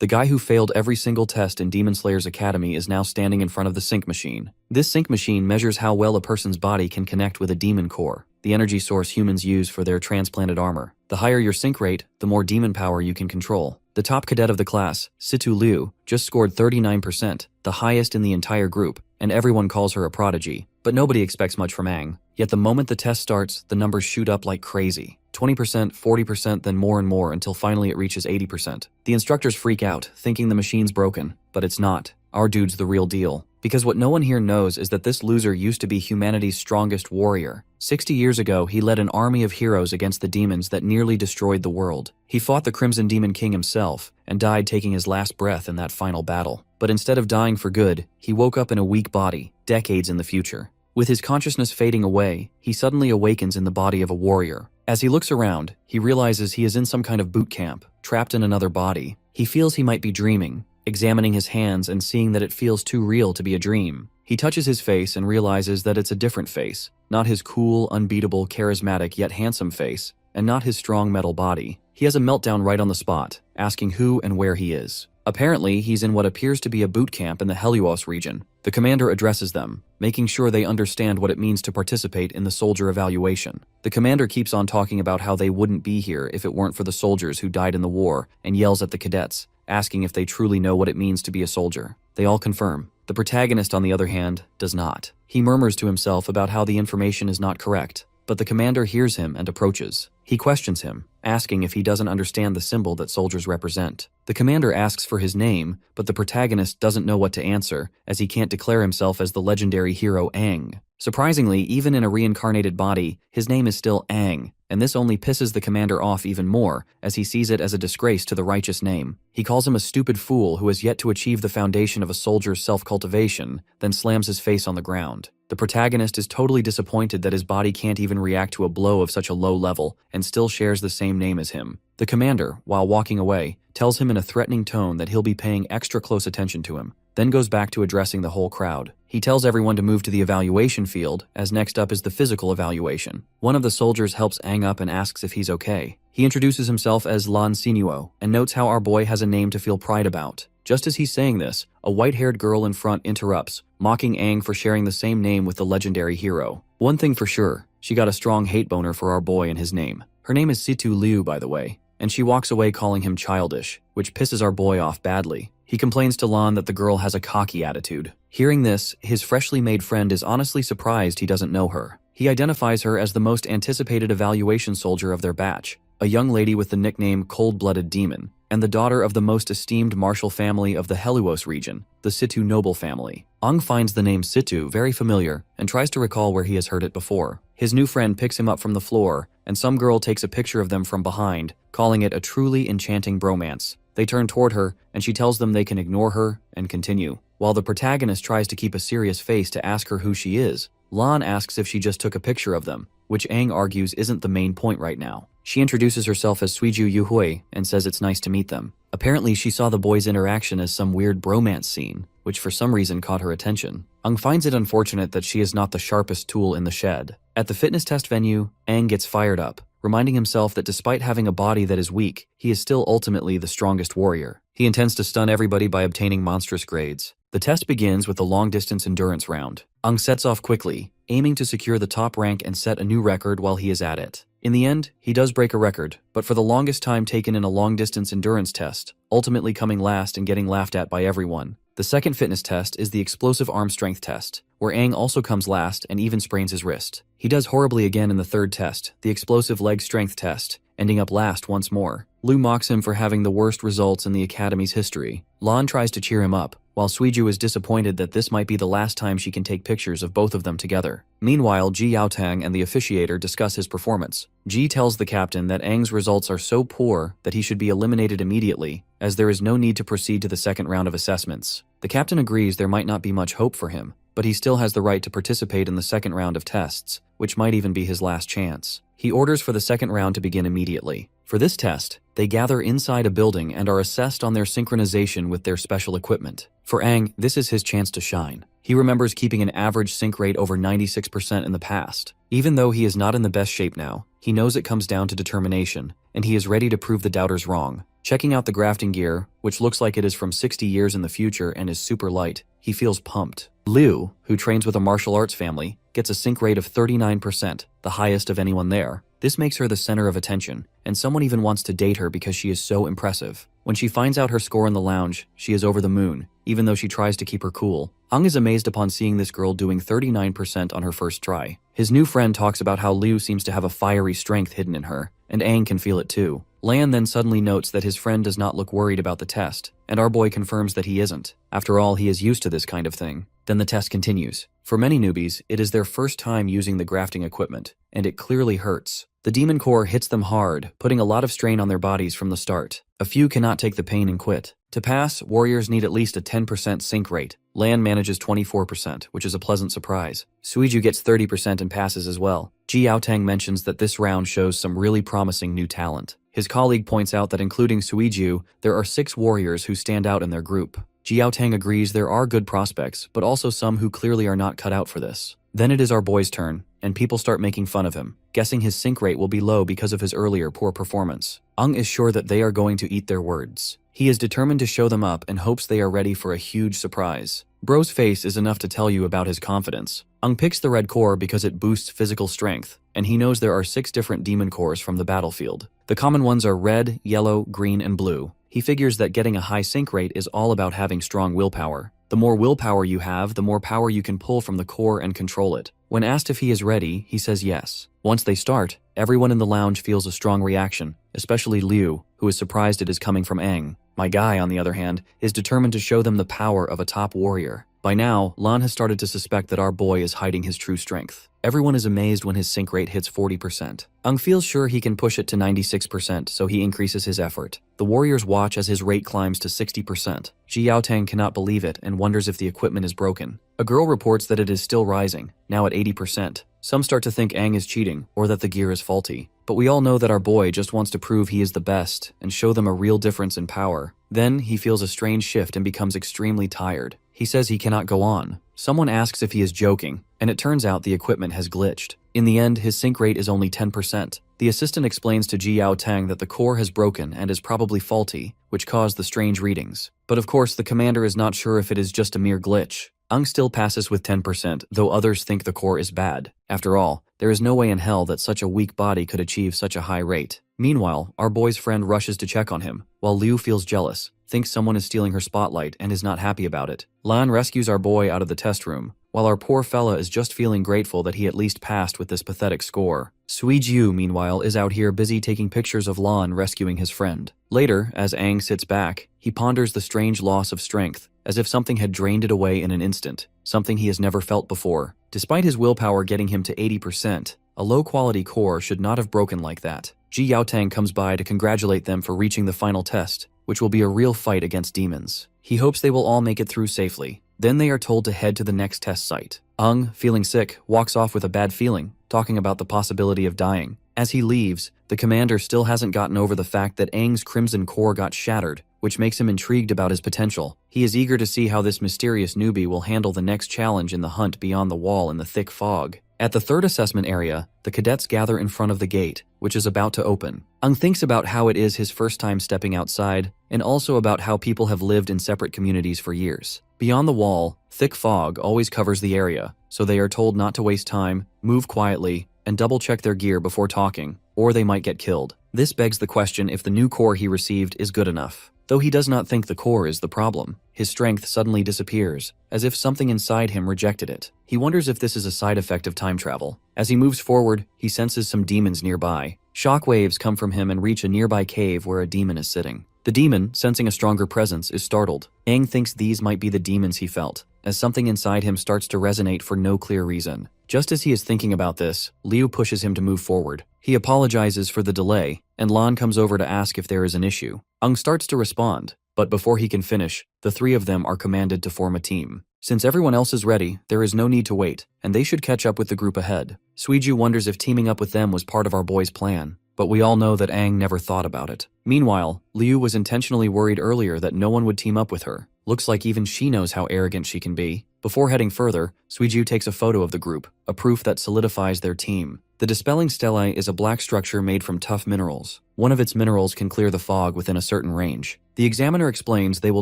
The guy who failed every single test in Demon Slayer's Academy is now standing in front of the sync machine. This sync machine measures how well a person's body can connect with a demon core, the energy source humans use for their transplanted armor. The higher your sync rate, the more demon power you can control. The top cadet of the class, Situ Liu, just scored 39%, the highest in the entire group, and everyone calls her a prodigy. But nobody expects much from Aang. Yet the moment the test starts, the numbers shoot up like crazy. 20%, 40%, then more and more until finally it reaches 80%. The instructors freak out, thinking the machine's broken, but it's not. Our dude's the real deal. Because what no one here knows is that this loser used to be humanity's strongest warrior. 60 years ago, he led an army of heroes against the demons that nearly destroyed the world. He fought the Crimson Demon King himself, and died taking his last breath in that final battle. But instead of dying for good, he woke up in a weak body, decades in the future. With his consciousness fading away, he suddenly awakens in the body of a warrior. As he looks around, he realizes he is in some kind of boot camp, trapped in another body. He feels he might be dreaming, examining his hands and seeing that it feels too real to be a dream. He touches his face and realizes that it's a different face, not his cool, unbeatable, charismatic yet handsome face, and not his strong metal body. He has a meltdown right on the spot, asking who and where he is. Apparently, he's in what appears to be a boot camp in the Helios region. The commander addresses them, making sure they understand what it means to participate in the soldier evaluation. The commander keeps on talking about how they wouldn't be here if it weren't for the soldiers who died in the war, and yells at the cadets, asking if they truly know what it means to be a soldier. They all confirm. The protagonist, on the other hand, does not. He murmurs to himself about how the information is not correct, but the commander hears him and approaches. He questions him, asking if he doesn't understand the symbol that soldiers represent. The commander asks for his name, but the protagonist doesn't know what to answer, as he can't declare himself as the legendary hero Aang. Surprisingly, even in a reincarnated body, his name is still Aang, and this only pisses the commander off even more, as he sees it as a disgrace to the righteous name. He calls him a stupid fool who has yet to achieve the foundation of a soldier's self-cultivation, then slams his face on the ground. The protagonist is totally disappointed that his body can't even react to a blow of such a low level, and still shares the same name as him. The commander, while walking away, tells him in a threatening tone that he'll be paying extra close attention to him, then goes back to addressing the whole crowd. He tells everyone to move to the evaluation field, as next up is the physical evaluation. One of the soldiers helps Aang up and asks if he's okay. He introduces himself as Lan Sinuo, and notes how our boy has a name to feel pride about. Just as he's saying this, a white-haired girl in front interrupts, mocking Aang for sharing the same name with the legendary hero. One thing for sure, she got a strong hate boner for our boy and his name. Her name is Situ Liu, by the way, and she walks away calling him childish, which pisses our boy off badly. He complains to Lan that the girl has a cocky attitude. Hearing this, his freshly made friend is honestly surprised he doesn't know her. He identifies her as the most anticipated evaluation soldier of their batch, a young lady with the nickname Cold-Blooded Demon, and the daughter of the most esteemed martial family of the Helios region, the Situ noble family. Aang finds the name Situ very familiar and tries to recall where he has heard it before. His new friend picks him up from the floor, and some girl takes a picture of them from behind, calling it a truly enchanting bromance. They turn toward her, and she tells them they can ignore her and continue. While the protagonist tries to keep a serious face to ask her who she is, Lan asks if she just took a picture of them, which Aang argues isn't the main point right now. She introduces herself as Suiju Yuhui and says it's nice to meet them. Apparently, she saw the boys' interaction as some weird bromance scene, which for some reason caught her attention. Aang finds it unfortunate that she is not the sharpest tool in the shed. At the fitness test venue, Aang gets fired up, reminding himself that despite having a body that is weak, he is still ultimately the strongest warrior. He intends to stun everybody by obtaining monstrous grades. The test begins with the long-distance endurance round. Aang sets off quickly, aiming to secure the top rank and set a new record while he is at it. In the end, he does break a record, but for the longest time taken in a long-distance endurance test, ultimately coming last and getting laughed at by everyone. The second fitness test is the explosive arm strength test, where Aang also comes last and even sprains his wrist. He does horribly again in the third test, the explosive leg strength test, ending up last once more. Liu mocks him for having the worst results in the Academy's history. Lan tries to cheer him up, while Suiju is disappointed that this might be the last time she can take pictures of both of them together. Meanwhile, Ji Yaotang and the officiator discuss his performance. Ji tells the captain that Aang's results are so poor that he should be eliminated immediately, as there is no need to proceed to the second round of assessments. The captain agrees there might not be much hope for him, but he still has the right to participate in the second round of tests, which might even be his last chance. He orders for the second round to begin immediately. For this test, they gather inside a building and are assessed on their synchronization with their special equipment. For Aang, this is his chance to shine. He remembers keeping an average sync rate over 96% in the past. Even though he is not in the best shape now, he knows it comes down to determination, and he is ready to prove the doubters wrong. Checking out the grafting gear, which looks like it is from 60 years in the future and is super light, he feels pumped. Liu, who trains with a martial arts family, gets a sync rate of 39%, the highest of anyone there. This makes her the center of attention, and someone even wants to date her because she is so impressive. When she finds out her score in the lounge, she is over the moon, even though she tries to keep her cool. Ang is amazed upon seeing this girl doing 39% on her first try. His new friend talks about how Liu seems to have a fiery strength hidden in her, and Ang can feel it too. Lan then suddenly notes that his friend does not look worried about the test, and our boy confirms that he isn't. After all, he is used to this kind of thing. Then the test continues. For many newbies, it is their first time using the grafting equipment, and it clearly hurts. The demon core hits them hard, putting a lot of strain on their bodies from the start. A few cannot take the pain and quit. To pass, warriors need at least a 10% sync rate. Lan manages 24%, which is a pleasant surprise. Suiju gets 30% and passes as well. Ji Yaotang mentions that this round shows some really promising new talent. His colleague points out that including Suiju, there are 6 warriors who stand out in their group. Ji Yaotang agrees there are good prospects, but also some who clearly are not cut out for this. Then it is our boy's turn, and people start making fun of him, guessing his sync rate will be low because of his earlier poor performance. Ang is sure that they are going to eat their words. He is determined to show them up and hopes they are ready for a huge surprise. Bro's face is enough to tell you about his confidence. Ang picks the red core because it boosts physical strength, and he knows there are 6 different demon cores from the battlefield. The common ones are red, yellow, green, and blue. He figures that getting a high sync rate is all about having strong willpower. The more willpower you have, the more power you can pull from the core and control it. When asked if he is ready, he says yes. Once they start, everyone in the lounge feels a strong reaction, especially Liu, who is surprised it is coming from Ang. My guy, on the other hand, is determined to show them the power of a top warrior. By now, Lan has started to suspect that our boy is hiding his true strength. Everyone is amazed when his sync rate hits 40%. Ang feels sure he can push it to 96%, so he increases his effort. The warriors watch as his rate climbs to 60%. Ji Yaotang cannot believe it and wonders if the equipment is broken. A girl reports that it is still rising, now at 80%. Some start to think Ang is cheating, or that the gear is faulty. But we all know that our boy just wants to prove he is the best and show them a real difference in power. Then he feels a strange shift and becomes extremely tired. He says he cannot go on. Someone asks if he is joking, and it turns out the equipment has glitched. In the end, his sync rate is only 10%. The assistant explains to Ji Yaotang that the core has broken and is probably faulty, which caused the strange readings. But of course, the commander is not sure if it is just a mere glitch. Ang still passes with 10%, though others think the core is bad. After all, there is no way in hell that such a weak body could achieve such a high rate. Meanwhile, our boy's friend rushes to check on him, while Liu feels jealous, thinks someone is stealing her spotlight, and is not happy about it. Lan rescues our boy out of the test room, while our poor fella is just feeling grateful that he at least passed with this pathetic score. Suiju, meanwhile, is out here busy taking pictures of Lan rescuing his friend. Later, as Ang sits back, he ponders the strange loss of strength, as if something had drained it away in an instant, something he has never felt before. Despite his willpower getting him to 80%, a low-quality core should not have broken like that. Ji Yaotang comes by to congratulate them for reaching the final test, which will be a real fight against demons. He hopes they will all make it through safely. Then they are told to head to the next test site. Ang, feeling sick, walks off with a bad feeling, talking about the possibility of dying. As he leaves, the commander still hasn't gotten over the fact that Ang's crimson core got shattered, which makes him intrigued about his potential. He is eager to see how this mysterious newbie will handle the next challenge in the hunt beyond the wall in the thick fog. At the third assessment area, the cadets gather in front of the gate, which is about to open. Ang thinks about how it is his first time stepping outside, and also about how people have lived in separate communities for years. Beyond the wall, thick fog always covers the area, so they are told not to waste time, move quietly, and double-check their gear before talking, or they might get killed. This begs the question if the new core he received is good enough. Though he does not think the core is the problem, his strength suddenly disappears, as if something inside him rejected it. He wonders if this is a side effect of time travel. As he moves forward, he senses some demons nearby. Shock waves come from him and reach a nearby cave where a demon is sitting. The demon, sensing a stronger presence, is startled. Ang thinks these might be the demons he felt, as something inside him starts to resonate for no clear reason. Just as he is thinking about this, Liu pushes him to move forward. He apologizes for the delay, and Lan comes over to ask if there is an issue. Ang starts to respond, but before he can finish, the 3 of them are commanded to form a team. Since everyone else is ready, there is no need to wait, and they should catch up with the group ahead. Suiju wonders if teaming up with them was part of our boy's plan, but we all know that Ang never thought about it. Meanwhile, Liu was intentionally worried earlier that no one would team up with her. Looks like even she knows how arrogant she can be. Before heading further, Suiju takes a photo of the group, a proof that solidifies their team. The dispelling stellae is a black structure made from tough minerals. One of its minerals can clear the fog within a certain range. The examiner explains they will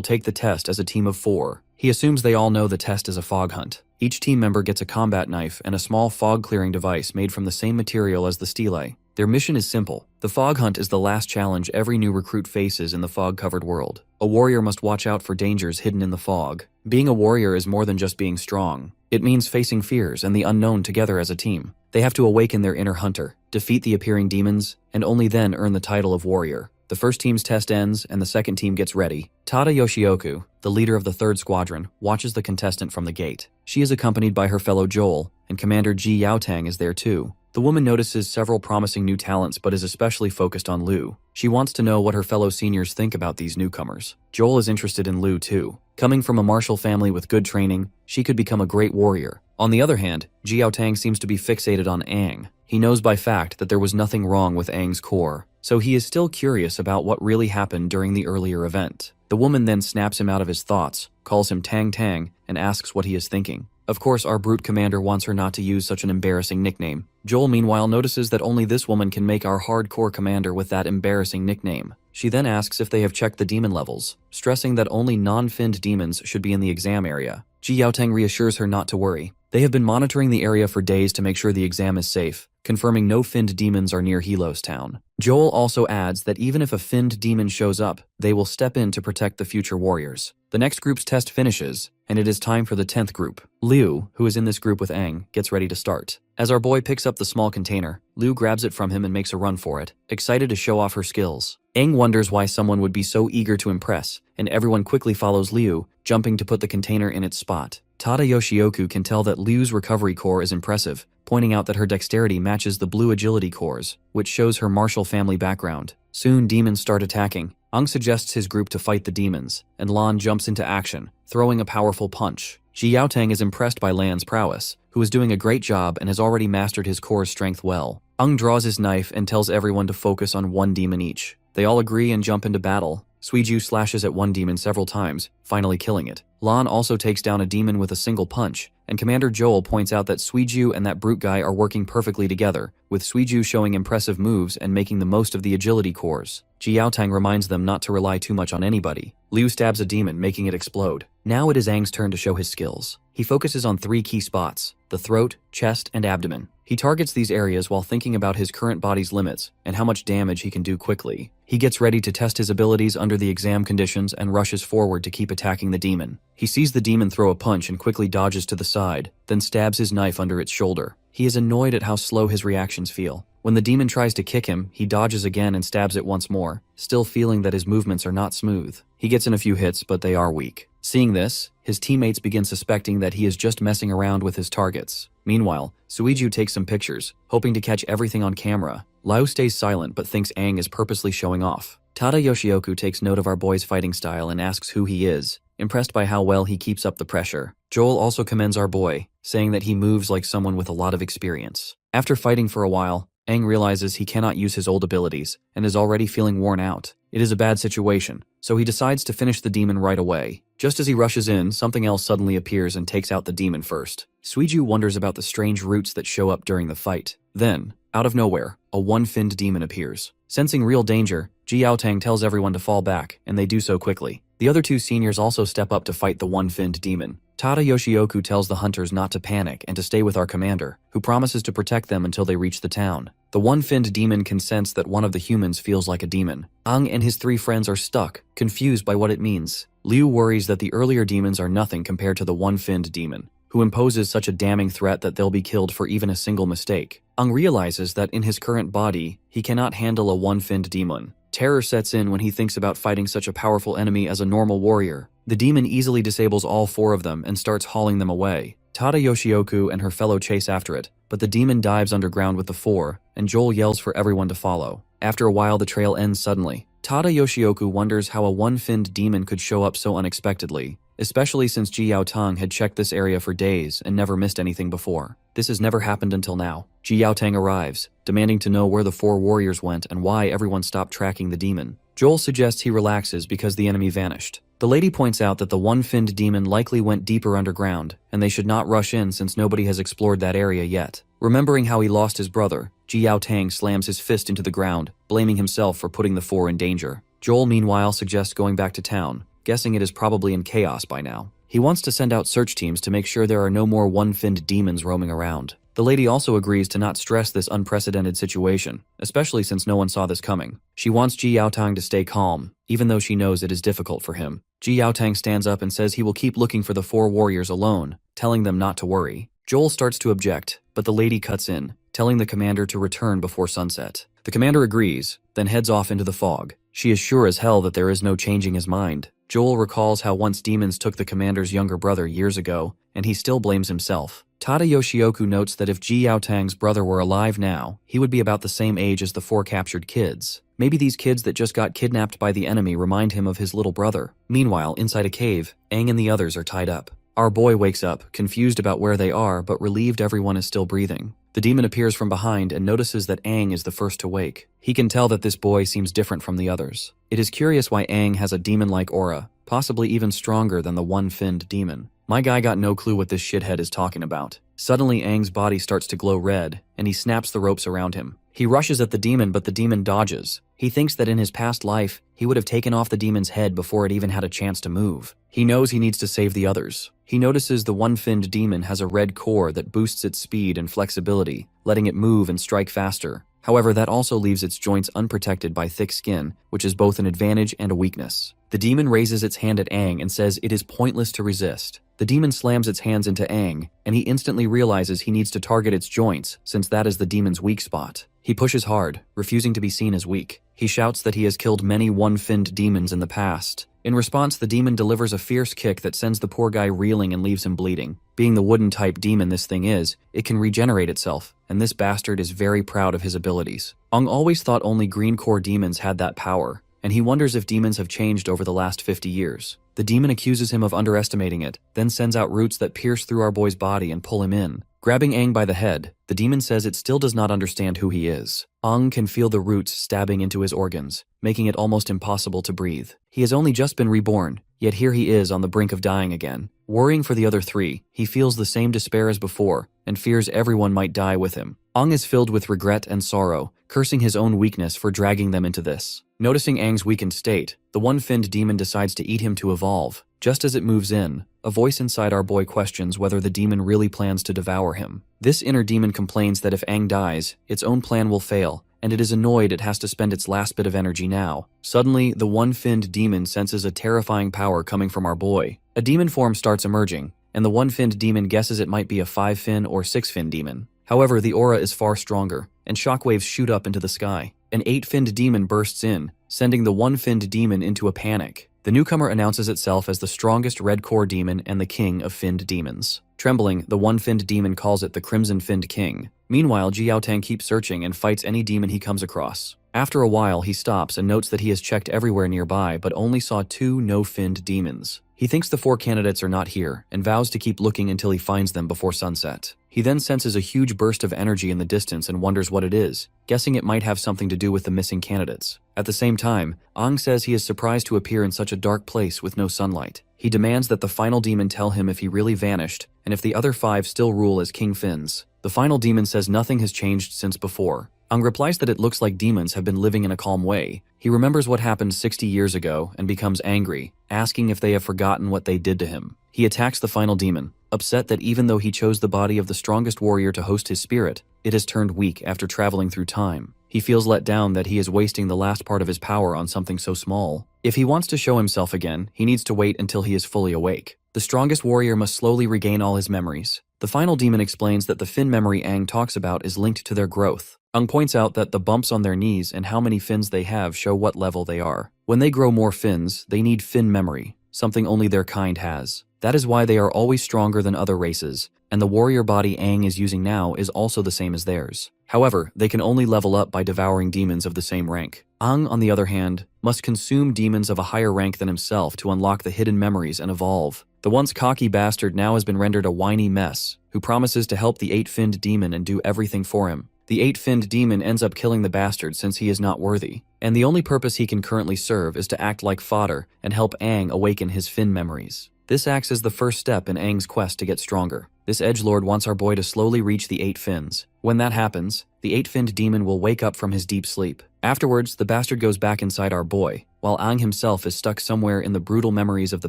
take the test as a team of 4. He assumes they all know the test is a fog hunt. Each team member gets a combat knife and a small fog-clearing device made from the same material as the stelae. Their mission is simple. The fog hunt is the last challenge every new recruit faces in the fog-covered world. A warrior must watch out for dangers hidden in the fog. Being a warrior is more than just being strong. It means facing fears and the unknown together as a team. They have to awaken their inner hunter, defeat the appearing demons, and only then earn the title of warrior. The first team's test ends and the second team gets ready. Tada Yoshioku, the leader of the 3rd Squadron, watches the contestant from the gate. She is accompanied by her fellow Joel, and Commander Ji Yaotang is there too. The woman notices several promising new talents but is especially focused on Liu. She wants to know what her fellow seniors think about these newcomers. Joel is interested in Liu too. Coming from a martial family with good training, she could become a great warrior. On the other hand, Ji Yaotang seems to be fixated on Aang. He knows by fact that there was nothing wrong with Aang's core, so he is still curious about what really happened during the earlier event. The woman then snaps him out of his thoughts, calls him Tang Tang, and asks what he is thinking. Of course, our brute commander wants her not to use such an embarrassing nickname. Joel meanwhile notices that only this woman can make our hardcore commander with that embarrassing nickname. She then asks if they have checked the demon levels, stressing that only non-finned demons should be in the exam area. Ji Yaotang reassures her not to worry. They have been monitoring the area for days to make sure the exam is safe, confirming no finned demons are near Helos Town. Joel also adds that even if a finned demon shows up, they will step in to protect the future warriors. The next group's test finishes, and it is time for the 10th group. Liu, who is in this group with Aang, gets ready to start. As our boy picks up the small container, Liu grabs it from him and makes a run for it, excited to show off her skills. Aang wonders why someone would be so eager to impress, and everyone quickly follows Liu, jumping to put the container in its spot. Tada Yoshioku can tell that Liu's recovery core is impressive, pointing out that her dexterity matches the blue agility cores, which shows her martial family background. Soon demons start attacking. Aang suggests his group to fight the demons, and Lan jumps into action, throwing a powerful punch. Ji Yaotang is impressed by Lan's prowess, who is doing a great job and has already mastered his core's strength well. Aang draws his knife and tells everyone to focus on one demon each. They all agree and jump into battle. Suiju slashes at one demon several times, finally killing it. Lan also takes down a demon with a single punch, and Commander Joel points out that Suiju and that brute guy are working perfectly together, with Suiju showing impressive moves and making the most of the agility cores. Ji Yaotang reminds them not to rely too much on anybody. Liu stabs a demon, making it explode. Now it is Aang's turn to show his skills. He focuses on 3 key spots: the throat, chest, and abdomen. He targets these areas while thinking about his current body's limits and how much damage he can do quickly. He gets ready to test his abilities under the exam conditions and rushes forward to keep attacking the demon. He sees the demon throw a punch and quickly dodges to the side, then stabs his knife under its shoulder. He is annoyed at how slow his reactions feel. When the demon tries to kick him, he dodges again and stabs it once more, still feeling that his movements are not smooth. He gets in a few hits, but they are weak. Seeing this, his teammates begin suspecting that he is just messing around with his targets. Meanwhile, Suiju takes some pictures, hoping to catch everything on camera. Liu stays silent but thinks Aang is purposely showing off. Tada Yoshioku takes note of our boy's fighting style and asks who he is, impressed by how well he keeps up the pressure. Joel also commends our boy, saying that he moves like someone with a lot of experience. After fighting for a while, Aang realizes he cannot use his old abilities and is already feeling worn out. It is a bad situation, so he decides to finish the demon right away. Just as he rushes in, something else suddenly appears and takes out the demon first. Suiju wonders about the strange roots that show up during the fight. Then, out of nowhere, a one-finned demon appears. Sensing real danger, Ji Yaotang tells everyone to fall back, and they do so quickly. The other 2 seniors also step up to fight the one-finned demon. Tada Yoshioku tells the hunters not to panic and to stay with our commander, who promises to protect them until they reach the town. The one-finned demon can sense that one of the humans feels like a demon. Aang and his 3 friends are stuck, confused by what it means. Liu worries that the earlier demons are nothing compared to the one-finned demon, who imposes such a damning threat that they'll be killed for even a single mistake. Aang realizes that in his current body, he cannot handle a one-finned demon. Terror sets in when he thinks about fighting such a powerful enemy as a normal warrior. The demon easily disables all 4 of them and starts hauling them away. Tada Yoshioku and her fellow chase after it, but the demon dives underground with the 4, and Joel yells for everyone to follow. After a while, the trail ends suddenly. Tada Yoshioku wonders how a one-finned demon could show up so unexpectedly, especially since Ji Yaotang had checked this area for days and never missed anything before. This has never happened until now. Ji Yaotang arrives, demanding to know where the 4 warriors went and why everyone stopped tracking the demon. Joel suggests he relaxes because the enemy vanished. The lady points out that the one-finned demon likely went deeper underground, and they should not rush in since nobody has explored that area yet. Remembering how he lost his brother, Ji Yaotang slams his fist into the ground, blaming himself for putting the four in danger. Joel meanwhile suggests going back to town, guessing it is probably in chaos by now. He wants to send out search teams to make sure there are no more one-finned demons roaming around. The lady also agrees to not stress this unprecedented situation, especially since no one saw this coming. She wants Ji Yaotang to stay calm, even though she knows it is difficult for him. Ji Yaotang stands up and says he will keep looking for the four warriors alone, telling them not to worry. Joel starts to object, but the lady cuts in, telling the commander to return before sunset. The commander agrees, then heads off into the fog. She is sure as hell that there is no changing his mind. Joel recalls how once demons took the commander's younger brother years ago, and he still blames himself. Tada Yoshioku notes that if Ji Yaotang's brother were alive now, he would be about the same age as the four captured kids. Maybe these kids that just got kidnapped by the enemy remind him of his little brother. Meanwhile, inside a cave, Aang and the others are tied up. Our boy wakes up, confused about where they are, but relieved everyone is still breathing. The demon appears from behind and notices that Aang is the first to wake. He can tell that this boy seems different from the others. It is curious why Aang has a demon-like aura, possibly even stronger than the one-finned demon. My guy got no clue what this shithead is talking about. Suddenly Aang's body starts to glow red, and he snaps the ropes around him. He rushes at the demon, but the demon dodges. He thinks that in his past life, he would have taken off the demon's head before it even had a chance to move. He knows he needs to save the others. He notices the one-finned demon has a red core that boosts its speed and flexibility, letting it move and strike faster. However, that also leaves its joints unprotected by thick skin, which is both an advantage and a weakness. The demon raises its hand at Aang and says it is pointless to resist. The demon slams its hands into Aang, and he instantly realizes he needs to target its joints, since that is the demon's weak spot. He pushes hard, refusing to be seen as weak. He shouts that he has killed many one-finned demons in the past. In response, the demon delivers a fierce kick that sends the poor guy reeling and leaves him bleeding. Being the wooden-type demon this thing is, it can regenerate itself, and this bastard is very proud of his abilities. Aang always thought only green core demons had that power, and he wonders if demons have changed over the last 50 years. The demon accuses him of underestimating it, then sends out roots that pierce through our boy's body and pull him in. Grabbing Aang by the head, the demon says it still does not understand who he is. Aang can feel the roots stabbing into his organs, making it almost impossible to breathe. He has only just been reborn, yet here he is on the brink of dying again. Worrying for the other three, he feels the same despair as before, and fears everyone might die with him. Aang is filled with regret and sorrow, cursing his own weakness for dragging them into this. Noticing Aang's weakened state, the one-finned demon decides to eat him to evolve. Just as it moves in, a voice inside our boy questions whether the demon really plans to devour him. This inner demon complains that if Aang dies, its own plan will fail, and it is annoyed it has to spend its last bit of energy now. Suddenly, the one-finned demon senses a terrifying power coming from our boy. A demon form starts emerging, and the one-finned demon guesses it might be a 5-fin or 6-fin demon. However, the aura is far stronger, and shockwaves shoot up into the sky. An 8-finned demon bursts in, sending the one-finned demon into a panic. The newcomer announces itself as the strongest red core demon and the king of finned demons. Trembling, the one-finned demon calls it the Crimson-Finned King. Meanwhile, Ji Yaotang keeps searching and fights any demon he comes across. After a while, he stops and notes that he has checked everywhere nearby but only saw 2 no-finned demons. He thinks the 4 candidates are not here and vows to keep looking until he finds them before sunset. He then senses a huge burst of energy in the distance and wonders what it is, guessing it might have something to do with the missing candidates. At the same time, Aang says he is surprised to appear in such a dark place with no sunlight. He demands that the final demon tell him if he really vanished and if the other 5 still rule as King Finns. The final demon says nothing has changed since before. Aang replies that it looks like demons have been living in a calm way. He remembers what happened 60 years ago and becomes angry, asking if they have forgotten what they did to him. He attacks the final demon, upset that even though he chose the body of the strongest warrior to host his spirit, it has turned weak after traveling through time. He feels let down that he is wasting the last part of his power on something so small. If he wants to show himself again, he needs to wait until he is fully awake. The strongest warrior must slowly regain all his memories. The final demon explains that the fin memory Aang talks about is linked to their growth. Aang points out that the bumps on their knees and how many fins they have show what level they are. When they grow more fins, they need fin memory, something only their kind has. That is why they are always stronger than other races, and the warrior body Aang is using now is also the same as theirs. However, they can only level up by devouring demons of the same rank. Aang, on the other hand, must consume demons of a higher rank than himself to unlock the hidden memories and evolve. The once cocky bastard now has been rendered a whiny mess, who promises to help the 8-finned demon and do everything for him. The 8-finned demon ends up killing the bastard since he is not worthy, and the only purpose he can currently serve is to act like fodder and help Aang awaken his fin memories. This acts as the first step in Aang's quest to get stronger. This edgelord wants our boy to slowly reach the 8 fins. When that happens, the 8-finned demon will wake up from his deep sleep. Afterwards, the bastard goes back inside our boy, while Aang himself is stuck somewhere in the brutal memories of the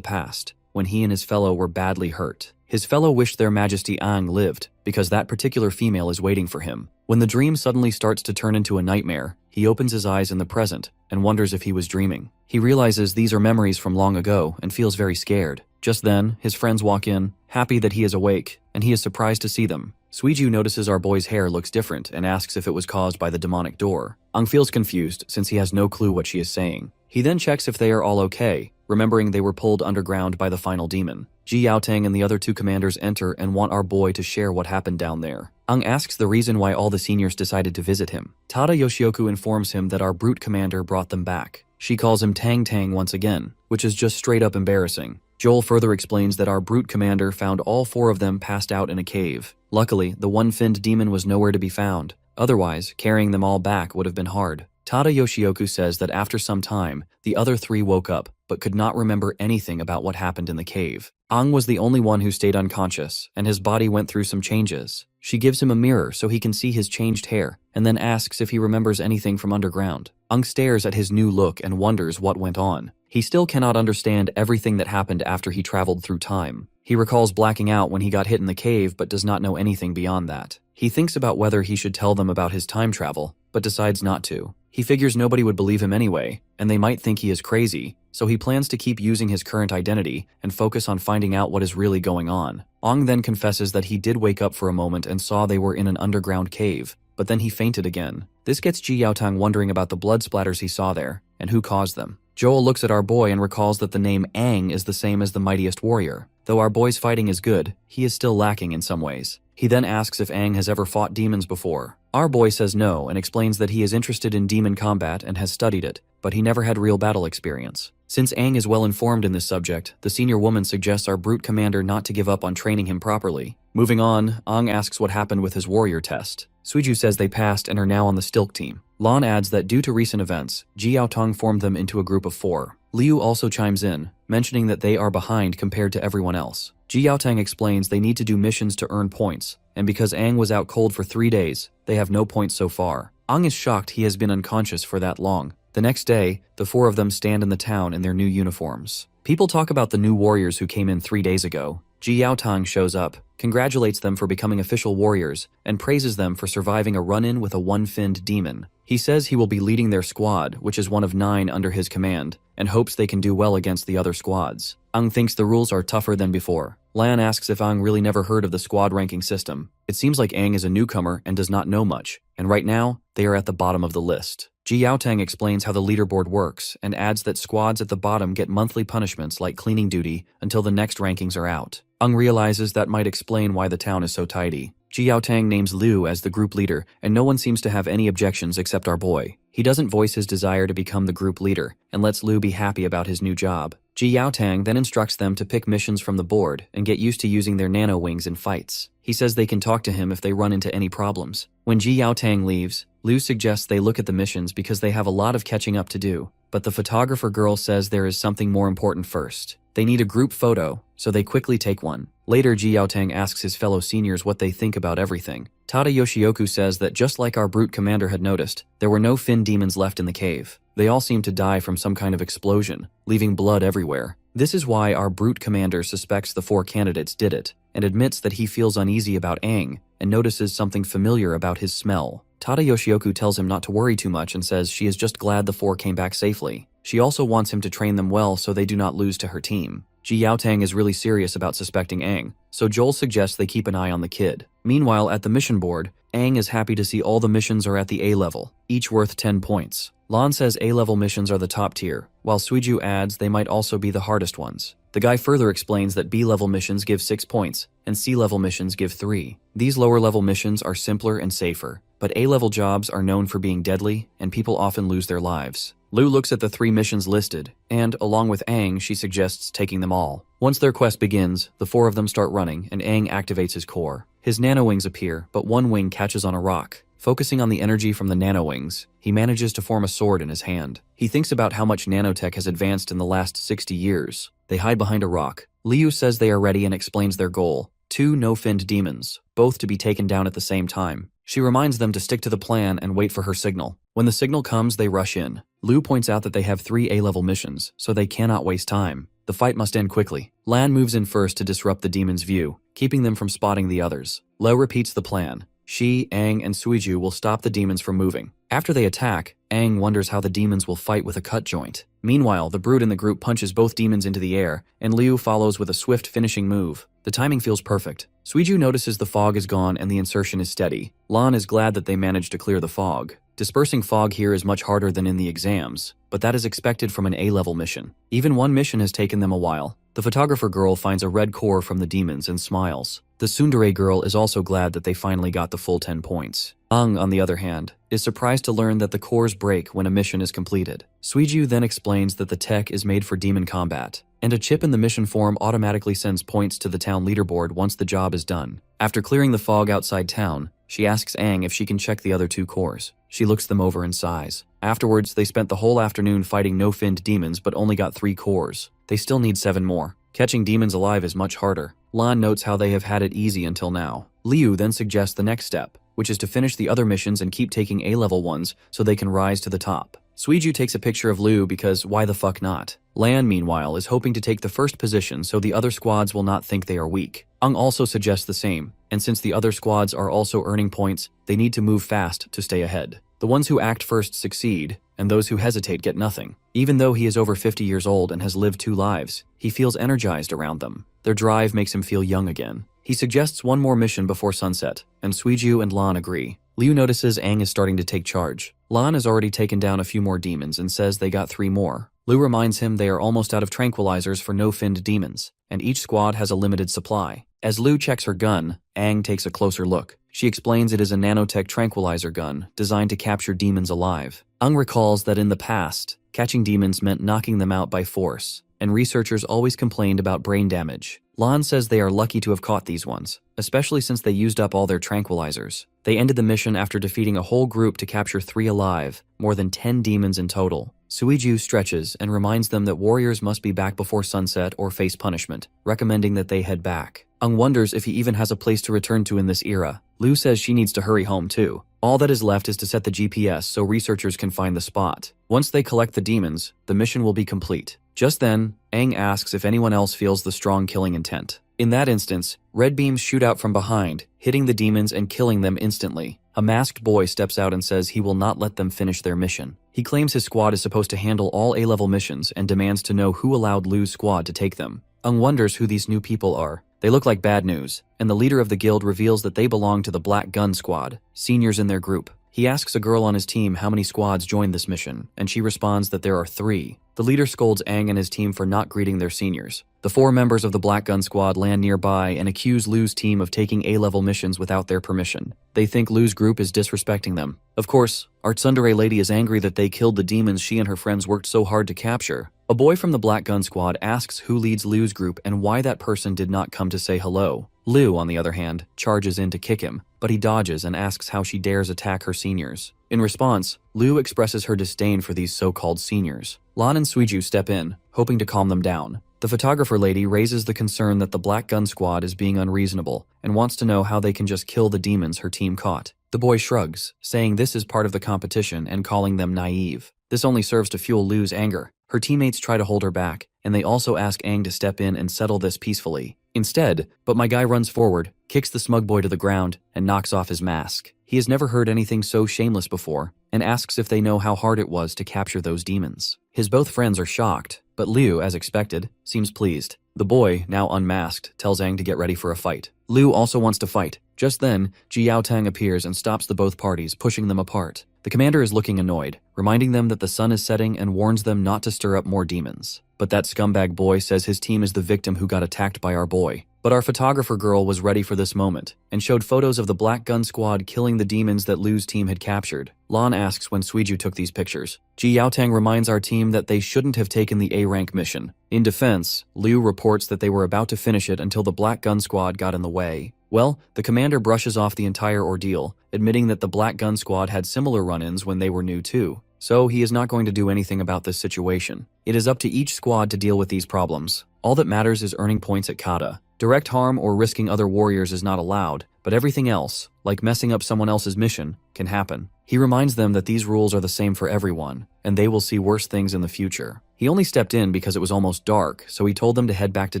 past, when he and his fellow were badly hurt. His fellow wished their majesty Aang lived, because that particular female is waiting for him. When the dream suddenly starts to turn into a nightmare, he opens his eyes in the present and wonders if he was dreaming. He realizes these are memories from long ago and feels very scared. Just then, his friends walk in, happy that he is awake, and he is surprised to see them. Suiju notices our boy's hair looks different and asks if it was caused by the demonic door. Aang feels confused since he has no clue what she is saying. He then checks if they are all okay, remembering they were pulled underground by the final demon. Ji Yaotang and the other 2 commanders enter and want our boy to share what happened down there. Aang asks the reason why all the seniors decided to visit him. Tada Yoshioku informs him that our brute commander brought them back. She calls him Tang Tang once again, which is just straight up embarrassing. Joel further explains that our brute commander found all 4 of them passed out in a cave. Luckily, the one-finned demon was nowhere to be found. Otherwise, carrying them all back would have been hard. Tada Yoshioku says that after some time, the other 3 woke up, but could not remember anything about what happened in the cave. Aang was the only one who stayed unconscious, and his body went through some changes. She gives him a mirror so he can see his changed hair, and then asks if he remembers anything from underground. Aang stares at his new look and wonders what went on. He still cannot understand everything that happened after he traveled through time. He recalls blacking out when he got hit in the cave but does not know anything beyond that. He thinks about whether he should tell them about his time travel, but decides not to. He figures nobody would believe him anyway, and they might think he is crazy, so he plans to keep using his current identity and focus on finding out what is really going on. Aang then confesses that he did wake up for a moment and saw they were in an underground cave, but then he fainted again. This gets Ji Yaotang wondering about the blood splatters he saw there, and who caused them. Joel looks at our boy and recalls that the name Aang is the same as the mightiest warrior. Though our boy's fighting is good, he is still lacking in some ways. He then asks if Aang has ever fought demons before. Our boy says no and explains that he is interested in demon combat and has studied it, but he never had real battle experience. Since Aang is well informed in this subject, the senior woman suggests our brute commander not to give up on training him properly. Moving on, Aang asks what happened with his warrior test. Suiju says they passed and are now on the Stilk team. Lan adds that due to recent events, Ji Yaotang formed them into a group of 4. Liu also chimes in, mentioning that they are behind compared to everyone else. Ji Yaotang explains they need to do missions to earn points, and because Aang was out cold for 3 days, they have no points so far. Aang is shocked he has been unconscious for that long. The next day, the 4 of them stand in the town in their new uniforms. People talk about the new warriors who came in 3 days ago. Ji Yaotang shows up, congratulates them for becoming official warriors, and praises them for surviving a run-in with a one-finned demon. He says he will be leading their squad, which is one of 9 under his command, and hopes they can do well against the other squads. Aang thinks the rules are tougher than before. Lan asks if Aang really never heard of the squad ranking system. It seems like Aang is a newcomer and does not know much, and right now, they are at the bottom of the list. Ji Yaotang explains how the leaderboard works and adds that squads at the bottom get monthly punishments like cleaning duty until the next rankings are out. Aang realizes that might explain why the town is so tidy. Ji Yaotang names Liu as the group leader, and no one seems to have any objections except our boy. He doesn't voice his desire to become the group leader, and lets Liu be happy about his new job. Ji Yaotang then instructs them to pick missions from the board and get used to using their nano wings in fights. He says they can talk to him if they run into any problems. When Ji Yaotang leaves, Liu suggests they look at the missions because they have a lot of catching up to do, but the photographer girl says there is something more important first. They need a group photo, so they quickly take one. Later, Ji Yaotang asks his fellow seniors what they think about everything. Tada Yoshioku says that just like our brute commander had noticed, there were no fin demons left in the cave. They all seemed to die from some kind of explosion, leaving blood everywhere. This is why our brute commander suspects the 4 candidates did it, and admits that he feels uneasy about Aang, and notices something familiar about his smell. Tada Yoshioku tells him not to worry too much and says she is just glad the 4 came back safely. She also wants him to train them well so they do not lose to her team. Ji Yaotang is really serious about suspecting Aang, so Joel suggests they keep an eye on the kid. Meanwhile, at the mission board, Aang is happy to see all the missions are at the A level, each worth 10 points. Lan says A-level missions are the top tier, while Suiju adds they might also be the hardest ones. The guy further explains that B-level missions give 6 points, and C-level missions give 3. These lower-level missions are simpler and safer, but A-level jobs are known for being deadly, and people often lose their lives. Liu looks at the 3 missions listed, and, along with Aang, she suggests taking them all. Once their quest begins, the 4 of them start running, and Aang activates his core. His nano-wings appear, but one wing catches on a rock. Focusing on the energy from the nano-wings, he manages to form a sword in his hand. He thinks about how much nanotech has advanced in the last 60 years. They hide behind a rock, Liu says they are ready and explains their goal. 2 no-finned demons, both to be taken down at the same time. She reminds them to stick to the plan and wait for her signal. When the signal comes, they rush in. Liu points out that they have 3 A-level missions, so they cannot waste time. The fight must end quickly. Lan moves in first to disrupt the demons' view, keeping them from spotting the others. Lo repeats the plan. She, Aang, and Suiju will stop the demons from moving. After they attack, Aang wonders how the demons will fight with a cut joint. Meanwhile, the brute in the group punches both demons into the air, and Liu follows with a swift finishing move. The timing feels perfect. Suiju notices the fog is gone and the insertion is steady. Lan is glad that they managed to clear the fog. Dispersing fog here is much harder than in the exams, but that is expected from an A-level mission. Even one mission has taken them a while. The photographer girl finds a red core from the demons and smiles. The tsundere girl is also glad that they finally got the full 10 points. Aang, on the other hand, is surprised to learn that the cores break when a mission is completed. Suiju then explains that the tech is made for demon combat, and a chip in the mission form automatically sends points to the town leaderboard once the job is done. After clearing the fog outside town, she asks Aang if she can check the other 2 cores. She looks them over and sighs. Afterwards, they spent the whole afternoon fighting no-finned demons but only got 3 cores. They still need 7 more. Catching demons alive is much harder. Lan notes how they have had it easy until now. Liu then suggests the next step, which is to finish the other missions and keep taking A-level ones so they can rise to the top. Suiju takes a picture of Liu because why the fuck not? Lan, meanwhile, is hoping to take the first position so the other squads will not think they are weak. Aang also suggests the same, and since the other squads are also earning points, they need to move fast to stay ahead. The ones who act first succeed, and those who hesitate get nothing. Even though he is over 50 years old and has lived 2 lives, he feels energized around them. Their drive makes him feel young again. He suggests one more mission before sunset, and Suiju and Lan agree. Liu notices Aang is starting to take charge. Lan has already taken down a few more demons and says they got 3 more. Liu reminds him they are almost out of tranquilizers for no-finned demons, and each squad has a limited supply. As Liu checks her gun, Aang takes a closer look. She explains it is a nanotech tranquilizer gun designed to capture demons alive. Aang recalls that in the past, catching demons meant knocking them out by force, and researchers always complained about brain damage. Lan says they are lucky to have caught these ones, especially since they used up all their tranquilizers. They ended the mission after defeating a whole group to capture 3 alive, more than 10 demons in total. Suiju stretches and reminds them that warriors must be back before sunset or face punishment, recommending that they head back. Aang wonders if he even has a place to return to in this era. Liu says she needs to hurry home too. All that is left is to set the GPS so researchers can find the spot. Once they collect the demons, the mission will be complete. Just then, Aang asks if anyone else feels the strong killing intent. In that instance, red beams shoot out from behind, hitting the demons and killing them instantly. A masked boy steps out and says he will not let them finish their mission. He claims his squad is supposed to handle all A-level missions and demands to know who allowed Liu's squad to take them. Aang wonders who these new people are. They look like bad news, and the leader of the guild reveals that they belong to the Black Gun Squad, seniors in their group. He asks a girl on his team how many squads joined this mission, and she responds that there are 3. The leader scolds Aang and his team for not greeting their seniors. The 4 members of the Black Gun Squad land nearby and accuse Liu's team of taking A-level missions without their permission. They think Liu's group is disrespecting them. Of course, our tsundere lady is angry that they killed the demons she and her friends worked so hard to capture. A boy from the Black Gun Squad asks who leads Liu's group and why that person did not come to say hello. Liu, on the other hand, charges in to kick him, but he dodges and asks how she dares attack her seniors. In response, Liu expresses her disdain for these so-called seniors. Lan and Suiju step in, hoping to calm them down. The photographer lady raises the concern that the Black Gun Squad is being unreasonable and wants to know how they can just kill the demons her team caught. The boy shrugs, saying this is part of the competition and calling them naive. This only serves to fuel Liu's anger. Her teammates try to hold her back, and they also ask Aang to step in and settle this peacefully. Instead, but my guy runs forward, kicks the smug boy to the ground, and knocks off his mask. He has never heard anything so shameless before, and asks if they know how hard it was to capture those demons. His both friends are shocked, but Liu, as expected, seems pleased. The boy, now unmasked, tells Aang to get ready for a fight. Liu also wants to fight. Just then, Ji Yaotang appears and stops the both parties, pushing them apart. The commander is looking annoyed, reminding them that the sun is setting and warns them not to stir up more demons. But that scumbag boy says his team is the victim who got attacked by our boy. But our photographer girl was ready for this moment, and showed photos of the Black Gun Squad killing the demons that Liu's team had captured. Lan asks when Suiju took these pictures. Ji Yaotang reminds our team that they shouldn't have taken the A-rank mission. In defense, Liu reports that they were about to finish it until the Black Gun Squad got in the way. Well, the commander brushes off the entire ordeal, admitting that the Black Gun Squad had similar run-ins when they were new too. So he is not going to do anything about this situation. It is up to each squad to deal with these problems. All that matters is earning points at kata. Direct harm or risking other warriors is not allowed, but everything else, like messing up someone else's mission, can happen. He reminds them that these rules are the same for everyone, and they will see worse things in the future. He only stepped in because it was almost dark, so he told them to head back to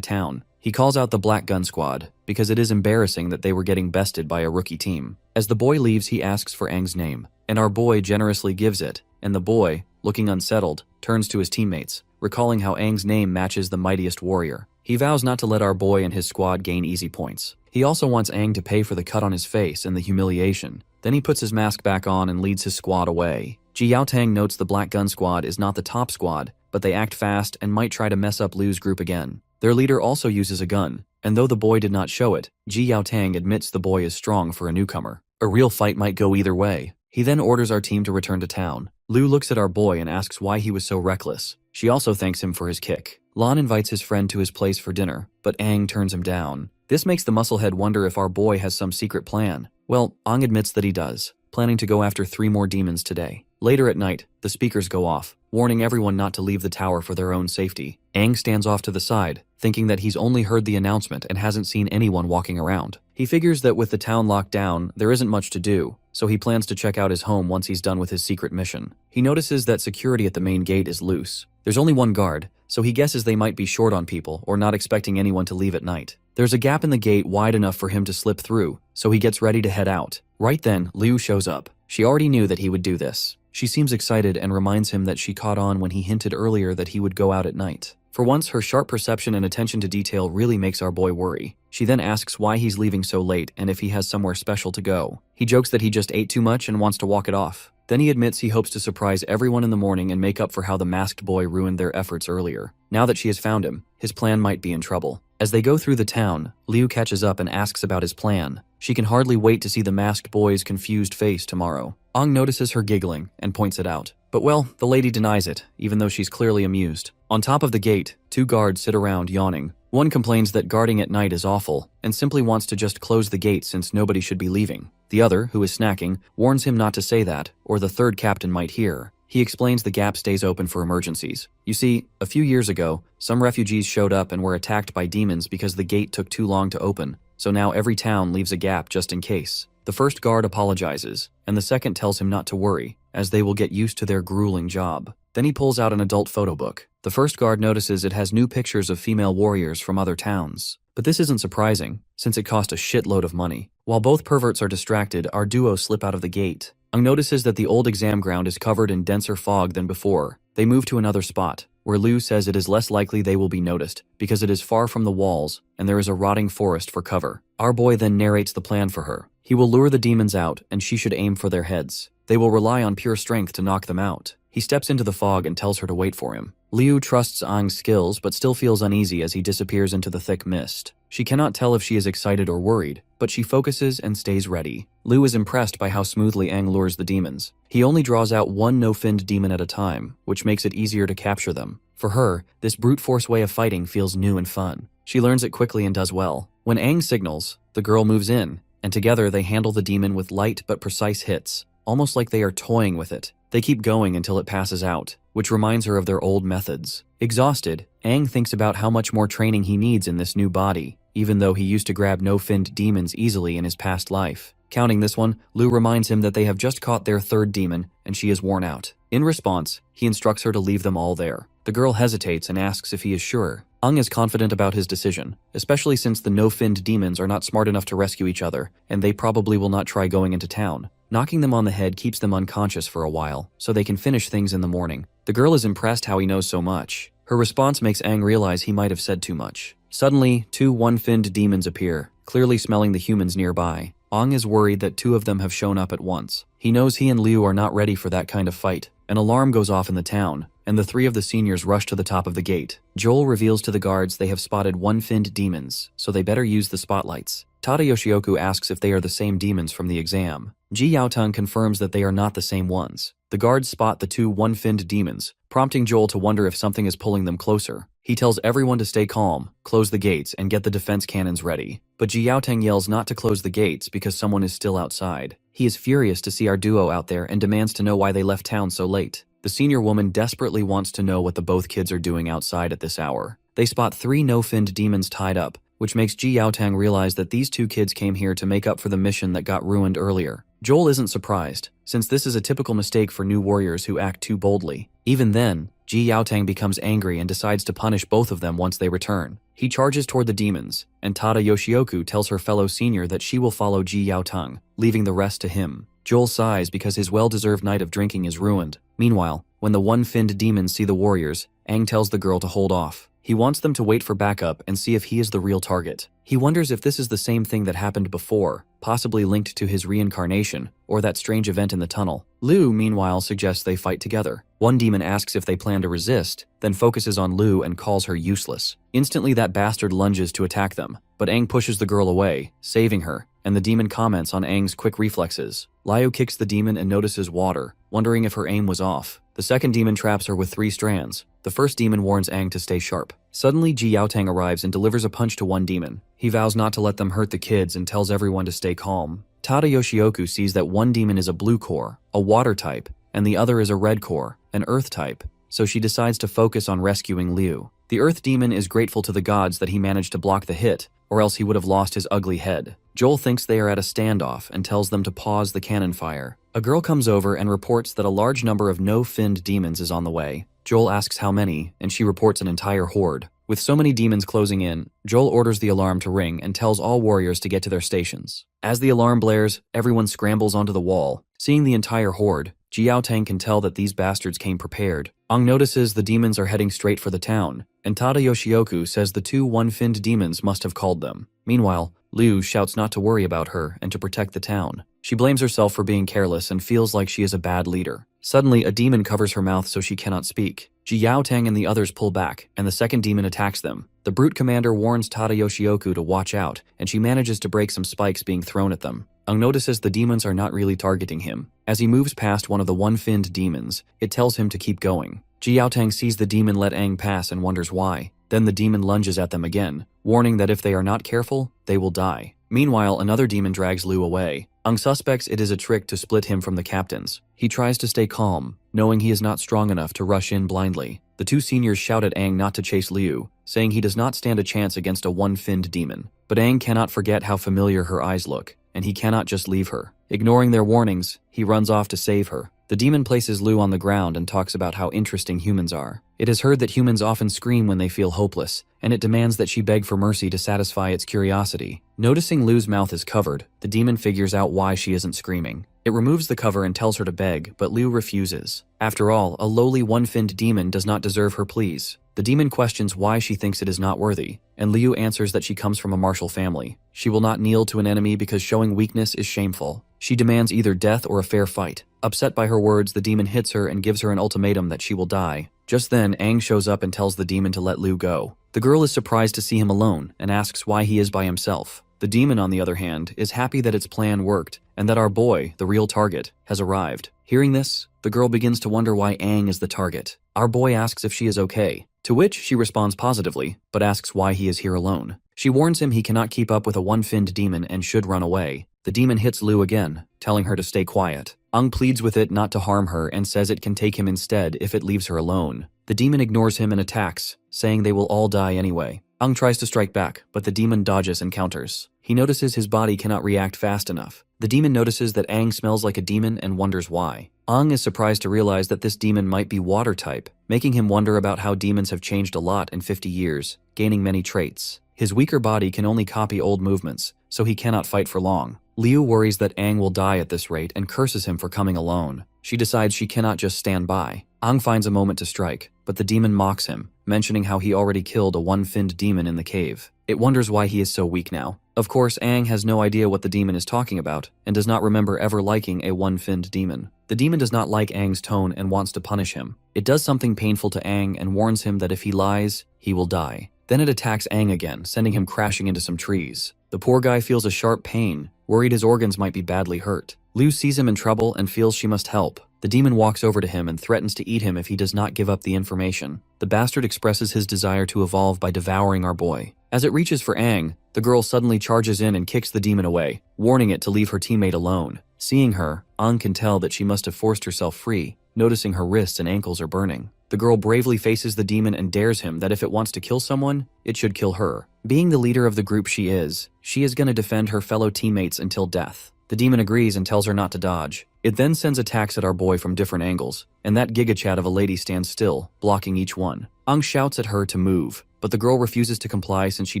town. He calls out the Black Gun Squad, because it is embarrassing that they were getting bested by a rookie team. As the boy leaves, he asks for Aang's name, and our boy generously gives it, and the boy, looking unsettled, turns to his teammates, recalling how Aang's name matches the mightiest warrior. He vows not to let our boy and his squad gain easy points. He also wants Aang to pay for the cut on his face and the humiliation. Then he puts his mask back on and leads his squad away. Ji Yaotang notes the Black Gun Squad is not the top squad, but they act fast and might try to mess up Liu's group again. Their leader also uses a gun, and though the boy did not show it, Ji Yaotang admits the boy is strong for a newcomer. A real fight might go either way. He then orders our team to return to town. Liu looks at our boy and asks why he was so reckless. She also thanks him for his kick. Lan invites his friend to his place for dinner, but Aang turns him down. This makes the musclehead wonder if our boy has some secret plan. Well, Aang admits that he does, planning to go after 3 more demons today. Later at night, the speakers go off, warning everyone not to leave the tower for their own safety. Aang stands off to the side, thinking that he's only heard the announcement and hasn't seen anyone walking around. He figures that with the town locked down, there isn't much to do, so he plans to check out his home once he's done with his secret mission. He notices that security at the main gate is loose. There's only one guard, so he guesses they might be short on people or not expecting anyone to leave at night. There's a gap in the gate wide enough for him to slip through, so he gets ready to head out. Right then, Liu shows up. She already knew that he would do this. She seems excited and reminds him that she caught on when he hinted earlier that he would go out at night. For once, her sharp perception and attention to detail really makes our boy worry. She then asks why he's leaving so late and if he has somewhere special to go. He jokes that he just ate too much and wants to walk it off. Then he admits he hopes to surprise everyone in the morning and make up for how the masked boy ruined their efforts earlier. Now that she has found him, his plan might be in trouble. As they go through the town, Liu catches up and asks about his plan. She can hardly wait to see the masked boy's confused face tomorrow. Aang notices her giggling and points it out. But well, the lady denies it, even though she's clearly amused. On top of the gate, 2 guards sit around yawning. One complains that guarding at night is awful and simply wants to just close the gate since nobody should be leaving. The other, who is snacking, warns him not to say that, or the 3rd captain might hear. He explains the gap stays open for emergencies. You see, a few years ago, some refugees showed up and were attacked by demons because the gate took too long to open, so now every town leaves a gap just in case. The 1st guard apologizes, and the 2nd tells him not to worry, as they will get used to their grueling job. Then he pulls out an adult photo book. The 1st guard notices it has new pictures of female warriors from other towns. But this isn't surprising, since it cost a shitload of money. While both perverts are distracted, our duo slip out of the gate. Aang notices that the old exam ground is covered in denser fog than before. They move to another spot, where Liu says it is less likely they will be noticed, because it is far from the walls, and there is a rotting forest for cover. Our boy then narrates the plan for her. He will lure the demons out, and she should aim for their heads. They will rely on pure strength to knock them out. He steps into the fog and tells her to wait for him. Liu trusts Aang's skills, but still feels uneasy as he disappears into the thick mist. She cannot tell if she is excited or worried, but she focuses and stays ready. Liu is impressed by how smoothly Aang lures the demons. He only draws out 1 no-finned demon at a time, which makes it easier to capture them. For her, this brute force way of fighting feels new and fun. She learns it quickly and does well. When Aang signals, the girl moves in, and together they handle the demon with light but precise hits, almost like they are toying with it. They keep going until it passes out, which reminds her of their old methods. Exhausted, Aang thinks about how much more training he needs in this new body, even though he used to grab no-finned demons easily in his past life. Counting this one, Liu reminds him that they have just caught their 3rd demon, and she is worn out. In response, he instructs her to leave them all there. The girl hesitates and asks if he is sure. Aang is confident about his decision, especially since the no-finned demons are not smart enough to rescue each other, and they probably will not try going into town. Knocking them on the head keeps them unconscious for a while, so they can finish things in the morning. The girl is impressed how he knows so much. Her response makes Aang realize he might have said too much. Suddenly, 2 one-finned demons appear, clearly smelling the humans nearby. Aang is worried that 2 of them have shown up at once. He knows he and Liu are not ready for that kind of fight. An alarm goes off in the town, and the 3 of the seniors rush to the top of the gate. Joel reveals to the guards they have spotted one-finned demons, so they better use the spotlights. Tada Yoshioku asks if they are the same demons from the exam. Ji Yaotang confirms that they are not the same ones. The guards spot the 2 one-finned demons, prompting Joel to wonder if something is pulling them closer. He tells everyone to stay calm, close the gates, and get the defense cannons ready. But Ji Yaotang yells not to close the gates because someone is still outside. He is furious to see our duo out there and demands to know why they left town so late. The senior woman desperately wants to know what the both kids are doing outside at this hour. They spot 3 no-finned demons tied up, which makes Ji Yaotang realize that these 2 kids came here to make up for the mission that got ruined earlier. Joel isn't surprised, since this is a typical mistake for new warriors who act too boldly. Even then, Ji Yaotang becomes angry and decides to punish both of them once they return. He charges toward the demons, and Tada Yoshioku tells her fellow senior that she will follow Ji Yaotang, leaving the rest to him. Joel sighs because his well-deserved night of drinking is ruined. Meanwhile, when the one-finned demons see the warriors, Aang tells the girl to hold off. He wants them to wait for backup and see if he is the real target. He wonders if this is the same thing that happened before, possibly linked to his reincarnation, or that strange event in the tunnel. Liu, meanwhile, suggests they fight together. One demon asks if they plan to resist, then focuses on Liu and calls her useless. Instantly that bastard lunges to attack them, but Aang pushes the girl away, saving her, and the demon comments on Aang's quick reflexes. Liu kicks the demon and notices water, wondering if her aim was off. The second demon traps her with 3 strands. The first demon warns Aang to stay sharp. Suddenly, Ji Yaotang arrives and delivers a punch to one demon. He vows not to let them hurt the kids and tells everyone to stay calm. Tada Yoshioku sees that one demon is a blue core, a water type, and the other is a red core, an earth type, so she decides to focus on rescuing Liu. The earth demon is grateful to the gods that he managed to block the hit, or else he would have lost his ugly head. Joel thinks they are at a standoff and tells them to pause the cannon fire. A girl comes over and reports that a large number of no-finned demons is on the way. Joel asks how many, and she reports an entire horde. With so many demons closing in, Joel orders the alarm to ring and tells all warriors to get to their stations. As the alarm blares, everyone scrambles onto the wall. Seeing the entire horde, Ji Yaotang can tell that these bastards came prepared. Aang notices the demons are heading straight for the town, and Tada Yoshioku says the 2 one-finned demons must have called them. Meanwhile, Liu shouts not to worry about her and to protect the town. She blames herself for being careless and feels like she is a bad leader. Suddenly, a demon covers her mouth so she cannot speak. Ji Yaotang and the others pull back, and the second demon attacks them. The brute commander warns Tada Yoshioku to watch out, and she manages to break some spikes being thrown at them. Aang notices the demons are not really targeting him. As he moves past one of the one-finned demons, it tells him to keep going. Ji Yaotang sees the demon let Aang pass and wonders why. Then the demon lunges at them again, warning that if they are not careful, they will die. Meanwhile, another demon drags Liu away. Aang suspects it is a trick to split him from the captains. He tries to stay calm, knowing he is not strong enough to rush in blindly. The 2 seniors shout at Aang not to chase Liu, saying he does not stand a chance against a one-finned demon. But Aang cannot forget how familiar her eyes look, and he cannot just leave her. Ignoring their warnings, he runs off to save her. The demon places Liu on the ground and talks about how interesting humans are. It is heard that humans often scream when they feel hopeless, and it demands that she beg for mercy to satisfy its curiosity. Noticing Liu's mouth is covered, the demon figures out why she isn't screaming. It removes the cover and tells her to beg, but Liu refuses. After all, a lowly one-finned demon does not deserve her pleas. The demon questions why she thinks it is not worthy, and Liu answers that she comes from a martial family. She will not kneel to an enemy because showing weakness is shameful. She demands either death or a fair fight. Upset by her words, the demon hits her and gives her an ultimatum that she will die. Just then, Aang shows up and tells the demon to let Liu go. The girl is surprised to see him alone and asks why he is by himself. The demon, on the other hand, is happy that its plan worked and that our boy, the real target, has arrived. Hearing this, the girl begins to wonder why Aang is the target. Our boy asks if she is okay, to which she responds positively, but asks why he is here alone. She warns him he cannot keep up with a one-finned demon and should run away. The demon hits Liu again, telling her to stay quiet. Aang pleads with it not to harm her and says it can take him instead if it leaves her alone. The demon ignores him and attacks, saying they will all die anyway. Aang tries to strike back, but the demon dodges and counters. He notices his body cannot react fast enough. The demon notices that Aang smells like a demon and wonders why. Aang is surprised to realize that this demon might be water type, making him wonder about how demons have changed a lot in 50 years, gaining many traits. His weaker body can only copy old movements, so he cannot fight for long. Liu worries that Aang will die at this rate and curses him for coming alone. She decides she cannot just stand by. Aang finds a moment to strike, but the demon mocks him, mentioning how he already killed a one-finned demon in the cave. It wonders why he is so weak now. Of course, Aang has no idea what the demon is talking about, and does not remember ever liking a one-finned demon. The demon does not like Aang's tone and wants to punish him. It does something painful to Aang and warns him that if he lies, he will die. Then it attacks Aang again, sending him crashing into some trees. The poor guy feels a sharp pain, worried his organs might be badly hurt. Liu sees him in trouble and feels she must help. The demon walks over to him and threatens to eat him if he does not give up the information. The bastard expresses his desire to evolve by devouring our boy. As it reaches for Aang, the girl suddenly charges in and kicks the demon away, warning it to leave her teammate alone. Seeing her, Aang can tell that she must have forced herself free, noticing her wrists and ankles are burning. The girl bravely faces the demon and dares him that if it wants to kill someone, it should kill her. Being the leader of the group she is gonna defend her fellow teammates until death. The demon agrees and tells her not to dodge. It then sends attacks at our boy from different angles, and that gigachat of a lady stands still, blocking each one. Shouts at her to move, but the girl refuses to comply since she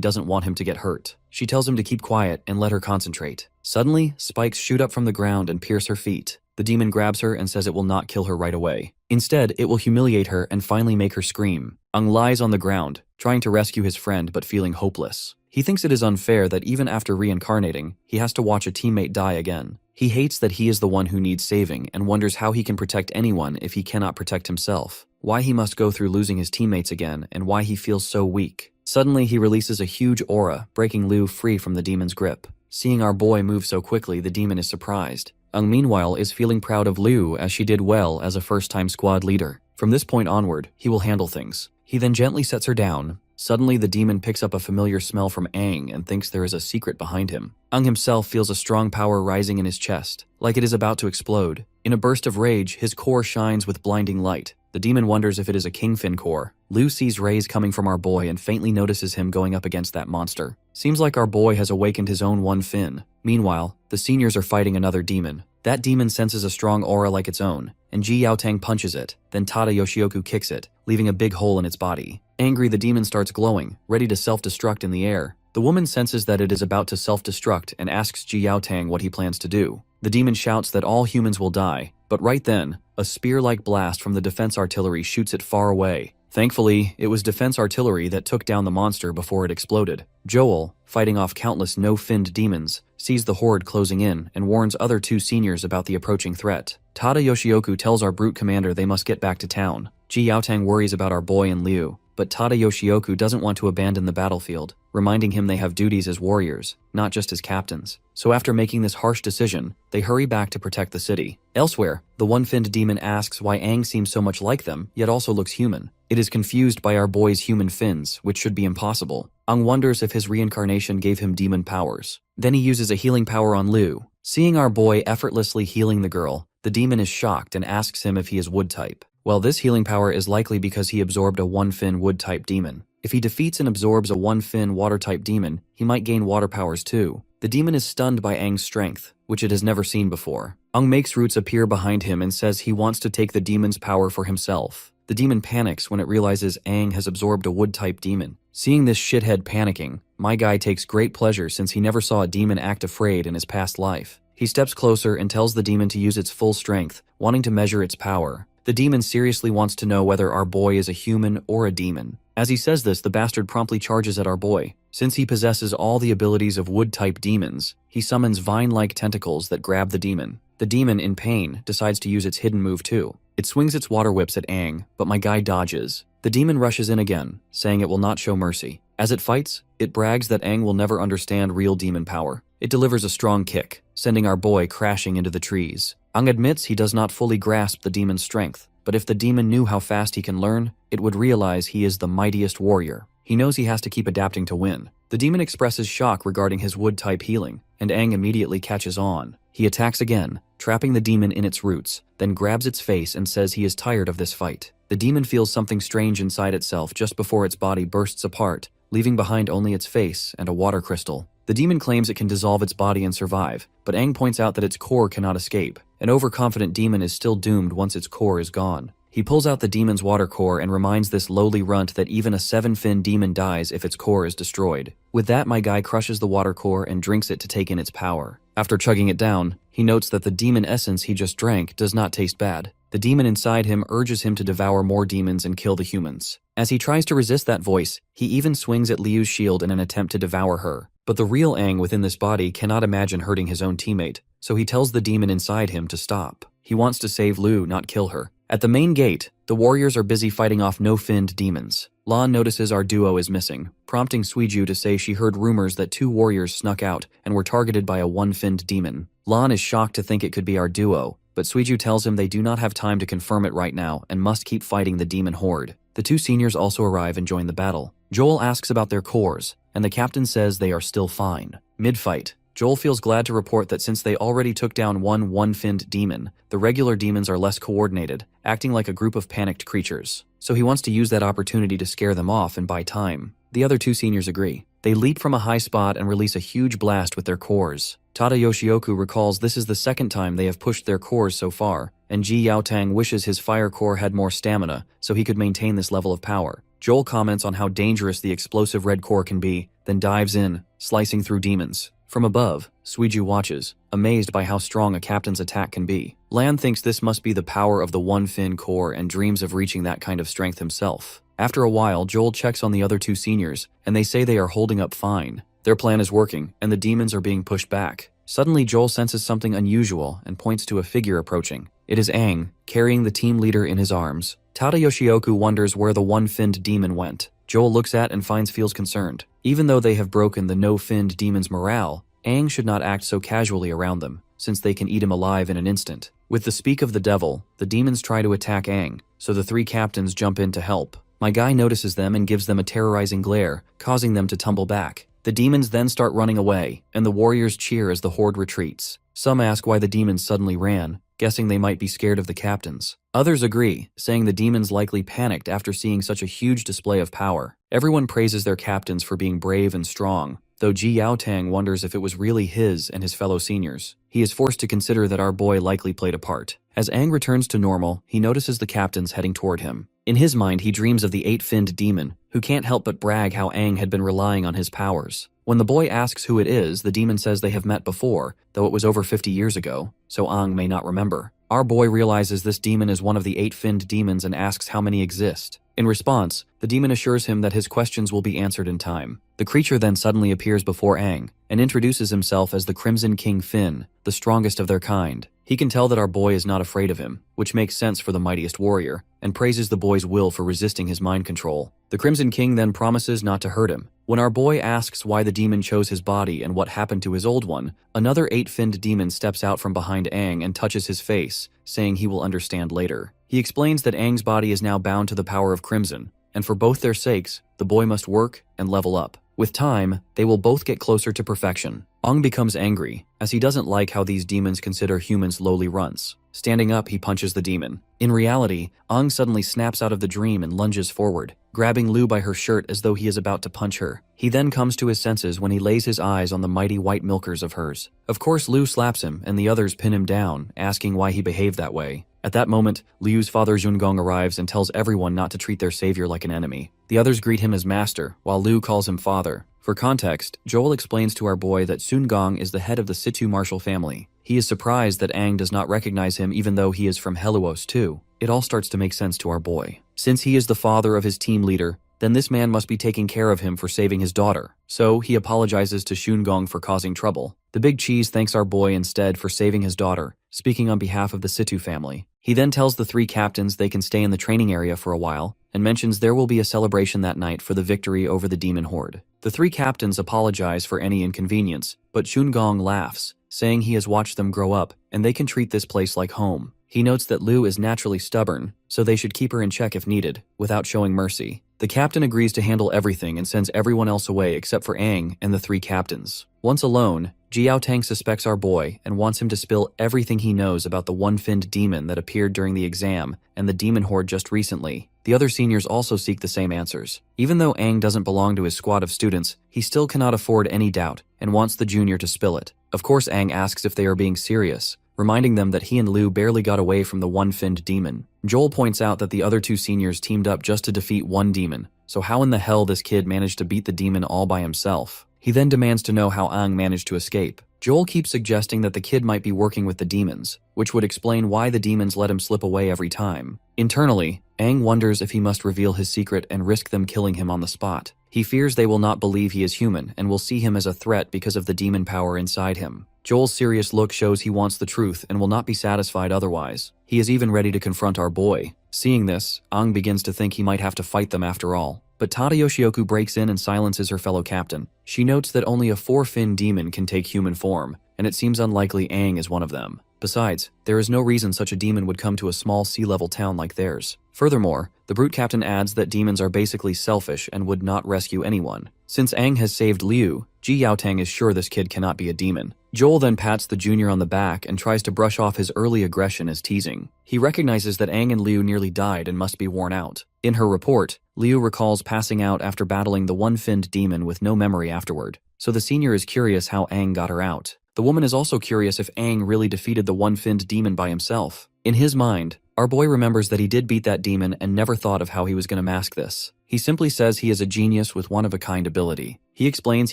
doesn't want him to get hurt. She tells him to keep quiet and let her concentrate. Suddenly, spikes shoot up from the ground and pierce her feet. The demon grabs her and says it will not kill her right away. Instead, it will humiliate her and finally make her scream. Lies on the ground, trying to rescue his friend but feeling hopeless. He thinks it is unfair that even after reincarnating, he has to watch a teammate die again. He hates that he is the one who needs saving and wonders how he can protect anyone if he cannot protect himself. Why he must go through losing his teammates again and why he feels so weak. Suddenly, he releases a huge aura, breaking Liu free from the demon's grip. Seeing our boy move so quickly, the demon is surprised. Meanwhile, is feeling proud of Liu as she did well as a first-time squad leader. From this point onward, he will handle things. He then gently sets her down. Suddenly, the demon picks up a familiar smell from and thinks there is a secret behind him. Himself feels a strong power rising in his chest, like it is about to explode. In a burst of rage, his core shines with blinding light. The demon wonders if it is a kingfin core. Liu sees rays coming from our boy and faintly notices him going up against that monster. Seems like our boy has awakened his own one fin. Meanwhile, the seniors are fighting another demon. That demon senses a strong aura like its own, and Ji Yaotang punches it, then Tada Yoshioku kicks it, leaving a big hole in its body. Angry, the demon starts glowing, ready to self-destruct in the air. The woman senses that it is about to self-destruct and asks Ji Yaotang what he plans to do. The demon shouts that all humans will die, but right then, a spear-like blast from the defense artillery shoots it far away. Thankfully, it was defense artillery that took down the monster before it exploded. Joel, fighting off countless no-finned demons, sees the horde closing in and warns other two seniors about the approaching threat. Tada Yoshioku tells our brute commander they must get back to town. Ji Yaotang worries about our boy and Liu, but Tada Yoshioku doesn't want to abandon the battlefield, reminding him they have duties as warriors, not just as captains. So after making this harsh decision, they hurry back to protect the city. Elsewhere, the one-finned demon asks why Aang seems so much like them, yet also looks human. It is confused by our boy's human fins, which should be impossible. Aang wonders if his reincarnation gave him demon powers. Then he uses a healing power on Liu. Seeing our boy effortlessly healing the girl, the demon is shocked and asks him if he is wood type. Well, this healing power is likely because he absorbed a one-fin wood-type demon. If he defeats and absorbs a one-fin water-type demon, he might gain water powers too. The demon is stunned by Aang's strength, which it has never seen before. Aang makes roots appear behind him and says he wants to take the demon's power for himself. The demon panics when it realizes Aang has absorbed a wood-type demon. Seeing this shithead panicking, my guy takes great pleasure since he never saw a demon act afraid in his past life. He steps closer and tells the demon to use its full strength, wanting to measure its power. The demon seriously wants to know whether our boy is a human or a demon. As he says this, the bastard promptly charges at our boy. Since he possesses all the abilities of wood-type demons, he summons vine-like tentacles that grab the demon. The demon, in pain, decides to use its hidden move too. It swings its water whips at Aang, but my guy dodges. The demon rushes in again, saying it will not show mercy. As it fights, it brags that Aang will never understand real demon power. It delivers a strong kick, sending our boy crashing into the trees. Aang admits he does not fully grasp the demon's strength, but if the demon knew how fast he can learn, it would realize he is the mightiest warrior. He knows he has to keep adapting to win. The demon expresses shock regarding his wood-type healing, and Aang immediately catches on. He attacks again, trapping the demon in its roots, then grabs its face and says he is tired of this fight. The demon feels something strange inside itself just before its body bursts apart, leaving behind only its face and a water crystal. The demon claims it can dissolve its body and survive, but Aang points out that its core cannot escape. An overconfident demon is still doomed once its core is gone. He pulls out the demon's water core and reminds this lowly runt that even a 7-fin demon dies if its core is destroyed. With that, my guy crushes the water core and drinks it to take in its power. After chugging it down, he notes that the demon essence he just drank does not taste bad. The demon inside him urges him to devour more demons and kill the humans. As he tries to resist that voice, he even swings at Liu's shield in an attempt to devour her. But the real Aang within this body cannot imagine hurting his own teammate, so he tells the demon inside him to stop. He wants to save Liu, not kill her. At the main gate, the warriors are busy fighting off no-finned demons. Lan notices our duo is missing, prompting Suiju to say she heard rumors that 2 warriors snuck out and were targeted by a one-finned demon. Lan is shocked to think it could be our duo, but Suiju tells him they do not have time to confirm it right now and must keep fighting the demon horde. The 2 seniors also arrive and join the battle. Joel asks about their cores, and the captain says they are still fine. Mid-fight, Joel feels glad to report that since they already took down one-finned demon, the regular demons are less coordinated, acting like a group of panicked creatures. So he wants to use that opportunity to scare them off and buy time. The other two seniors agree. They leap from a high spot and release a huge blast with their cores. Tada Yoshioku recalls this is the second time they have pushed their cores so far, and Ji Yaotang wishes his fire core had more stamina so he could maintain this level of power. Joel comments on how dangerous the explosive red core can be, then dives in, slicing through demons. From above, Suiju watches, amazed by how strong a captain's attack can be. Lan thinks this must be the power of the one-fin core and dreams of reaching that kind of strength himself. After a while, Joel checks on the other two seniors, and they say they are holding up fine. Their plan is working, and the demons are being pushed back. Suddenly, Joel senses something unusual and points to a figure approaching. It is Aang, carrying the team leader in his arms. Tada Yoshioku wonders where the one-finned demon went. Joel looks at and feels concerned. Even though they have broken the no-finned demon's morale, Aang should not act so casually around them, since they can eat him alive in an instant. With the speak of the devil, the demons try to attack Aang, so the three captains jump in to help. My guy notices them and gives them a terrorizing glare, causing them to tumble back. The demons then start running away, and the warriors cheer as the horde retreats. Some ask why the demons suddenly ran, guessing they might be scared of the captains. Others agree, saying the demons likely panicked after seeing such a huge display of power. Everyone praises their captains for being brave and strong, though Ji Yaotang wonders if it was really his and his fellow seniors. He is forced to consider that our boy likely played a part. As Aang returns to normal, he notices the captains heading toward him. In his mind, he dreams of the eight-finned demon, who can't help but brag how Aang had been relying on his powers. When the boy asks who it is, the demon says they have met before, though it was over 50 years ago, so Aang may not remember. Our boy realizes this demon is one of the eight-finned demons and asks how many exist. In response, the demon assures him that his questions will be answered in time. The creature then suddenly appears before Aang and introduces himself as the Crimson King Finn, the strongest of their kind. He can tell that our boy is not afraid of him, which makes sense for the mightiest warrior, and praises the boy's will for resisting his mind control. The Crimson King then promises not to hurt him. When our boy asks why the demon chose his body and what happened to his old one, another eight-finned demon steps out from behind Aang and touches his face, saying he will understand later. He explains that Aang's body is now bound to the power of Crimson, and for both their sakes, the boy must work and level up. With time, they will both get closer to perfection. Aang becomes angry, as he doesn't like how these demons consider humans lowly runts. Standing up, he punches the demon. In reality, Aang suddenly snaps out of the dream and lunges forward, grabbing Lu by her shirt as though he is about to punch her. He then comes to his senses when he lays his eyes on the mighty white milkers of hers. Of course, Lu slaps him, and the others pin him down, asking why he behaved that way. At that moment, Liu's father Zhongong arrives and tells everyone not to treat their savior like an enemy. The others greet him as master, while Liu calls him father. For context, Joel explains to our boy that Sun Gong is the head of the Situ martial family. He is surprised that Aang does not recognize him even though he is from Heluos too. It all starts to make sense to our boy. Since he is the father of his team leader, then this man must be taking care of him for saving his daughter. So he apologizes to Sun Gong for causing trouble. The Big Cheese thanks our boy instead for saving his daughter, speaking on behalf of the Situ family. He then tells the three captains they can stay in the training area for a while, and mentions there will be a celebration that night for the victory over the demon horde. The three captains apologize for any inconvenience, but Sun Gong laughs, saying he has watched them grow up, and they can treat this place like home. He notes that Lu is naturally stubborn, so they should keep her in check if needed, without showing mercy. The captain agrees to handle everything and sends everyone else away except for Aang and the three captains. Once alone, Jiao Tang suspects our boy and wants him to spill everything he knows about the one-finned demon that appeared during the exam and the demon horde just recently. The other seniors also seek the same answers. Even though Aang doesn't belong to his squad of students, he still cannot afford any doubt and wants the junior to spill it. Of course, Aang asks if they are being serious, reminding them that he and Lu barely got away from the one-finned demon. Joel points out that the other two seniors teamed up just to defeat one demon, so how in the hell this kid managed to beat the demon all by himself? He then demands to know how Aang managed to escape. Joel keeps suggesting that the kid might be working with the demons, which would explain why the demons let him slip away every time. Internally, Aang wonders if he must reveal his secret and risk them killing him on the spot. He fears they will not believe he is human and will see him as a threat because of the demon power inside him. Joel's serious look shows he wants the truth and will not be satisfied otherwise. He is even ready to confront our boy. Seeing this, Aang begins to think he might have to fight them after all. But Tada Yoshioku breaks in and silences her fellow captain. She notes that only a four-fin demon can take human form, and it seems unlikely Aang is one of them. Besides, there is no reason such a demon would come to a small sea-level town like theirs. Furthermore, the brute captain adds that demons are basically selfish and would not rescue anyone. Since Aang has saved Liu, Ji Yaotang is sure this kid cannot be a demon. Joel then pats the junior on the back and tries to brush off his early aggression as teasing. He recognizes that Aang and Liu nearly died and must be worn out. In her report, Liu recalls passing out after battling the one-finned demon with no memory afterward, so the senior is curious how Aang got her out. The woman is also curious if Aang really defeated the one-finned demon by himself. In his mind, our boy remembers that he did beat that demon and never thought of how he was going to mask this. He simply says he is a genius with one-of-a-kind ability. He explains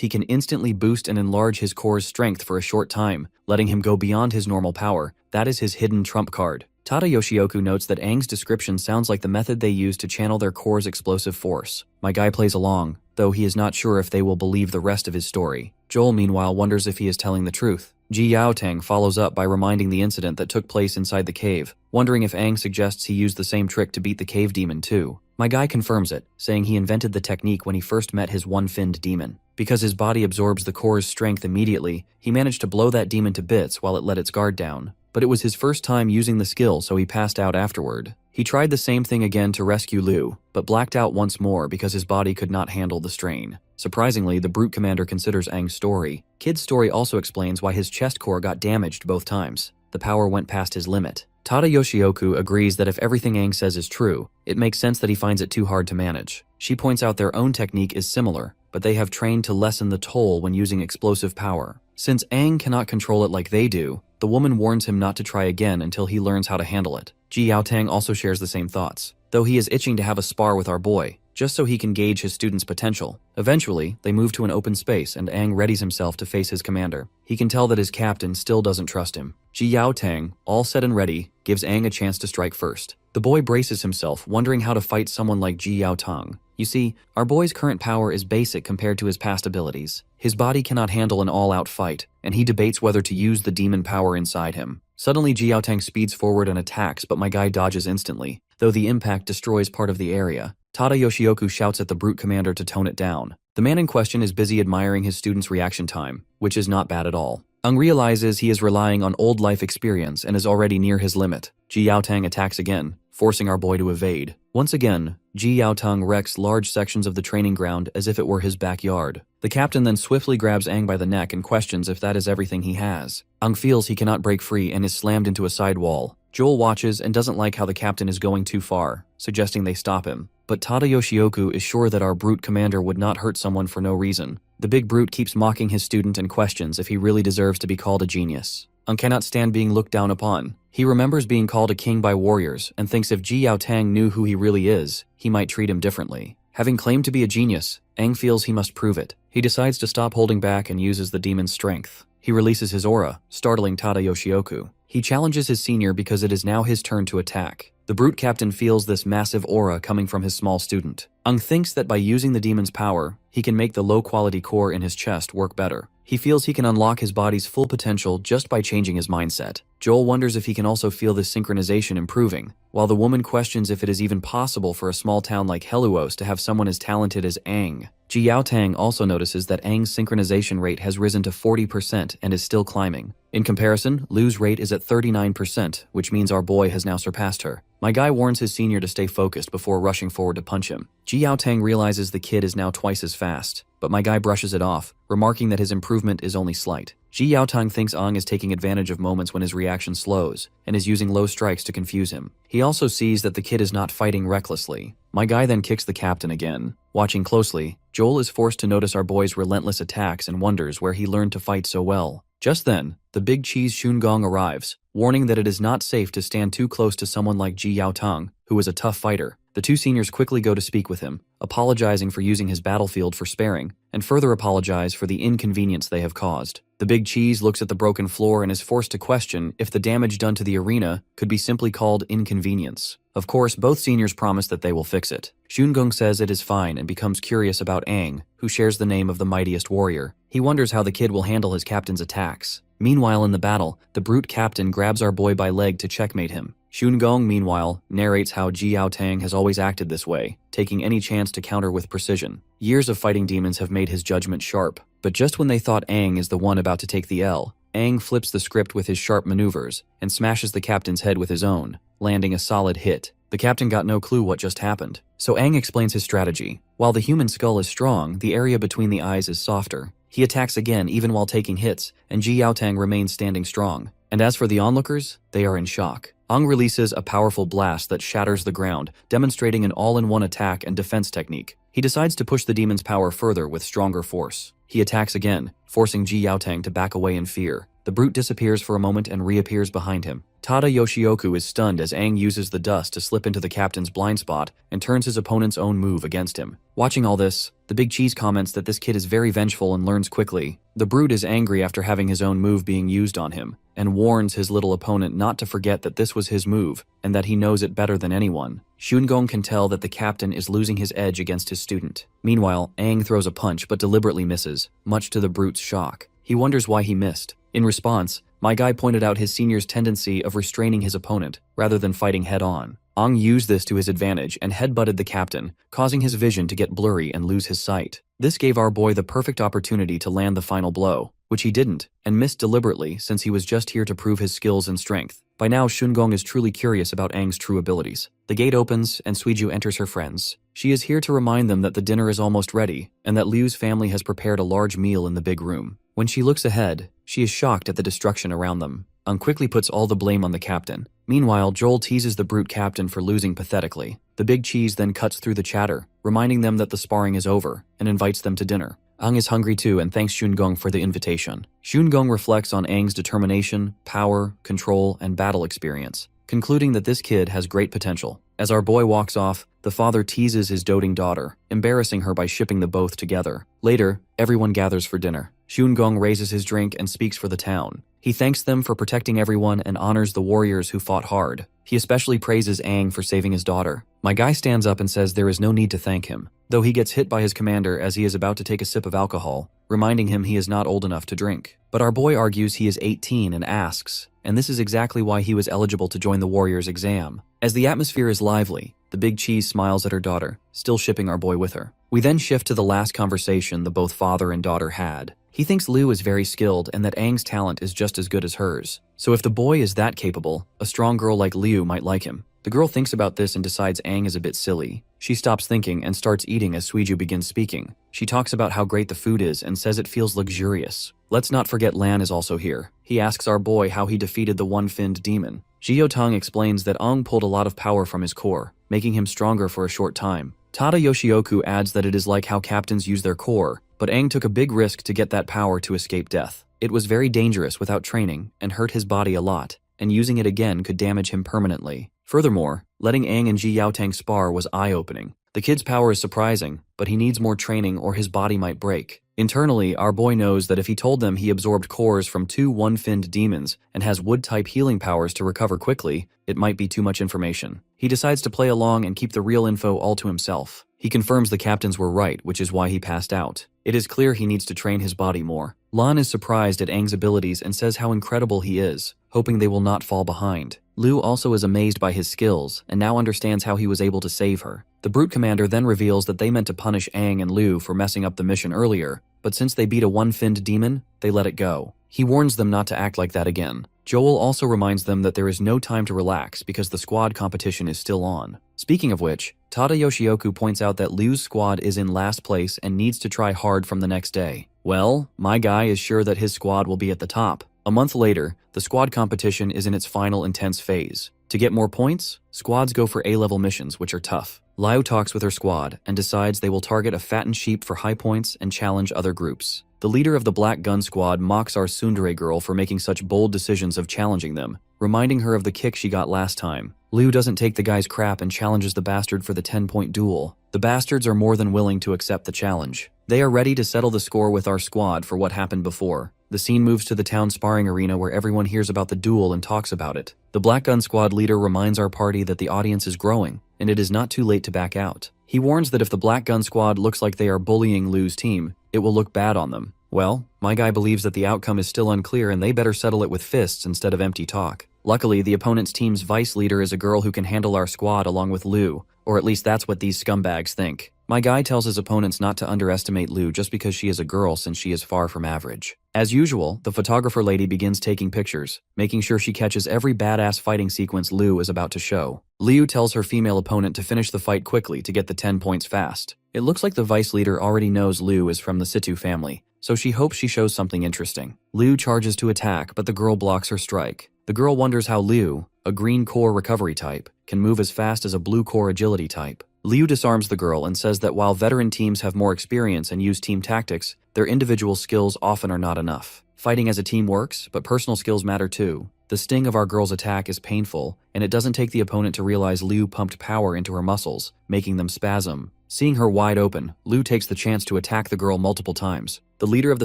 he can instantly boost and enlarge his core's strength for a short time, letting him go beyond his normal power. That is his hidden trump card. Tada Yoshioku notes that Aang's description sounds like the method they use to channel their core's explosive force. My guy plays along, though he is not sure if they will believe the rest of his story. Joel, meanwhile, wonders if he is telling the truth. Ji Yaotang follows up by reminding the incident that took place inside the cave, wondering if Aang suggests he used the same trick to beat the cave demon too. My guy confirms it, saying he invented the technique when he first met his one-finned demon. Because his body absorbs the core's strength immediately, he managed to blow that demon to bits while it let its guard down. But it was his first time using the skill, so he passed out afterward. He tried the same thing again to rescue Liu, but blacked out once more because his body could not handle the strain. Surprisingly, the Brute Commander considers Aang's story. Kid's story also explains why his chest core got damaged both times. The power went past his limit. Tada Yoshioku agrees that if everything Aang says is true, it makes sense that he finds it too hard to manage. She points out their own technique is similar, but they have trained to lessen the toll when using explosive power. Since Aang cannot control it like they do, the woman warns him not to try again until he learns how to handle it. Ji Yaotang also shares the same thoughts, though he is itching to have a spar with our boy, just so he can gauge his student's potential. Eventually, they move to an open space and Aang readies himself to face his commander. He can tell that his captain still doesn't trust him. Ji Yaotang, all set and ready, gives Aang a chance to strike first. The boy braces himself, wondering how to fight someone like Ji Yaotang. You see, our boy's current power is basic compared to his past abilities. His body cannot handle an all-out fight, and he debates whether to use the demon power inside him. Suddenly, Ji Yaotang speeds forward and attacks, but my guy dodges instantly, though the impact destroys part of the area. Tada Yoshioku shouts at the Brute Commander to tone it down. The man in question is busy admiring his student's reaction time, which is not bad at all. Aang realizes he is relying on old life experience and is already near his limit. Ji Yaotang attacks again, forcing our boy to evade. Once again, Ji Yaotang wrecks large sections of the training ground as if it were his backyard. The captain then swiftly grabs Aang by the neck and questions if that is everything he has. Aang feels he cannot break free and is slammed into a side wall. Joel watches and doesn't like how the captain is going too far, suggesting they stop him. But Tada Yoshioku is sure that our Brute Commander would not hurt someone for no reason. The big brute keeps mocking his student and questions if he really deserves to be called a genius. Aang cannot stand being looked down upon. He remembers being called a king by warriors and thinks if Ji Yaotang knew who he really is, he might treat him differently. Having claimed to be a genius, Aang feels he must prove it. He decides to stop holding back and uses the demon's strength. He releases his aura, startling Tada Yoshioku. He challenges his senior because it is now his turn to attack. The Brute Captain feels this massive aura coming from his small student. Aang thinks that by using the demon's power, he can make the low-quality core in his chest work better. He feels he can unlock his body's full potential just by changing his mindset. Joel wonders if he can also feel this synchronization improving, while the woman questions if it is even possible for a small town like Helluos to have someone as talented as Aang. Ji Yaotang also notices that Aang's synchronization rate has risen to 40% and is still climbing. In comparison, Liu's rate is at 39%, which means our boy has now surpassed her. My guy warns his senior to stay focused before rushing forward to punch him. Ji Yaotang realizes the kid is now twice as fast, but my guy brushes it off, remarking that his improvement is only slight. Ji Yaotang thinks Aang is taking advantage of moments when his reaction slows, and is using low strikes to confuse him. He also sees that the kid is not fighting recklessly. My guy then kicks the captain again. Watching closely, Joel is forced to notice our boy's relentless attacks and wonders where he learned to fight so well. Just then, the big cheese Shungong arrives, warning that it is not safe to stand too close to someone like Ji Yaotang, who is a tough fighter. The two seniors quickly go to speak with him, apologizing for using his battlefield for sparing, and further apologize for the inconvenience they have caused. The big cheese looks at the broken floor and is forced to question if the damage done to the arena could be simply called inconvenience. Of course, both seniors promise that they will fix it. Shungong says it is fine and becomes curious about Aang, who shares the name of the mightiest warrior. He wonders how the kid will handle his captain's attacks. Meanwhile, in the battle, the brute captain grabs our boy by leg to checkmate him. Shungong, meanwhile, narrates how Ji Yaotang has always acted this way, taking any chance to counter with precision. Years of fighting demons have made his judgment sharp, but just when they thought Aang is the one about to take the L, Aang flips the script with his sharp maneuvers and smashes the captain's head with his own, landing a solid hit. The captain got no clue what just happened, so Aang explains his strategy. While the human skull is strong, the area between the eyes is softer. He attacks again even while taking hits, and Ji Yaotang remains standing strong. And as for the onlookers, they are in shock. Ang releases a powerful blast that shatters the ground, demonstrating an all-in-one attack and defense technique. He decides to push the demon's power further with stronger force. He attacks again, forcing Ji Yaotang to back away in fear. The brute disappears for a moment and reappears behind him. Tada Yoshioku is stunned as Aang uses the dust to slip into the captain's blind spot and turns his opponent's own move against him. Watching all this, the Big Cheese comments that this kid is very vengeful and learns quickly. The brute is angry after having his own move being used on him, and warns his little opponent not to forget that this was his move, and that he knows it better than anyone. Shungong can tell that the captain is losing his edge against his student. Meanwhile, Aang throws a punch but deliberately misses, much to the brute's shock. He wonders why he missed. In response, my guy pointed out his senior's tendency of restraining his opponent, rather than fighting head-on. Aang used this to his advantage and headbutted the captain, causing his vision to get blurry and lose his sight. This gave our boy the perfect opportunity to land the final blow, which he didn't, and missed deliberately since he was just here to prove his skills and strength. By now, Shungong is truly curious about Aang's true abilities. The gate opens, and Suiju enters her friends. She is here to remind them that the dinner is almost ready, and that Liu's family has prepared a large meal in the big room. When she looks ahead, she is shocked at the destruction around them. Aang quickly puts all the blame on the captain. Meanwhile, Joel teases the brute captain for losing pathetically. The Big Cheese then cuts through the chatter, reminding them that the sparring is over, and invites them to dinner. Aang is hungry too and thanks Shungong for the invitation. Shungong reflects on Aang's determination, power, control, and battle experience, concluding that this kid has great potential. As our boy walks off, the father teases his doting daughter, embarrassing her by shipping the both together. Later, everyone gathers for dinner. Shungong raises his drink and speaks for the town. He thanks them for protecting everyone and honors the warriors who fought hard. He especially praises Aang for saving his daughter. My guy stands up and says there is no need to thank him, though he gets hit by his commander as he is about to take a sip of alcohol, reminding him he is not old enough to drink. But our boy argues he is 18 and asks, and this is exactly why he was eligible to join the warriors' exam. As the atmosphere is lively, the Big Cheese smiles at her daughter, still shipping our boy with her. We then shift to the last conversation the both father and daughter had. He thinks Liu is very skilled and that Aang's talent is just as good as hers. So if the boy is that capable, a strong girl like Liu might like him. The girl thinks about this and decides Aang is a bit silly. She stops thinking and starts eating as Suiju begins speaking. She talks about how great the food is and says it feels luxurious. Let's not forget Lan is also here. He asks our boy how he defeated the one-finned demon. Jiotang explains that Aang pulled a lot of power from his core, making him stronger for a short time. Tada Yoshioku adds that it is like how captains use their core, but Aang took a big risk to get that power to escape death. It was very dangerous without training and hurt his body a lot, and using it again could damage him permanently. Furthermore, letting Aang and Ji Yaotang spar was eye-opening. The kid's power is surprising, but he needs more training or his body might break. Internally, our boy knows that if he told them he absorbed cores from 2 one-finned demons and has wood-type healing powers to recover quickly, it might be too much information. He decides to play along and keep the real info all to himself. He confirms the captains were right, which is why he passed out. It is clear he needs to train his body more. Lan is surprised at Aang's abilities and says how incredible he is, hoping they will not fall behind. Liu also is amazed by his skills and now understands how he was able to save her. The brute commander then reveals that they meant to punish Aang and Liu for messing up the mission earlier, but since they beat a one-finned demon, they let it go. He warns them not to act like that again. Joel also reminds them that there is no time to relax because the squad competition is still on. Speaking of which, Tada Yoshioku points out that Liu's squad is in last place and needs to try hard from the next day. Well, my guy is sure that his squad will be at the top. A month later, the squad competition is in its final intense phase. To get more points, squads go for A-level missions, which are tough. Liu talks with her squad and decides they will target a fattened sheep for high points and challenge other groups. The leader of the Black Gun Squad mocks our tsundere girl for making such bold decisions of challenging them, reminding her of the kick she got last time. Liu doesn't take the guy's crap and challenges the bastard for the 10-point duel. The bastards are more than willing to accept the challenge. They are ready to settle the score with our squad for what happened before. The scene moves to the town sparring arena where everyone hears about the duel and talks about it. The Black Gun Squad leader reminds our party that the audience is growing, and it is not too late to back out. He warns that if the Black Gun Squad looks like they are bullying Liu's team, it will look bad on them. Well, my guy believes that the outcome is still unclear and they better settle it with fists instead of empty talk. Luckily, the opponent's team's vice leader is a girl who can handle our squad along with Liu, or at least that's what these scumbags think. My guy tells his opponents not to underestimate Liu just because she is a girl since she is far from average. As usual, the photographer lady begins taking pictures, making sure she catches every badass fighting sequence Liu is about to show. Liu tells her female opponent to finish the fight quickly to get the 10 points fast. It looks like the vice leader already knows Liu is from the Situ family, so she hopes she shows something interesting. Liu charges to attack, but the girl blocks her strike. The girl wonders how Liu, a green core recovery type, can move as fast as a blue core agility type. Liu disarms the girl and says that while veteran teams have more experience and use team tactics, their individual skills often are not enough. Fighting as a team works, but personal skills matter too. The sting of our girl's attack is painful, and it doesn't take the opponent to realize Liu pumped power into her muscles, making them spasm. Seeing her wide open, Liu takes the chance to attack the girl multiple times. The leader of the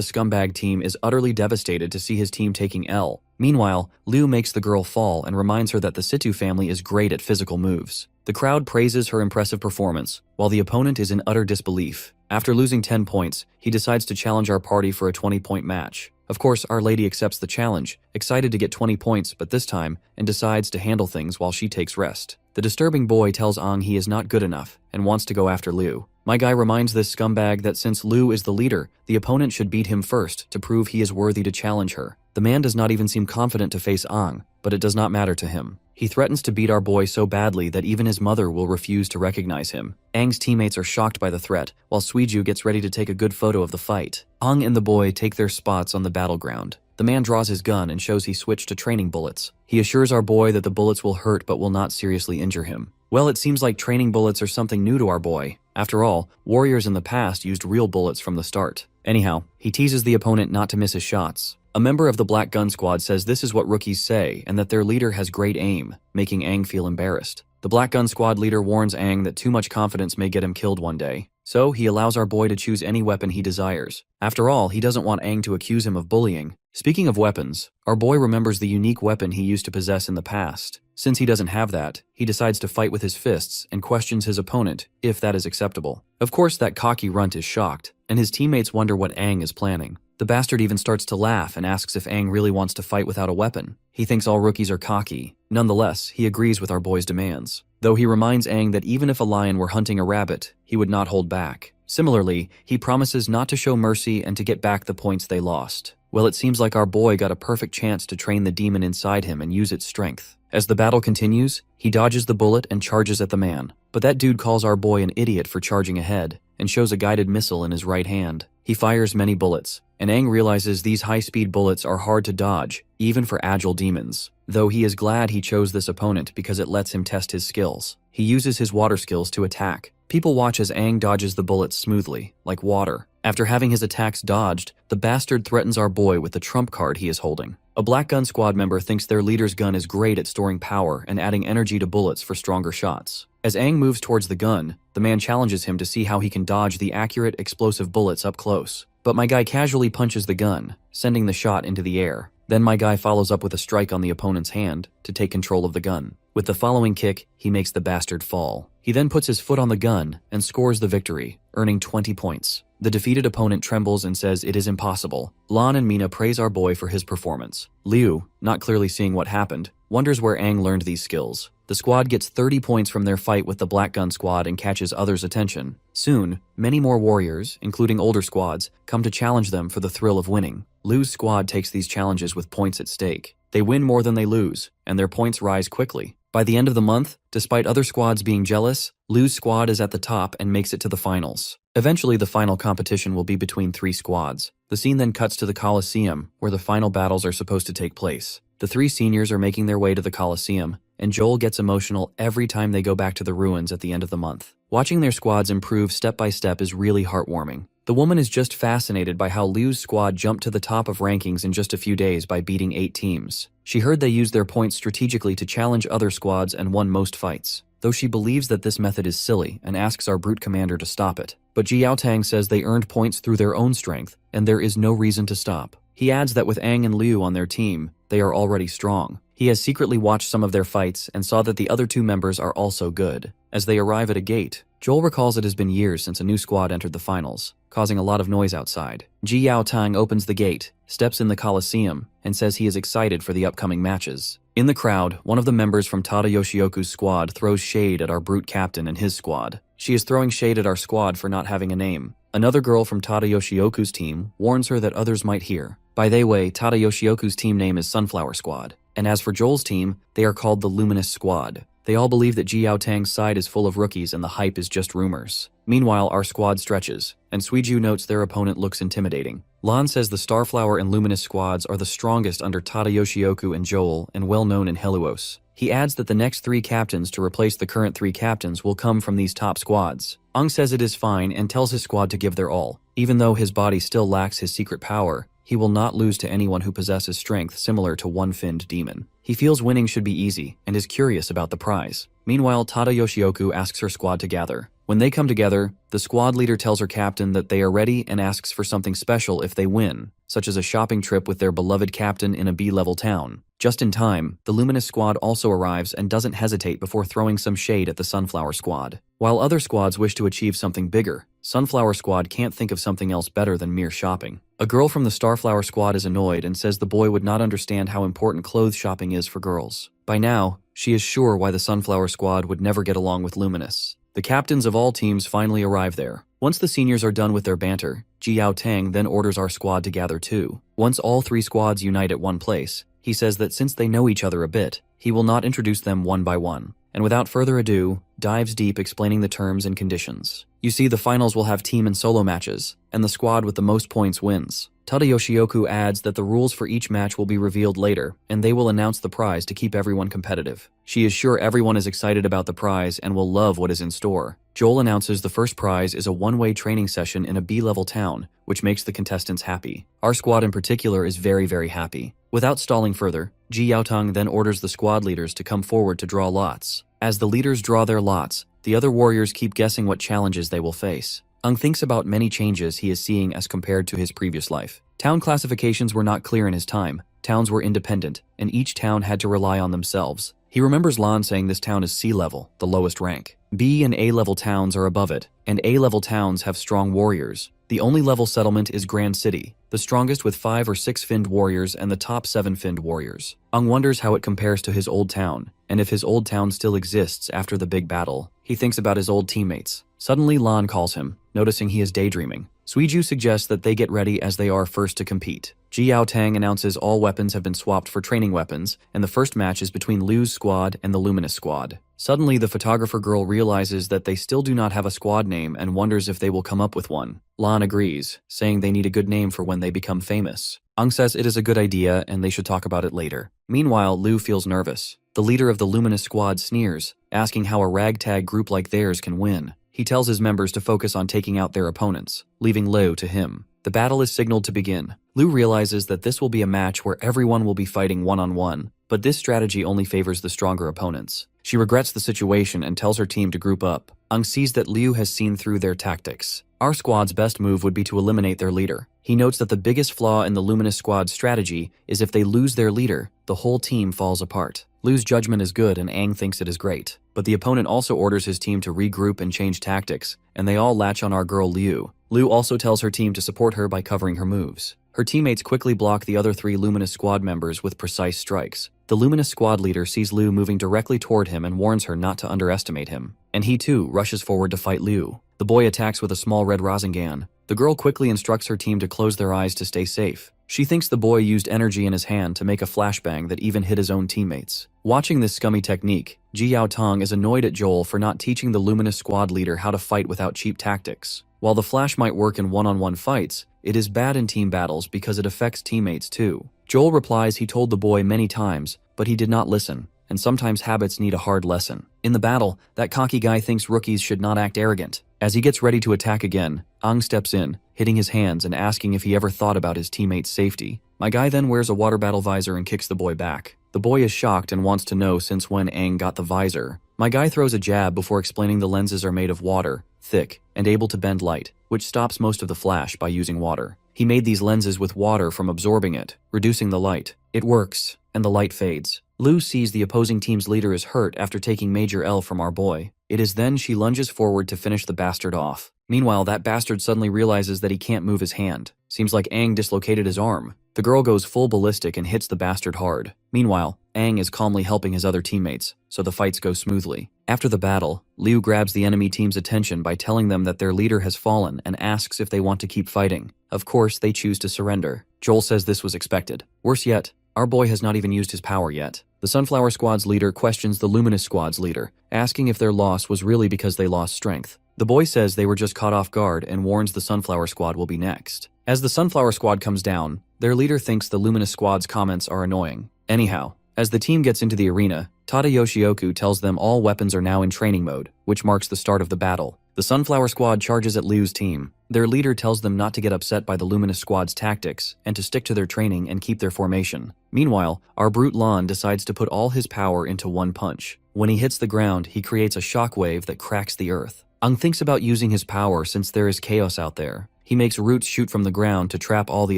scumbag team is utterly devastated to see his team taking L. Meanwhile, Liu makes the girl fall and reminds her that the Situ family is great at physical moves. The crowd praises her impressive performance, while the opponent is in utter disbelief. After losing 10 points, he decides to challenge our party for a 20-point match. Of course, Our Lady accepts the challenge, excited to get 20 points but this time, and decides to handle things while she takes rest. The disturbing boy tells Ang he is not good enough and wants to go after Liu. My guy reminds this scumbag that since Liu is the leader, the opponent should beat him first to prove he is worthy to challenge her. The man does not even seem confident to face Ang, but it does not matter to him. He threatens to beat our boy so badly that even his mother will refuse to recognize him. Ang's teammates are shocked by the threat, while Suiju gets ready to take a good photo of the fight. Ang and the boy take their spots on the battleground. The man draws his gun and shows he switched to training bullets. He assures our boy that the bullets will hurt but will not seriously injure him. Well, it seems like training bullets are something new to our boy. After all, warriors in the past used real bullets from the start. Anyhow, he teases the opponent not to miss his shots. A member of the Black Gun Squad says this is what rookies say and that their leader has great aim, making Ang feel embarrassed. The Black Gun Squad leader warns Ang that too much confidence may get him killed one day, so he allows our boy to choose any weapon he desires. After all, he doesn't want Ang to accuse him of bullying. Speaking of weapons, our boy remembers the unique weapon he used to possess in the past. Since he doesn't have that, he decides to fight with his fists and questions his opponent, if that is acceptable. Of course, that cocky runt is shocked, and his teammates wonder what Ang is planning. The bastard even starts to laugh and asks if Ang really wants to fight without a weapon. He thinks all rookies are cocky. Nonetheless, he agrees with our boy's demands, though he reminds Ang that even if a lion were hunting a rabbit, he would not hold back. Similarly, he promises not to show mercy and to get back the points they lost. Well, it seems like our boy got a perfect chance to train the demon inside him and use its strength. As the battle continues, he dodges the bullet and charges at the man. But that dude calls our boy an idiot for charging ahead, and shows a guided missile in his right hand. He fires many bullets, and Ang realizes these high-speed bullets are hard to dodge, even for agile demons. Though he is glad he chose this opponent because it lets him test his skills. He uses his water skills to attack. People watch as Ang dodges the bullets smoothly, like water. After having his attacks dodged, the bastard threatens our boy with the trump card he is holding. A Black Gun Squad member thinks their leader's gun is great at storing power and adding energy to bullets for stronger shots. As Ang moves towards the gun, the man challenges him to see how he can dodge the accurate, explosive bullets up close. But my guy casually punches the gun, sending the shot into the air. Then my guy follows up with a strike on the opponent's hand to take control of the gun. With the following kick, he makes the bastard fall. He then puts his foot on the gun and scores the victory, earning 20 points. The defeated opponent trembles and says it is impossible. Lan and Mina praise our boy for his performance. Liu, not clearly seeing what happened, wonders where Ang learned these skills. The squad gets 30 points from their fight with the Black Gun Squad and catches others' attention. Soon, many more warriors, including older squads, come to challenge them for the thrill of winning. Liu's squad takes these challenges with points at stake. They win more than they lose, and their points rise quickly. By the end of the month, despite other squads being jealous, Liu's squad is at the top and makes it to the finals. Eventually, the final competition will be between 3 squads. The scene then cuts to the Coliseum, where the final battles are supposed to take place. The 3 seniors are making their way to the Coliseum, and Joel gets emotional every time they go back to the ruins at the end of the month. Watching their squads improve step by step is really heartwarming. The woman is just fascinated by how Liu's squad jumped to the top of rankings in just a few days by beating 8 teams. She heard they used their points strategically to challenge other squads and won most fights, though she believes that this method is silly and asks our brute commander to stop it. But Ji Yaotang says they earned points through their own strength, and there is no reason to stop. He adds that with Ang and Liu on their team, they are already strong. He has secretly watched some of their fights and saw that the other 2 members are also good. As they arrive at a gate, Joel recalls it has been years since a new squad entered the finals, causing a lot of noise outside. Ji Yaotang opens the gate, steps in the Coliseum, and says he is excited for the upcoming matches. In the crowd, one of the members from Tada Yoshioku's squad throws shade at our brute captain and his squad. She is throwing shade at our squad for not having a name. Another girl from Tada Yoshioku's team warns her that others might hear. By the way, Tada Yoshioku's team name is Sunflower Squad. And as for Joel's team, they are called the Luminous Squad. They all believe that Ji Yaotang's side is full of rookies and the hype is just rumors. Meanwhile, our squad stretches, and Suiju notes their opponent looks intimidating. Lan says the Starflower and Luminous squads are the strongest under Tada Yoshioku and Joel and well known in Heluos. He adds that the next 3 captains to replace the current 3 captains will come from these top squads. Ung says it is fine and tells his squad to give their all. Even though his body still lacks his secret power, he will not lose to anyone who possesses strength similar to one-finned demon. He feels winning should be easy and is curious about the prize. Meanwhile, Tada Yoshioku asks her squad to gather. When they come together, the squad leader tells her captain that they are ready and asks for something special if they win, such as a shopping trip with their beloved captain in a B-level town. Just in time, the Luminous squad also arrives and doesn't hesitate before throwing some shade at the Sunflower squad. While other squads wish to achieve something bigger, Sunflower squad can't think of something else better than mere shopping. A girl from the Starflower squad is annoyed and says the boy would not understand how important clothes shopping is for girls. By now, she is sure why the Sunflower squad would never get along with Luminous. The captains of all teams finally arrive there. Once the seniors are done with their banter, Jiao Tang then orders our squad to gather too. Once all 3 squads unite at one place, he says that since they know each other a bit, he will not introduce them one by one. And without further ado, dives deep explaining the terms and conditions. You see, the finals will have team and solo matches, and the squad with the most points wins. Tada Yoshioku adds that the rules for each match will be revealed later, and they will announce the prize to keep everyone competitive. She is sure everyone is excited about the prize and will love what is in store. Joel announces the first prize is a one-way training session in a B-level town, which makes the contestants happy. Our squad in particular is very, very happy. Without stalling further, Ji Yaotong then orders the squad leaders to come forward to draw lots. As the leaders draw their lots, the other warriors keep guessing what challenges they will face. Ung thinks about many changes he is seeing as compared to his previous life. Town classifications were not clear in his time. Towns were independent, and each town had to rely on themselves. He remembers Lan saying this town is C-level, the lowest rank. B and A-level towns are above it, and A-level towns have strong warriors. The only level settlement is Grand City, the strongest with 5 or 6 finned warriors and the top 7 finned warriors. Ung wonders how it compares to his old town, and if his old town still exists after the big battle. He thinks about his old teammates. Suddenly Lan calls him, noticing he is daydreaming. Suiju suggests that they get ready as they are first to compete. Ji Yaotang announces all weapons have been swapped for training weapons, and the first match is between Liu's squad and the Luminous squad. Suddenly, the photographer girl realizes that they still do not have a squad name and wonders if they will come up with one. Lan agrees, saying they need a good name for when they become famous. Ung says it is a good idea and they should talk about it later. Meanwhile, Liu feels nervous. The leader of the Luminous squad sneers, asking how a ragtag group like theirs can win. He tells his members to focus on taking out their opponents, leaving Liu to him. The battle is signaled to begin. Liu realizes that this will be a match where everyone will be fighting one-on-one, but this strategy only favors the stronger opponents. She regrets the situation and tells her team to group up. Ung sees that Liu has seen through their tactics. Our squad's best move would be to eliminate their leader. He notes that the biggest flaw in the Luminous squad's strategy is if they lose their leader, the whole team falls apart. Liu's judgment is good and Aang thinks it is great. But the opponent also orders his team to regroup and change tactics, and they all latch on our girl Liu. Liu also tells her team to support her by covering her moves. Her teammates quickly block the other 3 Luminous squad members with precise strikes. The Luminous squad leader sees Liu moving directly toward him and warns her not to underestimate him. And he too rushes forward to fight Liu. The boy attacks with a small red Rasengan. The girl quickly instructs her team to close their eyes to stay safe. She thinks the boy used energy in his hand to make a flashbang that even hit his own teammates. Watching this scummy technique, Ji Yaotong is annoyed at Joel for not teaching the Luminous squad leader how to fight without cheap tactics. While the flash might work in one-on-one fights, it is bad in team battles because it affects teammates too. Joel replies he told the boy many times, but he did not listen, and sometimes habits need a hard lesson. In the battle, that cocky guy thinks rookies should not act arrogant. As he gets ready to attack again, Aang steps in, hitting his hands and asking if he ever thought about his teammates' safety. My guy then wears a water battle visor and kicks the boy back. The boy is shocked and wants to know since when Aang got the visor. My guy throws a jab before explaining the lenses are made of water, thick, and able to bend light, which stops most of the flash by using water. He made these lenses with water from absorbing it, reducing the light. It works, and the light fades. Liu sees the opposing team's leader is hurt after taking Major L from our boy. It is then she lunges forward to finish the bastard off. Meanwhile, that bastard suddenly realizes that he can't move his hand. Seems like Aang dislocated his arm. The girl goes full ballistic and hits the bastard hard. Meanwhile, Aang is calmly helping his other teammates, so the fights go smoothly. After the battle, Liu grabs the enemy team's attention by telling them that their leader has fallen and asks if they want to keep fighting. Of course, they choose to surrender. Joel says this was expected. Worse yet, our boy has not even used his power yet. The Sunflower Squad's leader questions the Luminous Squad's leader, asking if their loss was really because they lost strength. The boy says they were just caught off guard and warns the Sunflower Squad will be next. As the Sunflower Squad comes down, their leader thinks the Luminous Squad's comments are annoying. Anyhow, as the team gets into the arena, Tada Yoshioku tells them all weapons are now in training mode, which marks the start of the battle. The Sunflower Squad charges at Liu's team. Their leader tells them not to get upset by the Luminous Squad's tactics and to stick to their training and keep their formation. Meanwhile, our brute Lon decides to put all his power into one punch. When he hits the ground, he creates a shockwave that cracks the earth. Ang thinks about using his power since there is chaos out there. He makes roots shoot from the ground to trap all the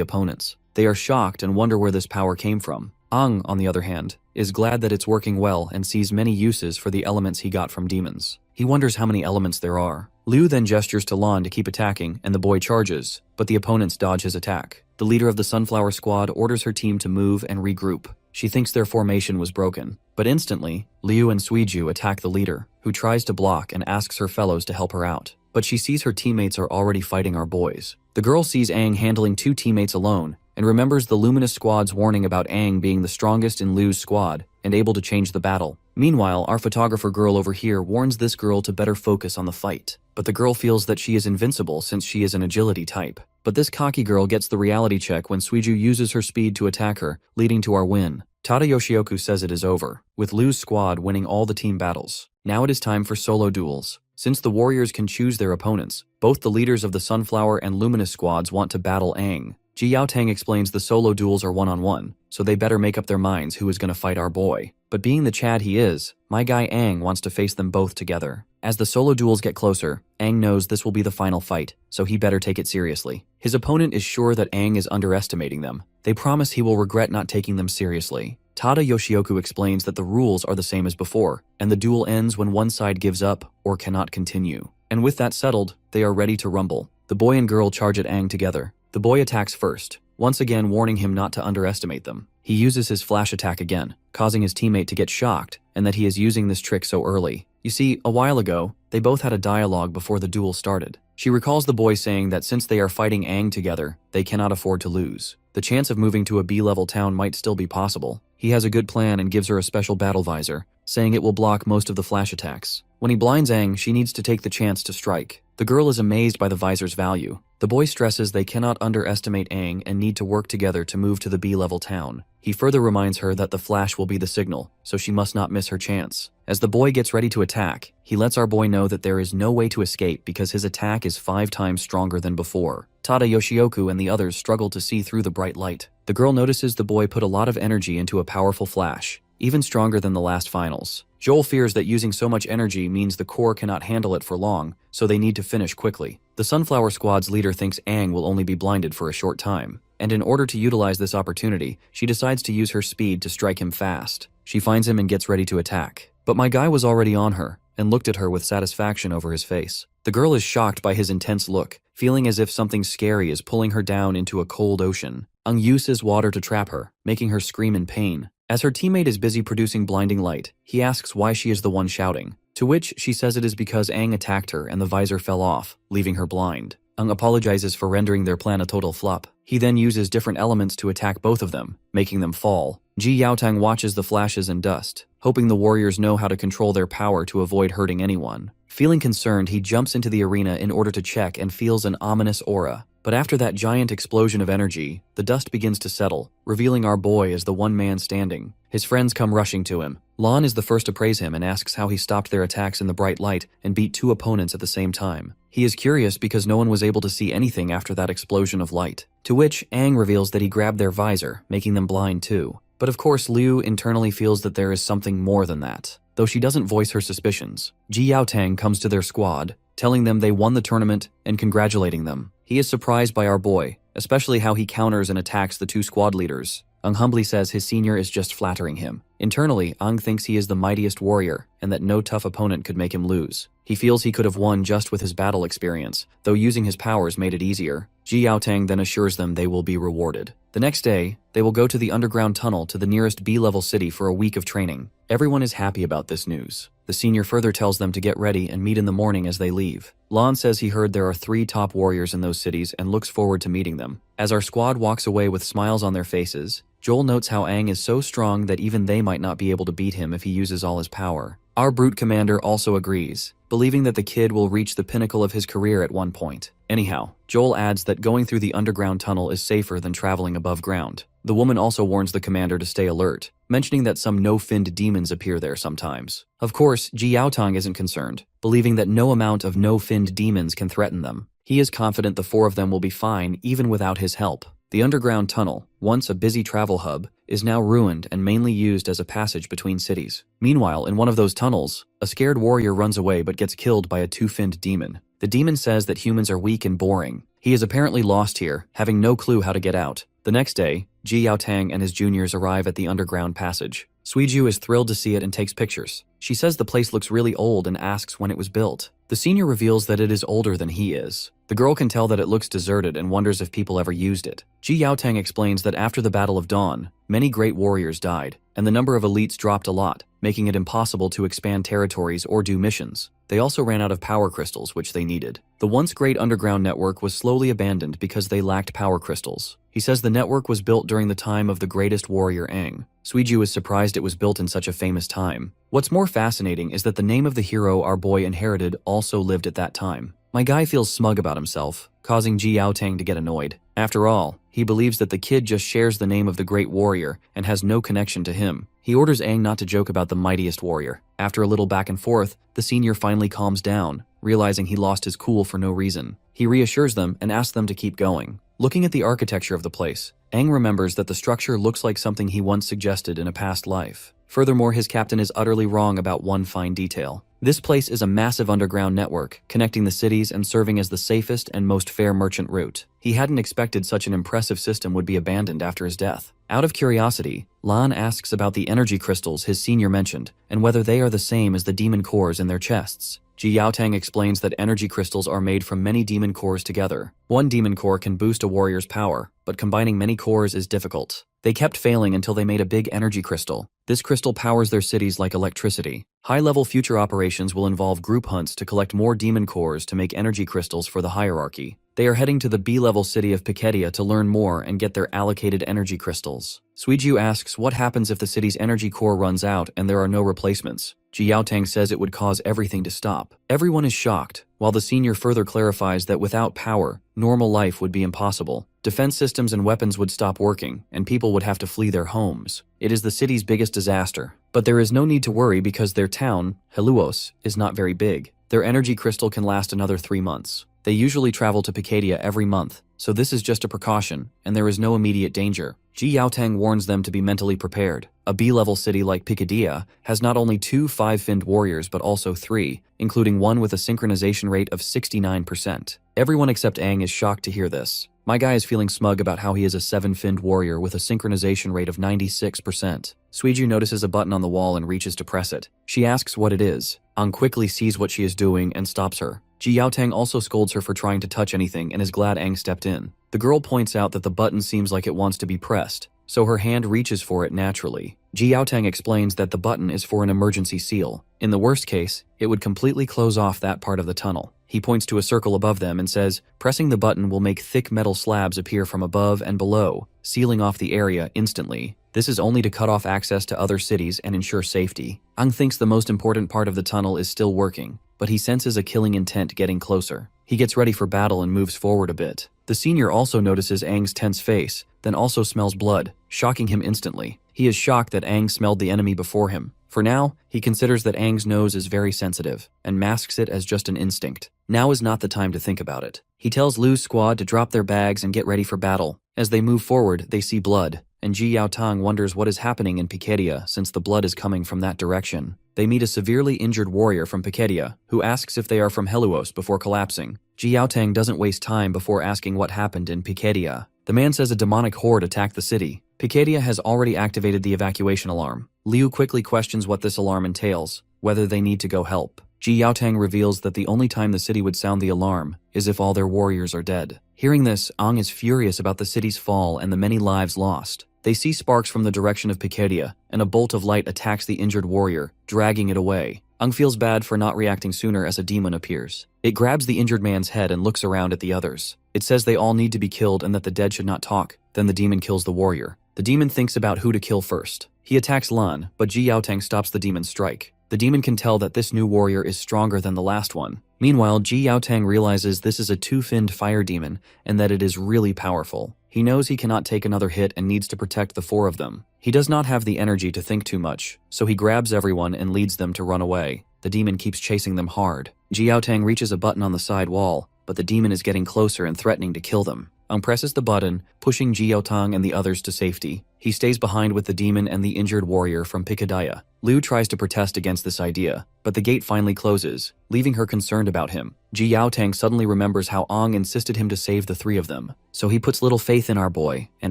opponents. They are shocked and wonder where this power came from. Ang, on the other hand, is glad that it's working well and sees many uses for the elements he got from demons. He wonders how many elements there are. Liu then gestures to Lon to keep attacking, and the boy charges, but the opponents dodge his attack. The leader of the Sunflower Squad orders her team to move and regroup. She thinks their formation was broken, but instantly, Liu and Suiju attack the leader, who tries to block and asks her fellows to help her out. But she sees her teammates are already fighting our boys. The girl sees Aang handling 2 teammates alone, and remembers the Luminous Squad's warning about Aang being the strongest in Liu's squad and able to change the battle. Meanwhile, our photographer girl over here warns this girl to better focus on the fight. But the girl feels that she is invincible since she is an agility type. But this cocky girl gets the reality check when Suiju uses her speed to attack her, leading to our win. Tada Yoshioku says it is over, with Liu's squad winning all the team battles. Now it is time for solo duels. Since the warriors can choose their opponents, both the leaders of the Sunflower and Luminous squads want to battle Aang. Ji Yaotang explains the solo duels are one-on-one, so they better make up their minds who is going to fight our boy. But being the Chad he is, my guy Aang wants to face them both together. As the solo duels get closer, Aang knows this will be the final fight, so he better take it seriously. His opponent is sure that Aang is underestimating them. They promise he will regret not taking them seriously. Tada Yoshioku explains that the rules are the same as before, and the duel ends when one side gives up or cannot continue. And with that settled, they are ready to rumble. The boy and girl charge at Aang together. The boy attacks first, once again warning him not to underestimate them. He uses his flash attack again, causing his teammate to get shocked, and that he is using this trick so early. You see, a while ago, they both had a dialogue before the duel started. She recalls the boy saying that since they are fighting Aang together, they cannot afford to lose. The chance of moving to a B-level town might still be possible. He has a good plan and gives her a special battle visor, saying it will block most of the flash attacks. When he blinds Aang, she needs to take the chance to strike. The girl is amazed by the visor's value. The boy stresses they cannot underestimate Aang and need to work together to move to the B-level town. He further reminds her that the flash will be the signal, so she must not miss her chance. As the boy gets ready to attack, he lets our boy know that there is no way to escape because his attack is 5 times stronger than before. Tada Yoshioku and the others struggle to see through the bright light. The girl notices the boy put a lot of energy into a powerful flash, even stronger than the last finals. Joel fears that using so much energy means the core cannot handle it for long, so they need to finish quickly. The Sunflower Squad's leader thinks Aang will only be blinded for a short time, and in order to utilize this opportunity, she decides to use her speed to strike him fast. She finds him and gets ready to attack. But my guy was already on her, and looked at her with satisfaction over his face. The girl is shocked by his intense look, feeling as if something scary is pulling her down into a cold ocean. Aang uses water to trap her, making her scream in pain. As her teammate is busy producing blinding light, he asks why she is the one shouting, to which she says it is because Aang attacked her and the visor fell off, leaving her blind. Aang apologizes for rendering their plan a total flop. He then uses different elements to attack both of them, making them fall. Ji Yaotang watches the flashes and dust, hoping the warriors know how to control their power to avoid hurting anyone. Feeling concerned, he jumps into the arena in order to check and feels an ominous aura. But after that giant explosion of energy, the dust begins to settle, revealing our boy as the one man standing. His friends come rushing to him. Lon is the first to praise him and asks how he stopped their attacks in the bright light and beat 2 opponents at the same time. He is curious because no one was able to see anything after that explosion of light. To which Aang reveals that he grabbed their visor, making them blind too. But of course Liu internally feels that there is something more than that, though she doesn't voice her suspicions. Ji Yaotang comes to their squad, telling them they won the tournament and congratulating them. He is surprised by our boy, especially how he counters and attacks the 2 squad leaders. Aang humbly says his senior is just flattering him. Internally, Aang thinks he is the mightiest warrior and that no tough opponent could make him lose. He feels he could have won just with his battle experience, though using his powers made it easier. Ji Yaotang then assures them they will be rewarded. The next day, they will go to the underground tunnel to the nearest B-level city for a week of training. Everyone is happy about this news. The senior further tells them to get ready and meet in the morning as they leave. Lon says he heard there are 3 top warriors in those cities and looks forward to meeting them. As our squad walks away with smiles on their faces, Joel notes how Aang is so strong that even they might not be able to beat him if he uses all his power. Our brute commander also agrees, believing that the kid will reach the pinnacle of his career at one point. Anyhow, Joel adds that going through the underground tunnel is safer than traveling above ground. The woman also warns the commander to stay alert, mentioning that some no-finned demons appear there sometimes. Of course, Ji Yaotang isn't concerned, believing that no amount of no-finned demons can threaten them. He is confident the four of them will be fine even without his help. The underground tunnel, once a busy travel hub, is now ruined and mainly used as a passage between cities. Meanwhile, in one of those tunnels, a scared warrior runs away but gets killed by a two-finned demon. The demon says that humans are weak and boring. He is apparently lost here, having no clue how to get out. The next day, Ji Yaotang and his juniors arrive at the underground passage. Suiju is thrilled to see it and takes pictures. She says the place looks really old and asks when it was built. The senior reveals that it is older than he is. The girl can tell that it looks deserted and wonders if people ever used it. Ji Yaotang explains that after the Battle of Dawn, many great warriors died, and the number of elites dropped a lot, making it impossible to expand territories or do missions. They also ran out of power crystals, which they needed. The once great underground network was slowly abandoned because they lacked power crystals. He says the network was built during the time of the greatest warrior Aang. Suiju is surprised it was built in such a famous time. What's more fascinating is that the name of the hero our boy inherited also lived at that time. My guy feels smug about himself, causing Ji Yaotang to get annoyed. After all, he believes that the kid just shares the name of the great warrior and has no connection to him. He orders Aang not to joke about the mightiest warrior. After a little back and forth, the senior finally calms down, realizing he lost his cool for no reason. He reassures them and asks them to keep going. Looking at the architecture of the place, Aang remembers that the structure looks like something he once suggested in a past life. Furthermore, his captain is utterly wrong about one fine detail. This place is a massive underground network, connecting the cities and serving as the safest and most fair merchant route. He hadn't expected such an impressive system would be abandoned after his death. Out of curiosity, Lan asks about the energy crystals his senior mentioned, and whether they are the same as the demon cores in their chests. Ji Yaotang explains that energy crystals are made from many demon cores together. One demon core can boost a warrior's power, but combining many cores is difficult. They kept failing until they made a big energy crystal. This crystal powers their cities like electricity. High-level future operations will involve group hunts to collect more demon cores to make energy crystals for the hierarchy. They are heading to the B-level city of Piketia to learn more and get their allocated energy crystals. Suiju asks what happens if the city's energy core runs out and there are no replacements. Ji Yaotang says it would cause everything to stop. Everyone is shocked, while the senior further clarifies that without power, normal life would be impossible. Defense systems and weapons would stop working, and people would have to flee their homes. It is the city's biggest disaster. But there is no need to worry because their town, Heluos, is not very big. Their energy crystal can last another 3 months. They usually travel to Piketia every month, so this is just a precaution, and there is no immediate danger. Ji Yaotang warns them to be mentally prepared. A B-level city like Piketia has not only 2 5-finned warriors but also 3, including one with a synchronization rate of 69%. Everyone except Aang is shocked to hear this. My guy is feeling smug about how he is a 7-finned warrior with a synchronization rate of 96%. Suiju notices a button on the wall and reaches to press it. She asks what it is. Aang quickly sees what she is doing and stops her. Ji Yaotang also scolds her for trying to touch anything and is glad Aang stepped in. The girl points out that the button seems like it wants to be pressed, so her hand reaches for it naturally. Ji Yaotang explains that the button is for an emergency seal. In the worst case, it would completely close off that part of the tunnel. He points to a circle above them and says, pressing the button will make thick metal slabs appear from above and below, sealing off the area instantly. This is only to cut off access to other cities and ensure safety. Aang thinks the most important part of the tunnel is still working, but he senses a killing intent getting closer. He gets ready for battle and moves forward a bit. The senior also notices Aang's tense face, then also smells blood, shocking him instantly. He is shocked that Aang smelled the enemy before him. For now, he considers that Aang's nose is very sensitive, and masks it as just an instinct. Now is not the time to think about it. He tells Lu's squad to drop their bags and get ready for battle. As they move forward, they see blood, and Ji Yaotang wonders what is happening in Piketia since the blood is coming from that direction. They meet a severely injured warrior from Piketia, who asks if they are from Heluos before collapsing. Ji Yaotang doesn't waste time before asking what happened in Piketia. The man says a demonic horde attacked the city. Piketia has already activated the evacuation alarm. Liu quickly questions what this alarm entails, whether they need to go help. Ji Yaotang reveals that the only time the city would sound the alarm is if all their warriors are dead. Hearing this, Aang is furious about the city's fall and the many lives lost. They see sparks from the direction of Piketia, and a bolt of light attacks the injured warrior, dragging it away. Aang feels bad for not reacting sooner as a demon appears. It grabs the injured man's head and looks around at the others. It says they all need to be killed and that the dead should not talk. Then the demon kills the warrior. The demon thinks about who to kill first. He attacks Lan, but Ji Yaotang stops the demon's strike. The demon can tell that this new warrior is stronger than the last one. Meanwhile, Ji Yaotang realizes this is a two-finned fire demon and that it is really powerful. He knows he cannot take another hit and needs to protect the four of them. He does not have the energy to think too much, so he grabs everyone and leads them to run away. The demon keeps chasing them hard. Ji Yaotang reaches a button on the side wall, but the demon is getting closer and threatening to kill them. Ang presses the button, pushing Ji Yaotang and the others to safety. He stays behind with the demon and the injured warrior from Picadaya. Liu tries to protest against this idea, but the gate finally closes, leaving her concerned about him. Ji Yaotang suddenly remembers how Ang insisted him to save the three of them, so he puts little faith in our boy and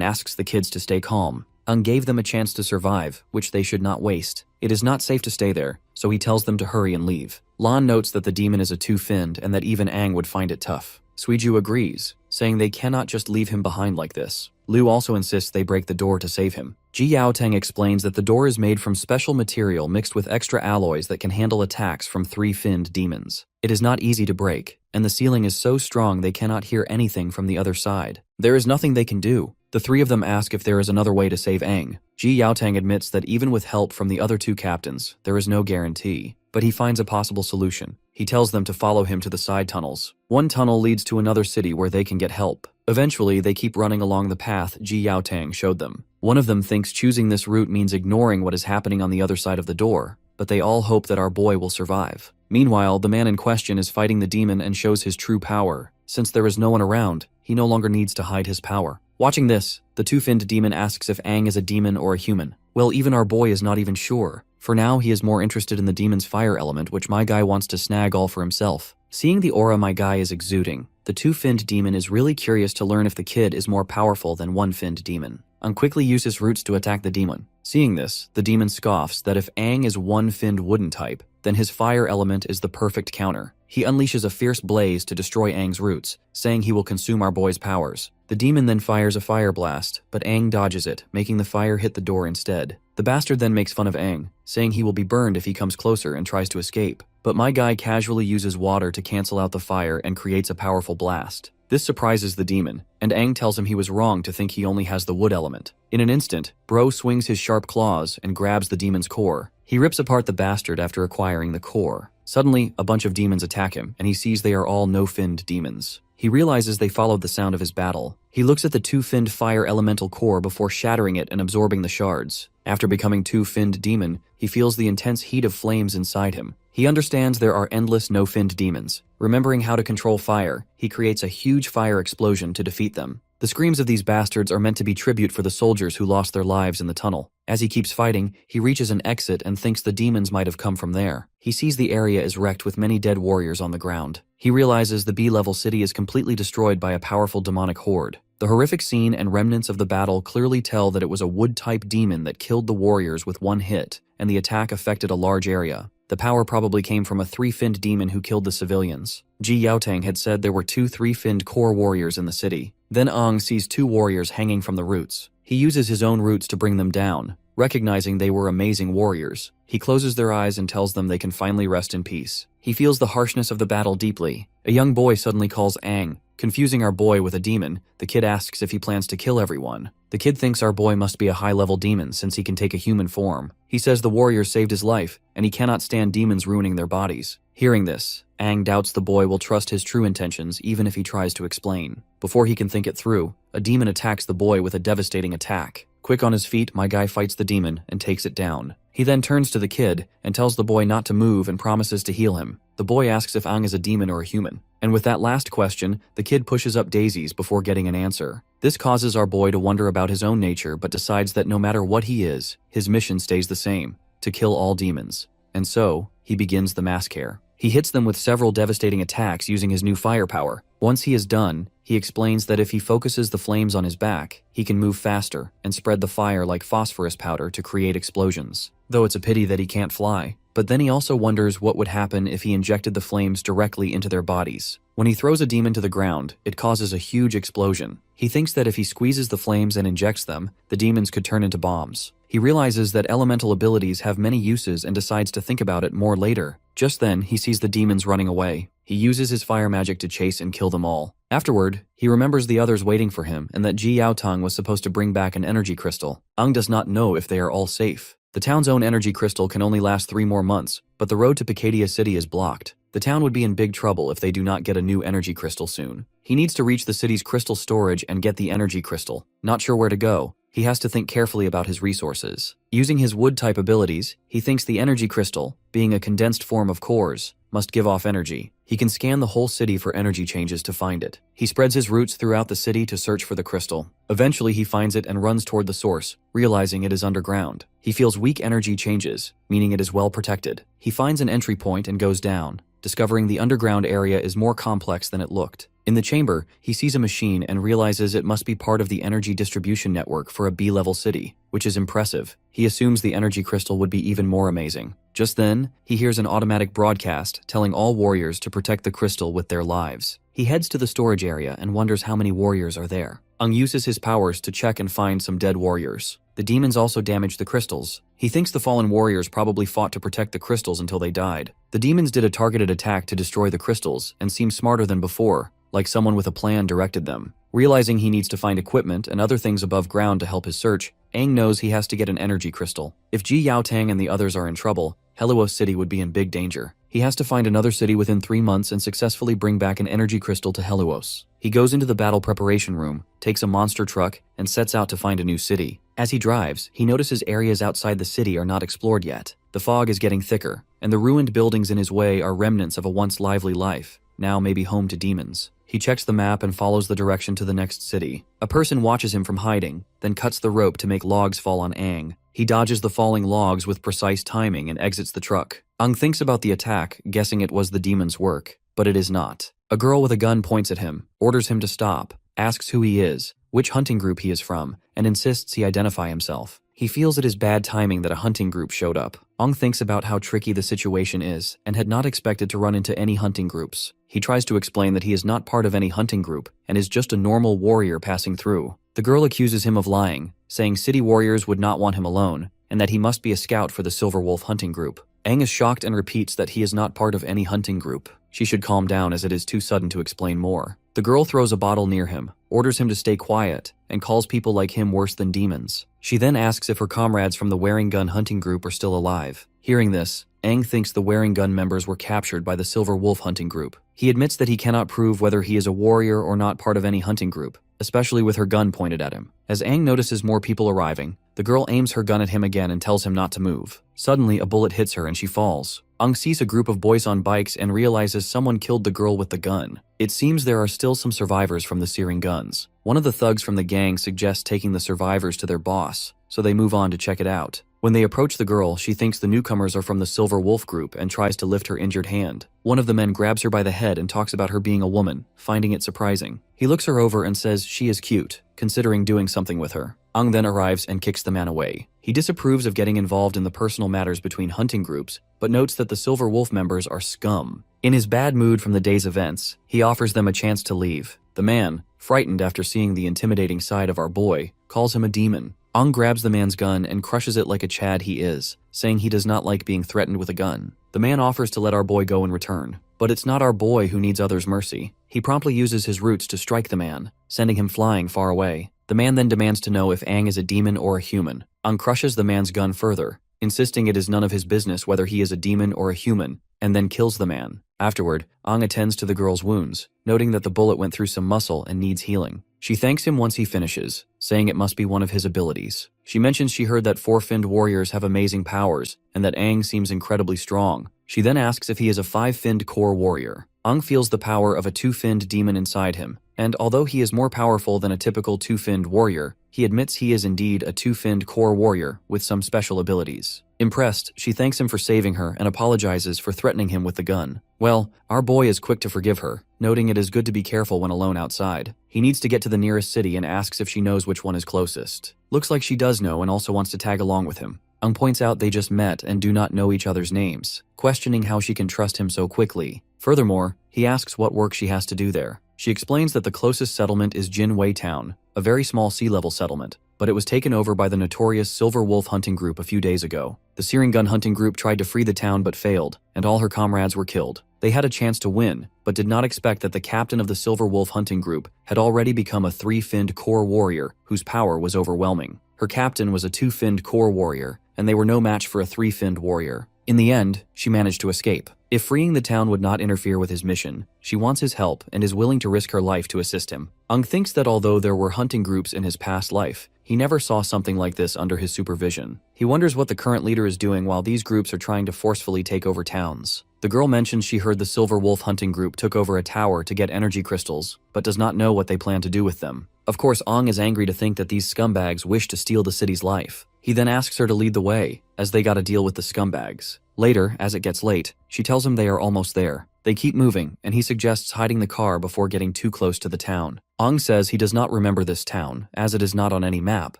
asks the kids to stay calm. Ang gave them a chance to survive, which they should not waste. It is not safe to stay there, so he tells them to hurry and leave. Lan notes that the demon is a two-finned and that even Ang would find it tough. Suiju agrees, saying they cannot just leave him behind like this. Liu also insists they break the door to save him. Ji Yaotang explains that the door is made from special material mixed with extra alloys that can handle attacks from three-finned demons. It is not easy to break, and the ceiling is so strong they cannot hear anything from the other side. There is nothing they can do. The three of them ask if there is another way to save Ang. Ji Yaotang admits that even with help from the other two captains, there is no guarantee, but he finds a possible solution. He tells them to follow him to the side tunnels. One tunnel leads to another city where they can get help. Eventually, they keep running along the path Ji Yaotang showed them. One of them thinks choosing this route means ignoring what is happening on the other side of the door, but they all hope that our boy will survive. Meanwhile, the man in question is fighting the demon and shows his true power. Since there is no one around, he no longer needs to hide his power. Watching this, the two-finned demon asks if Ang is a demon or a human. Well, even our boy is not even sure. For now, he is more interested in the demon's fire element, which my guy wants to snag all for himself. Seeing the aura my guy is exuding, the two-finned demon is really curious to learn if the kid is more powerful than one-finned demon. Ang quickly uses roots to attack the demon. Seeing this, the demon scoffs that if Ang is one-finned wooden type, then his fire element is the perfect counter. He unleashes a fierce blaze to destroy Ang's roots, saying he will consume our boy's powers. The demon then fires a fire blast, but Ang dodges it, making the fire hit the door instead. The bastard then makes fun of Ang, saying he will be burned if he comes closer and tries to escape. But my guy casually uses water to cancel out the fire and creates a powerful blast. This surprises the demon, and Ang tells him he was wrong to think he only has the wood element. In an instant, Bro swings his sharp claws and grabs the demon's core. He rips apart the bastard after acquiring the core. Suddenly, a bunch of demons attack him, and he sees they are all no-finned demons. He realizes they followed the sound of his battle. He looks at the two-finned fire elemental core before shattering it and absorbing the shards. After becoming two-finned demon, he feels the intense heat of flames inside him. He understands there are endless no-finned demons. Remembering how to control fire, he creates a huge fire explosion to defeat them. The screams of these bastards are meant to be tribute for the soldiers who lost their lives in the tunnel. As he keeps fighting, he reaches an exit and thinks the demons might have come from there. He sees the area is wrecked with many dead warriors on the ground. He realizes the B-level city is completely destroyed by a powerful demonic horde. The horrific scene and remnants of the battle clearly tell that it was a wood-type demon that killed the warriors with one hit, and the attack affected a large area. The power probably came from a three-finned demon who killed the civilians. Ji Yaotang had said there were two three-finned core warriors in the city. Then Ang sees two warriors hanging from the roots. He uses his own roots to bring them down, recognizing they were amazing warriors. He closes their eyes and tells them they can finally rest in peace. He feels the harshness of the battle deeply. A young boy suddenly calls Ang. Confusing our boy with a demon, the kid asks if he plans to kill everyone. The kid thinks our boy must be a high-level demon since he can take a human form. He says the warriors saved his life, and he cannot stand demons ruining their bodies. Hearing this, Ang doubts the boy will trust his true intentions even if he tries to explain. Before he can think it through, a demon attacks the boy with a devastating attack. Quick on his feet, my guy fights the demon and takes it down. He then turns to the kid and tells the boy not to move and promises to heal him. The boy asks if Ang is a demon or a human. And with that last question, the kid pushes up daisies before getting an answer. This causes our boy to wonder about his own nature but decides that no matter what he is, his mission stays the same, to kill all demons. And so, he begins the massacre. He hits them with several devastating attacks using his new firepower. Once he is done, he explains that if he focuses the flames on his back, he can move faster and spread the fire like phosphorus powder to create explosions. Though it's a pity that he can't fly. But then he also wonders what would happen if he injected the flames directly into their bodies. When he throws a demon to the ground, it causes a huge explosion. He thinks that if he squeezes the flames and injects them, the demons could turn into bombs. He realizes that elemental abilities have many uses and decides to think about it more later. Just then, he sees the demons running away. He uses his fire magic to chase and kill them all. Afterward, he remembers the others waiting for him and that Ji Yaotong was supposed to bring back an energy crystal. Ang does not know if they are all safe. The town's own energy crystal can only last 3 more months, but the road to Pikadia City is blocked. The town would be in big trouble if they do not get a new energy crystal soon. He needs to reach the city's crystal storage and get the energy crystal. Not sure where to go, he has to think carefully about his resources. Using his wood-type abilities, he thinks the energy crystal, being a condensed form of cores, must give off energy. He can scan the whole city for energy changes to find it. He spreads his roots throughout the city to search for the crystal. Eventually he finds it and runs toward the source, realizing it is underground. He feels weak energy changes, meaning it is well protected. He finds an entry point and goes down, discovering the underground area is more complex than it looked. In the chamber, he sees a machine and realizes it must be part of the energy distribution network for a B-level city, which is impressive. He assumes the energy crystal would be even more amazing. Just then, he hears an automatic broadcast telling all warriors to protect the crystal with their lives. He heads to the storage area and wonders how many warriors are there. Ang uses his powers to check and find some dead warriors. The demons also damaged the crystals. He thinks the fallen warriors probably fought to protect the crystals until they died. The demons did a targeted attack to destroy the crystals and seem smarter than before, like someone with a plan directed them. Realizing he needs to find equipment and other things above ground to help his search, Aang knows he has to get an energy crystal. If Ji Yaotong and the others are in trouble, Yahello City would be in big danger. He has to find another city within 3 months and successfully bring back an energy crystal to Yahello. He goes into the battle preparation room, takes a monster truck, and sets out to find a new city. As he drives, he notices areas outside the city are not explored yet. The fog is getting thicker, and the ruined buildings in his way are remnants of a once lively life, now maybe home to demons. He checks the map and follows the direction to the next city. A person watches him from hiding, then cuts the rope to make logs fall on Aang. He dodges the falling logs with precise timing and exits the truck. Aang thinks about the attack, guessing it was the demon's work, but it is not. A girl with a gun points at him, orders him to stop, asks who he is, which hunting group he is from, and insists he identify himself. He feels it is bad timing that a hunting group showed up. Aang thinks about how tricky the situation is and had not expected to run into any hunting groups. He tries to explain that he is not part of any hunting group and is just a normal warrior passing through. The girl accuses him of lying, saying city warriors would not want him alone and that he must be a scout for the Silver Wolf hunting group. Aang is shocked and repeats that he is not part of any hunting group. She should calm down as it is too sudden to explain more. The girl throws a bottle near him, orders him to stay quiet, and calls people like him worse than demons. She then asks if her comrades from the Wearing Gun hunting group are still alive. Hearing this, Aang thinks the Wearing Gun members were captured by the Silver Wolf hunting group. He admits that he cannot prove whether he is a warrior or not part of any hunting group, especially with her gun pointed at him. As Aang notices more people arriving, the girl aims her gun at him again and tells him not to move. Suddenly, a bullet hits her and she falls. Aang sees a group of boys on bikes and realizes someone killed the girl with the gun. It seems there are still some survivors from the searing guns. One of the thugs from the gang suggests taking the survivors to their boss, so they move on to check it out. When they approach the girl, she thinks the newcomers are from the Silver Wolf group and tries to lift her injured hand. One of the men grabs her by the head and talks about her being a woman, finding it surprising. He looks her over and says she is cute, considering doing something with her. Aang then arrives and kicks the man away. He disapproves of getting involved in the personal matters between hunting groups, but notes that the Silver Wolf members are scum. In his bad mood from the day's events, he offers them a chance to leave. The man, frightened after seeing the intimidating side of our boy, calls him a demon. Aang grabs the man's gun and crushes it like a Chad he is, saying he does not like being threatened with a gun. The man offers to let our boy go in return, but it's not our boy who needs others' mercy. He promptly uses his roots to strike the man, sending him flying far away. The man then demands to know if Aang is a demon or a human. Aang crushes the man's gun further, insisting it is none of his business whether he is a demon or a human, and then kills the man. Afterward, Aang attends to the girl's wounds, noting that the bullet went through some muscle and needs healing. She thanks him once he finishes, saying it must be one of his abilities. She mentions she heard that 4-finned warriors have amazing powers, and that Aang seems incredibly strong. She then asks if he is a 5-finned core warrior. Aang feels the power of a 2-finned demon inside him, and although he is more powerful than a typical 2-finned warrior, he admits he is indeed a 2-finned core warrior with some special abilities. Impressed, she thanks him for saving her and apologizes for threatening him with the gun. Well, our boy is quick to forgive her, noting it is good to be careful when alone outside. He needs to get to the nearest city and asks if she knows which one is closest. Looks like she does know and also wants to tag along with him. Aang points out they just met and do not know each other's names, questioning how she can trust him so quickly. Furthermore, he asks what work she has to do there. She explains that the closest settlement is Jinwei Town, a very small sea-level settlement. but it was taken over by the notorious Silver Wolf hunting group a few days ago. The Searing Gun hunting group tried to free the town but failed, and all her comrades were killed. They had a chance to win, but did not expect that the captain of the Silver Wolf hunting group had already become a three-finned core warrior whose power was overwhelming. Her captain was a two-finned core warrior, and they were no match for a three-finned warrior. In the end, she managed to escape. If freeing the town would not interfere with his mission, she wants his help and is willing to risk her life to assist him. Ung thinks that although there were hunting groups in his past life, he never saw something like this under his supervision. He wonders what the current leader is doing while these groups are trying to forcefully take over towns. The girl mentions she heard the Silver Wolf hunting group took over a tower to get energy crystals, but does not know what they plan to do with them. Of course, Ong is angry to think that these scumbags wish to steal the city's life. He then asks her to lead the way, as they gotta deal with the scumbags. Later, as it gets late, she tells him they are almost there. They keep moving, and he suggests hiding the car before getting too close to the town. Ong says he does not remember this town, as it is not on any map,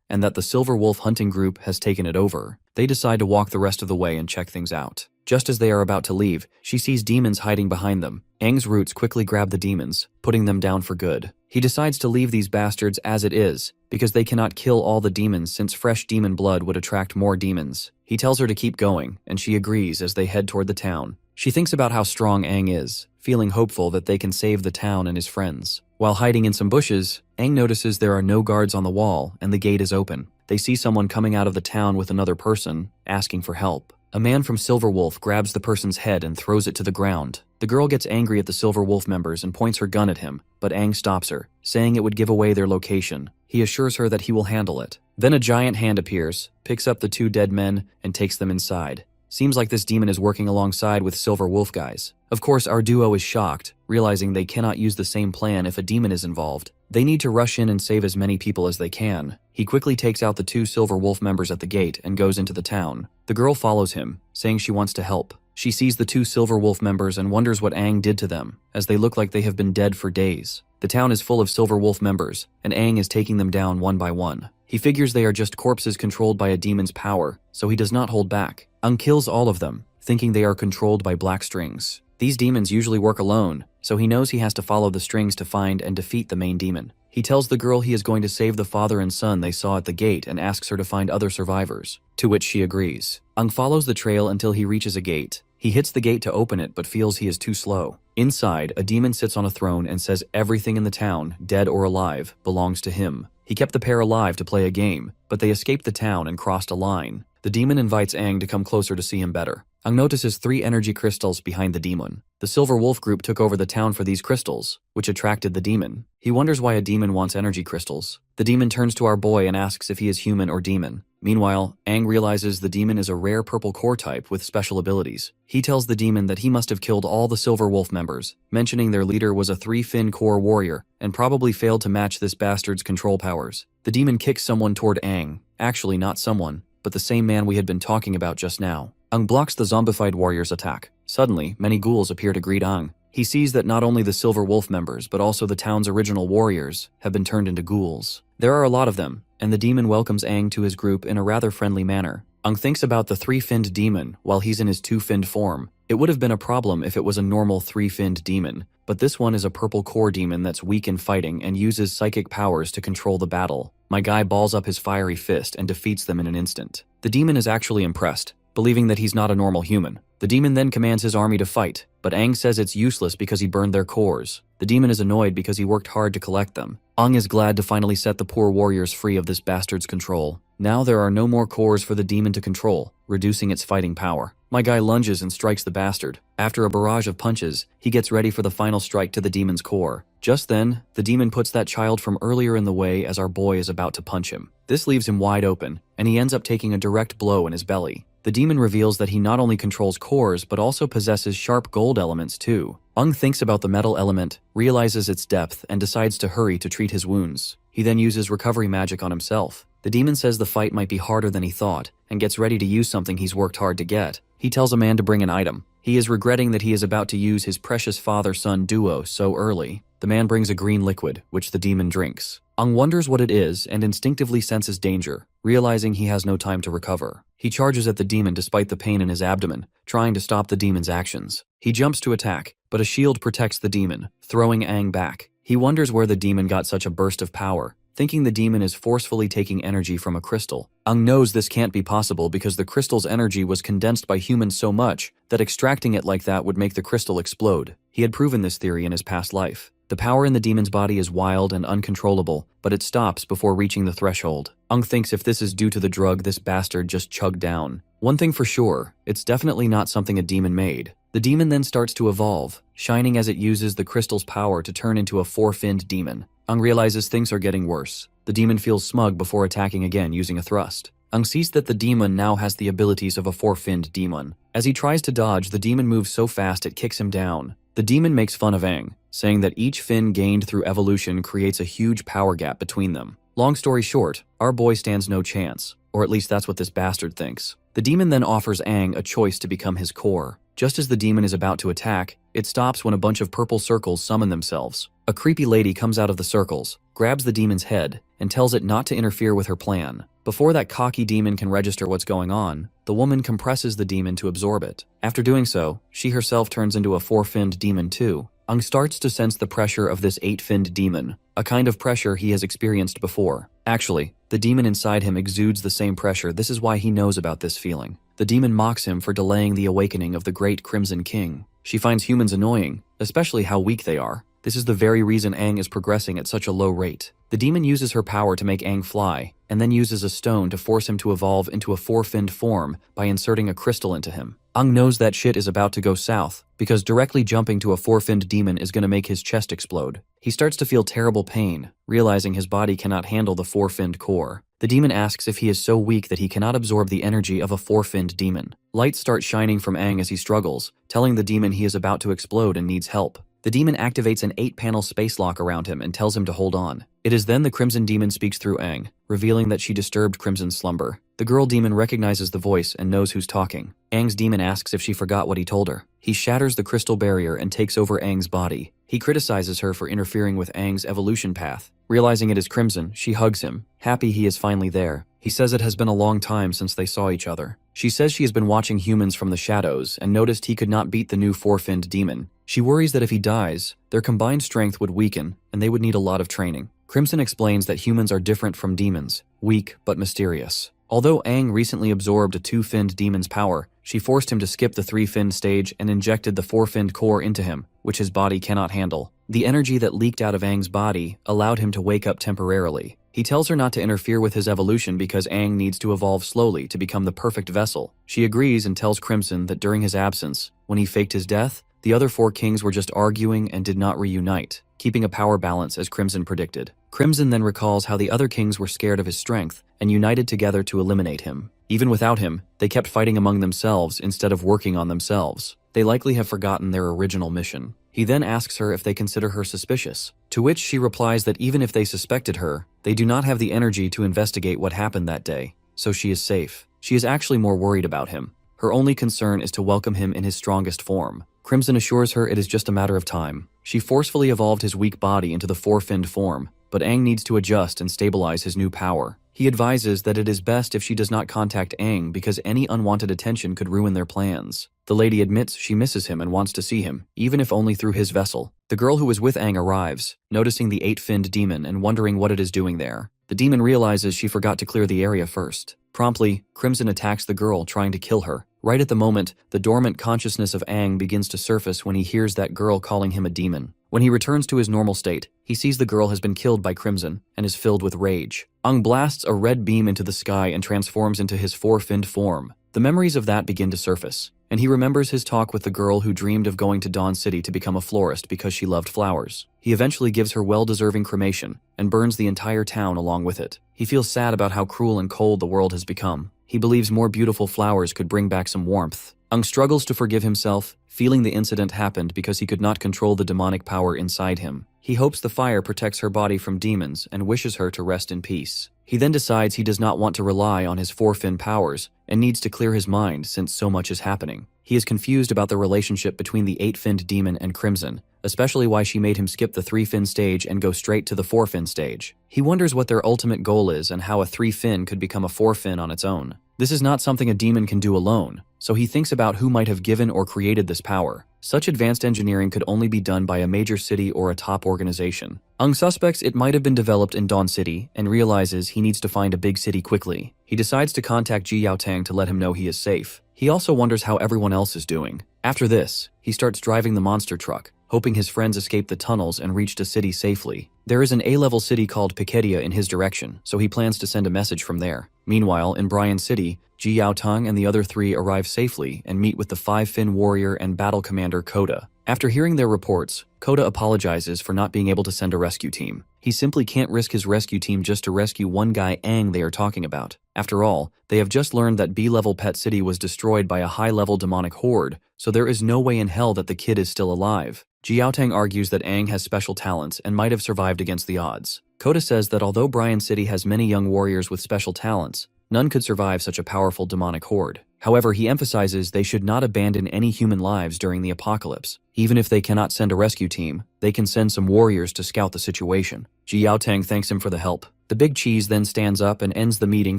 and that the Silver Wolf hunting group has taken it over. They decide to walk the rest of the way and check things out. Just as they are about to leave, she sees demons hiding behind them. Aang's roots quickly grab the demons, putting them down for good. He decides to leave these bastards as it is, because they cannot kill all the demons since fresh demon blood would attract more demons. He tells her to keep going, and she agrees as they head toward the town. She thinks about how strong Aang is, feeling hopeful that they can save the town and his friends. While hiding in some bushes, Aang notices there are no guards on the wall and the gate is open. They see someone coming out of the town with another person, asking for help. A man from Silver Wolf grabs the person's head and throws it to the ground. The girl gets angry at the Silver Wolf members and points her gun at him, but Aang stops her, saying it would give away their location. He assures her that he will handle it. Then a giant hand appears, picks up the two dead men, and takes them inside. Seems like this demon is working alongside with Silver Wolf guys. Of course, our duo is shocked, realizing they cannot use the same plan if a demon is involved. They need to rush in and save as many people as they can. He quickly takes out the two Silver Wolf members at the gate and goes into the town. The girl follows him, saying she wants to help. She sees the two Silver Wolf members and wonders what Aang did to them, as they look like they have been dead for days. The town is full of Silver Wolf members, and Aang is taking them down one by one. He figures they are just corpses controlled by a demon's power, so he does not hold back. Aang kills all of them, thinking they are controlled by black strings. These demons usually work alone, so he knows he has to follow the strings to find and defeat the main demon. He tells the girl he is going to save the father and son they saw at the gate and asks her to find other survivors, to which she agrees. Aang follows the trail until he reaches a gate. He hits the gate to open it but feels he is too slow. Inside, a demon sits on a throne and says everything in the town, dead or alive, belongs to him. He kept the pair alive to play a game, but they escaped the town and crossed a line. The demon invites Aang to come closer to see him better. Aang notices 3 energy crystals behind the demon. The Silver Wolf group took over the town for these crystals, which attracted the demon. He wonders why a demon wants energy crystals. The demon turns to our boy and asks if he is human or demon. Meanwhile, Aang realizes the demon is a rare purple core type with special abilities. He tells the demon that he must have killed all the Silver Wolf members, mentioning their leader was a 3-fin core warrior and probably failed to match this bastard's control powers. The demon kicks someone toward Aang. Actually, not someone, but the same man we had been talking about just now. Aang blocks the zombified warrior's attack. Suddenly, many ghouls appear to greet Aang. He sees that not only the Silver Wolf members, but also the town's original warriors have been turned into ghouls. There are a lot of them, and the demon welcomes Aang to his group in a rather friendly manner. Aang thinks about the 3-finned demon while he's in his 2-finned form. It would have been a problem if it was a normal 3-finned demon, but this one is a purple core demon that's weak in fighting and uses psychic powers to control the battle. My guy balls up his fiery fist and defeats them in an instant. The demon is actually impressed, believing that he's not a normal human. The demon then commands his army to fight, but Aang says it's useless because he burned their cores. The demon is annoyed because he worked hard to collect them. Aang is glad to finally set the poor warriors free of this bastard's control. Now there are no more cores for the demon to control, reducing its fighting power. My guy lunges and strikes the bastard. After a barrage of punches, he gets ready for the final strike to the demon's core. Just then, the demon puts that child from earlier in the way as our boy is about to punch him. This leaves him wide open, and he ends up taking a direct blow in his belly. The demon reveals that he not only controls cores, but also possesses sharp gold elements too. Aang thinks about the metal element, realizes its depth, and decides to hurry to treat his wounds. He then uses recovery magic on himself. The demon says the fight might be harder than he thought, and gets ready to use something he's worked hard to get. He tells a man to bring an item. He is regretting that he is about to use his precious father-son duo so early. The man brings a green liquid, which the demon drinks. Aang wonders what it is and instinctively senses danger, realizing he has no time to recover. He charges at the demon despite the pain in his abdomen, trying to stop the demon's actions. He jumps to attack, but a shield protects the demon, throwing Aang back. He wonders where the demon got such a burst of power, thinking the demon is forcefully taking energy from a crystal. Ang knows this can't be possible because the crystal's energy was condensed by humans so much that extracting it like that would make the crystal explode. He had proven this theory in his past life. The power in the demon's body is wild and uncontrollable, but it stops before reaching the threshold. Ang thinks if this is due to the drug this bastard just chugged down. One thing for sure, it's definitely not something a demon made. The demon then starts to evolve, shining as it uses the crystal's power to turn into a four-finned demon. Ang realizes things are getting worse. The demon feels smug before attacking again using a thrust. Ang sees that the demon now has the abilities of a four-finned demon. As he tries to dodge, the demon moves so fast it kicks him down. The demon makes fun of Ang, saying that each fin gained through evolution creates a huge power gap between them. Long story short, our boy stands no chance, or at least that's what this bastard thinks. The demon then offers Ang a choice to become his core. Just as the demon is about to attack, it stops when a bunch of purple circles summon themselves. A creepy lady comes out of the circles, grabs the demon's head, and tells it not to interfere with her plan. Before that cocky demon can register what's going on, the woman compresses the demon to absorb it. After doing so, she herself turns into a four-finned demon too. Ang starts to sense the pressure of this eight-finned demon, a kind of pressure he has experienced before. Actually, the demon inside him exudes the same pressure. This is why he knows about this feeling. The demon mocks him for delaying the awakening of the great Crimson King. She finds humans annoying, especially how weak they are. This is the very reason Ang is progressing at such a low rate. The demon uses her power to make Ang fly, and then uses a stone to force him to evolve into a four-finned form by inserting a crystal into him. Ang knows that shit is about to go south, because directly jumping to a four-finned demon is going to make his chest explode. He starts to feel terrible pain, realizing his body cannot handle the four-finned core. The demon asks if he is so weak that he cannot absorb the energy of a four-finned demon. Lights start shining from Ang as he struggles, telling the demon he is about to explode and needs help. The demon activates an 8-panel space lock around him and tells him to hold on. It is then the Crimson Demon speaks through Ang, revealing that she disturbed Crimson's slumber. The girl demon recognizes the voice and knows who's talking. Ang's demon asks if she forgot what he told her. He shatters the crystal barrier and takes over Ang's body. He criticizes her for interfering with Ang's evolution path. Realizing it is Crimson, she hugs him, happy he is finally there. He says it has been a long time since they saw each other. She says she has been watching humans from the shadows and noticed he could not beat the new four-finned demon. She worries that if he dies, their combined strength would weaken and they would need a lot of training. Crimson explains that humans are different from demons, weak but mysterious. Although Ang recently absorbed a two-finned demon's power, she forced him to skip the three-finned stage and injected the four-finned core into him, which his body cannot handle. The energy that leaked out of Ang's body allowed him to wake up temporarily. He tells her not to interfere with his evolution because Ang needs to evolve slowly to become the perfect vessel. She agrees and tells Crimson that during his absence, when he faked his death, the other four kings were just arguing and did not reunite, keeping a power balance as Crimson predicted. Crimson then recalls how the other kings were scared of his strength and united together to eliminate him. Even without him, they kept fighting among themselves instead of working on themselves. They likely have forgotten their original mission. He then asks her if they consider her suspicious, to which she replies that even if they suspected her, they do not have the energy to investigate what happened that day, so she is safe. She is actually more worried about him. Her only concern is to welcome him in his strongest form. Crimson assures her it is just a matter of time. She forcefully evolved his weak body into the four-finned form, but Ang needs to adjust and stabilize his new power. He advises that it is best if she does not contact Ang because any unwanted attention could ruin their plans. The lady admits she misses him and wants to see him, even if only through his vessel. The girl who was with Ang arrives, noticing the eight-finned demon and wondering what it is doing there. The demon realizes she forgot to clear the area first. Promptly, Crimson attacks the girl, trying to kill her. Right at the moment, the dormant consciousness of Ang begins to surface when he hears that girl calling him a demon. When he returns to his normal state, he sees the girl has been killed by Crimson and is filled with rage. Ang blasts a red beam into the sky and transforms into his four-finned form. The memories of that begin to surface, and he remembers his talk with the girl who dreamed of going to Dawn City to become a florist because she loved flowers. He eventually gives her well-deserving cremation and burns the entire town along with it. He feels sad about how cruel and cold the world has become. He believes more beautiful flowers could bring back some warmth. Ang struggles to forgive himself, feeling the incident happened because he could not control the demonic power inside him. He hopes the fire protects her body from demons and wishes her to rest in peace. He then decides he does not want to rely on his four-fin powers and needs to clear his mind since so much is happening. He is confused about the relationship between the eight-finned demon and Crimson, especially why she made him skip the three-fin stage and go straight to the four-fin stage. He wonders what their ultimate goal is and how a three-fin could become a four-fin on its own. This is not something a demon can do alone, so he thinks about who might have given or created this power. Such advanced engineering could only be done by a major city or a top organization. Ung suspects it might have been developed in Dawn City and realizes he needs to find a big city quickly. He decides to contact Ji Yaotang to let him know he is safe. He also wonders how everyone else is doing. After this, he starts driving the monster truck, hoping his friends escape the tunnels and reach a city safely. There is an A-level city called Piketia in his direction, so he plans to send a message from there. Meanwhile, in Bryan City, Ji Yaotang and the other three arrive safely and meet with the five-fin warrior and battle commander Koda. After hearing their reports, Koda apologizes for not being able to send a rescue team. He simply can't risk his rescue team just to rescue one guy Aang they are talking about. After all, they have just learned that B-level Pet City was destroyed by a high-level demonic horde, so there is no way in hell that the kid is still alive. Ji Yaotang argues that Aang has special talents and might have survived against the odds. Koda says that although Bryan City has many young warriors with special talents, none could survive such a powerful demonic horde. However, he emphasizes they should not abandon any human lives during the apocalypse. Even if they cannot send a rescue team, they can send some warriors to scout the situation. Ji Yaotang thanks him for the help. The big cheese then stands up and ends the meeting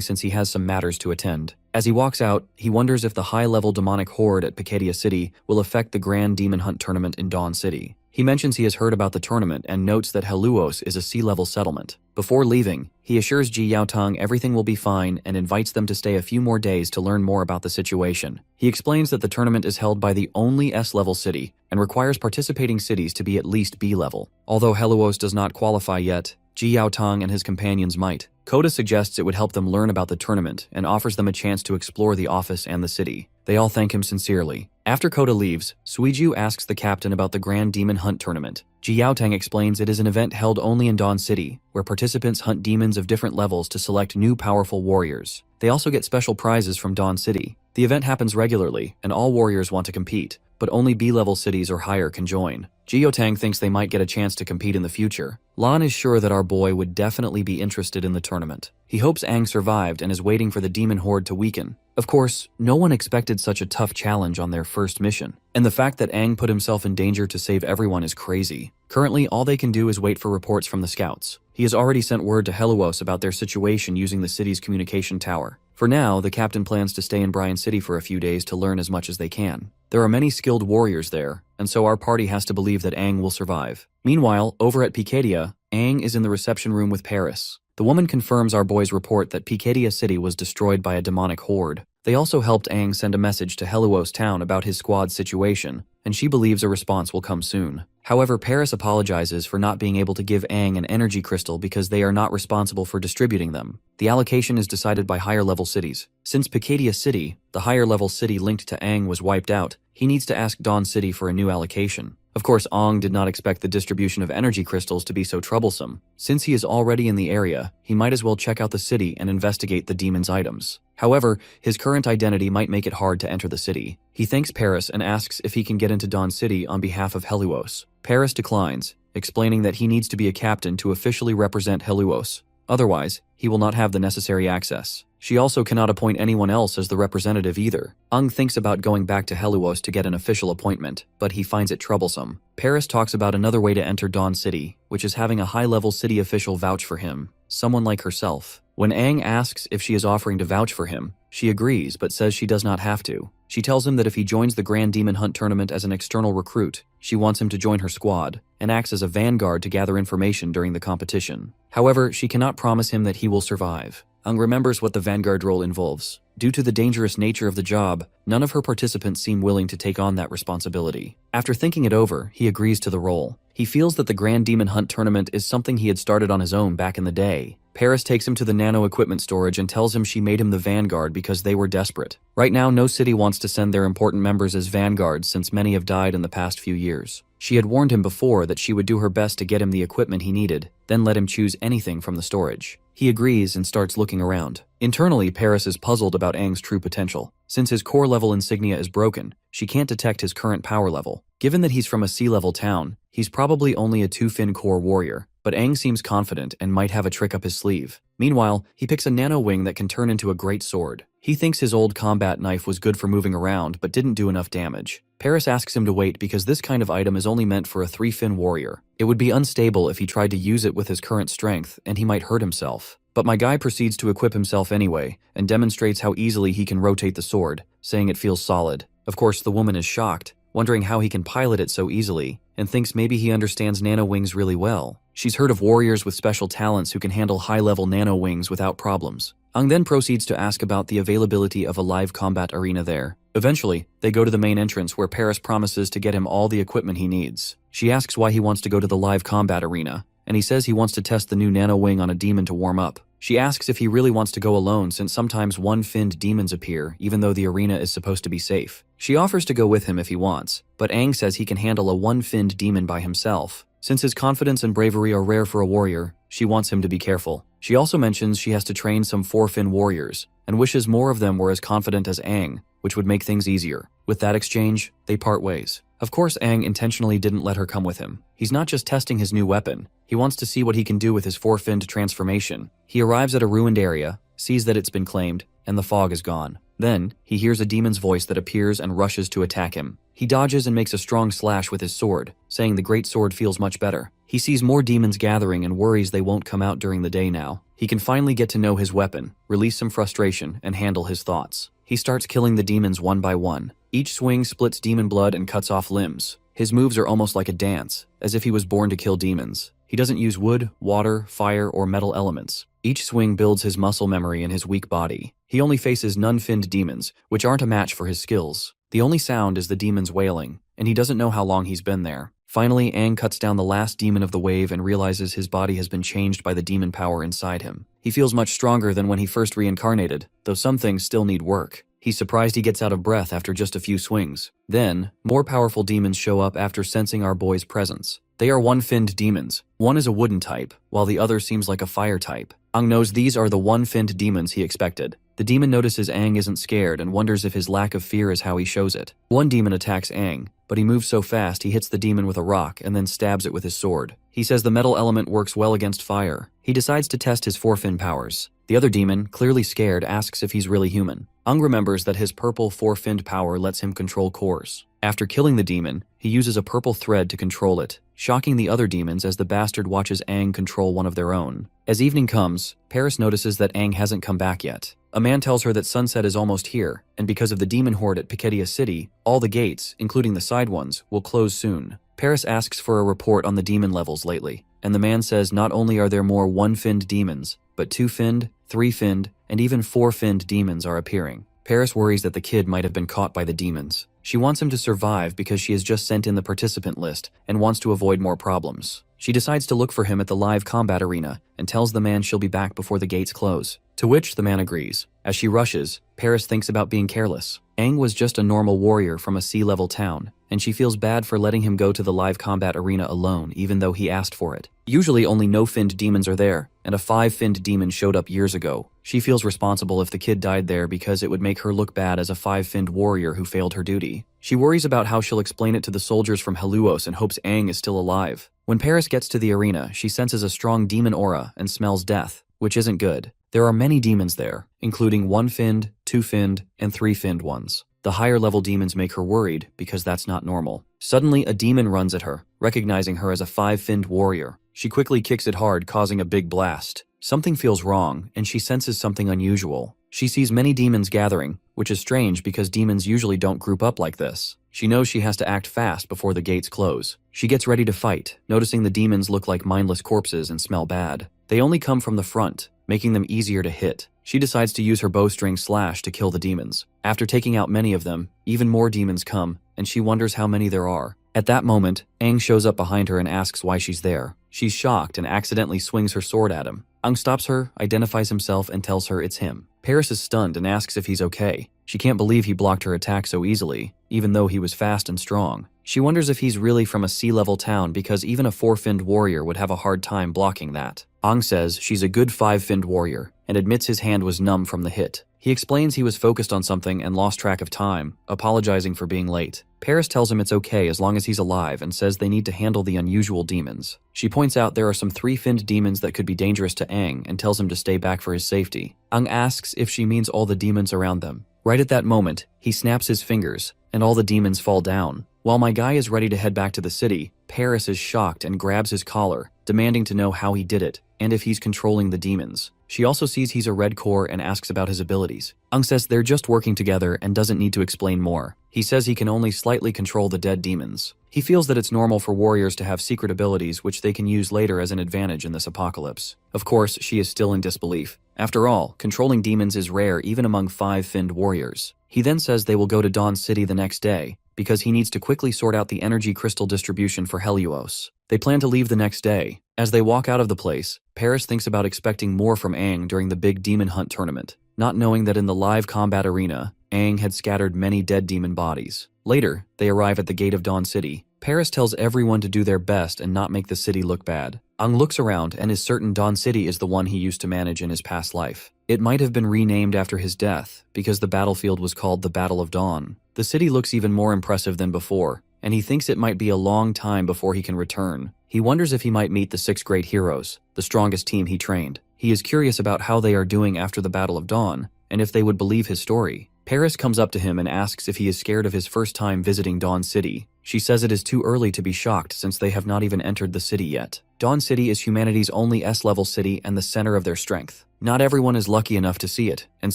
since he has some matters to attend. As he walks out, he wonders if the high-level demonic horde at Piketia City will affect the Grand Demon Hunt tournament in Dawn City. He mentions he has heard about the tournament and notes that Helluos is a sea-level settlement. Before leaving, he assures Ji Yaotang everything will be fine and invites them to stay a few more days to learn more about the situation. He explains that the tournament is held by the only S-level city and requires participating cities to be at least B-level. Although Helluos does not qualify yet, Ji Yaotang and his companions might. Koda suggests it would help them learn about the tournament and offers them a chance to explore the office and the city. They all thank him sincerely. After Koda leaves, Suiju asks the captain about the Grand Demon Hunt tournament. Ji Yaotang explains it is an event held only in Dawn City, where participants hunt demons of different levels to select new powerful warriors. They also get special prizes from Dawn City. The event happens regularly, and all warriors want to compete, but only B-level cities or higher can join. Ji Yaotang thinks they might get a chance to compete in the future. Lan is sure that our boy would definitely be interested in the tournament. He hopes Aang survived and is waiting for the demon horde to weaken. Of course, no one expected such a tough challenge on their first mission, and the fact that Aang put himself in danger to save everyone is crazy. Currently, all they can do is wait for reports from the scouts. He has already sent word to Helluos about their situation using the city's communication tower. For now, the captain plans to stay in Bryan City for a few days to learn as much as they can. There are many skilled warriors there, and so our party has to believe that Aang will survive. Meanwhile, over at Piketia, Aang is in the reception room with Paris. The woman confirms our boy's report that Piketia City was destroyed by a demonic horde. They also helped Aang send a message to Helluos Town about his squad's situation, and she believes a response will come soon. However, Paris apologizes for not being able to give Aang an energy crystal because they are not responsible for distributing them. The allocation is decided by higher-level cities. Since Piketia City, the higher-level city linked to Aang, was wiped out, he needs to ask Dawn City for a new allocation. Of course, Aang did not expect the distribution of energy crystals to be so troublesome. Since he is already in the area, he might as well check out the city and investigate the demon's items. However, his current identity might make it hard to enter the city. He thanks Paris and asks if he can get into Dawn City on behalf of Helluos. Paris declines, explaining that he needs to be a captain to officially represent Helluos. Otherwise, he will not have the necessary access. She also cannot appoint anyone else as the representative either. Aang thinks about going back to Helluos to get an official appointment, but he finds it troublesome. Paris talks about another way to enter Dawn City, which is having a high-level city official vouch for him, someone like herself. When Aang asks if she is offering to vouch for him, she agrees but says she does not have to. She tells him that if he joins the Grand Demon Hunt tournament as an external recruit, she wants him to join her squad, and acts as a vanguard to gather information during the competition. However, she cannot promise him that he will survive. Aang remembers what the vanguard role involves. Due to the dangerous nature of the job, none of her participants seem willing to take on that responsibility. After thinking it over, he agrees to the role. He feels that the Grand Demon Hunt tournament is something he had started on his own back in the day. Paris takes him to the nano equipment storage and tells him she made him the vanguard because they were desperate. Right now, no city wants to send their important members as vanguards since many have died in the past few years. She had warned him before that she would do her best to get him the equipment he needed, then let him choose anything from the storage. He agrees and starts looking around. Internally, Paris is puzzled about Aang's true potential. Since his core level insignia is broken, she can't detect his current power level. Given that he's from a sea-level town, he's probably only a 2-fin core warrior, but Aang seems confident and might have a trick up his sleeve. Meanwhile, he picks a nano wing that can turn into a great sword. He thinks his old combat knife was good for moving around but didn't do enough damage. Paris asks him to wait because this kind of item is only meant for a 3-fin warrior. It would be unstable if he tried to use it with his current strength, and he might hurt himself. But my guy proceeds to equip himself anyway, and demonstrates how easily he can rotate the sword, saying it feels solid. Of course, the woman is shocked, wondering how he can pilot it so easily, and thinks maybe he understands nano wings really well. She's heard of warriors with special talents who can handle high-level nano wings without problems. Ang then proceeds to ask about the availability of a live combat arena there. Eventually, they go to the main entrance where Paris promises to get him all the equipment he needs. She asks why he wants to go to the live combat arena, and he says he wants to test the new nano wing on a demon to warm up. She asks if he really wants to go alone since sometimes one-finned demons appear even though the arena is supposed to be safe. She offers to go with him if he wants, but Aang says he can handle a one-finned demon by himself. Since his confidence and bravery are rare for a warrior, she wants him to be careful. She also mentions she has to train some four-fin warriors, and wishes more of them were as confident as Aang, which would make things easier. With that exchange, they part ways. Of course, Aang intentionally didn't let her come with him. He's not just testing his new weapon, he wants to see what he can do with his four-finned transformation. He arrives at a ruined area, sees that it's been claimed, and the fog is gone. Then, he hears a demon's voice that appears and rushes to attack him. He dodges and makes a strong slash with his sword, saying the great sword feels much better. He sees more demons gathering and worries they won't come out during the day now. He can finally get to know his weapon, release some frustration, and handle his thoughts. He starts killing the demons one by one. Each swing splits demon blood and cuts off limbs. His moves are almost like a dance, as if he was born to kill demons. He doesn't use wood, water, fire, or metal elements. Each swing builds his muscle memory in his weak body. He only faces none-finned demons, which aren't a match for his skills. The only sound is the demon's wailing, and he doesn't know how long he's been there. Finally, Aang cuts down the last demon of the wave and realizes his body has been changed by the demon power inside him. He feels much stronger than when he first reincarnated, though some things still need work. He's surprised he gets out of breath after just a few swings. Then, more powerful demons show up after sensing our boy's presence. They are one-finned demons. One is a wooden type, while the other seems like a fire type. Aang knows these are the one-finned demons he expected. The demon notices Aang isn't scared and wonders if his lack of fear is how he shows it. One demon attacks Aang, but he moves so fast he hits the demon with a rock and then stabs it with his sword. He says the metal element works well against fire. He decides to test his four-fin powers. The other demon, clearly scared, asks if he's really human. Aang remembers that his purple four-finned power lets him control cores. After killing the demon, he uses a purple thread to control it, shocking the other demons as the bastard watches Aang control one of their own. As evening comes, Paris notices that Aang hasn't come back yet. A man tells her that sunset is almost here, and because of the demon horde at Piketia City, all the gates, including the side ones, will close soon. Paris asks for a report on the demon levels lately, and the man says not only are there more one-finned demons, but two-finned, three-finned, and even four-finned demons are appearing. Paris worries that the kid might have been caught by the demons. She wants him to survive because she has just sent in the participant list and wants to avoid more problems. She decides to look for him at the live combat arena and tells the man she'll be back before the gates close, to which the man agrees. As she rushes, Paris thinks about being careless. Aang was just a normal warrior from a sea-level town, and she feels bad for letting him go to the live combat arena alone even though he asked for it. Usually only no-finned demons are there, and a five-finned demon showed up years ago. She feels responsible if the kid died there because it would make her look bad as a five-finned warrior who failed her duty. She worries about how she'll explain it to the soldiers from Heluos and hopes Aang is still alive. When Paris gets to the arena, she senses a strong demon aura and smells death, which isn't good. There are many demons there, including one-finned, two-finned, and three-finned ones. The higher-level demons make her worried because that's not normal. Suddenly, a demon runs at her, recognizing her as a five-finned warrior. She quickly kicks it hard, causing a big blast. Something feels wrong, and she senses something unusual. She sees many demons gathering, which is strange because demons usually don't group up like this. She knows she has to act fast before the gates close. She gets ready to fight, noticing the demons look like mindless corpses and smell bad. They only come from the front, making them easier to hit. She decides to use her bowstring slash to kill the demons. After taking out many of them, even more demons come, and she wonders how many there are. At that moment, Aang shows up behind her and asks why she's there. She's shocked and accidentally swings her sword at him. Aang stops her, identifies himself, and tells her it's him. Paris is stunned and asks if he's okay. She can't believe he blocked her attack so easily, even though he was fast and strong. She wonders if he's really from a sea-level town because even a four-finned warrior would have a hard time blocking that. Aang says she's a good five-finned warrior and admits his hand was numb from the hit. He explains he was focused on something and lost track of time, apologizing for being late. Paris tells him it's okay as long as he's alive and says they need to handle the unusual demons. She points out there are some three-finned demons that could be dangerous to Aang and tells him to stay back for his safety. Aang asks if she means all the demons around them. Right at that moment, he snaps his fingers, and all the demons fall down. While my guy is ready to head back to the city, Paris is shocked and grabs his collar, demanding to know how he did it, and if he's controlling the demons. She also sees he's a red core and asks about his abilities. Ang says they're just working together and doesn't need to explain more. He says he can only slightly control the dead demons. He feels that it's normal for warriors to have secret abilities which they can use later as an advantage in this apocalypse. Of course, she is still in disbelief. After all, controlling demons is rare even among 5-finned warriors. He then says they will go to Dawn City the next day, because he needs to quickly sort out the energy crystal distribution for Helios. They plan to leave the next day. As they walk out of the place, Paris thinks about expecting more from Aang during the big demon hunt tournament, not knowing that in the live combat arena, Aang had scattered many dead demon bodies. Later, they arrive at the gate of Dawn City. Paris tells everyone to do their best and not make the city look bad. Aang looks around and is certain Dawn City is the one he used to manage in his past life. It might have been renamed after his death, because the battlefield was called the Battle of Dawn. The city looks even more impressive than before, and he thinks it might be a long time before he can return. He wonders if he might meet the 6 great heroes, the strongest team he trained. He is curious about how they are doing after the Battle of Dawn, and if they would believe his story. Paris comes up to him and asks if he is scared of his first time visiting Dawn City. She says it is too early to be shocked since they have not even entered the city yet. Dawn City is humanity's only S-level city and the center of their strength. Not everyone is lucky enough to see it, and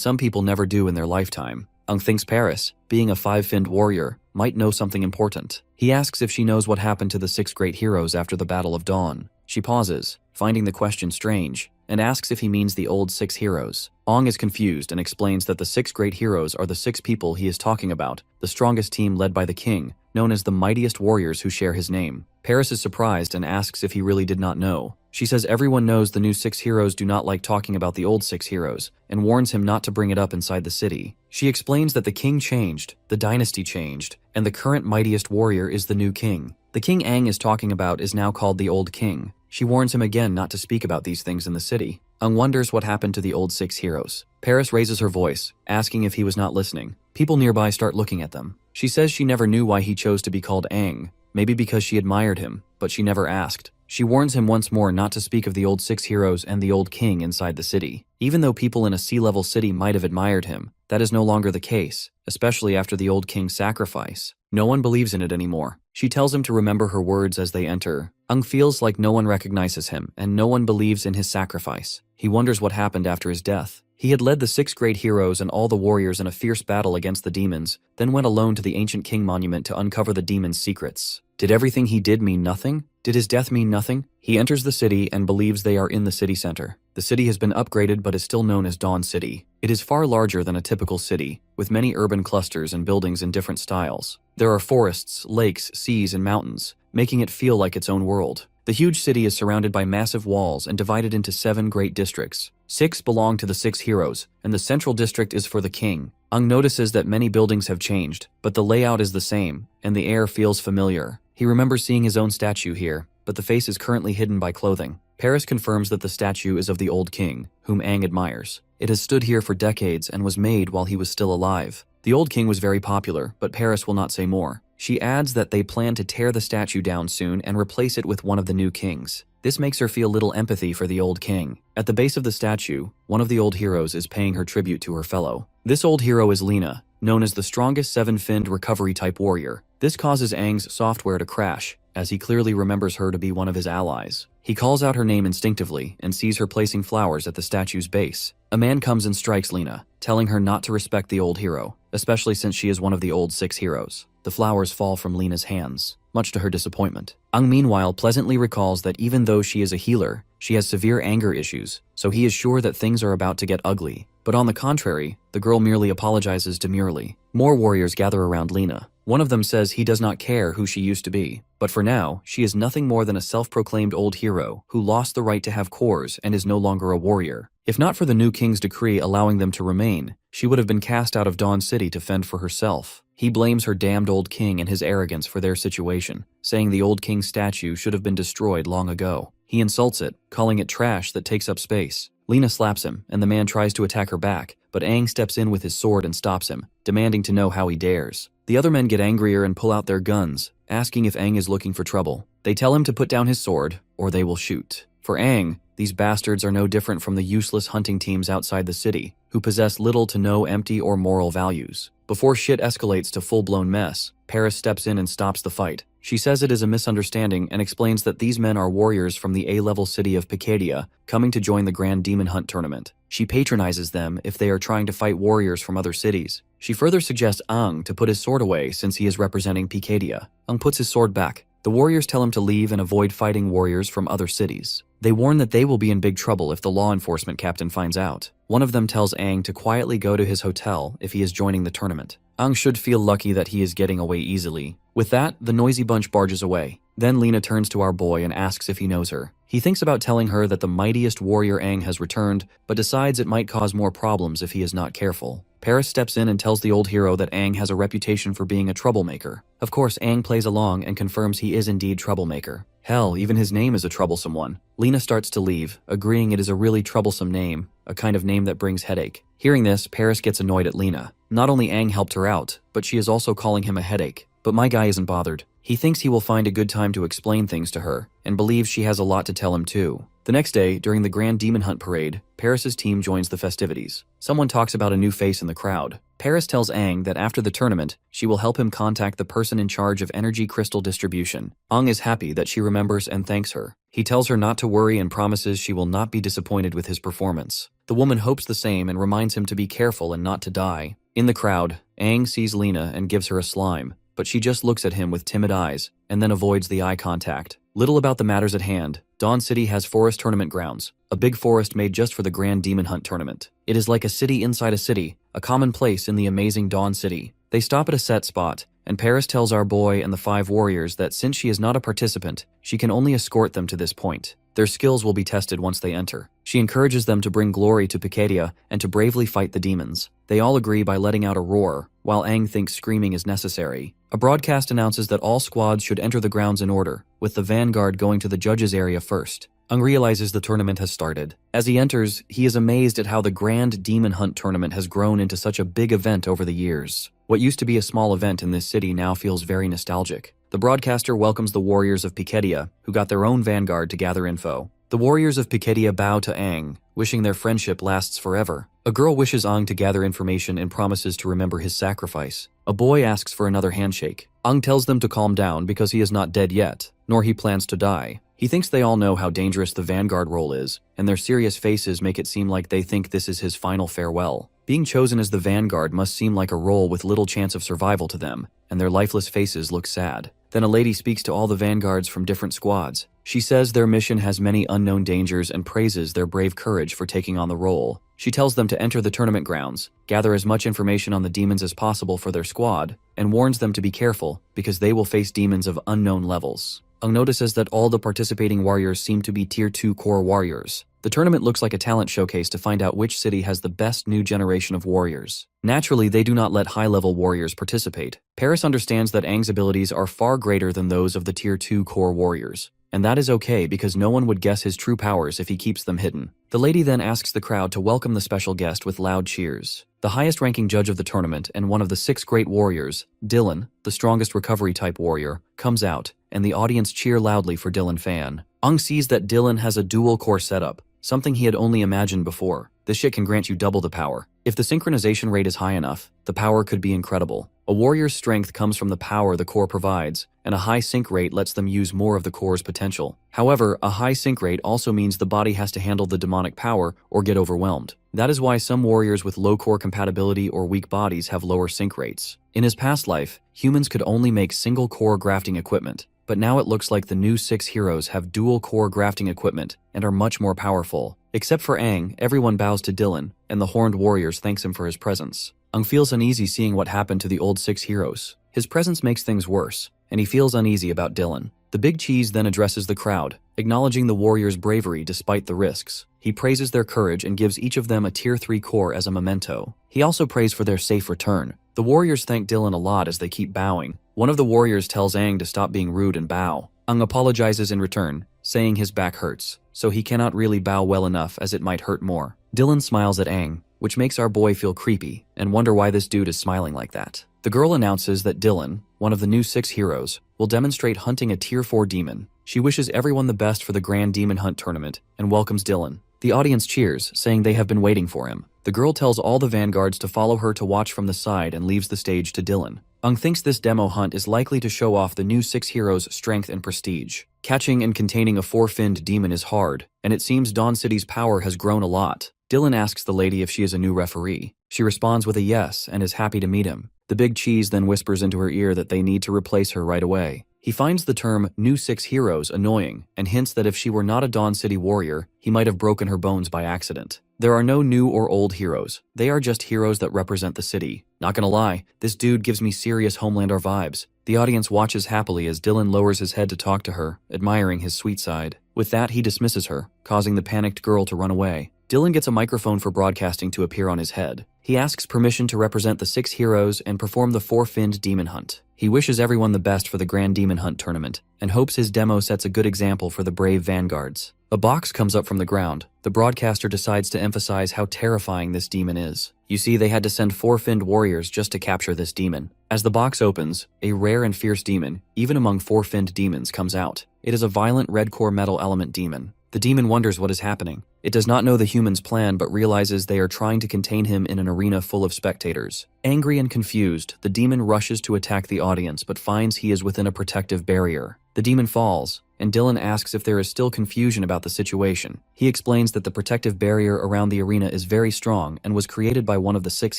some people never do in their lifetime. Aang thinks Paris, being a 5-finned warrior, might know something important. He asks if she knows what happened to the 6 great heroes after the Battle of Dawn. She pauses, finding the question strange, and asks if he means the old 6 heroes. Aang is confused and explains that the 6 great heroes are the 6 people he is talking about, the strongest team led by the king, known as the mightiest warriors who share his name. Paris is surprised and asks if he really did not know. She says everyone knows the new 6 heroes do not like talking about the old 6 heroes, and warns him not to bring it up inside the city. She explains that the king changed, the dynasty changed, and the current mightiest warrior is the new king. The king Aang is talking about is now called the Old King. She warns him again not to speak about these things in the city. Aang wonders what happened to the old 6 heroes. Paris raises her voice, asking if he was not listening. People nearby start looking at them. She says she never knew why he chose to be called Aang, maybe because she admired him, but she never asked. She warns him once more not to speak of the old 6 heroes and the old king inside the city. Even though people in a sea-level city might have admired him, that is no longer the case, especially after the old king's sacrifice. No one believes in it anymore. She tells him to remember her words as they enter. Aang feels like no one recognizes him, and no one believes in his sacrifice. He wonders what happened after his death. He had led the 6 great heroes and all the warriors in a fierce battle against the demons, then went alone to the ancient king monument to uncover the demons' secrets. Did everything he did mean nothing? Did his death mean nothing? He enters the city and believes they are in the city center. The city has been upgraded but is still known as Dawn City. It is far larger than a typical city, with many urban clusters and buildings in different styles. There are forests, lakes, seas, and mountains, making it feel like its own world. The huge city is surrounded by massive walls and divided into 7 great districts. 6 belong to the 6 heroes, and the central district is for the king. Aang notices that many buildings have changed, but the layout is the same, and the air feels familiar. He remembers seeing his own statue here, but the face is currently hidden by clothing. Paris confirms that the statue is of the old king, whom Aang admires. It has stood here for decades and was made while he was still alive. The old king was very popular, but Paris will not say more. She adds that they plan to tear the statue down soon and replace it with one of the new kings. This makes her feel little empathy for the old king. At the base of the statue, one of the old heroes is paying her tribute to her fellow. This old hero is Lena, known as the strongest 7-finned recovery-type warrior. This causes Aang's software to crash, as he clearly remembers her to be one of his allies. He calls out her name instinctively and sees her placing flowers at the statue's base. A man comes and strikes Lena, telling her not to respect the old hero, especially since she is one of the old 6 heroes. The flowers fall from Lena's hands, much to her disappointment. Aang meanwhile pleasantly recalls that even though she is a healer, she has severe anger issues, so he is sure that things are about to get ugly. But on the contrary, the girl merely apologizes demurely. More warriors gather around Lena. One of them says he does not care who she used to be, but for now, she is nothing more than a self-proclaimed old hero who lost the right to have cores and is no longer a warrior. If not for the new king's decree allowing them to remain, she would have been cast out of Dawn City to fend for herself. He blames her damned old king and his arrogance for their situation, saying the old king's statue should have been destroyed long ago. He insults it, calling it trash that takes up space. Lena slaps him, and the man tries to attack her back, but Aang steps in with his sword and stops him, demanding to know how he dares. The other men get angrier and pull out their guns, asking if Aang is looking for trouble. They tell him to put down his sword, or they will shoot. For Aang, these bastards are no different from the useless hunting teams outside the city, who possess little to no empty or moral values. Before shit escalates to full-blown mess, Paris steps in and stops the fight. She says it is a misunderstanding and explains that these men are warriors from the A-level city of Picadia coming to join the Grand Demon Hunt tournament. She patronizes them if they are trying to fight warriors from other cities. She further suggests Ang to put his sword away since he is representing Picadia. Ang puts his sword back. The warriors tell him to leave and avoid fighting warriors from other cities. They warn that they will be in big trouble if the law enforcement captain finds out. One of them tells Ang to quietly go to his hotel if he is joining the tournament. Ang should feel lucky that he is getting away easily. With that, the noisy bunch barges away. Then Lena turns to our boy and asks if he knows her. He thinks about telling her that the mightiest warrior Ang has returned, but decides it might cause more problems if he is not careful. Paris steps in and tells the old hero that Ang has a reputation for being a troublemaker. Of course, Ang plays along and confirms he is indeed troublemaker. Hell, even his name is a troublesome one. Lena starts to leave, agreeing it is a really troublesome name, a kind of name that brings headache. Hearing this, Paris gets annoyed at Lena. Not only Ang helped her out, but she is also calling him a headache. But my guy isn't bothered. He thinks he will find a good time to explain things to her, and believes she has a lot to tell him too. The next day, during the Grand Demon Hunt parade, Paris's team joins the festivities. Someone talks about a new face in the crowd. Paris tells Ang that after the tournament, she will help him contact the person in charge of energy crystal distribution. Ang is happy that she remembers and thanks her. He tells her not to worry and promises she will not be disappointed with his performance. The woman hopes the same and reminds him to be careful and not to die. In the crowd, Ang sees Lena and gives her a slime, but she just looks at him with timid eyes and then avoids the eye contact. Little about the matters at hand. Dawn City has forest tournament grounds, a big forest made just for the Grand Demon Hunt tournament. It is like a city inside a city, a common place in the amazing Dawn City. They stop at a set spot, and Paris tells our boy and the 5 warriors that since she is not a participant, she can only escort them to this point. Their skills will be tested once they enter. She encourages them to bring glory to Picadia and to bravely fight the demons. They all agree by letting out a roar, while Ang thinks screaming is necessary. A broadcast announces that all squads should enter the grounds in order, with the vanguard going to the judges' area first. Ang realizes the tournament has started. As he enters, he is amazed at how the Grand Demon Hunt tournament has grown into such a big event over the years. What used to be a small event in this city now feels very nostalgic. The broadcaster welcomes the warriors of Picadia, who got their own vanguard to gather info. The warriors of Picadia bow to Ang, wishing their friendship lasts forever. A girl wishes Ang to gather information and promises to remember his sacrifice. A boy asks for another handshake. Ang tells them to calm down because he is not dead yet, nor he plans to die. He thinks they all know how dangerous the vanguard role is, and their serious faces make it seem like they think this is his final farewell. Being chosen as the vanguard must seem like a role with little chance of survival to them, and their lifeless faces look sad. Then a lady speaks to all the vanguards from different squads. She says their mission has many unknown dangers and praises their brave courage for taking on the role. She tells them to enter the tournament grounds, gather as much information on the demons as possible for their squad, and warns them to be careful because they will face demons of unknown levels. Ang notices that all the participating warriors seem to be Tier 2 core warriors. The tournament looks like a talent showcase to find out which city has the best new generation of warriors. Naturally, they do not let high-level warriors participate. Paris understands that Ang's abilities are far greater than those of the Tier 2 core warriors. And that is okay because no one would guess his true powers if he keeps them hidden. The lady then asks the crowd to welcome the special guest with loud cheers. The highest-ranking judge of the tournament and one of the 6 great warriors, Dylan, the strongest recovery-type warrior, comes out, and the audience cheer loudly for Dylan Fan. Ang sees that Dylan has a dual-core setup, something he had only imagined before. This shit can grant you double the power. If the synchronization rate is high enough, the power could be incredible. A warrior's strength comes from the power the core provides, and a high sync rate lets them use more of the core's potential. However, a high sync rate also means the body has to handle the demonic power or get overwhelmed. That is why some warriors with low core compatibility or weak bodies have lower sync rates. In his past life, humans could only make single core grafting equipment, but now it looks like the new 6 heroes have dual core grafting equipment and are much more powerful. Except for Ang, everyone bows to Dylan, and the horned warriors thanks him for his presence. Ang feels uneasy seeing what happened to the old 6 heroes. His presence makes things worse, and he feels uneasy about Dylan. The big cheese then addresses the crowd, acknowledging the warriors' bravery despite the risks. He praises their courage and gives each of them a Tier 3 core as a memento. He also prays for their safe return. The warriors thank Dylan a lot as they keep bowing. One of the warriors tells Ang to stop being rude and bow. Ang apologizes in return, saying his back hurts, so he cannot really bow well enough as it might hurt more. Dylan smiles at Ang, which makes our boy feel creepy and wonder why this dude is smiling like that. The girl announces that Dylan, one of the new 6 heroes, will demonstrate hunting a Tier 4 demon. She wishes everyone the best for the Grand Demon Hunt tournament and welcomes Dylan. The audience cheers, saying they have been waiting for him. The girl tells all the vanguards to follow her to watch from the side and leaves the stage to Dylan. Ung thinks this demo hunt is likely to show off the new 6 heroes' strength and prestige. Catching and containing a 4-finned demon is hard, and it seems Dawn City's power has grown a lot. Dylan asks the lady if she is a new referee. She responds with a yes and is happy to meet him. The big cheese then whispers into her ear that they need to replace her right away. He finds the term new 6 heroes annoying and hints that if she were not a Dawn City warrior, he might have broken her bones by accident. There are no new or old heroes. They are just heroes that represent the city. Not gonna lie, this dude gives me serious Homelander vibes. The audience watches happily as Dylan lowers his head to talk to her, admiring his sweet side. With that, he dismisses her, causing the panicked girl to run away. Dylan gets a microphone for broadcasting to appear on his head. He asks permission to represent the 6 heroes and perform the 4-finned demon hunt. He wishes everyone the best for the Grand Demon Hunt tournament, and hopes his demo sets a good example for the brave vanguards. A box comes up from the ground. The broadcaster decides to emphasize how terrifying this demon is. You see, they had to send 4-finned warriors just to capture this demon. As the box opens, a rare and fierce demon, even among 4-finned demons, comes out. It is a violent red core metal element demon. The demon wonders what is happening. It does not know the human's plan but realizes they are trying to contain him in an arena full of spectators. Angry and confused, the demon rushes to attack the audience but finds he is within a protective barrier. The demon falls, and Dylan asks if there is still confusion about the situation. He explains that the protective barrier around the arena is very strong and was created by one of the 6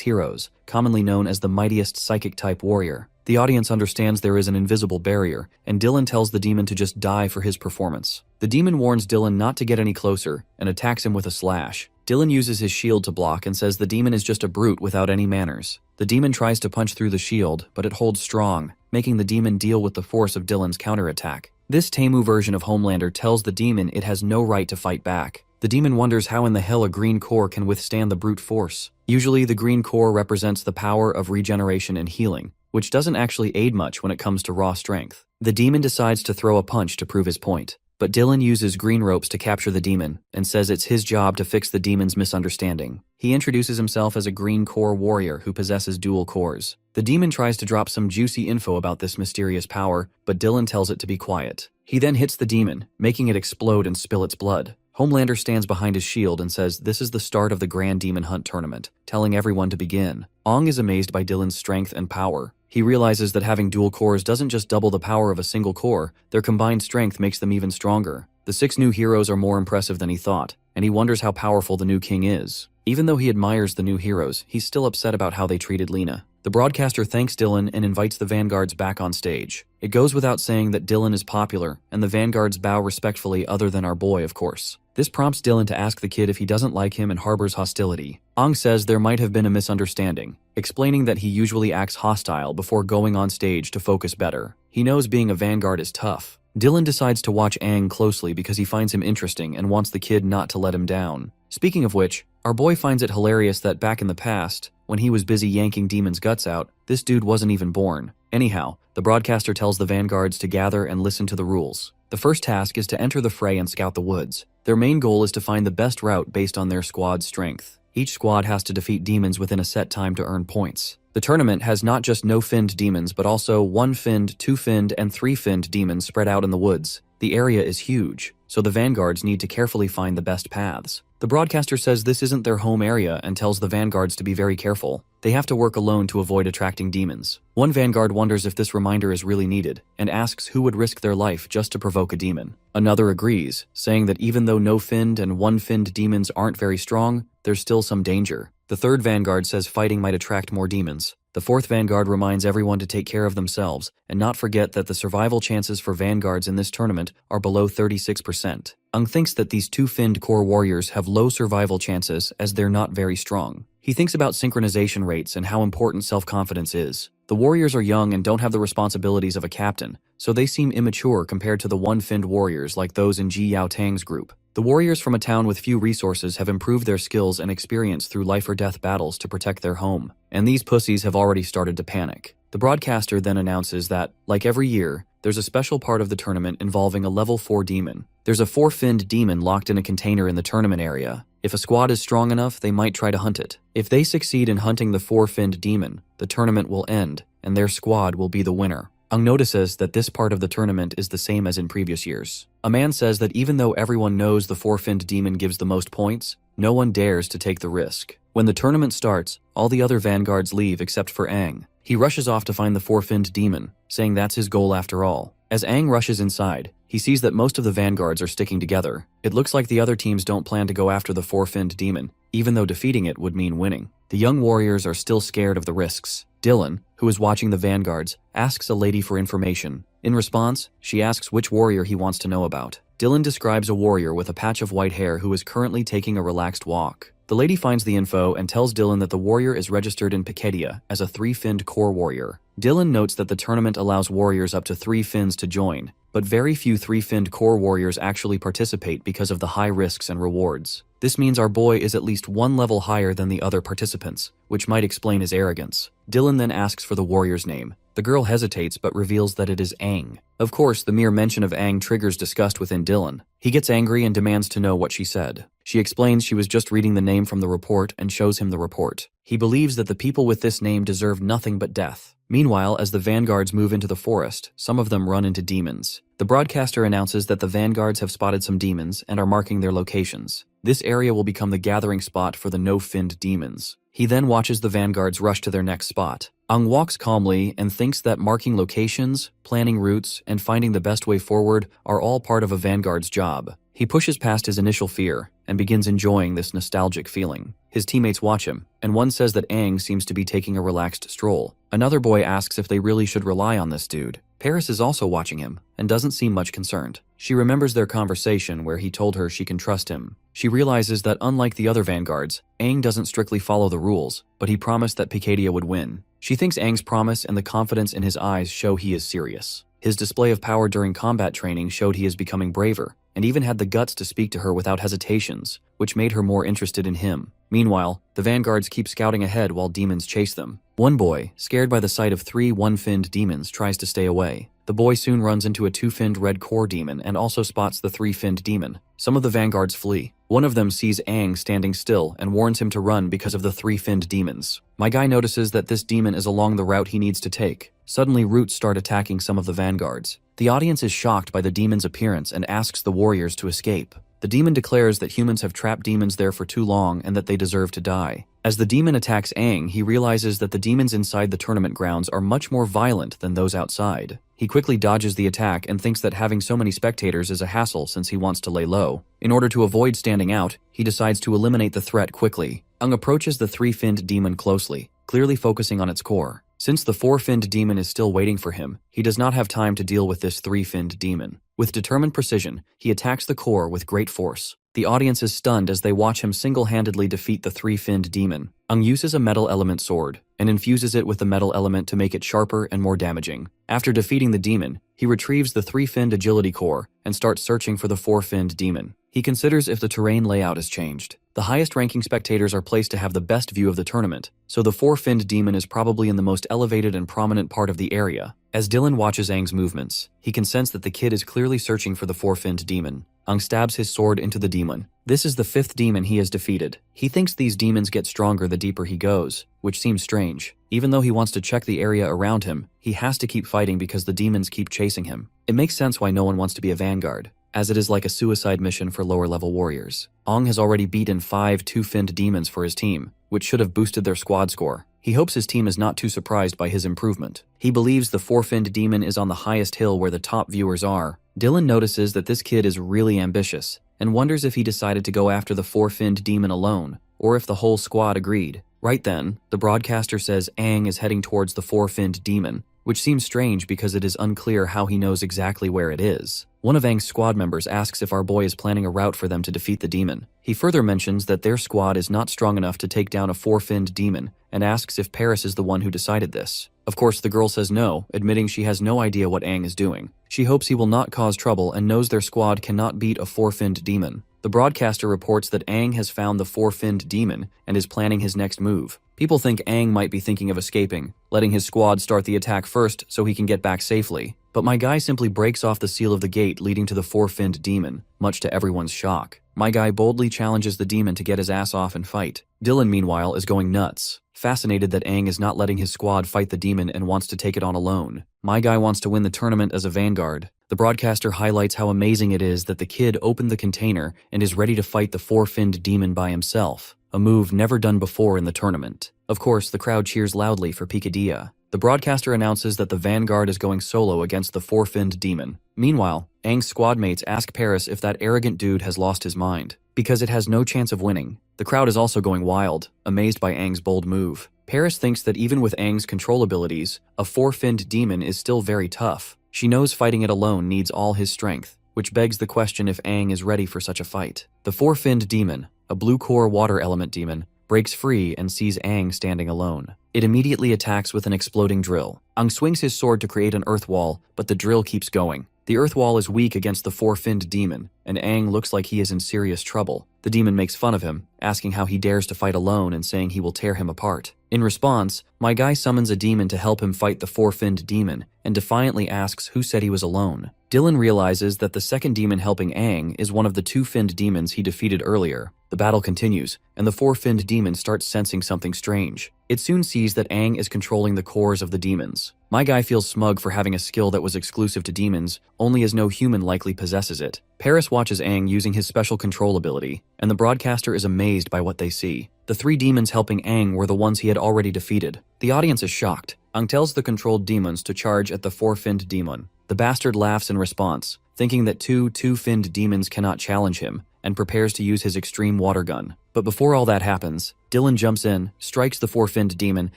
heroes, commonly known as the mightiest psychic-type warrior. The audience understands there is an invisible barrier, and Dylan tells the demon to just die for his performance. The demon warns Dylan not to get any closer and attacks him with a slash. Dylan uses his shield to block and says the demon is just a brute without any manners. The demon tries to punch through the shield, but it holds strong, making the demon deal with the force of Dylan's counterattack. This Temu version of Homelander tells the demon it has no right to fight back. The demon wonders how in the hell a green core can withstand the brute force. Usually the green core represents the power of regeneration and healing, which doesn't actually aid much when it comes to raw strength. The demon decides to throw a punch to prove his point, but Dylan uses green ropes to capture the demon and says it's his job to fix the demon's misunderstanding. He introduces himself as a green core warrior who possesses dual cores. The demon tries to drop some juicy info about this mysterious power, but Dylan tells it to be quiet. He then hits the demon, making it explode and spill its blood. Homelander stands behind his shield and says this is the start of the Grand Demon Hunt tournament, telling everyone to begin. Ong is amazed by Dylan's strength and power. He realizes that having dual cores doesn't just double the power of a single core, their combined strength makes them even stronger. The 6 new heroes are more impressive than he thought, and he wonders how powerful the new king is. Even though he admires the new heroes, he's still upset about how they treated Lena. The broadcaster thanks Dylan and invites the vanguards back on stage. It goes without saying that Dylan is popular, and the vanguards bow respectfully other than our boy, of course. This prompts Dylan to ask the kid if he doesn't like him and harbors hostility. Ong says there might have been a misunderstanding, explaining that he usually acts hostile before going on stage to focus better. He knows being a vanguard is tough. Dylan decides to watch Aang closely because he finds him interesting and wants the kid not to let him down. Speaking of which, our boy finds it hilarious that back in the past, when he was busy yanking demons' guts out, this dude wasn't even born. Anyhow, the broadcaster tells the vanguards to gather and listen to the rules. The first task is to enter the fray and scout the woods. Their main goal is to find the best route based on their squad's strength. Each squad has to defeat demons within a set time to earn points. The tournament has not just no-finned demons, but also 1-finned, 2-finned, and 3-finned demons spread out in the woods. The area is huge, so the vanguards need to carefully find the best paths. The broadcaster says this isn't their home area and tells the vanguards to be very careful. They have to work alone to avoid attracting demons. One vanguard wonders if this reminder is really needed, and asks who would risk their life just to provoke a demon. Another agrees, saying that even though no-finned and 1-finned demons aren't very strong, there's still some danger. The third vanguard says fighting might attract more demons. The fourth vanguard reminds everyone to take care of themselves and not forget that the survival chances for vanguards in this tournament are below 36%. Ung thinks that these 2-finned core warriors have low survival chances as they're not very strong. He thinks about synchronization rates and how important self-confidence is. The warriors are young and don't have the responsibilities of a captain, so they seem immature compared to the 1-finned warriors like those in Ji Yao Tang's group. The warriors from a town with few resources have improved their skills and experience through life-or-death battles to protect their home, and these pussies have already started to panic. The broadcaster then announces that, like every year, there's a special part of the tournament involving a level 4 demon. There's a 4-finned demon locked in a container in the tournament area. If a squad is strong enough, they might try to hunt it. If they succeed in hunting the 4-finned demon, the tournament will end, and their squad will be the winner. Ung notices that this part of the tournament is the same as in previous years. A man says that even though everyone knows the 4-finned demon gives the most points, no one dares to take the risk. When the tournament starts, All the other vanguards leave except for Aang. He rushes off to find the four-finned demon, saying that's his goal after all. As Aang rushes inside, he sees that most of the vanguards are sticking together. It looks like the other teams don't plan to go after the four-finned demon, even though defeating it would mean winning. The young warriors are still scared of the risks. Dylan, who is watching the vanguards, asks a lady for information. In response, she asks which warrior he wants to know about. Dylan describes a warrior with a patch of white hair who is currently taking a relaxed walk. The lady finds the info and tells Dylan that the warrior is registered in Pikedia as a three-finned core warrior. Dylan notes that the tournament allows warriors up to 3 fins to join, but very few three-finned core warriors actually participate because of the high risks and rewards. This means our boy is at least 1 level higher than the other participants, which might explain his arrogance. Dylan then asks for the warrior's name. The girl hesitates but reveals that it is Aang. Of course, the mere mention of Aang triggers disgust within Dylan. He gets angry and demands to know what she said. She explains she was just reading the name from the report and shows him the report. He believes that the people with this name deserve nothing but death. Meanwhile, as the vanguards move into the forest, some of them run into demons. The broadcaster announces that the vanguards have spotted some demons and are marking their locations. This area will become the gathering spot for the no-finned demons. He then watches the vanguards rush to their next spot. Aang walks calmly and thinks that marking locations, planning routes, and finding the best way forward are all part of a vanguard's job. He pushes past his initial fear and begins enjoying this nostalgic feeling. His teammates watch him, and one says that Aang seems to be taking a relaxed stroll. Another boy asks if they really should rely on this dude. Paris is also watching him and doesn't seem much concerned. She remembers their conversation where he told her she can trust him. She realizes that unlike the other vanguards, Aang doesn't strictly follow the rules, but he promised that Pikedia would win. She thinks Aang's promise and the confidence in his eyes show he is serious. His display of power during combat training showed he is becoming braver, and even had the guts to speak to her without hesitations, which made her more interested in him. Meanwhile, the vanguards keep scouting ahead while demons chase them. One boy, scared by the sight of 3 one-finned demons, tries to stay away. The boy soon runs into a 2-finned red core demon and also spots the 3-finned demon. Some of the vanguards flee. One of them sees Aang standing still and warns him to run because of the 3-finned demons. My guy notices that this demon is along the route he needs to take. Suddenly, roots start attacking some of the vanguards. The audience is shocked by the demon's appearance and asks the warriors to escape. The demon declares that humans have trapped demons there for too long and that they deserve to die. As the demon attacks Aang, he realizes that the demons inside the tournament grounds are much more violent than those outside. He quickly dodges the attack and thinks that having so many spectators is a hassle since he wants to lay low. In order to avoid standing out, he decides to eliminate the threat quickly. Aang approaches the 3-finned demon closely, clearly focusing on its core. Since the 4-finned demon is still waiting for him, he does not have time to deal with this 3-finned demon. With determined precision, he attacks the core with great force. The audience is stunned as they watch him single-handedly defeat the 3-finned demon. Aang uses a metal element sword and infuses it with the metal element to make it sharper and more damaging. After defeating the demon, he retrieves the 3-finned agility core and starts searching for the 4-finned demon. He considers if the terrain layout has changed. The highest-ranking spectators are placed to have the best view of the tournament, so the 4-finned demon is probably in the most elevated and prominent part of the area. As Dylan watches Aang's movements, he can sense that the kid is clearly searching for the 4-finned demon. Aang stabs his sword into the demon. This is the 5th demon he has defeated. He thinks these demons get stronger the deeper he goes, which seems strange. Even though he wants to check the area around him, he has to keep fighting because the demons keep chasing him. It makes sense why no one wants to be a vanguard, as it is like a suicide mission for lower-level warriors. Aang has already beaten 5 2-finned demons for his team, which should have boosted their squad score. He hopes his team is not too surprised by his improvement. He believes the 4-finned demon is on the highest hill where the top viewers are. Dylan notices that this kid is really ambitious, and wonders if he decided to go after the 4-finned demon alone, or if the whole squad agreed. Right then, the broadcaster says Aang is heading towards the 4-finned demon, which seems strange because it is unclear how he knows exactly where it is. One of Aang's squad members asks if our boy is planning a route for them to defeat the demon. He further mentions that their squad is not strong enough to take down a 4-finned demon, and asks if Paris is the one who decided this. Of course, the girl says no, admitting she has no idea what Aang is doing. She hopes he will not cause trouble and knows their squad cannot beat a 4-finned demon. The broadcaster reports that Aang has found the 4-finned demon and is planning his next move. People think Aang might be thinking of escaping, letting his squad start the attack first so he can get back safely. But my guy simply breaks off the seal of the gate leading to the 4-finned demon, much to everyone's shock. My guy boldly challenges the demon to get his ass off and fight. Dylan, meanwhile, is going nuts, fascinated that Aang is not letting his squad fight the demon and wants to take it on alone. My guy wants to win the tournament as a vanguard. The broadcaster highlights how amazing it is that the kid opened the container and is ready to fight the four-finned demon by himself, a move never done before in the tournament. Of course, the crowd cheers loudly for Picadilla. The broadcaster announces that the vanguard is going solo against the four-finned demon. Meanwhile, Aang's squad mates ask Paris if that arrogant dude has lost his mind, because it has no chance of winning. The crowd is also going wild, amazed by Aang's bold move. Paris thinks that even with Aang's control abilities, a four-finned demon is still very tough. She knows fighting it alone needs all his strength, which begs the question if Aang is ready for such a fight. The four-finned demon, a blue core water element demon, breaks free and sees Aang standing alone. It immediately attacks with an exploding drill. Aang swings his sword to create an earth wall, but the drill keeps going. The earth wall is weak against the four-finned demon, and Aang looks like he is in serious trouble. The demon makes fun of him, asking how he dares to fight alone and saying he will tear him apart. In response, my guy summons a demon to help him fight the four-finned demon, and defiantly asks who said he was alone. Dylan realizes that the second demon helping Aang is one of the two-finned demons he defeated earlier. The battle continues, and the four-finned demon starts sensing something strange. It soon sees that Aang is controlling the cores of the demons. My guy feels smug for having a skill that was exclusive to demons, only as no human likely possesses it. Paris watches Aang using his special control ability, and the broadcaster is amazed by what they see. The three demons helping Aang were the ones he had already defeated. The audience is shocked. Aang tells the controlled demons to charge at the four-finned demon. The bastard laughs in response, thinking that two-finned demons cannot challenge him, and prepares to use his extreme water gun. But before all that happens, Dylan jumps in, strikes the four-finned demon,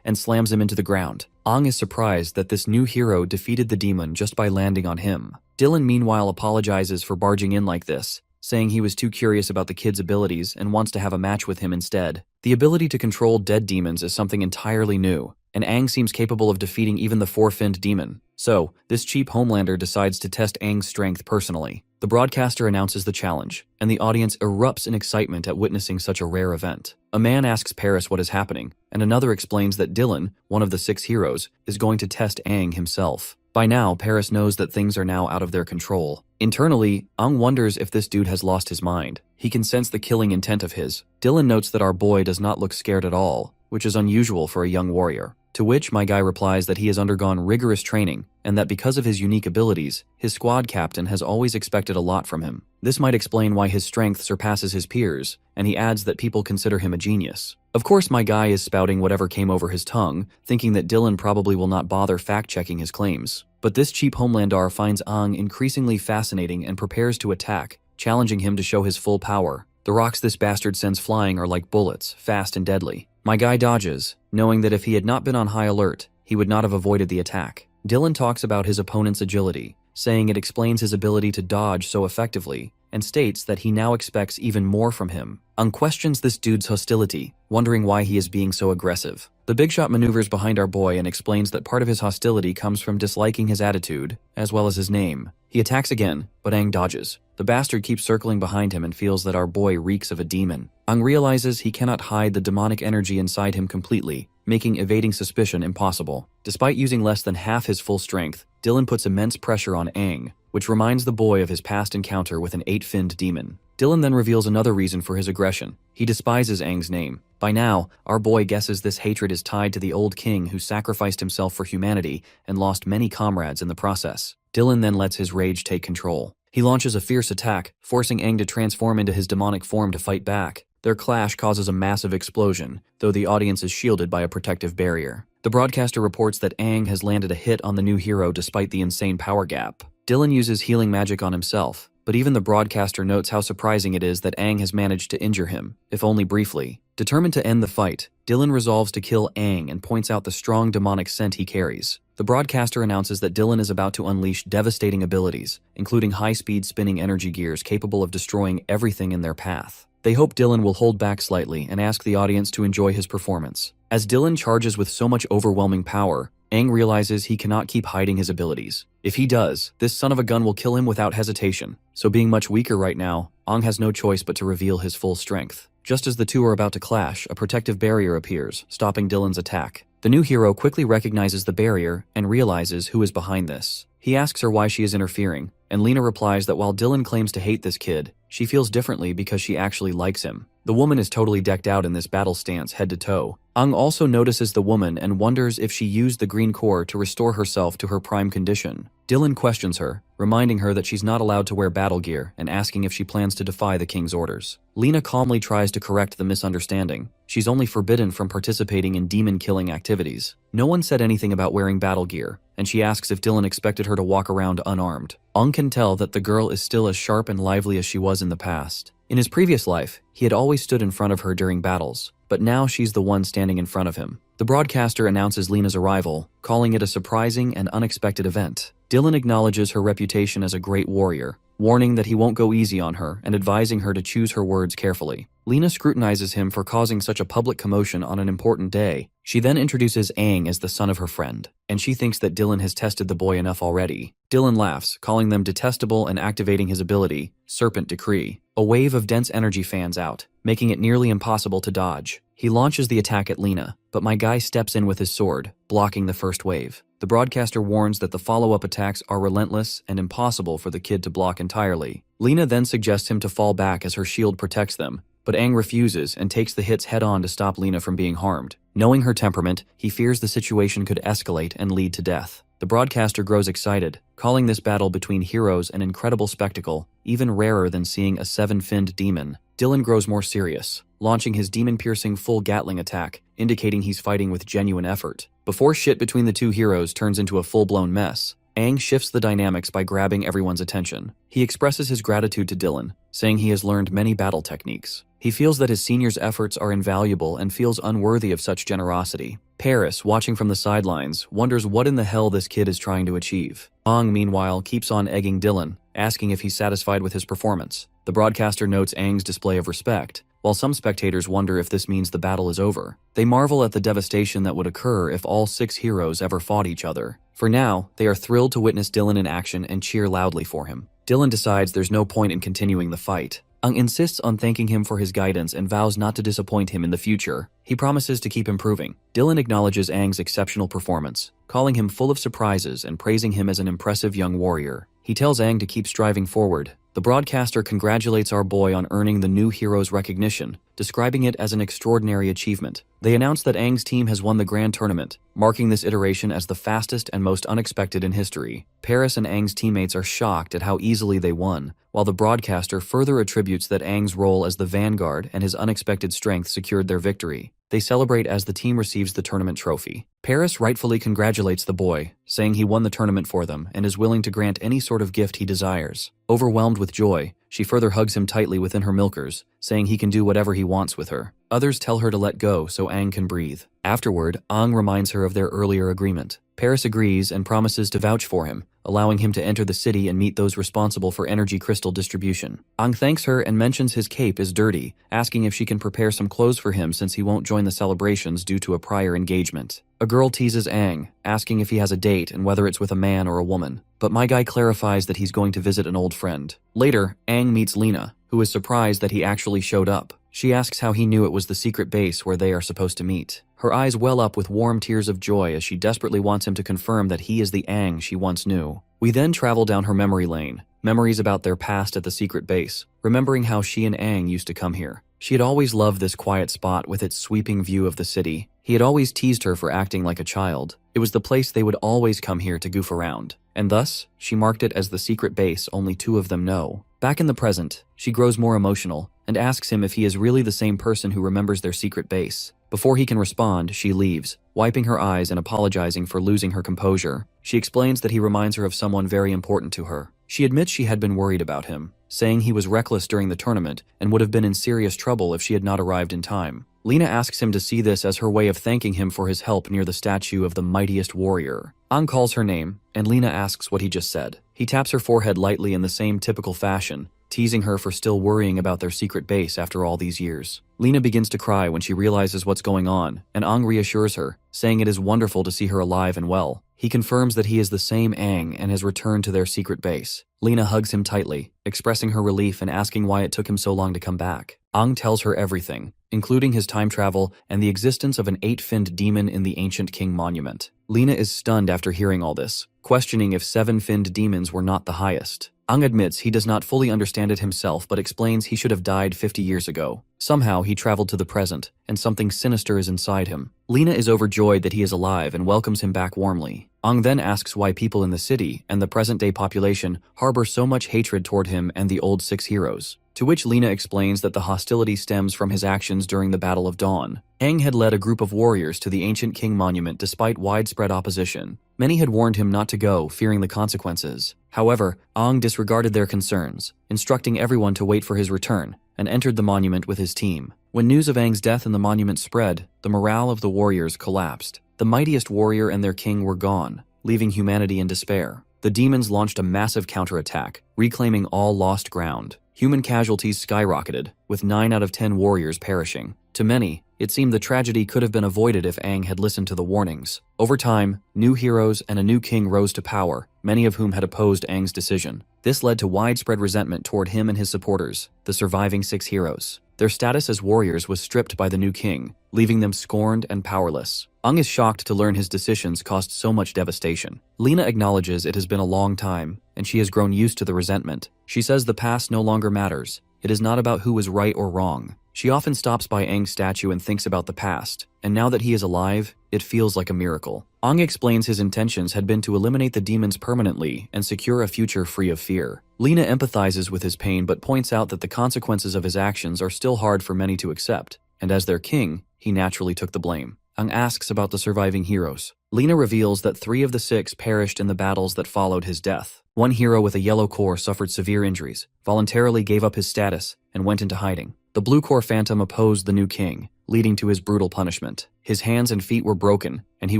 and slams him into the ground. Aang is surprised that this new hero defeated the demon just by landing on him. Dylan meanwhile apologizes for barging in like this, saying he was too curious about the kid's abilities and wants to have a match with him instead. The ability to control dead demons is something entirely new, and Aang seems capable of defeating even the four-finned demon. So, this cheap Homelander decides to test Aang's strength personally. The broadcaster announces the challenge, and the audience erupts in excitement at witnessing such a rare event. A man asks Paris what is happening, and another explains that Dylan, one of the 6 heroes, is going to test Aang himself. By now, Paris knows that things are now out of their control. Internally, Aang wonders if this dude has lost his mind. He can sense the killing intent of his. Dylan notes that our boy does not look scared at all, which is unusual for a young warrior. To which my guy replies that he has undergone rigorous training, and that because of his unique abilities, his squad captain has always expected a lot from him. This might explain why his strength surpasses his peers, and he adds that people consider him a genius. Of course, my guy is spouting whatever came over his tongue, thinking that Dylan probably will not bother fact-checking his claims. But this cheap Homelander finds Aang increasingly fascinating and prepares to attack, challenging him to show his full power. The rocks this bastard sends flying are like bullets, fast and deadly. My guy dodges, knowing that if he had not been on high alert, he would not have avoided the attack. Dylan talks about his opponent's agility, saying it explains his ability to dodge so effectively, and states that he now expects even more from him. Aang questions this dude's hostility, wondering why he is being so aggressive. The big shot maneuvers behind our boy and explains that part of his hostility comes from disliking his attitude, as well as his name. He attacks again, but Aang dodges. The bastard keeps circling behind him and feels that our boy reeks of a demon. Aang realizes he cannot hide the demonic energy inside him completely, making evading suspicion impossible. Despite using less than half his full strength, Dylan puts immense pressure on Aang, which reminds the boy of his past encounter with an 8-finned demon. Dylan then reveals another reason for his aggression. He despises Aang's name. By now, our boy guesses this hatred is tied to the old king who sacrificed himself for humanity and lost many comrades in the process. Dylan then lets his rage take control. He launches a fierce attack, forcing Aang to transform into his demonic form to fight back. Their clash causes a massive explosion, though the audience is shielded by a protective barrier. The broadcaster reports that Aang has landed a hit on the new hero despite the insane power gap. Dylan uses healing magic on himself, but even the broadcaster notes how surprising it is that Aang has managed to injure him, if only briefly. Determined to end the fight, Dylan resolves to kill Aang and points out the strong demonic scent he carries. The broadcaster announces that Dylan is about to unleash devastating abilities, including high-speed spinning energy gears capable of destroying everything in their path. They hope Dylan will hold back slightly and ask the audience to enjoy his performance. As Dylan charges with so much overwhelming power, Aang realizes he cannot keep hiding his abilities. If he does, this son of a gun will kill him without hesitation. So being much weaker right now, Aang has no choice but to reveal his full strength. Just as the two are about to clash, a protective barrier appears, stopping Dylan's attack. The new hero quickly recognizes the barrier and realizes who is behind this. He asks her why she is interfering, and Lena replies that while Dylan claims to hate this kid, she feels differently because she actually likes him. The woman is totally decked out in this battle stance head to toe. Ang also notices the woman and wonders if she used the green core to restore herself to her prime condition. Dylan questions her, reminding her that she's not allowed to wear battle gear and asking if she plans to defy the king's orders. Lena calmly tries to correct the misunderstanding. She's only forbidden from participating in demon-killing activities. No one said anything about wearing battle gear, and she asks if Dylan expected her to walk around unarmed. Ang can tell that the girl is still as sharp and lively as she was in the past. In his previous life, he had always stood in front of her during battles, but now she's the one standing in front of him. The broadcaster announces Lena's arrival, calling it a surprising and unexpected event. Dylan acknowledges her reputation as a great warrior, warning that he won't go easy on her and advising her to choose her words carefully. Lena scrutinizes him for causing such a public commotion on an important day. She then introduces Aang as the son of her friend, and she thinks that Dylan has tested the boy enough already. Dylan laughs, calling them detestable and activating his ability, Serpent Decree. A wave of dense energy fans out, making it nearly impossible to dodge. He launches the attack at Lena, but my guy steps in with his sword, blocking the first wave. The broadcaster warns that the follow-up attacks are relentless and impossible for the kid to block entirely. Lena then suggests him to fall back as her shield protects them, but Aang refuses and takes the hits head-on to stop Lena from being harmed. Knowing her temperament, he fears the situation could escalate and lead to death. The broadcaster grows excited, calling this battle between heroes an incredible spectacle, even rarer than seeing a seven-finned demon. Dylan grows more serious, launching his demon-piercing full Gatling attack, indicating he's fighting with genuine effort. Before shit between the two heroes turns into a full-blown mess, Aang shifts the dynamics by grabbing everyone's attention. He expresses his gratitude to Dylan, saying he has learned many battle techniques. He feels that his senior's efforts are invaluable and feels unworthy of such generosity. Paris, watching from the sidelines, wonders what in the hell this kid is trying to achieve. Aang, meanwhile, keeps on egging Dylan, asking if he's satisfied with his performance. The broadcaster notes Aang's display of respect, while some spectators wonder if this means the battle is over. They marvel at the devastation that would occur if all 6 heroes ever fought each other. For now, they are thrilled to witness Dylan in action and cheer loudly for him. Dylan decides there's no point in continuing the fight. Aang insists on thanking him for his guidance and vows not to disappoint him in the future. He promises to keep improving. Dylan acknowledges Aang's exceptional performance, calling him full of surprises and praising him as an impressive young warrior. He tells Aang to keep striving forward. The broadcaster congratulates our boy on earning the new hero's recognition, describing it as an extraordinary achievement. They announce that Aang's team has won the grand tournament, marking this iteration as the fastest and most unexpected in history. Paris and Aang's teammates are shocked at how easily they won, while the broadcaster further attributes that Aang's role as the vanguard and his unexpected strength secured their victory. They celebrate as the team receives the tournament trophy. Paris rightfully congratulates the boy, saying he won the tournament for them and is willing to grant any sort of gift he desires. Overwhelmed with joy, she further hugs him tightly within her milkers, saying he can do whatever he wants with her. Others tell her to let go so Aang can breathe. Afterward, Aang reminds her of their earlier agreement. Paris agrees and promises to vouch for him, allowing him to enter the city and meet those responsible for energy crystal distribution. Aang thanks her and mentions his cape is dirty, asking if she can prepare some clothes for him since he won't join the celebrations due to a prior engagement. A girl teases Aang, asking if he has a date and whether it's with a man or a woman, but my guy clarifies that he's going to visit an old friend. Later, Aang meets Lena, who is surprised that he actually showed up. She asks how he knew it was the secret base where they are supposed to meet. Her eyes well up with warm tears of joy as she desperately wants him to confirm that he is the Aang she once knew. We then travel down her memory lane, memories about their past at the secret base, remembering how she and Aang used to come here. She had always loved this quiet spot with its sweeping view of the city. He had always teased her for acting like a child. It was the place they would always come here to goof around, and thus, she marked it as the secret base only 2 of them know. Back in the present, she grows more emotional and asks him if he is really the same person who remembers their secret base. Before he can respond, she leaves, wiping her eyes and apologizing for losing her composure. She explains that he reminds her of someone very important to her. She admits she had been worried about him, saying he was reckless during the tournament and would have been in serious trouble if she had not arrived in time. Lena asks him to see this as her way of thanking him for his help near the statue of the mightiest warrior. Aang calls her name, and Lena asks what he just said. He taps her forehead lightly in the same typical fashion, teasing her for still worrying about their secret base after all these years. Lena begins to cry when she realizes what's going on, and Aang reassures her, saying it is wonderful to see her alive and well. He confirms that he is the same Aang and has returned to their secret base. Lena hugs him tightly, expressing her relief and asking why it took him so long to come back. Aang tells her everything, including his time travel and the existence of an 8-finned demon in the ancient king monument. Lena is stunned after hearing all this, questioning if 7-finned demons were not the highest. Ang admits he does not fully understand it himself but explains he should have died 50 years ago. Somehow he traveled to the present, and something sinister is inside him. Lena is overjoyed that he is alive and welcomes him back warmly. Ang then asks why people in the city and the present-day population harbor so much hatred toward him and the old 6 heroes. To which Lena explains that the hostility stems from his actions during the Battle of Dawn. Aang had led a group of warriors to the ancient king monument despite widespread opposition. Many had warned him not to go, fearing the consequences. However, Aang disregarded their concerns, instructing everyone to wait for his return, and entered the monument with his team. When news of Aang's death in the monument spread, the morale of the warriors collapsed. The mightiest warrior and their king were gone, leaving humanity in despair. The demons launched a massive counterattack, reclaiming all lost ground. Human casualties skyrocketed, with 9 out of 10 warriors perishing. To many, it seemed the tragedy could have been avoided if Aang had listened to the warnings. Over time, new heroes and a new king rose to power, many of whom had opposed Aang's decision. This led to widespread resentment toward him and his supporters, the surviving 6 heroes. Their status as warriors was stripped by the new king, leaving them scorned and powerless. Aang is shocked to learn his decisions caused so much devastation. Lena acknowledges it has been a long time, and she has grown used to the resentment. She says the past no longer matters. It is not about who was right or wrong. She often stops by Aang's statue and thinks about the past, and now that he is alive, it feels like a miracle. Aang explains his intentions had been to eliminate the demons permanently and secure a future free of fear. Lena empathizes with his pain but points out that the consequences of his actions are still hard for many to accept, and as their king, he naturally took the blame. Aang asks about the surviving heroes. Lena reveals that 3 of the 6 perished in the battles that followed his death. One hero with a yellow core suffered severe injuries, voluntarily gave up his status, and went into hiding. The blue core phantom opposed the new king, leading to his brutal punishment. His hands and feet were broken, and he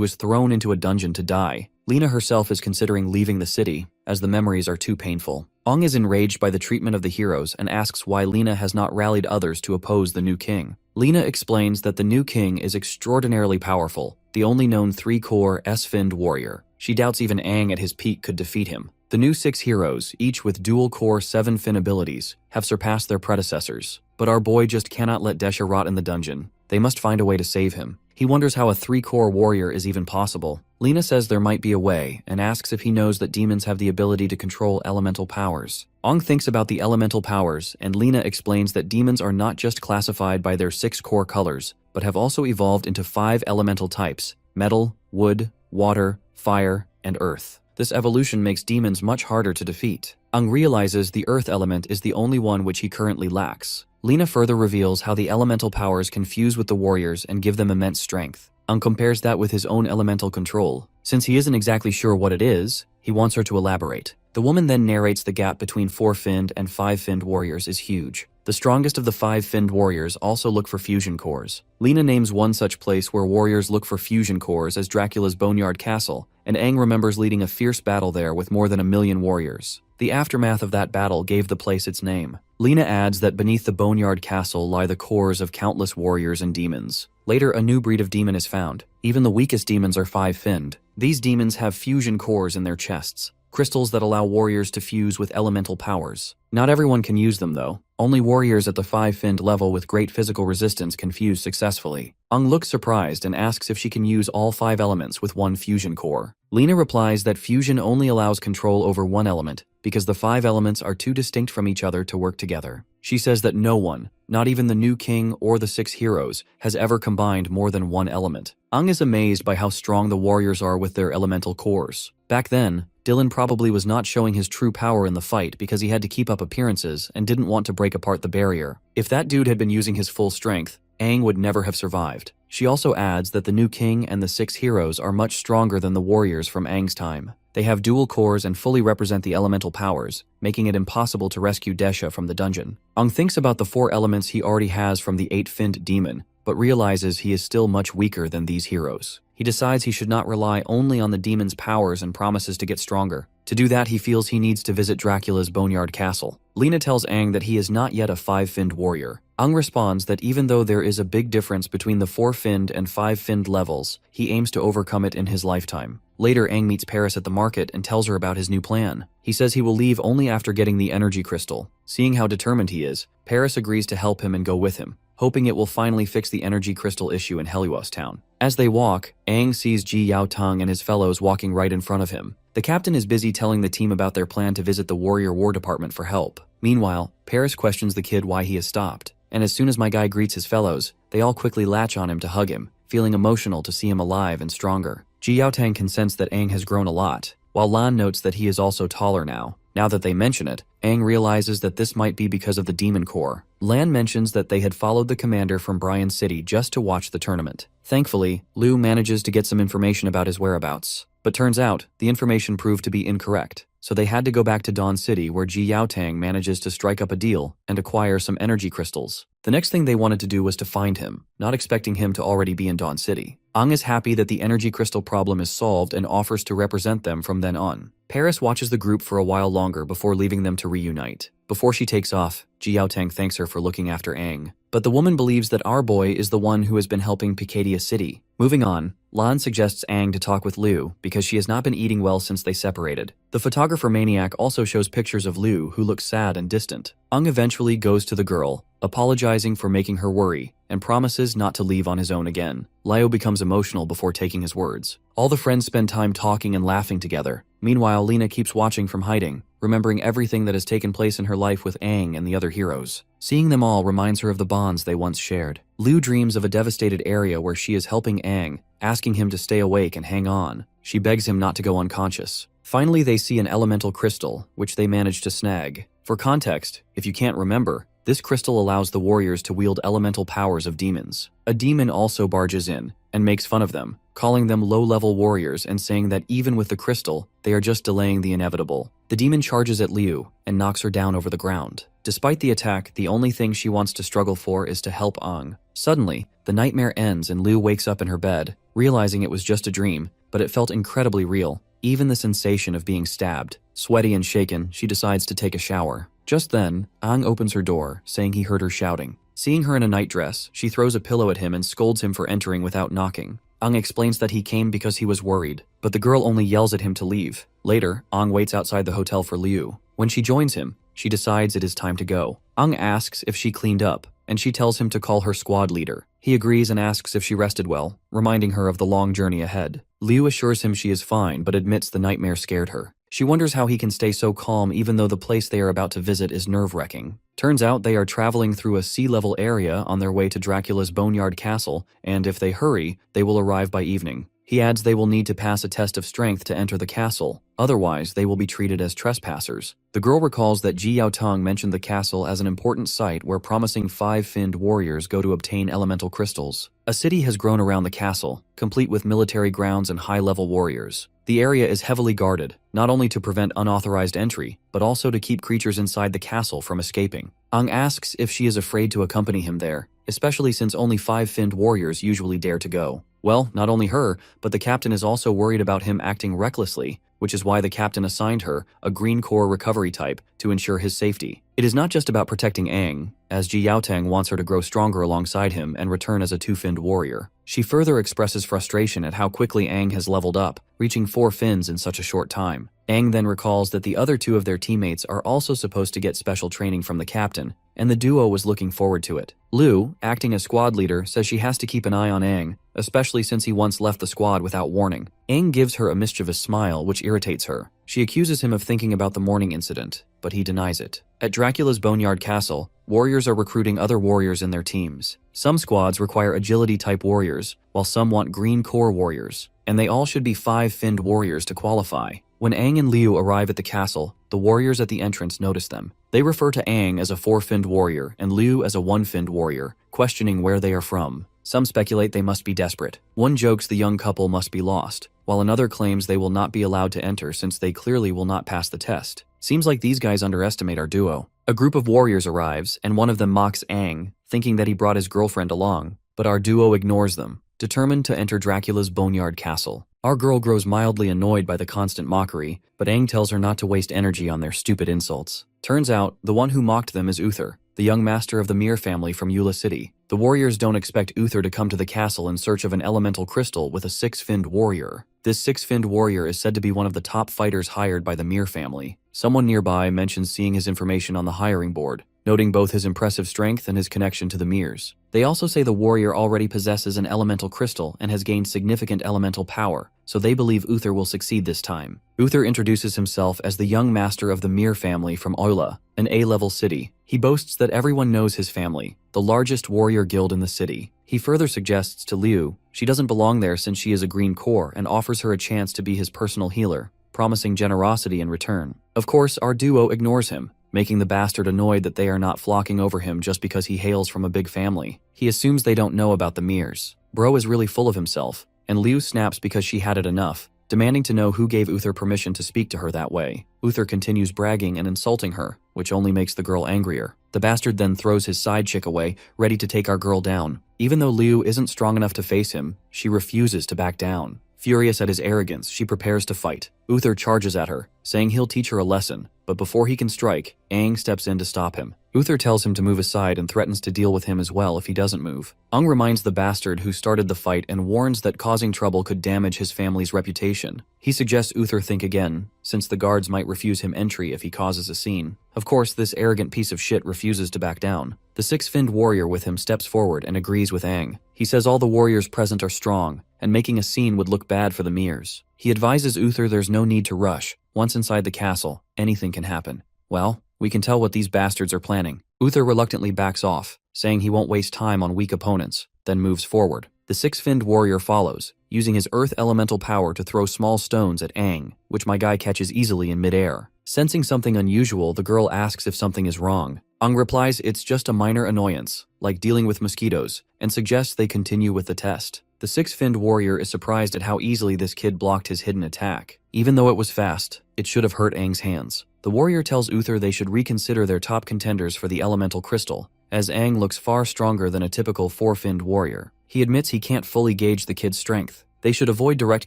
was thrown into a dungeon to die. Lena herself is considering leaving the city, as the memories are too painful. Aang is enraged by the treatment of the heroes and asks why Lena has not rallied others to oppose the new king. Lena explains that the new king is extraordinarily powerful, the only known 3-core S-finned warrior. She doubts even Aang at his peak could defeat him. The new 6 heroes, each with dual-core 7-fin abilities, have surpassed their predecessors. But our boy just cannot let Desha rot in the dungeon. They must find a way to save him. He wonders how a 3-core warrior is even possible. Lena says there might be a way, and asks if he knows that demons have the ability to control elemental powers. Aang thinks about the elemental powers, and Lena explains that demons are not just classified by their 6 core colors, but have also evolved into 5 elemental types: metal, wood, water, fire, and earth. This evolution makes demons much harder to defeat. Aang realizes the earth element is the only one which he currently lacks. Lena further reveals how the elemental powers can fuse with the warriors and give them immense strength. Aang compares that with his own elemental control. Since he isn't exactly sure what it is, he wants her to elaborate. The woman then narrates the gap between 4-finned and 5-finned warriors is huge. The strongest of the 5-finned warriors also look for fusion cores. Lena names one such place where warriors look for fusion cores as Dracula's Boneyard Castle, and Aang remembers leading a fierce battle there with more than 1 million warriors. The aftermath of that battle gave the place its name. Lena adds that beneath the Boneyard Castle lie the cores of countless warriors and demons. Later, a new breed of demon is found. Even the weakest demons are 5-finned. These demons have fusion cores in their chests, crystals that allow warriors to fuse with elemental powers. Not everyone can use them though. Only warriors at the 5-finned level with great physical resistance can fuse successfully. Aang looks surprised and asks if she can use all 5 elements with one fusion core. Lena replies that fusion only allows control over one element, because the 5 elements are too distinct from each other to work together. She says that no one, not even the new king or the 6 heroes, has ever combined more than one element. Aang is amazed by how strong the warriors are with their elemental cores. Back then, Dylan probably was not showing his true power in the fight because he had to keep up appearances and didn't want to break apart the barrier. If that dude had been using his full strength, Aang would never have survived. She also adds that the new king and the 6 heroes are much stronger than the warriors from Aang's time. They have dual cores and fully represent the elemental powers, making it impossible to rescue Desha from the dungeon. Aang thinks about the 4 elements he already has from the 8-finned demon, but realizes he is still much weaker than these heroes. He decides he should not rely only on the demon's powers and promises to get stronger. To do that, he feels he needs to visit Dracula's Boneyard Castle. Lena tells Aang that he is not yet a 5-finned warrior. Aang responds that even though there is a big difference between the 4-finned and 5-finned levels, he aims to overcome it in his lifetime. Later, Aang meets Paris at the market and tells her about his new plan. He says he will leave only after getting the energy crystal. Seeing how determined he is, Paris agrees to help him and go with him. hoping it will finally fix the energy crystal issue in Helios Town. As they walk, Aang sees Ji Yaotong and his fellows walking right in front of him. The captain is busy telling the team about their plan to visit the Warrior War Department for help. Meanwhile, Paris questions the kid why he has stopped, and as soon as my guy greets his fellows, they all quickly latch on him to hug him, feeling emotional to see him alive and stronger. Ji Yaotong can sense that Aang has grown a lot, while Lan notes that he is also taller now. Now that they mention it, Aang realizes that this might be because of the Demon Corps. Lan mentions that they had followed the commander from Bryan City just to watch the tournament. Thankfully, Liu manages to get some information about his whereabouts. But turns out, the information proved to be incorrect, so they had to go back to Dawn City where Ji Yaotong manages to strike up a deal and acquire some energy crystals. The next thing they wanted to do was to find him, not expecting him to already be in Dawn City. Aang is happy that the energy crystal problem is solved and offers to represent them from then on. Paris watches the group for a while longer before leaving them to reunite. Before she takes off, Ji Yaotong thanks her for looking after Aang. But the woman believes that our boy is the one who has been helping Picadia City. Moving on, Lan suggests Aang to talk with Liu because she has not been eating well since they separated. The photographer maniac also shows pictures of Liu who looks sad and distant. Aang eventually goes to the girl, apologizing for making her worry, and promises not to leave on his own again. Liu becomes emotional before taking his words. All the friends spend time talking and laughing together. Meanwhile, Lena keeps watching from hiding, remembering everything that has taken place in her life with Aang and the other heroes. Seeing them all reminds her of the bonds they once shared. Liu dreams of a devastated area where she is helping Aang, asking him to stay awake and hang on. She begs him not to go unconscious. Finally, they see an elemental crystal, which they manage to snag. For context, if you can't remember, this crystal allows the warriors to wield elemental powers of demons. A demon also barges in and makes fun of them, calling them low-level warriors and saying that even with the crystal, they are just delaying the inevitable. The demon charges at Liu and knocks her down over the ground. Despite the attack, the only thing she wants to struggle for is to help Aang. Suddenly, the nightmare ends and Liu wakes up in her bed, realizing it was just a dream, but it felt incredibly real. Even the sensation of being stabbed. Sweaty and shaken, she decides to take a shower. Just then, Aang opens her door, saying he heard her shouting. Seeing her in a nightdress, she throws a pillow at him and scolds him for entering without knocking. Aang explains that he came because he was worried, but the girl only yells at him to leave. Later, Aang waits outside the hotel for Liu. When she joins him, she decides it is time to go. Aang asks if she cleaned up, and she tells him to call her squad leader. He agrees and asks if she rested well, reminding her of the long journey ahead. Liu assures him she is fine, but admits the nightmare scared her. She wonders how he can stay so calm even though the place they are about to visit is nerve-wracking. Turns out they are traveling through a sea-level area on their way to Dracula's Boneyard Castle, and if they hurry, they will arrive by evening. He adds they will need to pass a test of strength to enter the castle, otherwise they will be treated as trespassers. The girl recalls that Ji Yaotong mentioned the castle as an important site where promising five-finned warriors go to obtain elemental crystals. A city has grown around the castle, complete with military grounds and high-level warriors. The area is heavily guarded, not only to prevent unauthorized entry, but also to keep creatures inside the castle from escaping. Aang asks if she is afraid to accompany him there, especially since only five-finned warriors usually dare to go. Well, not only her, but the captain is also worried about him acting recklessly, which is why the captain assigned her a Green Corps recovery type to ensure his safety. It is not just about protecting Aang, as Ji Yaotong wants her to grow stronger alongside him and return as a two-finned warrior. She further expresses frustration at how quickly Aang has leveled up, reaching 4 fins in such a short time. Aang then recalls that the other 2 of their teammates are also supposed to get special training from the captain, and the duo was looking forward to it. Liu, acting as squad leader, says she has to keep an eye on Aang, especially since he once left the squad without warning. Aang gives her a mischievous smile, which irritates her. She accuses him of thinking about the morning incident, but he denies it. At Dracula's Boneyard Castle, warriors are recruiting other warriors in their teams. Some squads require agility-type warriors, while some want Green Corps warriors, and they all should be 5-finned warriors to qualify. When Aang and Liu arrive at the castle, the warriors at the entrance notice them. They refer to Aang as a 4-finned warrior and Liu as a 1-finned warrior, questioning where they are from. Some speculate they must be desperate. One jokes the young couple must be lost, while another claims they will not be allowed to enter since they clearly will not pass the test. Seems like these guys underestimate our duo. A group of warriors arrives, and one of them mocks Aang, thinking that he brought his girlfriend along, but our duo ignores them, determined to enter Dracula's Boneyard Castle. Our girl grows mildly annoyed by the constant mockery, but Aang tells her not to waste energy on their stupid insults. Turns out, the one who mocked them is Uther, the young master of the Mir family from Eula City. The warriors don't expect Uther to come to the castle in search of an elemental crystal with a 6-finned warrior. This 6-finned warrior is said to be one of the top fighters hired by the Mir family. Someone nearby mentions seeing his information on the hiring board. noting both his impressive strength and his connection to the mirrors. They also say the warrior already possesses an elemental crystal and has gained significant elemental power, so they believe Uther will succeed this time. Uther introduces himself as the young master of the Mir family from Ola, an A-level city. He boasts that everyone knows his family, the largest warrior guild in the city. He further suggests to Liu she doesn't belong there since she is a green core and offers her a chance to be his personal healer, promising generosity in return. Of course, our duo ignores him, making the bastard annoyed that they are not flocking over him just because he hails from a big family. He assumes they don't know about the mirrors. Bro is really full of himself, and Liu snaps because she had it enough, demanding to know who gave Uther permission to speak to her that way. Uther continues bragging and insulting her, which only makes the girl angrier. The bastard then throws his side chick away, ready to take our girl down. Even though Liu isn't strong enough to face him, she refuses to back down. Furious at his arrogance, she prepares to fight. Uther charges at her, saying he'll teach her a lesson, but before he can strike, Aang steps in to stop him. Uther tells him to move aside and threatens to deal with him as well if he doesn't move. Aang reminds the bastard who started the fight and warns that causing trouble could damage his family's reputation. He suggests Uther think again, since the guards might refuse him entry if he causes a scene. Of course, this arrogant piece of shit refuses to back down. The six-finned warrior with him steps forward and agrees with Aang. He says all the warriors present are strong, and making a scene would look bad for the mirrors. He advises Uther there's no need to rush. Once inside the castle, anything can happen. Well, we can tell what these bastards are planning. Uther reluctantly backs off, saying he won't waste time on weak opponents, then moves forward. The six-finned warrior follows, using his earth elemental power to throw small stones at Aang, which my guy catches easily in midair. Sensing something unusual, the girl asks if something is wrong. Aang replies it's just a minor annoyance, like dealing with mosquitoes, and suggests they continue with the test. The six-finned warrior is surprised at how easily this kid blocked his hidden attack. Even though it was fast, it should have hurt Aang's hands. The warrior tells Uther they should reconsider their top contenders for the elemental crystal, as Aang looks far stronger than a typical four-finned warrior. He admits he can't fully gauge the kid's strength. They should avoid direct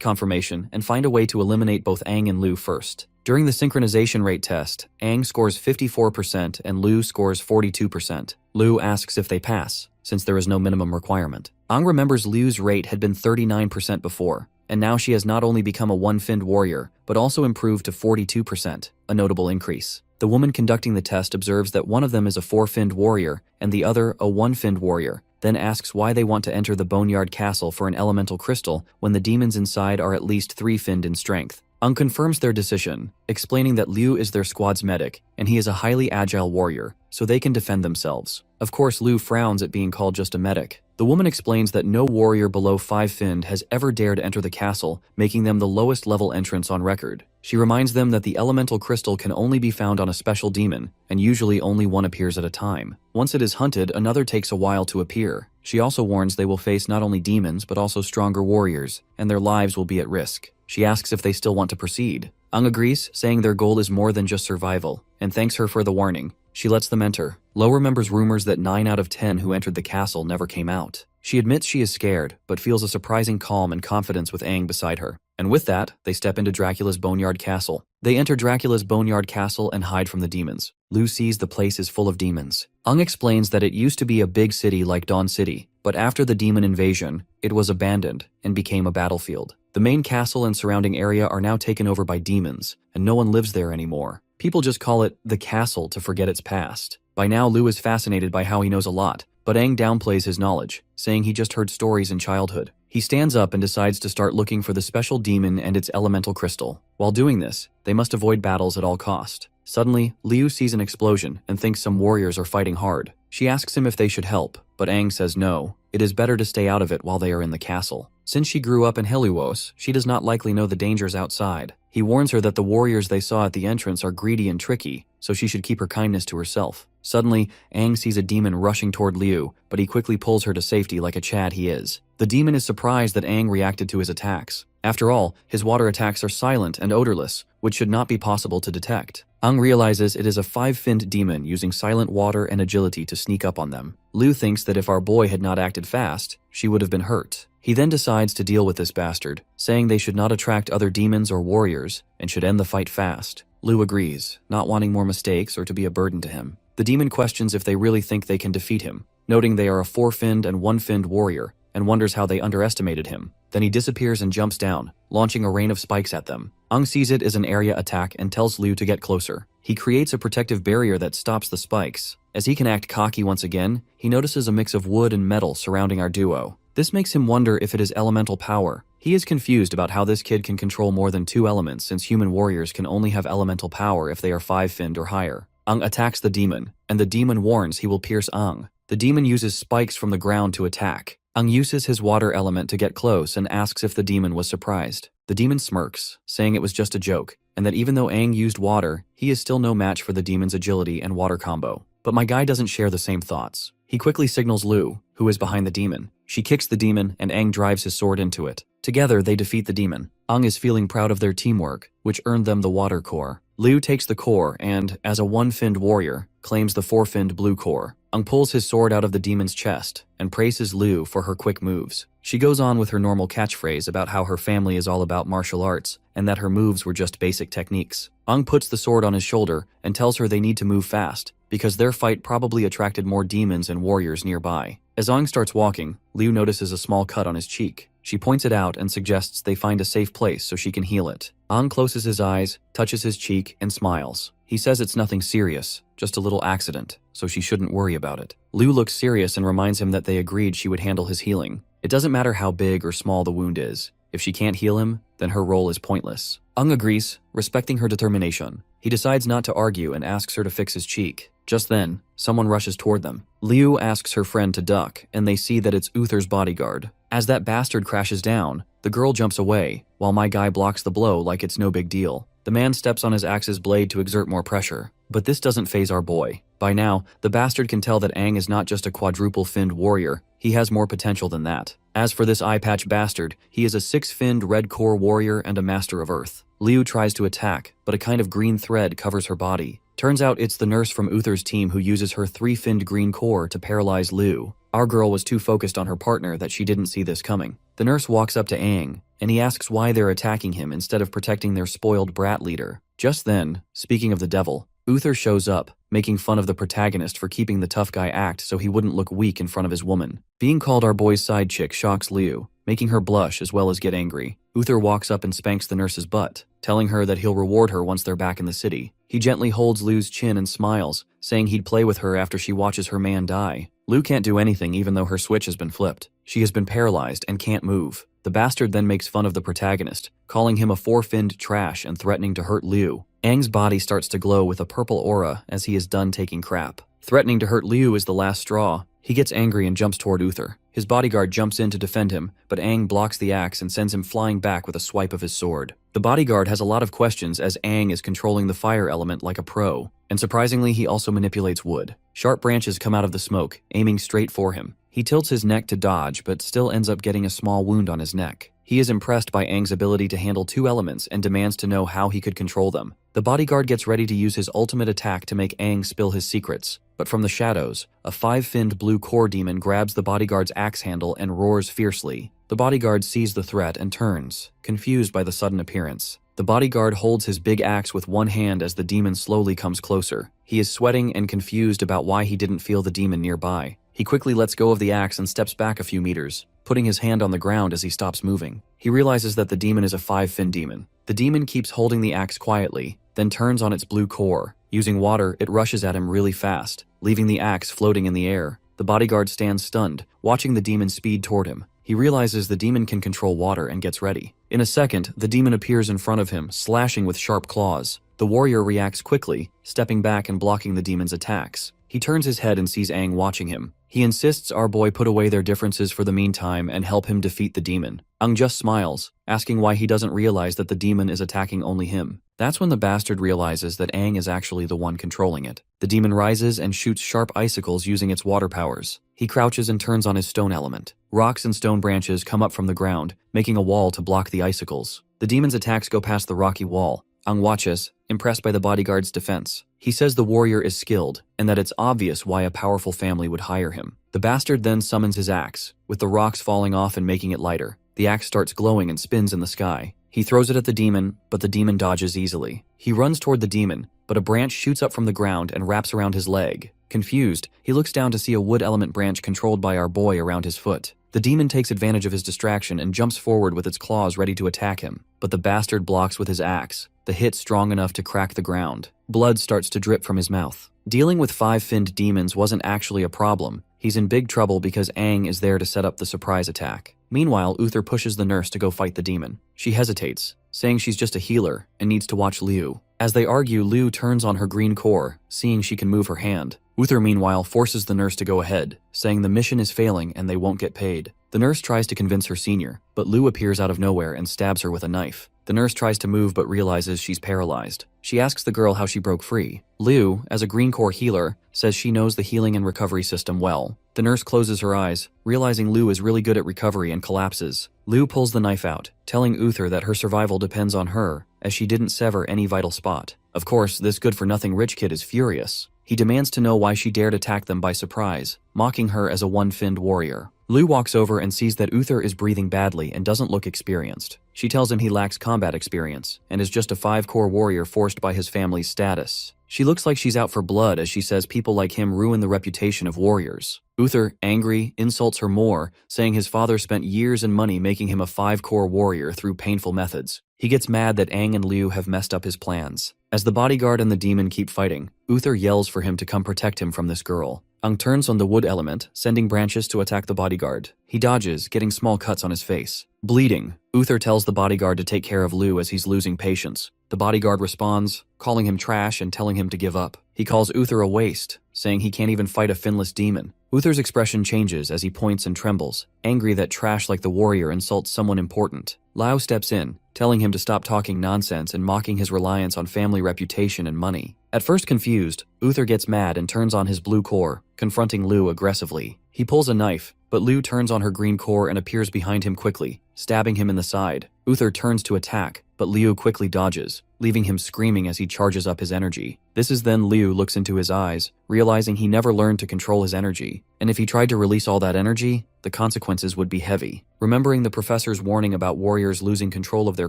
confirmation and find a way to eliminate both Aang and Liu first. During the synchronization rate test, Aang scores 54% and Liu scores 42%. Liu asks if they pass, since there is no minimum requirement. Aang remembers Liu's rate had been 39% before, and now she has not only become a one-finned warrior, but also improved to 42%, a notable increase. The woman conducting the test observes that one of them is a four-finned warrior and the other a one-finned warrior, then asks why they want to enter the Boneyard Castle for an elemental crystal when the demons inside are at least three-finned in strength. Aang confirms their decision, explaining that Liu is their squad's medic, and he is a highly agile warrior, so they can defend themselves. Of course, Liu frowns at being called just a medic. The woman explains that no warrior below 5-finned has ever dared enter the castle, making them the lowest level entrance on record. She reminds them that the elemental crystal can only be found on a special demon, and usually only one appears at a time. Once it is hunted, another takes a while to appear. She also warns they will face not only demons but also stronger warriors, and their lives will be at risk. She asks if they still want to proceed. Aang agrees, saying their goal is more than just survival, and thanks her for the warning. She lets them enter. Lo remembers rumors that 9 out of 10 who entered the castle never came out. She admits she is scared, but feels a surprising calm and confidence with Aang beside her. And with that, they step into Dracula's Boneyard Castle. They enter Dracula's Boneyard Castle and hide from the demons. Liu sees the place is full of demons. Aang explains that it used to be a big city like Dawn City, but after the demon invasion, it was abandoned and became a battlefield. The main castle and surrounding area are now taken over by demons, and no one lives there anymore. People just call it the castle to forget its past. By now, Liu is fascinated by how he knows a lot, but Aang downplays his knowledge, saying he just heard stories in childhood. He stands up and decides to start looking for the special demon and its elemental crystal. While doing this, they must avoid battles at all cost. Suddenly, Liu sees an explosion and thinks some warriors are fighting hard. She asks him if they should help, but Aang says no. It is better to stay out of it while they are in the castle. Since she grew up in Heluos, she does not likely know the dangers outside. He warns her that the warriors they saw at the entrance are greedy and tricky, so she should keep her kindness to herself. Suddenly, Aang sees a demon rushing toward Liu, but he quickly pulls her to safety like a Chad he is. The demon is surprised that Aang reacted to his attacks. After all, his water attacks are silent and odorless, which should not be possible to detect. Aang realizes it is a 5-finned demon using silent water and agility to sneak up on them. Liu thinks that if our boy had not acted fast, she would have been hurt. He then decides to deal with this bastard, saying they should not attract other demons or warriors and should end the fight fast. Liu agrees, not wanting more mistakes or to be a burden to him. The demon questions if they really think they can defeat him, noting they are a 4-finned and 1-finned warrior, and wonders how they underestimated him. Then he disappears and jumps down, launching a rain of spikes at them. Ung sees it as an area attack and tells Liu to get closer. He creates a protective barrier that stops the spikes. As he can act cocky once again, he notices a mix of wood and metal surrounding our duo. This makes him wonder if it is elemental power. He is confused about how this kid can control more than 2 elements, since human warriors can only have elemental power if they are 5-finned or higher. Ung attacks the demon, and the demon warns he will pierce Ung. The demon uses spikes from the ground to attack. Ung uses his water element to get close and asks if the demon was surprised. The demon smirks, saying it was just a joke, and that even though Aang used water, he is still no match for the demon's agility and water combo. But my guy doesn't share the same thoughts. He quickly signals Liu, who is behind the demon. She kicks the demon, and Aang drives his sword into it. Together, they defeat the demon. Ung is feeling proud of their teamwork, which earned them the water core. Liu takes the core and, as a 1-finned warrior, claims the 4-finned blue core. Ung pulls his sword out of the demon's chest and praises Liu for her quick moves. She goes on with her normal catchphrase about how her family is all about martial arts and that her moves were just basic techniques. Ung puts the sword on his shoulder and tells her they need to move fast because their fight probably attracted more demons and warriors nearby. As Ung starts walking, Liu notices a small cut on his cheek. She points it out and suggests they find a safe place so she can heal it. Ung closes his eyes, touches his cheek, and smiles. He says it's nothing serious, just a little accident, so she shouldn't worry about it. Liu looks serious and reminds him that they agreed she would handle his healing. It doesn't matter how big or small the wound is. If she can't heal him, then her role is pointless. Ung agrees, respecting her determination. He decides not to argue and asks her to fix his cheek. Just then, someone rushes toward them. Liu asks her friend to duck, and they see that it's Uther's bodyguard. As that bastard crashes down, the girl jumps away, while my guy blocks the blow like it's no big deal. The man steps on his axe's blade to exert more pressure, but this doesn't faze our boy. By now, the bastard can tell that Aang is not just a quadruple-finned warrior, he has more potential than that. As for this eye-patch bastard, he is a 6-finned red core warrior and a master of earth. Liu tries to attack, but a kind of green thread covers her body. Turns out it's the nurse from Uther's team who uses her 3-finned green core to paralyze Liu. Our girl was too focused on her partner that she didn't see this coming. The nurse walks up to Aang, and he asks why they're attacking him instead of protecting their spoiled brat leader. Just then, speaking of the devil, Uther shows up, making fun of the protagonist for keeping the tough guy act so he wouldn't look weak in front of his woman. Being called our boy's side chick shocks Liu, making her blush as well as get angry. Uther walks up and spanks the nurse's butt, telling her that he'll reward her once they're back in the city. He gently holds Liu's chin and smiles, saying he'd play with her after she watches her man die. Liu can't do anything even though her switch has been flipped. She has been paralyzed and can't move. The bastard then makes fun of the protagonist, calling him a 4-finned trash and threatening to hurt Liu. Aang's body starts to glow with a purple aura as he is done taking crap. Threatening to hurt Liu is the last straw. He gets angry and jumps toward Uther. His bodyguard jumps in to defend him, but Aang blocks the axe and sends him flying back with a swipe of his sword. The bodyguard has a lot of questions as Aang is controlling the fire element like a pro, and surprisingly he also manipulates wood. Sharp branches come out of the smoke, aiming straight for him. He tilts his neck to dodge, but still ends up getting a small wound on his neck. He is impressed by Aang's ability to handle 2 elements and demands to know how he could control them. The bodyguard gets ready to use his ultimate attack to make Aang spill his secrets, but from the shadows, a 5-finned blue core demon grabs the bodyguard's axe handle and roars fiercely. The bodyguard sees the threat and turns, confused by the sudden appearance. The bodyguard holds his big axe with one hand as the demon slowly comes closer. He is sweating and confused about why he didn't feel the demon nearby. He quickly lets go of the axe and steps back a few meters, putting his hand on the ground as he stops moving. He realizes that the demon is a 5-finned demon. The demon keeps holding the axe quietly, then turns on its blue core. Using water, it rushes at him really fast, leaving the axe floating in the air. The bodyguard stands stunned, watching the demon speed toward him. He realizes the demon can control water and gets ready. In a second, the demon appears in front of him, slashing with sharp claws. The warrior reacts quickly, stepping back and blocking the demon's attacks. He turns his head and sees Aang watching him. He insists our boy put away their differences for the meantime and help him defeat the demon. Aang just smiles, asking why he doesn't realize that the demon is attacking only him. That's when the bastard realizes that Aang is actually the one controlling it. The demon rises and shoots sharp icicles using its water powers. He crouches and turns on his stone element. Rocks and stone branches come up from the ground, making a wall to block the icicles. The demon's attacks go past the rocky wall. Aang watches, impressed by the bodyguard's defense. He says the warrior is skilled, and that it's obvious why a powerful family would hire him. The bastard then summons his axe, with the rocks falling off and making it lighter. The axe starts glowing and spins in the sky. He throws it at the demon, but the demon dodges easily. He runs toward the demon, but a branch shoots up from the ground and wraps around his leg. Confused, he looks down to see a wood element branch controlled by our boy around his foot. The demon takes advantage of his distraction and jumps forward with its claws ready to attack him, but the bastard blocks with his axe, the hit strong enough to crack the ground. Blood starts to drip from his mouth. Dealing with 5-finned demons wasn't actually a problem. He's in big trouble because Aang is there to set up the surprise attack. Meanwhile, Uther pushes the nurse to go fight the demon. She hesitates, saying she's just a healer and needs to watch Liu. As they argue, Liu turns on her green core, seeing she can move her hand. Uther meanwhile forces the nurse to go ahead, saying the mission is failing and they won't get paid. The nurse tries to convince her senior, but Liu appears out of nowhere and stabs her with a knife. The nurse tries to move but realizes she's paralyzed. She asks the girl how she broke free. Liu, as a green core healer, says she knows the healing and recovery system well. The nurse closes her eyes, realizing Liu is really good at recovery, and collapses. Liu pulls the knife out, telling Uther that her survival depends on her, as she didn't sever any vital spot. Of course, this good-for-nothing rich kid is furious. He demands to know why she dared attack them by surprise, mocking her as a one-finned warrior. Liu walks over and sees that Uther is breathing badly and doesn't look experienced. She tells him he lacks combat experience and is just a 5-core warrior forced by his family's status. She looks like she's out for blood, as she says people like him ruin the reputation of warriors. Uther, angry, insults her more, saying his father spent years and money making him a 5-core warrior through painful methods. He gets mad that Aang and Liu have messed up his plans. As the bodyguard and the demon keep fighting, Uther yells for him to come protect him from this girl. Aang turns on the wood element, sending branches to attack the bodyguard. He dodges, getting small cuts on his face. Bleeding, Uther tells the bodyguard to take care of Liu as he's losing patience. The bodyguard responds, calling him trash and telling him to give up. He calls Uther a waste, saying he can't even fight a finless demon. Uther's expression changes as he points and trembles, angry that trash like the warrior insults someone important. Lao steps in, telling him to stop talking nonsense and mocking his reliance on family reputation and money. At first confused, Uther gets mad and turns on his blue core, confronting Liu aggressively. He pulls a knife, but Liu turns on her green core and appears behind him quickly, stabbing him in the side. Uther turns to attack, but Liu quickly dodges, leaving him screaming as he charges up his energy. This is then Liu looks into his eyes, realizing he never learned to control his energy, and if he tried to release all that energy, the consequences would be heavy. Remembering the professor's warning about warriors losing control of their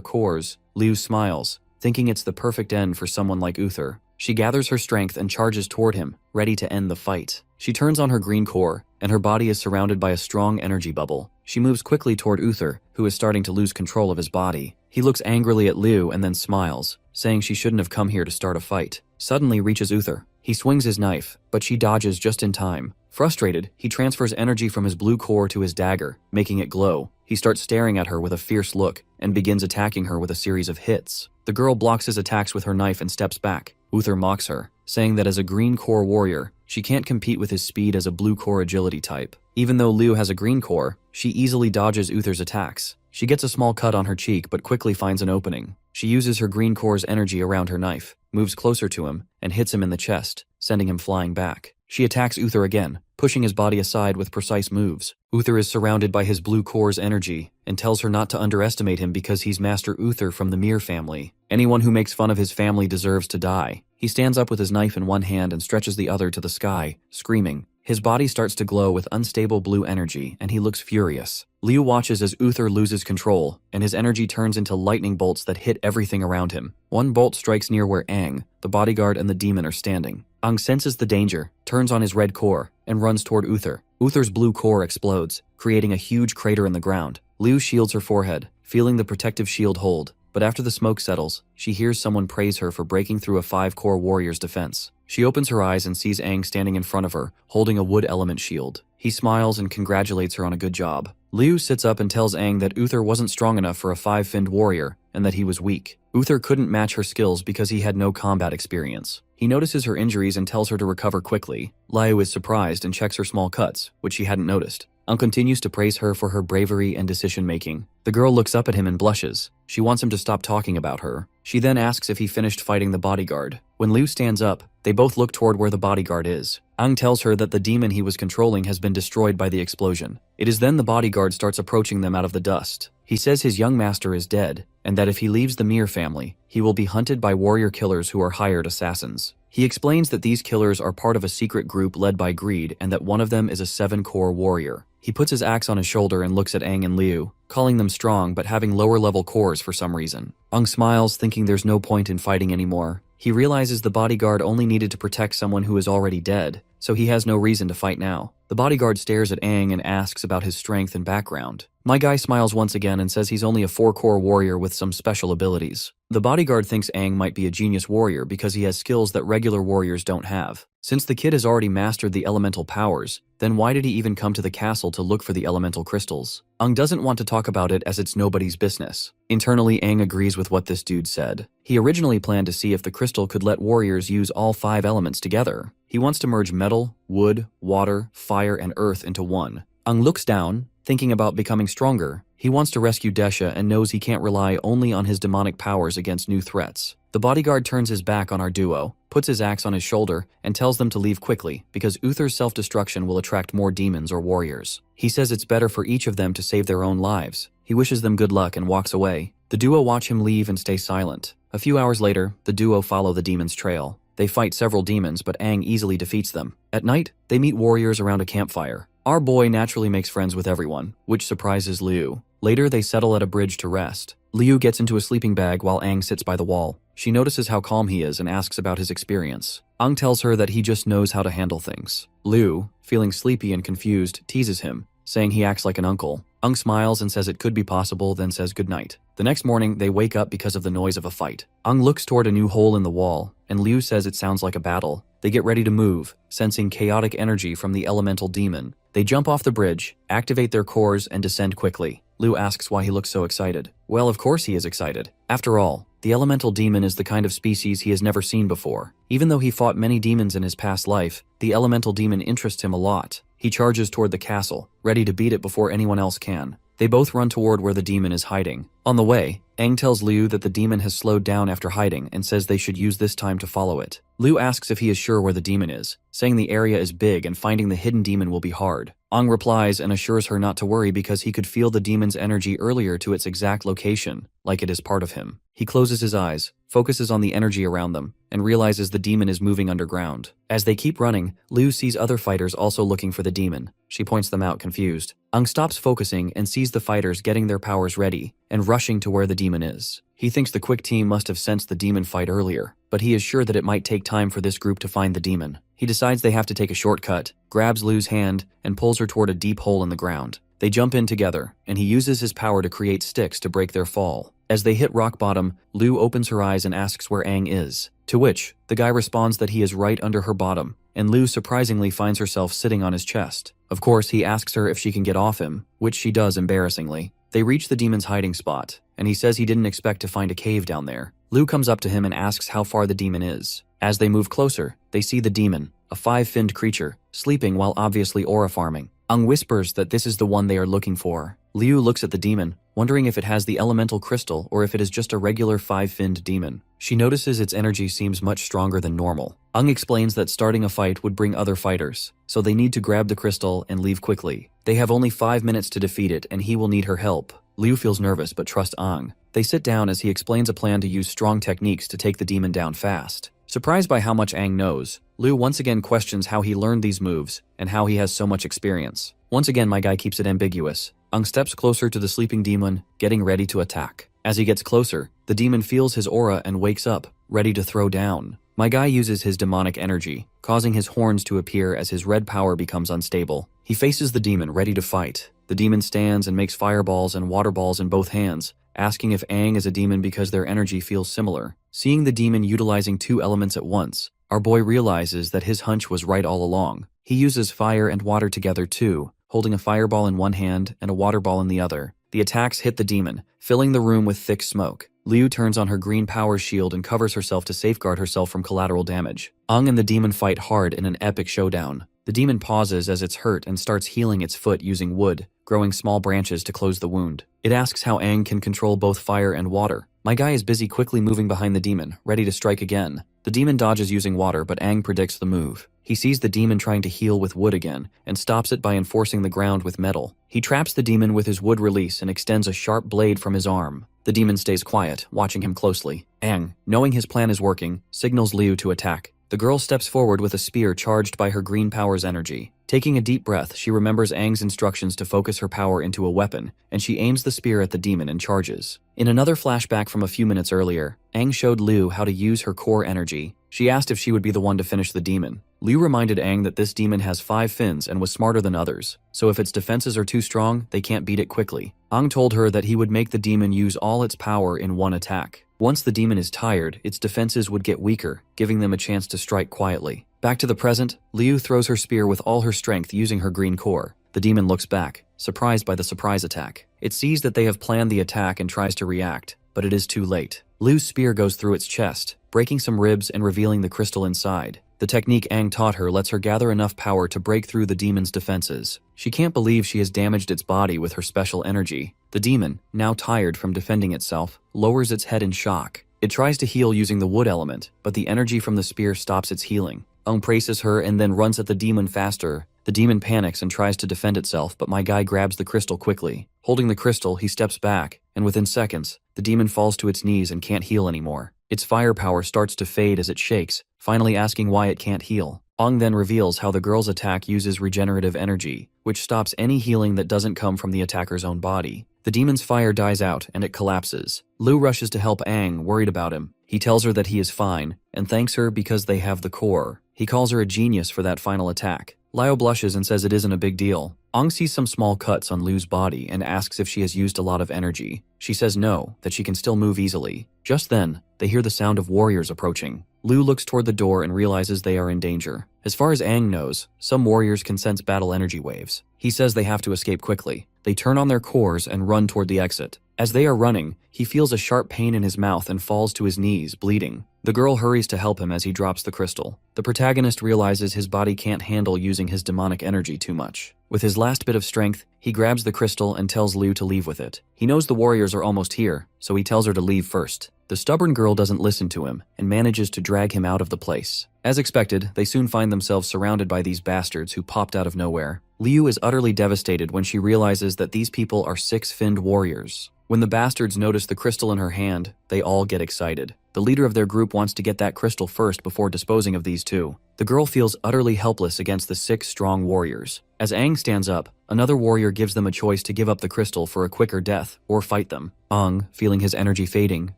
cores, Liu smiles, thinking it's the perfect end for someone like Uther. She gathers her strength and charges toward him, ready to end the fight. She turns on her green core, and her body is surrounded by a strong energy bubble. She moves quickly toward Uther, who is starting to lose control of his body. He looks angrily at Liu and then smiles, saying she shouldn't have come here to start a fight. Suddenly reaches Uther. He swings his knife, but she dodges just in time. Frustrated, he transfers energy from his blue core to his dagger, making it glow. He starts staring at her with a fierce look, and begins attacking her with a series of hits. The girl blocks his attacks with her knife and steps back. Uther mocks her, saying that as a green core warrior, she can't compete with his speed as a blue core agility type. Even though Liu has a green core, she easily dodges Uther's attacks. She gets a small cut on her cheek but quickly finds an opening. She uses her green core's energy around her knife, moves closer to him, and hits him in the chest, sending him flying back. She attacks Uther again, pushing his body aside with precise moves. Uther is surrounded by his blue core's energy, and tells her not to underestimate him because he's Master Uther from the Mir family. Anyone who makes fun of his family deserves to die. He stands up with his knife in one hand and stretches the other to the sky, screaming. His body starts to glow with unstable blue energy, and he looks furious. Liu watches as Uther loses control, and his energy turns into lightning bolts that hit everything around him. One bolt strikes near where Aang, the bodyguard, and the demon are standing. Aang senses the danger, turns on his red core, and runs toward Uther. Uther's blue core explodes, creating a huge crater in the ground. Liu shields her forehead, feeling the protective shield hold. But after the smoke settles, she hears someone praise her for breaking through a 5-core warrior's defense. She opens her eyes and sees Aang standing in front of her, holding a wood element shield. He smiles and congratulates her on a good job. Liu sits up and tells Aang that Uther wasn't strong enough for a 5-finned warrior, and that he was weak. Uther couldn't match her skills because he had no combat experience. He notices her injuries and tells her to recover quickly. Liu is surprised and checks her small cuts, which she hadn't noticed. Aang continues to praise her for her bravery and decision-making. The girl looks up at him and blushes. She wants him to stop talking about her. She then asks if he finished fighting the bodyguard. When Liu stands up, they both look toward where the bodyguard is. Aang tells her that the demon he was controlling has been destroyed by the explosion. It is then the bodyguard starts approaching them out of the dust. He says his young master is dead, and that if he leaves the Mir family, he will be hunted by warrior killers who are hired assassins. He explains that these killers are part of a secret group led by greed and that one of them is a 7-core warrior. He puts his axe on his shoulder and looks at Aang and Liu, calling them strong but having lower-level cores for some reason. Aang smiles, thinking there's no point in fighting anymore. He realizes the bodyguard only needed to protect someone who is already dead, so he has no reason to fight now. The bodyguard stares at Aang and asks about his strength and background. My guy smiles once again and says he's only a 4-core warrior with some special abilities. The bodyguard thinks Aang might be a genius warrior because he has skills that regular warriors don't have. Since the kid has already mastered the elemental powers, then why did he even come to the castle to look for the elemental crystals? Aang doesn't want to talk about it as it's nobody's business. Internally, Aang agrees with what this dude said. He originally planned to see if the crystal could let warriors use all 5 elements together. He wants to merge metal, wood, water, fire, and earth into one. Aang looks down, thinking about becoming stronger. He wants to rescue Desha and knows he can't rely only on his demonic powers against new threats. The bodyguard turns his back on our duo, puts his axe on his shoulder, and tells them to leave quickly because Uther's self-destruction will attract more demons or warriors. He says it's better for each of them to save their own lives. He wishes them good luck and walks away. The duo watch him leave and stay silent. A few hours later, the duo follow the demon's trail. They fight several demons, but Aang easily defeats them. At night, they meet warriors around a campfire. Our boy naturally makes friends with everyone, which surprises Liu. Later, they settle at a bridge to rest. Liu gets into a sleeping bag while Aang sits by the wall. She notices how calm he is and asks about his experience. Aang tells her that he just knows how to handle things. Liu, feeling sleepy and confused, teases him, saying he acts like an uncle. Aang smiles and says it could be possible, then says goodnight. The next morning, they wake up because of the noise of a fight. Aang looks toward a new hole in the wall, and Liu says it sounds like a battle. They get ready to move, sensing chaotic energy from the elemental demon. They jump off the bridge, activate their cores, and descend quickly. Liu asks why he looks so excited. Well, of course he is excited. After all, the elemental demon is the kind of species he has never seen before. Even though he fought many demons in his past life, the elemental demon interests him a lot. He charges toward the castle, ready to beat it before anyone else can. They both run toward where the demon is hiding. On the way, Aang tells Liu that the demon has slowed down after hiding and says they should use this time to follow it. Liu asks if he is sure where the demon is, saying the area is big and finding the hidden demon will be hard. Aang replies and assures her not to worry because he could feel the demon's energy earlier to its exact location, like it is part of him. He closes his eyes, focuses on the energy around them, and realizes the demon is moving underground. As they keep running, Liu sees other fighters also looking for the demon. She points them out, confused. Aang stops focusing and sees the fighters getting their powers ready and rushing to where the demon is. He thinks the quick team must have sensed the demon fight earlier, but he is sure that it might take time for this group to find the demon. He decides they have to take a shortcut, grabs Liu's hand, and pulls her toward a deep hole in the ground. They jump in together, and he uses his power to create sticks to break their fall. As they hit rock bottom, Liu opens her eyes and asks where Aang is, to which the guy responds that he is right under her bottom, and Liu surprisingly finds herself sitting on his chest. Of course, he asks her if she can get off him, which she does embarrassingly. They reach the demon's hiding spot, and he says he didn't expect to find a cave down there. Liu comes up to him and asks how far the demon is. As they move closer, they see the demon, a 5-finned creature, sleeping while obviously aura farming. Aang whispers that this is the one they are looking for. Liu looks at the demon, wondering if it has the elemental crystal or if it is just a regular 5-finned demon. She notices its energy seems much stronger than normal. Aang explains that starting a fight would bring other fighters, so they need to grab the crystal and leave quickly. They have only 5 minutes to defeat it and he will need her help. Liu feels nervous but trusts Aang. They sit down as he explains a plan to use strong techniques to take the demon down fast. Surprised by how much Aang knows, Liu once again questions how he learned these moves and how he has so much experience. Once again, my guy keeps it ambiguous. Aang steps closer to the sleeping demon, getting ready to attack. As he gets closer, the demon feels his aura and wakes up, ready to throw down. My guy uses his demonic energy, causing his horns to appear as his red power becomes unstable. He faces the demon, ready to fight. The demon stands and makes fireballs and water balls in both hands, asking if Aang is a demon because their energy feels similar. Seeing the demon utilizing 2 elements at once, our boy realizes that his hunch was right all along. He uses fire and water together too, holding a fireball in one hand and a water ball in the other. The attacks hit the demon, filling the room with thick smoke. Liu turns on her green power shield and covers herself to safeguard herself from collateral damage. Aang and the demon fight hard in an epic showdown. The demon pauses as it's hurt and starts healing its foot using wood, growing small branches to close the wound. It asks how Aang can control both fire and water. My guy is busy quickly moving behind the demon, ready to strike again. The demon dodges using water, but Aang predicts the move. He sees the demon trying to heal with wood again, and stops it by enforcing the ground with metal. He traps the demon with his wood release and extends a sharp blade from his arm. The demon stays quiet, watching him closely. Aang, knowing his plan is working, signals Liu to attack. The girl steps forward with a spear charged by her green power's energy. Taking a deep breath, she remembers Aang's instructions to focus her power into a weapon, and she aims the spear at the demon and charges. In another flashback from a few minutes earlier, Aang showed Liu how to use her core energy. She asked if she would be the one to finish the demon. Liu reminded Aang that this demon has 5 fins and was smarter than others, so if its defenses are too strong, they can't beat it quickly. Aang told her that he would make the demon use all its power in one attack. Once the demon is tired, its defenses would get weaker, giving them a chance to strike quietly. Back to the present, Liu throws her spear with all her strength using her green core. The demon looks back, surprised by the surprise attack. It sees that they have planned the attack and tries to react, but it is too late. Liu's spear goes through its chest, breaking some ribs and revealing the crystal inside. The technique Aang taught her lets her gather enough power to break through the demon's defenses. She can't believe she has damaged its body with her special energy. The demon, now tired from defending itself, lowers its head in shock. It tries to heal using the wood element, but the energy from the spear stops its healing. Aang praises her and then runs at the demon faster. The demon panics and tries to defend itself, but my guy grabs the crystal quickly. Holding the crystal, he steps back, and within seconds, the demon falls to its knees and can't heal anymore. Its firepower starts to fade as it shakes, finally asking why it can't heal. Aang then reveals how the girl's attack uses regenerative energy, which stops any healing that doesn't come from the attacker's own body. The demon's fire dies out and it collapses. Liu rushes to help Aang, worried about him. He tells her that he is fine, and thanks her because they have the core. He calls her a genius for that final attack. Liu blushes and says it isn't a big deal. Aang sees some small cuts on Liu's body and asks if she has used a lot of energy. She says no, that she can still move easily. Just then, they hear the sound of warriors approaching. Liu looks toward the door and realizes they are in danger. As far as Aang knows, some warriors can sense battle energy waves. He says they have to escape quickly. They turn on their cores and run toward the exit. As they are running, he feels a sharp pain in his mouth and falls to his knees, bleeding. The girl hurries to help him as he drops the crystal. The protagonist realizes his body can't handle using his demonic energy too much. With his last bit of strength, he grabs the crystal and tells Liu to leave with it. He knows the warriors are almost here, so he tells her to leave first. The stubborn girl doesn't listen to him and manages to drag him out of the place. As expected, they soon find themselves surrounded by these bastards who popped out of nowhere. Liu is utterly devastated when she realizes that these people are 6-finned warriors. When the bastards notice the crystal in her hand, they all get excited. The leader of their group wants to get that crystal first before disposing of these two. The girl feels utterly helpless against the 6 strong warriors. As Aang stands up, another warrior gives them a choice to give up the crystal for a quicker death or fight them. Aang, feeling his energy fading,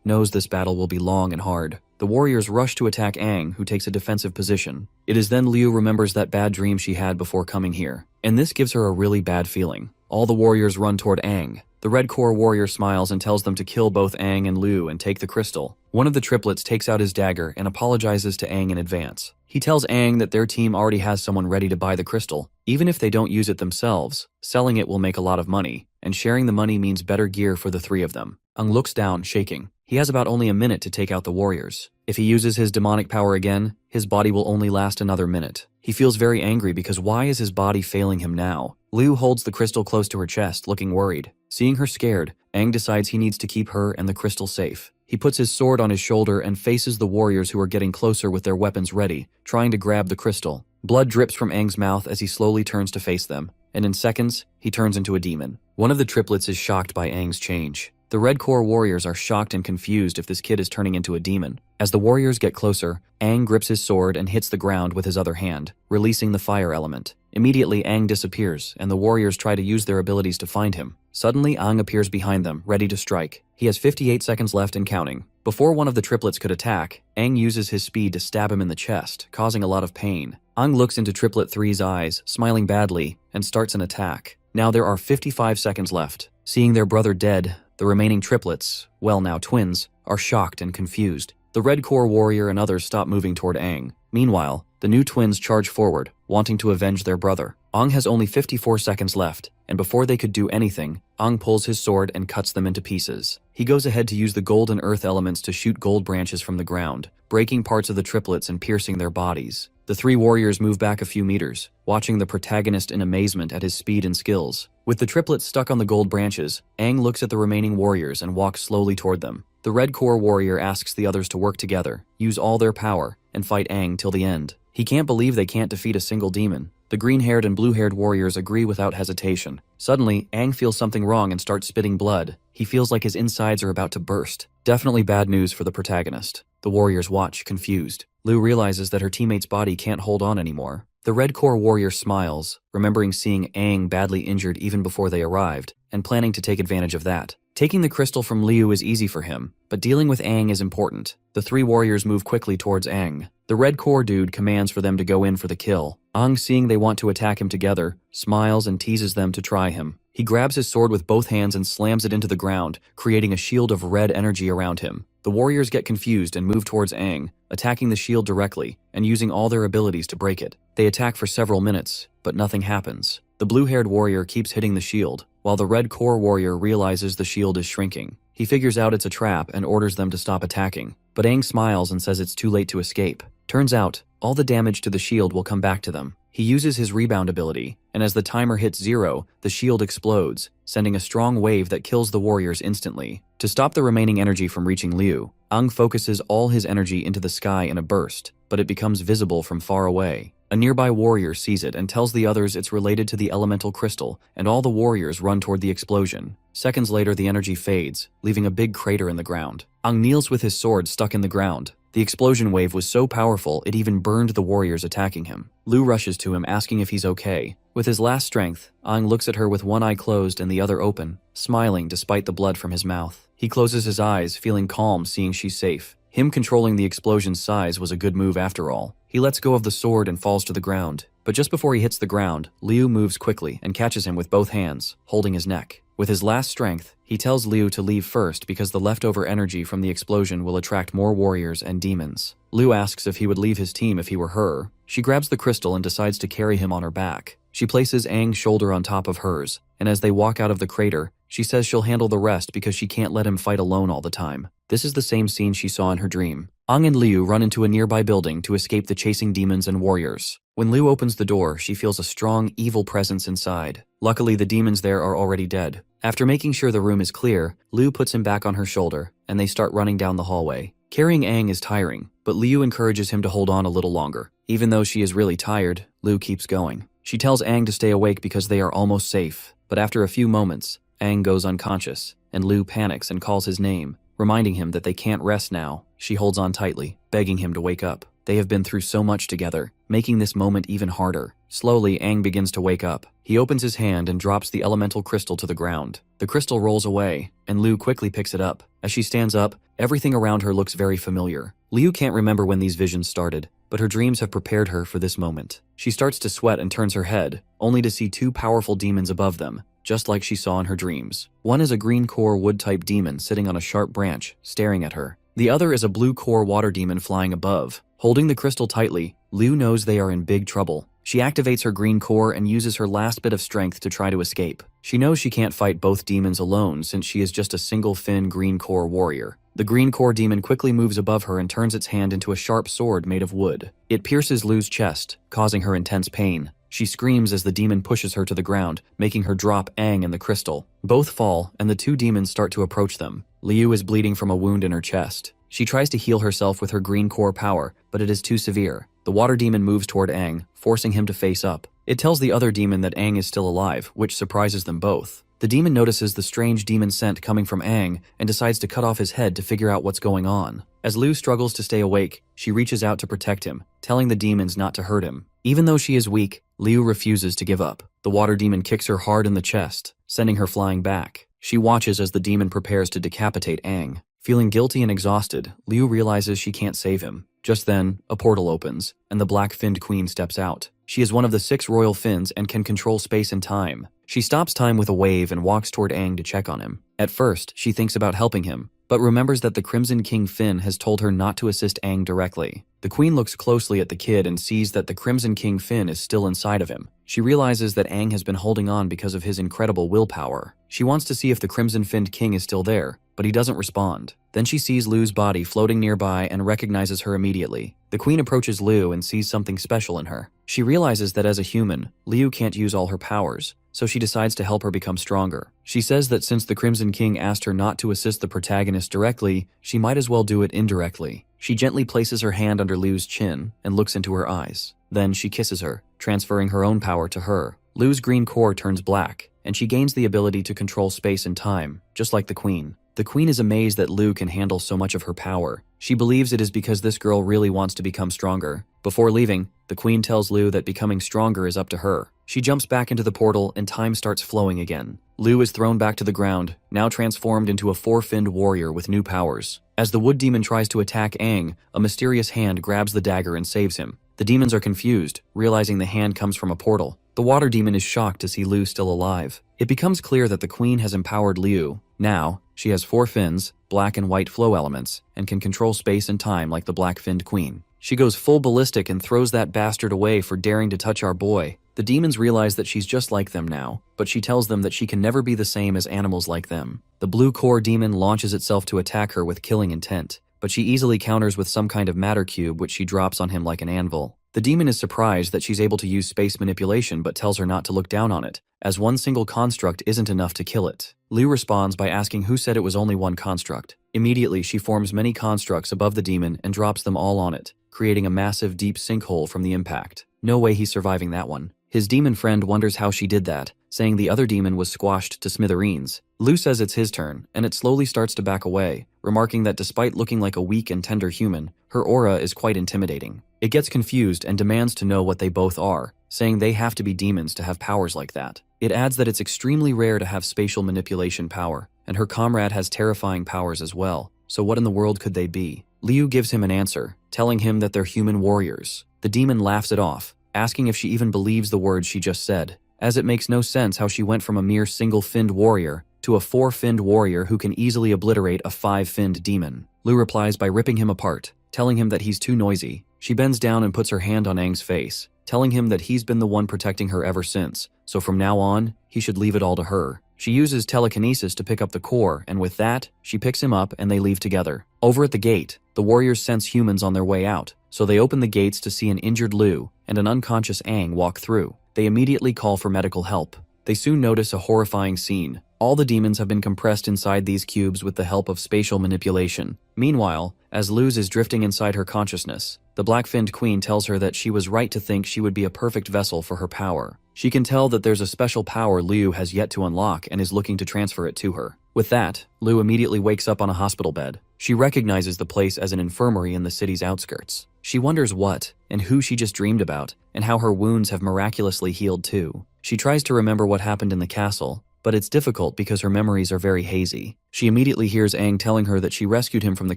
knows this battle will be long and hard. The warriors rush to attack Aang, who takes a defensive position. It is then Liu remembers that bad dream she had before coming here, and this gives her a really bad feeling. All the warriors run toward Aang. The Red Core warrior smiles and tells them to kill both Aang and Liu and take the crystal. One of the triplets takes out his dagger and apologizes to Aang in advance. He tells Aang that their team already has someone ready to buy the crystal. Even if they don't use it themselves, selling it will make a lot of money, and sharing the money means better gear for the 3 of them. Aang looks down, shaking. He has about only a minute to take out the warriors. If he uses his demonic power again, his body will only last another minute. He feels very angry because why is his body failing him now? Liu holds the crystal close to her chest, looking worried. Seeing her scared, Aang decides he needs to keep her and the crystal safe. He puts his sword on his shoulder and faces the warriors who are getting closer with their weapons ready, trying to grab the crystal. Blood drips from Aang's mouth as he slowly turns to face them, and in seconds, he turns into a demon. One of the triplets is shocked by Aang's change. The Red Core warriors are shocked and confused if this kid is turning into a demon. As the warriors get closer, Aang grips his sword and hits the ground with his other hand, releasing the fire element. Immediately, Aang disappears, and the warriors try to use their abilities to find him. Suddenly, Aang appears behind them, ready to strike. He has 58 seconds left and counting. Before one of the triplets could attack, Aang uses his speed to stab him in the chest, causing a lot of pain. Aang looks into Triplet 3's eyes, smiling badly, and starts an attack. Now there are 55 seconds left. Seeing their brother dead, the remaining triplets, well now twins, are shocked and confused. The Red Core warrior and others stop moving toward Aang. Meanwhile, the new twins charge forward, wanting to avenge their brother. Aang has only 54 seconds left, and before they could do anything, Aang pulls his sword and cuts them into pieces. He goes ahead to use the gold and earth elements to shoot gold branches from the ground, breaking parts of the triplets and piercing their bodies. The 3 warriors move back a few meters, watching the protagonist in amazement at his speed and skills. With the triplets stuck on the gold branches, Aang looks at the remaining warriors and walks slowly toward them. The Red Core warrior asks the others to work together, use all their power, and fight Aang till the end. He can't believe they can't defeat a single demon. The green-haired and blue-haired warriors agree without hesitation. Suddenly, Aang feels something wrong and starts spitting blood. He feels like his insides are about to burst. Definitely bad news for the protagonist. The warriors watch, confused. Liu realizes that her teammate's body can't hold on anymore. The Red Corps warrior smiles, remembering seeing Aang badly injured even before they arrived, and planning to take advantage of that. Taking the crystal from Liu is easy for him, but dealing with Aang is important. The three warriors move quickly towards Aang. The Red Corps dude commands for them to go in for the kill. Aang, seeing they want to attack him together, smiles and teases them to try him. He grabs his sword with both hands and slams it into the ground, creating a shield of red energy around him. The warriors get confused and move towards Aang, attacking the shield directly and using all their abilities to break it. They attack for several minutes, but nothing happens. The blue-haired warrior keeps hitting the shield, while the Red Corps warrior realizes the shield is shrinking. He figures out it's a trap and orders them to stop attacking, but Aang smiles and says it's too late to escape. Turns out, all the damage to the shield will come back to them. He uses his rebound ability, and as the timer hits 0, the shield explodes, sending a strong wave that kills the warriors instantly. To stop the remaining energy from reaching Liu, Aang focuses all his energy into the sky in a burst, but it becomes visible from far away. A nearby warrior sees it and tells the others it's related to the elemental crystal, and all the warriors run toward the explosion. Seconds later, the energy fades, leaving a big crater in the ground. Aang kneels with his sword stuck in the ground. The explosion wave was so powerful it even burned the warriors attacking him. Liu rushes to him asking if he's okay. With his last strength, Aang looks at her with one eye closed and the other open, smiling despite the blood from his mouth. He closes his eyes, feeling calm seeing she's safe. Him controlling the explosion's size was a good move after all. He lets go of the sword and falls to the ground. But just before he hits the ground, Liu moves quickly and catches him with both hands, holding his neck. With his last strength, he tells Liu to leave first because the leftover energy from the explosion will attract more warriors and demons. Liu asks if he would leave his team if he were her. She grabs the crystal and decides to carry him on her back. She places Aang's shoulder on top of hers, and as they walk out of the crater, she says she'll handle the rest because she can't let him fight alone all the time. This is the same scene she saw in her dream. Aang and Liu run into a nearby building to escape the chasing demons and warriors. When Liu opens the door, she feels a strong, evil presence inside. Luckily, the demons there are already dead. After making sure the room is clear, Liu puts him back on her shoulder, and they start running down the hallway. Carrying Aang is tiring, but Liu encourages him to hold on a little longer. Even though she is really tired, Liu keeps going. She tells Aang to stay awake because they are almost safe, but after a few moments, Aang goes unconscious, and Liu panics and calls his name, reminding him that they can't rest now. She holds on tightly, begging him to wake up. They have been through so much together, making this moment even harder. Slowly, Aang begins to wake up. He opens his hand and drops the elemental crystal to the ground. The crystal rolls away, and Liu quickly picks it up. As she stands up, everything around her looks very familiar. Liu can't remember when these visions started, but her dreams have prepared her for this moment. She starts to sweat and turns her head, only to see two powerful demons above them, just like she saw in her dreams. One is a green core wood-type demon sitting on a sharp branch, staring at her. The other is a blue core water demon flying above. Holding the crystal tightly, Liu knows they are in big trouble. She activates her green core and uses her last bit of strength to try to escape. She knows she can't fight both demons alone since she is just a single fin green core warrior. The green core demon quickly moves above her and turns its hand into a sharp sword made of wood. It pierces Liu's chest, causing her intense pain. She screams as the demon pushes her to the ground, making her drop Aang and the crystal. Both fall, and the two demons start to approach them. Liu is bleeding from a wound in her chest. She tries to heal herself with her green core power, but it is too severe. The water demon moves toward Aang, forcing him to face up. It tells the other demon that Aang is still alive, which surprises them both. The demon notices the strange demon scent coming from Aang and decides to cut off his head to figure out what's going on. As Liu struggles to stay awake, she reaches out to protect him, telling the demons not to hurt him. Even though she is weak, Liu refuses to give up. The water demon kicks her hard in the chest, sending her flying back. She watches as the demon prepares to decapitate Aang. Feeling guilty and exhausted, Liu realizes she can't save him. Just then, a portal opens, and the black-finned queen steps out. She is one of the 6 royal fins and can control space and time. She stops time with a wave and walks toward Aang to check on him. At first, she thinks about helping him, but remembers that the Crimson King Finn has told her not to assist Aang directly. The queen looks closely at the kid and sees that the Crimson King Finn is still inside of him. She realizes that Aang has been holding on because of his incredible willpower. She wants to see if the Crimson Finned King is still there, but he doesn't respond. Then she sees Liu's body floating nearby and recognizes her immediately. The queen approaches Liu and sees something special in her. She realizes that as a human, Liu can't use all her powers, so she decides to help her become stronger. She says that since the Crimson King asked her not to assist the protagonist directly, she might as well do it indirectly. She gently places her hand under Liu's chin and looks into her eyes. Then she kisses her, transferring her own power to her. Liu's green core turns black, and she gains the ability to control space and time, just like the queen. The queen is amazed that Liu can handle so much of her power. She believes it is because this girl really wants to become stronger. Before leaving, the queen tells Liu that becoming stronger is up to her. She jumps back into the portal and time starts flowing again. Liu is thrown back to the ground, now transformed into a four-finned warrior with new powers. As the wood demon tries to attack Aang, a mysterious hand grabs the dagger and saves him. The demons are confused, realizing the hand comes from a portal. The water demon is shocked to see Liu still alive. It becomes clear that the queen has empowered Liu. Now, she has four fins, black and white flow elements, and can control space and time like the black-finned queen. She goes full ballistic and throws that bastard away for daring to touch our boy. The demons realize that she's just like them now, but she tells them that she can never be the same as animals like them. The blue core demon launches itself to attack her with killing intent, but she easily counters with some kind of matter cube which she drops on him like an anvil. The demon is surprised that she's able to use space manipulation but tells her not to look down on it, as one single construct isn't enough to kill it. Liu responds by asking who said it was only one construct. Immediately, she forms many constructs above the demon and drops them all on it, creating a massive deep sinkhole from the impact. No way he's surviving that one. His demon friend wonders how she did that, saying the other demon was squashed to smithereens. Liu says it's his turn, and it slowly starts to back away, remarking that despite looking like a weak and tender human, her aura is quite intimidating. It gets confused and demands to know what they both are, saying they have to be demons to have powers like that. It adds that it's extremely rare to have spatial manipulation power, and her comrade has terrifying powers as well, so what in the world could they be? Liu gives him an answer, telling him that they're human warriors. The demon laughs it off, asking if she even believes the words she just said, as it makes no sense how she went from a mere single-finned warrior to a four-finned warrior who can easily obliterate a five-finned demon. Liu replies by ripping him apart, telling him that he's too noisy. She bends down and puts her hand on Aang's face, telling him that he's been the one protecting her ever since, so from now on, he should leave it all to her. She uses telekinesis to pick up the core, and with that, she picks him up and they leave together. Over at the gate, the warriors sense humans on their way out, so they open the gates to see an injured Liu and an unconscious Aang walk through. They immediately call for medical help. They soon notice a horrifying scene. All the demons have been compressed inside these cubes with the help of spatial manipulation. Meanwhile, as Luz is drifting inside her consciousness, the black-finned queen tells her that she was right to think she would be a perfect vessel for her power. She can tell that there's a special power Liu has yet to unlock and is looking to transfer it to her. With that, Liu immediately wakes up on a hospital bed. She recognizes the place as an infirmary in the city's outskirts. She wonders what and who she just dreamed about, and how her wounds have miraculously healed too. She tries to remember what happened in the castle, but it's difficult because her memories are very hazy. She immediately hears Aang telling her that she rescued him from the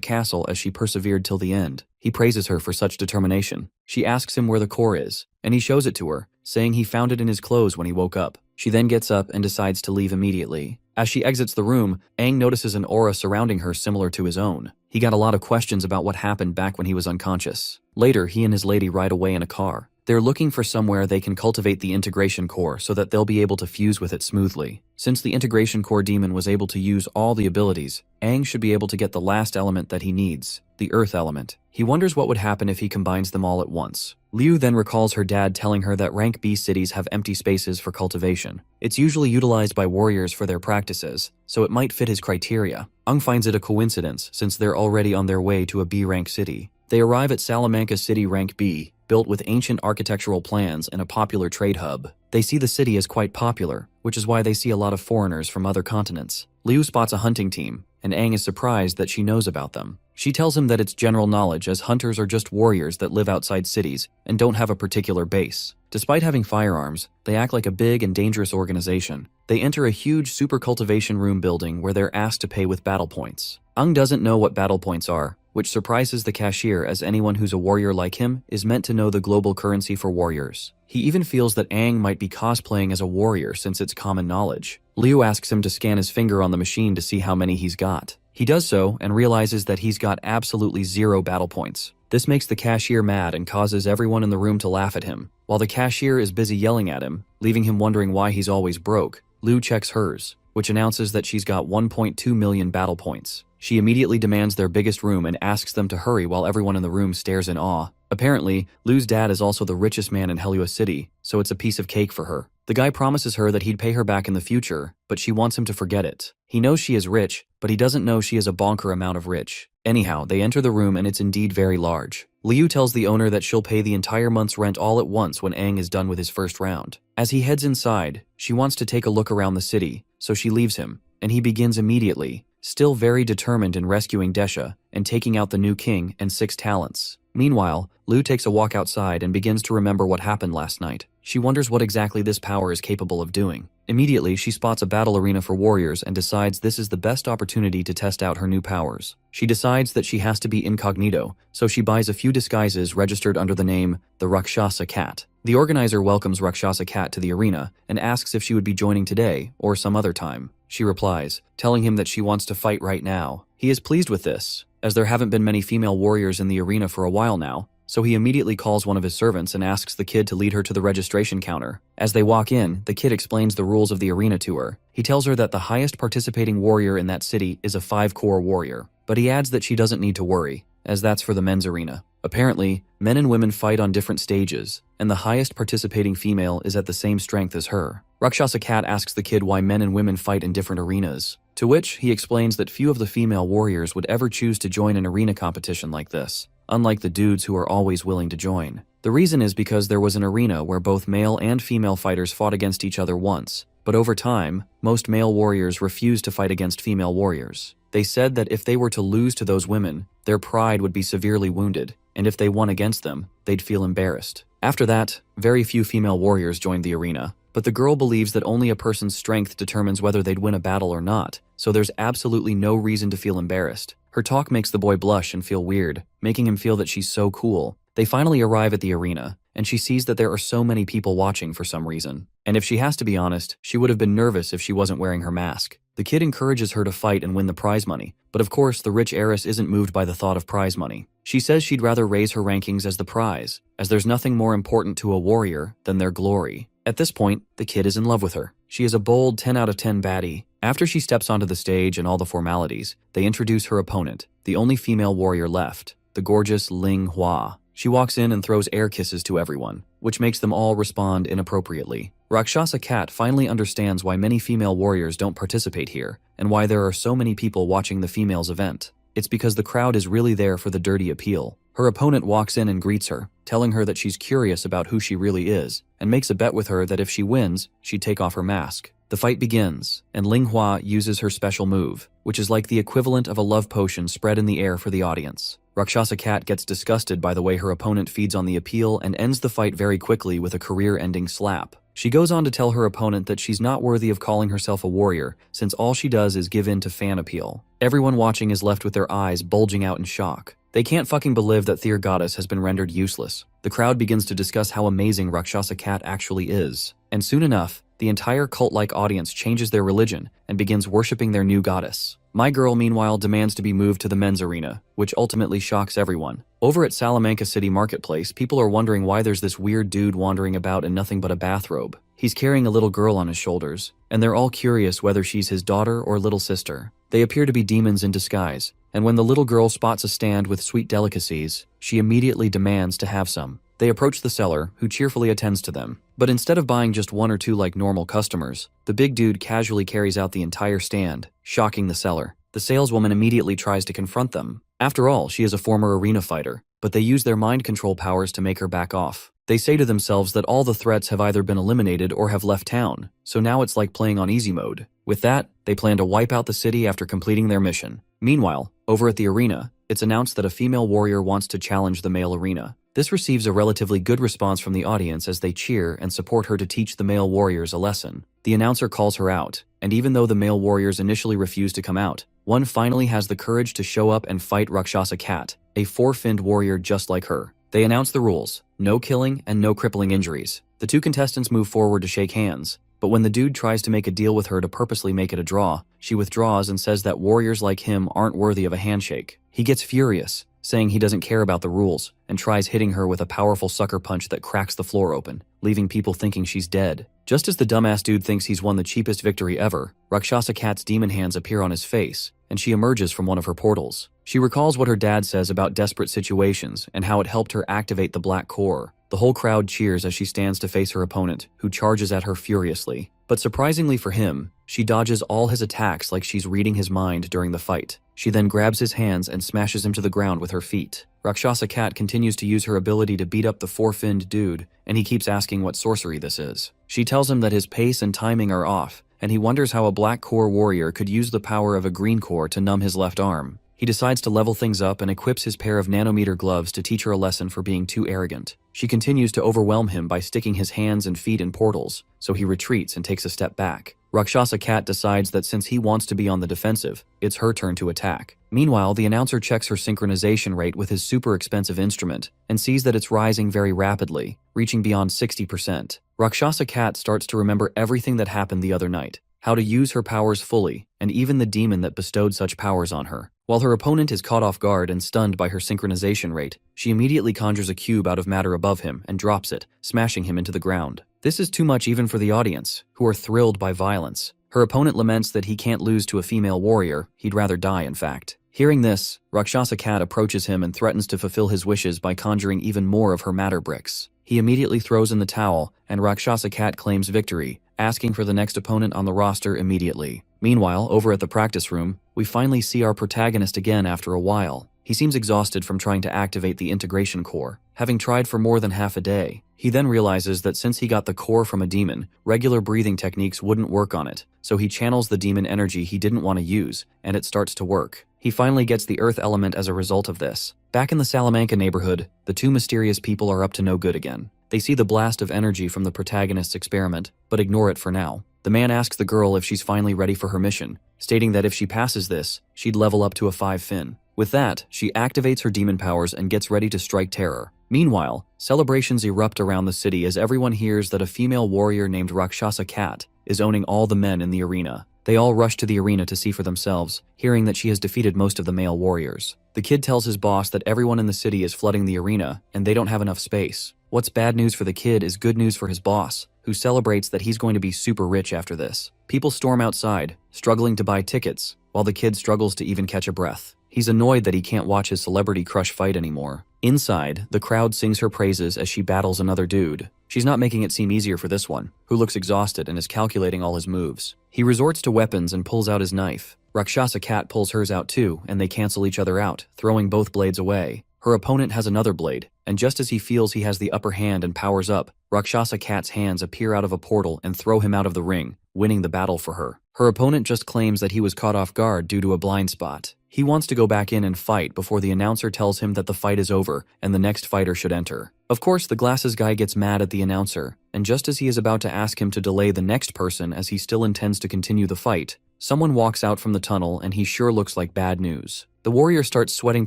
castle as she persevered till the end. He praises her for such determination. She asks him where the core is, and he shows it to her, saying he found it in his clothes when he woke up. She then gets up and decides to leave immediately. As she exits the room, Aang notices an aura surrounding her similar to his own. He got a lot of questions about what happened back when he was unconscious. Later, he and his lady ride away in a car. They're looking for somewhere they can cultivate the integration core so that they'll be able to fuse with it smoothly. Since the integration core demon was able to use all the abilities, Aang should be able to get the last element that he needs, the earth element. He wonders what would happen if he combines them all at once. Liu then recalls her dad telling her that rank B cities have empty spaces for cultivation. It's usually utilized by warriors for their practices, so it might fit his criteria. Aang finds it a coincidence since they're already on their way to a B rank city. They arrive at Salamanca City rank B, built with ancient architectural plans and a popular trade hub. They see the city as quite popular, which is why they see a lot of foreigners from other continents. Liu spots a hunting team, and Aang is surprised that she knows about them. She tells him that it's general knowledge as hunters are just warriors that live outside cities and don't have a particular base. Despite having firearms, they act like a big and dangerous organization. They enter a huge super cultivation room building where they're asked to pay with battle points. Aang doesn't know what battle points are, which surprises the cashier as anyone who's a warrior like him is meant to know the global currency for warriors. He even feels that Aang might be cosplaying as a warrior since it's common knowledge. Liu asks him to scan his finger on the machine to see how many he's got. He does so and realizes that he's got absolutely 0 battle points. This makes the cashier mad and causes everyone in the room to laugh at him. While the cashier is busy yelling at him, leaving him wondering why he's always broke, Liu checks hers, which announces that she's got 1.2 million battle points. She immediately demands their biggest room and asks them to hurry while everyone in the room stares in awe. Apparently, Liu's dad is also the richest man in Yahello City, so it's a piece of cake for her. The guy promises her that he'd pay her back in the future, but she wants him to forget it. He knows she is rich, but he doesn't know she is a bonker amount of rich. Anyhow, they enter the room and it's indeed very large. Liu tells the owner that she'll pay the entire month's rent all at once when Aang is done with his first round. As he heads inside, she wants to take a look around the city, so she leaves him, and he begins immediately, still very determined in rescuing Desha and taking out the new king and 6 talents. Meanwhile, Lu takes a walk outside and begins to remember what happened last night. She wonders what exactly this power is capable of doing. Immediately, she spots a battle arena for warriors and decides this is the best opportunity to test out her new powers. She decides that she has to be incognito, so she buys a few disguises registered under the name the Rakshasa Cat. The organizer welcomes Rakshasa Cat to the arena and asks if she would be joining today or some other time. She replies, telling him that she wants to fight right now. He is pleased with this, as there haven't been many female warriors in the arena for a while now, so he immediately calls one of his servants and asks the kid to lead her to the registration counter. As they walk in, the kid explains the rules of the arena to her. He tells her that the highest participating warrior in that city is a 5-core warrior, but he adds that she doesn't need to worry, as that's for the men's arena. Apparently, men and women fight on different stages, and the highest participating female is at the same strength as her. Rakshasa Cat asks the kid why men and women fight in different arenas, to which he explains that few of the female warriors would ever choose to join an arena competition like this, unlike the dudes who are always willing to join. The reason is because there was an arena where both male and female fighters fought against each other once, but over time, most male warriors refused to fight against female warriors. They said that if they were to lose to those women, their pride would be severely wounded, and if they won against them, they'd feel embarrassed. After that, very few female warriors joined the arena, but the girl believes that only a person's strength determines whether they'd win a battle or not, so there's absolutely no reason to feel embarrassed. Her talk makes the boy blush and feel weird, making him feel that she's so cool. They finally arrive at the arena, and she sees that there are so many people watching for some reason. And if she has to be honest, she would have been nervous if she wasn't wearing her mask. The kid encourages her to fight and win the prize money, but of course the rich heiress isn't moved by the thought of prize money. She says she'd rather raise her rankings as the prize, as there's nothing more important to a warrior than their glory. At this point, the kid is in love with her. She is a bold 10 out of 10 baddie. After she steps onto the stage and all the formalities, they introduce her opponent, the only female warrior left, the gorgeous Ling Hua. She walks in and throws air kisses to everyone, which makes them all respond inappropriately. Rakshasa Cat finally understands why many female warriors don't participate here, and why there are so many people watching the females' event. It's because the crowd is really there for the dirty appeal. Her opponent walks in and greets her, telling her that she's curious about who she really is, and makes a bet with her that if she wins, she'd take off her mask. The fight begins, and Ling Hua uses her special move, which is like the equivalent of a love potion spread in the air for the audience. Rakshasa Cat gets disgusted by the way her opponent feeds on the appeal and ends the fight very quickly with a career-ending slap. She goes on to tell her opponent that she's not worthy of calling herself a warrior, since all she does is give in to fan appeal. Everyone watching is left with their eyes bulging out in shock. They can't fucking believe that their goddess has been rendered useless. The crowd begins to discuss how amazing Rakshasa Cat actually is. And soon enough, the entire cult-like audience changes their religion and begins worshipping their new goddess. My girl, meanwhile, demands to be moved to the men's arena, which ultimately shocks everyone. Over at Salamanca City Marketplace, people are wondering why there's this weird dude wandering about in nothing but a bathrobe. He's carrying a little girl on his shoulders, and they're all curious whether she's his daughter or little sister. They appear to be demons in disguise, and when the little girl spots a stand with sweet delicacies, she immediately demands to have some. They approach the seller, who cheerfully attends to them. But instead of buying just one or two like normal customers, the big dude casually carries out the entire stand, shocking the seller. The saleswoman immediately tries to confront them. After all, she is a former arena fighter, but they use their mind control powers to make her back off. They say to themselves that all the threats have either been eliminated or have left town, so now it's like playing on easy mode. With that, they plan to wipe out the city after completing their mission. Meanwhile, over at the arena, it's announced that a female warrior wants to challenge the male arena. This receives a relatively good response from the audience as they cheer and support her to teach the male warriors a lesson. The announcer calls her out, and even though the male warriors initially refuse to come out, one finally has the courage to show up and fight Rakshasa Cat, a four-finned warrior just like her. They announce the rules: no killing and no crippling injuries. The two contestants move forward to shake hands, but when the dude tries to make a deal with her to purposely make it a draw, she withdraws and says that warriors like him aren't worthy of a handshake. He gets furious, saying he doesn't care about the rules, and tries hitting her with a powerful sucker punch that cracks the floor open, leaving people thinking she's dead. Just as the dumbass dude thinks he's won the cheapest victory ever, Rakshasa Cat's demon hands appear on his face, and she emerges from one of her portals. She recalls what her dad says about desperate situations and how it helped her activate the black core. The whole crowd cheers as she stands to face her opponent, who charges at her furiously. But surprisingly for him, she dodges all his attacks like she's reading his mind during the fight. She then grabs his hands and smashes him to the ground with her feet. Rakshasa Cat continues to use her ability to beat up the four-finned dude, and he keeps asking what sorcery this is. She tells him that his pace and timing are off, and he wonders how a black core warrior could use the power of a green core to numb his left arm. He decides to level things up and equips his pair of nanometer gloves to teach her a lesson for being too arrogant. She continues to overwhelm him by sticking his hands and feet in portals, so he retreats and takes a step back. Rakshasa Cat decides that since he wants to be on the defensive, it's her turn to attack. Meanwhile, the announcer checks her synchronization rate with his super expensive instrument and sees that it's rising very rapidly, reaching beyond 60%. Rakshasa Cat starts to remember everything that happened the other night, how to use her powers fully, and even the demon that bestowed such powers on her. While her opponent is caught off guard and stunned by her synchronization rate, she immediately conjures a cube out of matter above him and drops it, smashing him into the ground. This is too much even for the audience, who are thrilled by violence. Her opponent laments that he can't lose to a female warrior, he'd rather die in fact. Hearing this, Rakshasa Cat approaches him and threatens to fulfill his wishes by conjuring even more of her matter bricks. He immediately throws in the towel, and Rakshasa Cat claims victory, asking for the next opponent on the roster immediately. Meanwhile, over at the practice room, we finally see our protagonist again after a while. He seems exhausted from trying to activate the integration core, having tried for more than half a day. He then realizes that since he got the core from a demon, regular breathing techniques wouldn't work on it, so he channels the demon energy he didn't want to use, and it starts to work. He finally gets the earth element as a result of this. Back in the Salamanca neighborhood, the two mysterious people are up to no good again. They see the blast of energy from the protagonist's experiment, but ignore it for now. The man asks the girl if she's finally ready for her mission, stating that if she passes this, she'd level up to a 5-fin. With that, she activates her demon powers and gets ready to strike terror. Meanwhile, celebrations erupt around the city as everyone hears that a female warrior named Rakshasa Cat is owning all the men in the arena. They all rush to the arena to see for themselves, hearing that she has defeated most of the male warriors. The kid tells his boss that everyone in the city is flooding the arena, and they don't have enough space. What's bad news for the kid is good news for his boss, who celebrates that he's going to be super rich after this. People storm outside, struggling to buy tickets, while the kid struggles to even catch a breath. He's annoyed that he can't watch his celebrity crush fight anymore. Inside, the crowd sings her praises as she battles another dude. She's not making it seem easier for this one, who looks exhausted and is calculating all his moves. He resorts to weapons and pulls out his knife. Rakshasa Cat pulls hers out too, and they cancel each other out, throwing both blades away. Her opponent has another blade, and just as he feels he has the upper hand and powers up, Rakshasa Cat's hands appear out of a portal and throw him out of the ring, winning the battle for her. Her opponent just claims that he was caught off guard due to a blind spot. He wants to go back in and fight before the announcer tells him that the fight is over and the next fighter should enter. Of course, the glasses guy gets mad at the announcer, and just as he is about to ask him to delay the next person as he still intends to continue the fight, someone walks out from the tunnel and he sure looks like bad news. The warrior starts sweating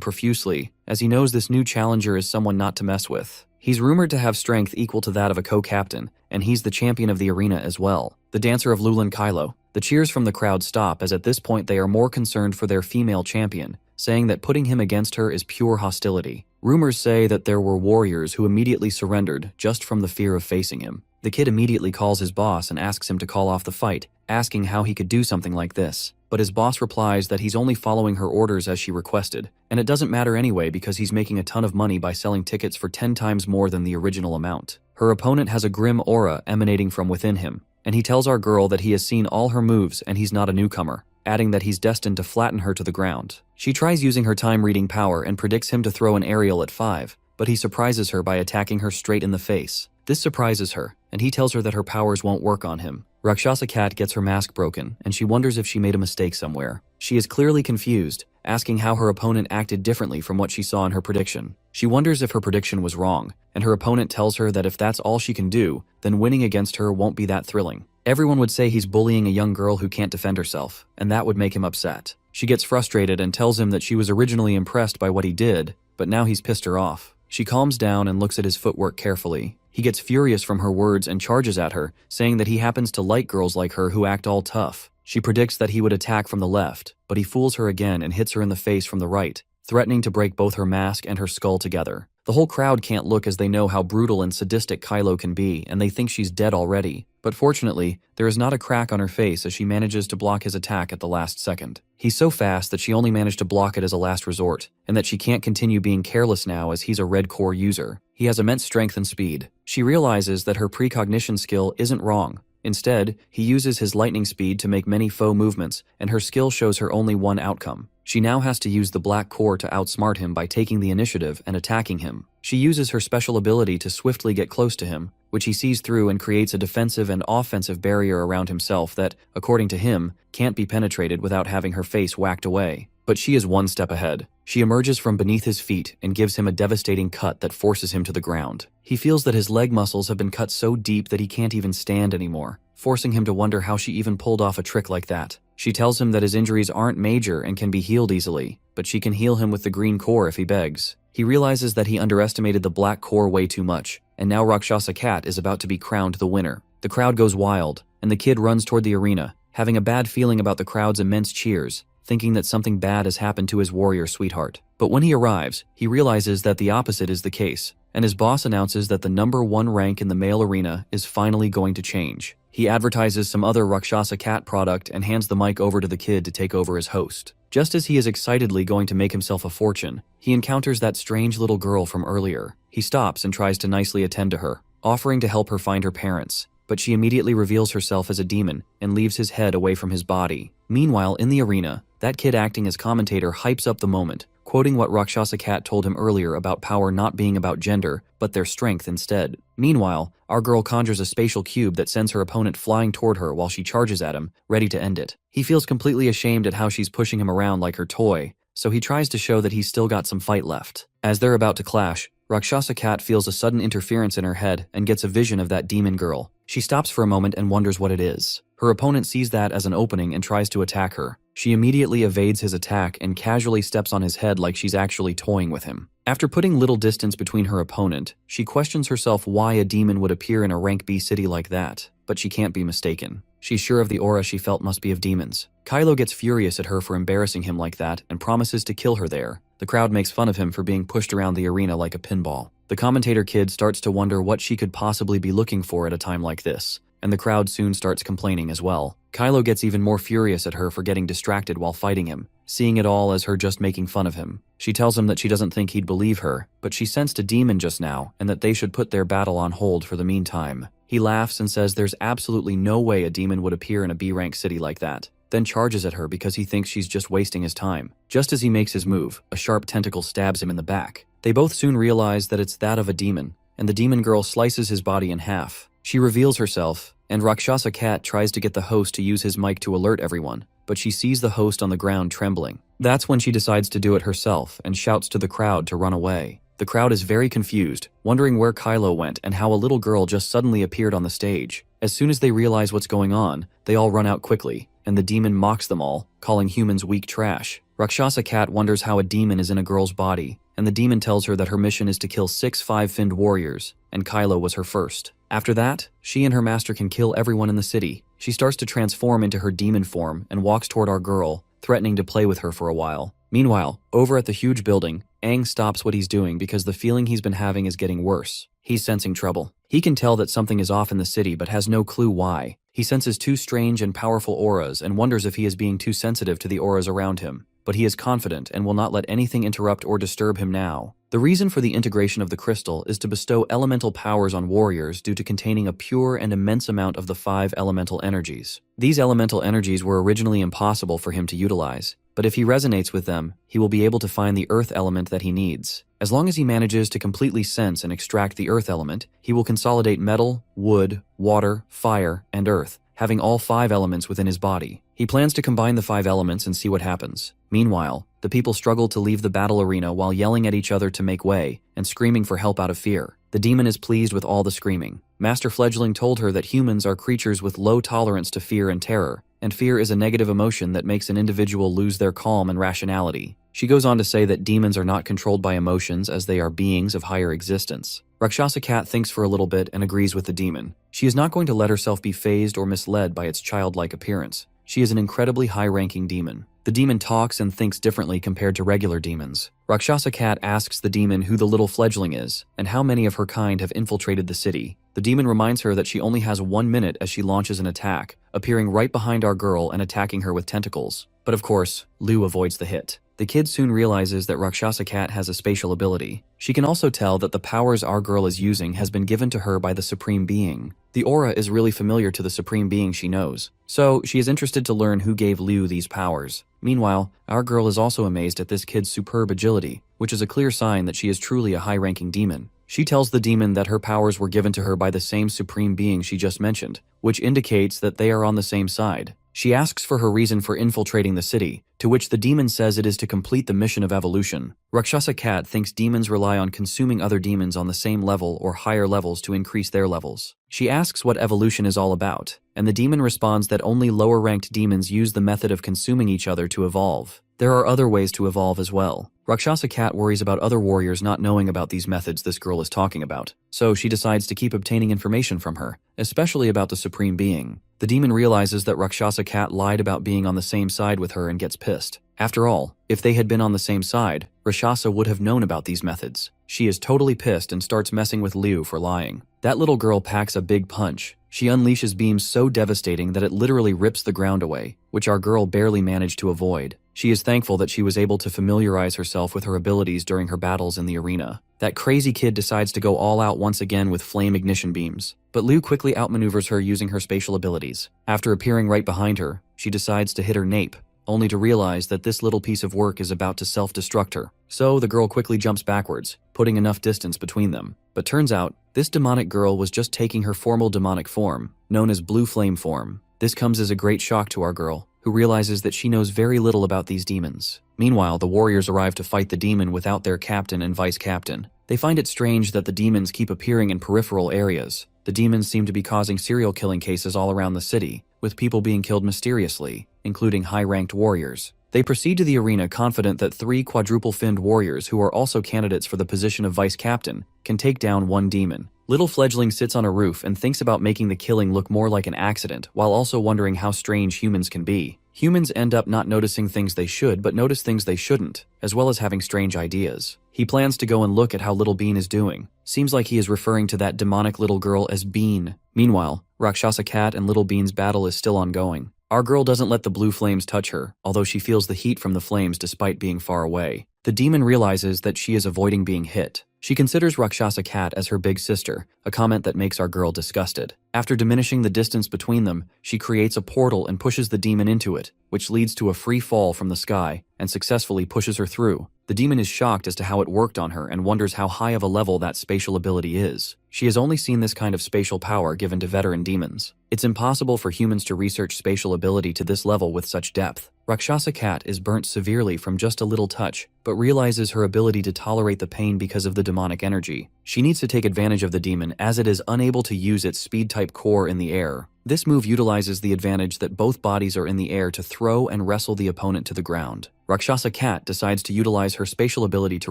profusely as he knows this new challenger is someone not to mess with. He's rumored to have strength equal to that of a co-captain, and he's the champion of the arena as well, the dancer of Lulan Kylo. The cheers from the crowd stop as at this point they are more concerned for their female champion, saying that putting him against her is pure hostility. Rumors say that there were warriors who immediately surrendered just from the fear of facing him. The kid immediately calls his boss and asks him to call off the fight, asking how he could do something like this. But his boss replies that he's only following her orders as she requested, and it doesn't matter anyway because he's making a ton of money by selling tickets for 10 times more than the original amount. Her opponent has a grim aura emanating from within him, and he tells our girl that he has seen all her moves and he's not a newcomer, adding that he's destined to flatten her to the ground. She tries using her time-reading power and predicts him to throw an aerial at 5, but he surprises her by attacking her straight in the face. This surprises her, and he tells her that her powers won't work on him. Rakshasa Cat gets her mask broken, and she wonders if she made a mistake somewhere. She is clearly confused, asking how her opponent acted differently from what she saw in her prediction. She wonders if her prediction was wrong, and her opponent tells her that if that's all she can do, then winning against her won't be that thrilling. Everyone would say he's bullying a young girl who can't defend herself, and that would make him upset. She gets frustrated and tells him that she was originally impressed by what he did, but now he's pissed her off. She calms down and looks at his footwork carefully. He gets furious from her words and charges at her, saying that he happens to like girls like her who act all tough. She predicts that he would attack from the left, but he fools her again and hits her in the face from the right, threatening to break both her mask and her skull together. The whole crowd can't look as they know how brutal and sadistic Kylo can be, and they think she's dead already. But fortunately, there is not a crack on her face as she manages to block his attack at the last second. He's so fast that she only managed to block it as a last resort, and that she can't continue being careless now as he's a red core user. He has immense strength and speed. She realizes that her precognition skill isn't wrong. Instead, he uses his lightning speed to make many faux movements, and her skill shows her only one outcome. She now has to use the black core to outsmart him by taking the initiative and attacking him. She uses her special ability to swiftly get close to him, which he sees through and creates a defensive and offensive barrier around himself that, according to him, can't be penetrated without having her face whacked away. but she is one step ahead. She emerges from beneath his feet and gives him a devastating cut that forces him to the ground. He feels that his leg muscles have been cut so deep that he can't even stand anymore, forcing him to wonder how she even pulled off a trick like that. She tells him that his injuries aren't major and can be healed easily, but she can heal him with the green core if he begs. He realizes that he underestimated the black core way too much, and now Rakshasa Cat is about to be crowned the winner. The crowd goes wild, and the kid runs toward the arena, having a bad feeling about the crowd's immense cheers, thinking that something bad has happened to his warrior sweetheart. But when he arrives, he realizes that the opposite is the case, and his boss announces that the #1 rank in the male arena is finally going to change. He advertises some other Rakshasa Cat product and hands the mic over to the kid to take over as host. Just as he is excitedly going to make himself a fortune, he encounters that strange little girl from earlier. He stops and tries to nicely attend to her, offering to help her find her parents, but she immediately reveals herself as a demon and leaves his head away from his body. Meanwhile, in the arena, that kid acting as commentator hypes up the moment, quoting what Rakshasa Cat told him earlier about power not being about gender, but their strength instead. Meanwhile, our girl conjures a spatial cube that sends her opponent flying toward her while she charges at him, ready to end it. He feels completely ashamed at how she's pushing him around like her toy, so he tries to show that he's still got some fight left. As they're about to clash, Rakshasa Cat feels a sudden interference in her head and gets a vision of that demon girl. She stops for a moment and wonders what it is. Her opponent sees that as an opening and tries to attack her. She immediately evades his attack and casually steps on his head like she's actually toying with him. After putting little distance between her opponent, she questions herself why a demon would appear in a rank B city like that, but she can't be mistaken. She's sure of the aura she felt must be of demons. Kylo gets furious at her for embarrassing him like that and promises to kill her there. The crowd makes fun of him for being pushed around the arena like a pinball. The commentator kid starts to wonder what she could possibly be looking for at a time like this, and the crowd soon starts complaining as well. Kylo gets even more furious at her for getting distracted while fighting him, seeing it all as her just making fun of him. She tells him that she doesn't think he'd believe her, but she sensed a demon just now and that they should put their battle on hold for the meantime. He laughs and says there's absolutely no way a demon would appear in a B-rank city like that, then charges at her because he thinks she's just wasting his time. Just as he makes his move, a sharp tentacle stabs him in the back. They both soon realize that it's that of a demon, and the demon girl slices his body in half. She reveals herself, and Rakshasa Cat tries to get the host to use his mic to alert everyone, but she sees the host on the ground trembling. That's when she decides to do it herself and shouts to the crowd to run away. The crowd is very confused, wondering where Kylo went and how a little girl just suddenly appeared on the stage. As soon as they realize what's going on, they all run out quickly, and the demon mocks them all, calling humans weak trash. Rakshasa Cat wonders how a demon is in a girl's body, and the demon tells her that her mission is to kill 6 5-finned warriors, and Kylo was her first. After that, she and her master can kill everyone in the city. She starts to transform into her demon form and walks toward our girl, threatening to play with her for a while. Meanwhile, over at the huge building, Aang stops what he's doing because the feeling he's been having is getting worse. He's sensing trouble. He can tell that something is off in the city but has no clue why. He senses 2 strange and powerful auras and wonders if he is being too sensitive to the auras around him. But he is confident and will not let anything interrupt or disturb him now. The reason for the integration of the crystal is to bestow elemental powers on warriors due to containing a pure and immense amount of the 5 elemental energies. These elemental energies were originally impossible for him to utilize, but if he resonates with them, he will be able to find the earth element that he needs. As long as he manages to completely sense and extract the earth element, he will consolidate metal, wood, water, fire, and earth, having all 5 elements within his body. He plans to combine the 5 elements and see what happens. Meanwhile, the people struggle to leave the battle arena while yelling at each other to make way and screaming for help out of fear. The demon is pleased with all the screaming. Master Fledgling told her that humans are creatures with low tolerance to fear and terror, and fear is a negative emotion that makes an individual lose their calm and rationality. She goes on to say that demons are not controlled by emotions as they are beings of higher existence. Rakshasa Cat thinks for a little bit and agrees with the demon. She is not going to let herself be fazed or misled by its childlike appearance. She is an incredibly high-ranking demon. The demon talks and thinks differently compared to regular demons. Rakshasa Cat asks the demon who the little fledgling is, and how many of her kind have infiltrated the city. The demon reminds her that she only has 1 minute as she launches an attack, appearing right behind our girl and attacking her with tentacles. But of course, Lu avoids the hit. The kid soon realizes that Rakshasa Cat has a spatial ability. She can also tell that the powers our girl is using has been given to her by the Supreme Being. The aura is really familiar to the Supreme Being she knows, so she is interested to learn who gave Liu these powers. Meanwhile, our girl is also amazed at this kid's superb agility, which is a clear sign that she is truly a high-ranking demon. She tells the demon that her powers were given to her by the same Supreme Being she just mentioned, which indicates that they are on the same side. She asks for her reason for infiltrating the city, to which the demon says it is to complete the mission of evolution. Rakshasa Cat thinks demons rely on consuming other demons on the same level or higher levels to increase their levels. She asks what evolution is all about, and the demon responds that only lower-ranked demons use the method of consuming each other to evolve. There are other ways to evolve as well. Rakshasa Cat worries about other warriors not knowing about these methods this girl is talking about, so she decides to keep obtaining information from her, especially about the Supreme Being. The demon realizes that Rakshasa Cat lied about being on the same side with her and gets pissed. After all, if they had been on the same side, Rakshasa would have known about these methods. She is totally pissed and starts messing with Liu for lying. That little girl packs a big punch. She unleashes beams so devastating that it literally rips the ground away, which our girl barely managed to avoid. She is thankful that she was able to familiarize herself with her abilities during her battles in the arena. That crazy kid decides to go all out once again with flame ignition beams, but Liu quickly outmaneuvers her using her spatial abilities. After appearing right behind her, she decides to hit her nape, only to realize that this little piece of work is about to self-destruct her. So the girl quickly jumps backwards, putting enough distance between them. But turns out, this demonic girl was just taking her formal demonic form, known as blue flame form. This comes as a great shock to our girl, who realizes that she knows very little about these demons. Meanwhile, the warriors arrive to fight the demon without their captain and vice-captain. They find it strange that the demons keep appearing in peripheral areas. The demons seem to be causing serial killing cases all around the city, with people being killed mysteriously, including high-ranked warriors. They proceed to the arena confident that 3 quadruple-finned warriors who are also candidates for the position of vice-captain can take down one demon. Little Fledgling sits on a roof and thinks about making the killing look more like an accident, while also wondering how strange humans can be. Humans end up not noticing things they should, but notice things they shouldn't, as well as having strange ideas. He plans to go and look at how Little Bean is doing. Seems like he is referring to that demonic little girl as Bean. Meanwhile, Rakshasa Cat and Little Bean's battle is still ongoing. Our girl doesn't let the blue flames touch her, although she feels the heat from the flames despite being far away. The demon realizes that she is avoiding being hit. She considers Rakshasa Cat as her big sister, a comment that makes our girl disgusted. After diminishing the distance between them, she creates a portal and pushes the demon into it, which leads to a free fall from the sky and successfully pushes her through. The demon is shocked as to how it worked on her and wonders how high of a level that spatial ability is. She has only seen this kind of spatial power given to veteran demons. It's impossible for humans to research spatial ability to this level with such depth. Rakshasa Cat is burnt severely from just a little touch, but realizes her ability to tolerate the pain because of the demonic energy. She needs to take advantage of the demon as it is unable to use its speed-type core in the air. This move utilizes the advantage that both bodies are in the air to throw and wrestle the opponent to the ground. Rakshasa Cat decides to utilize her spatial ability to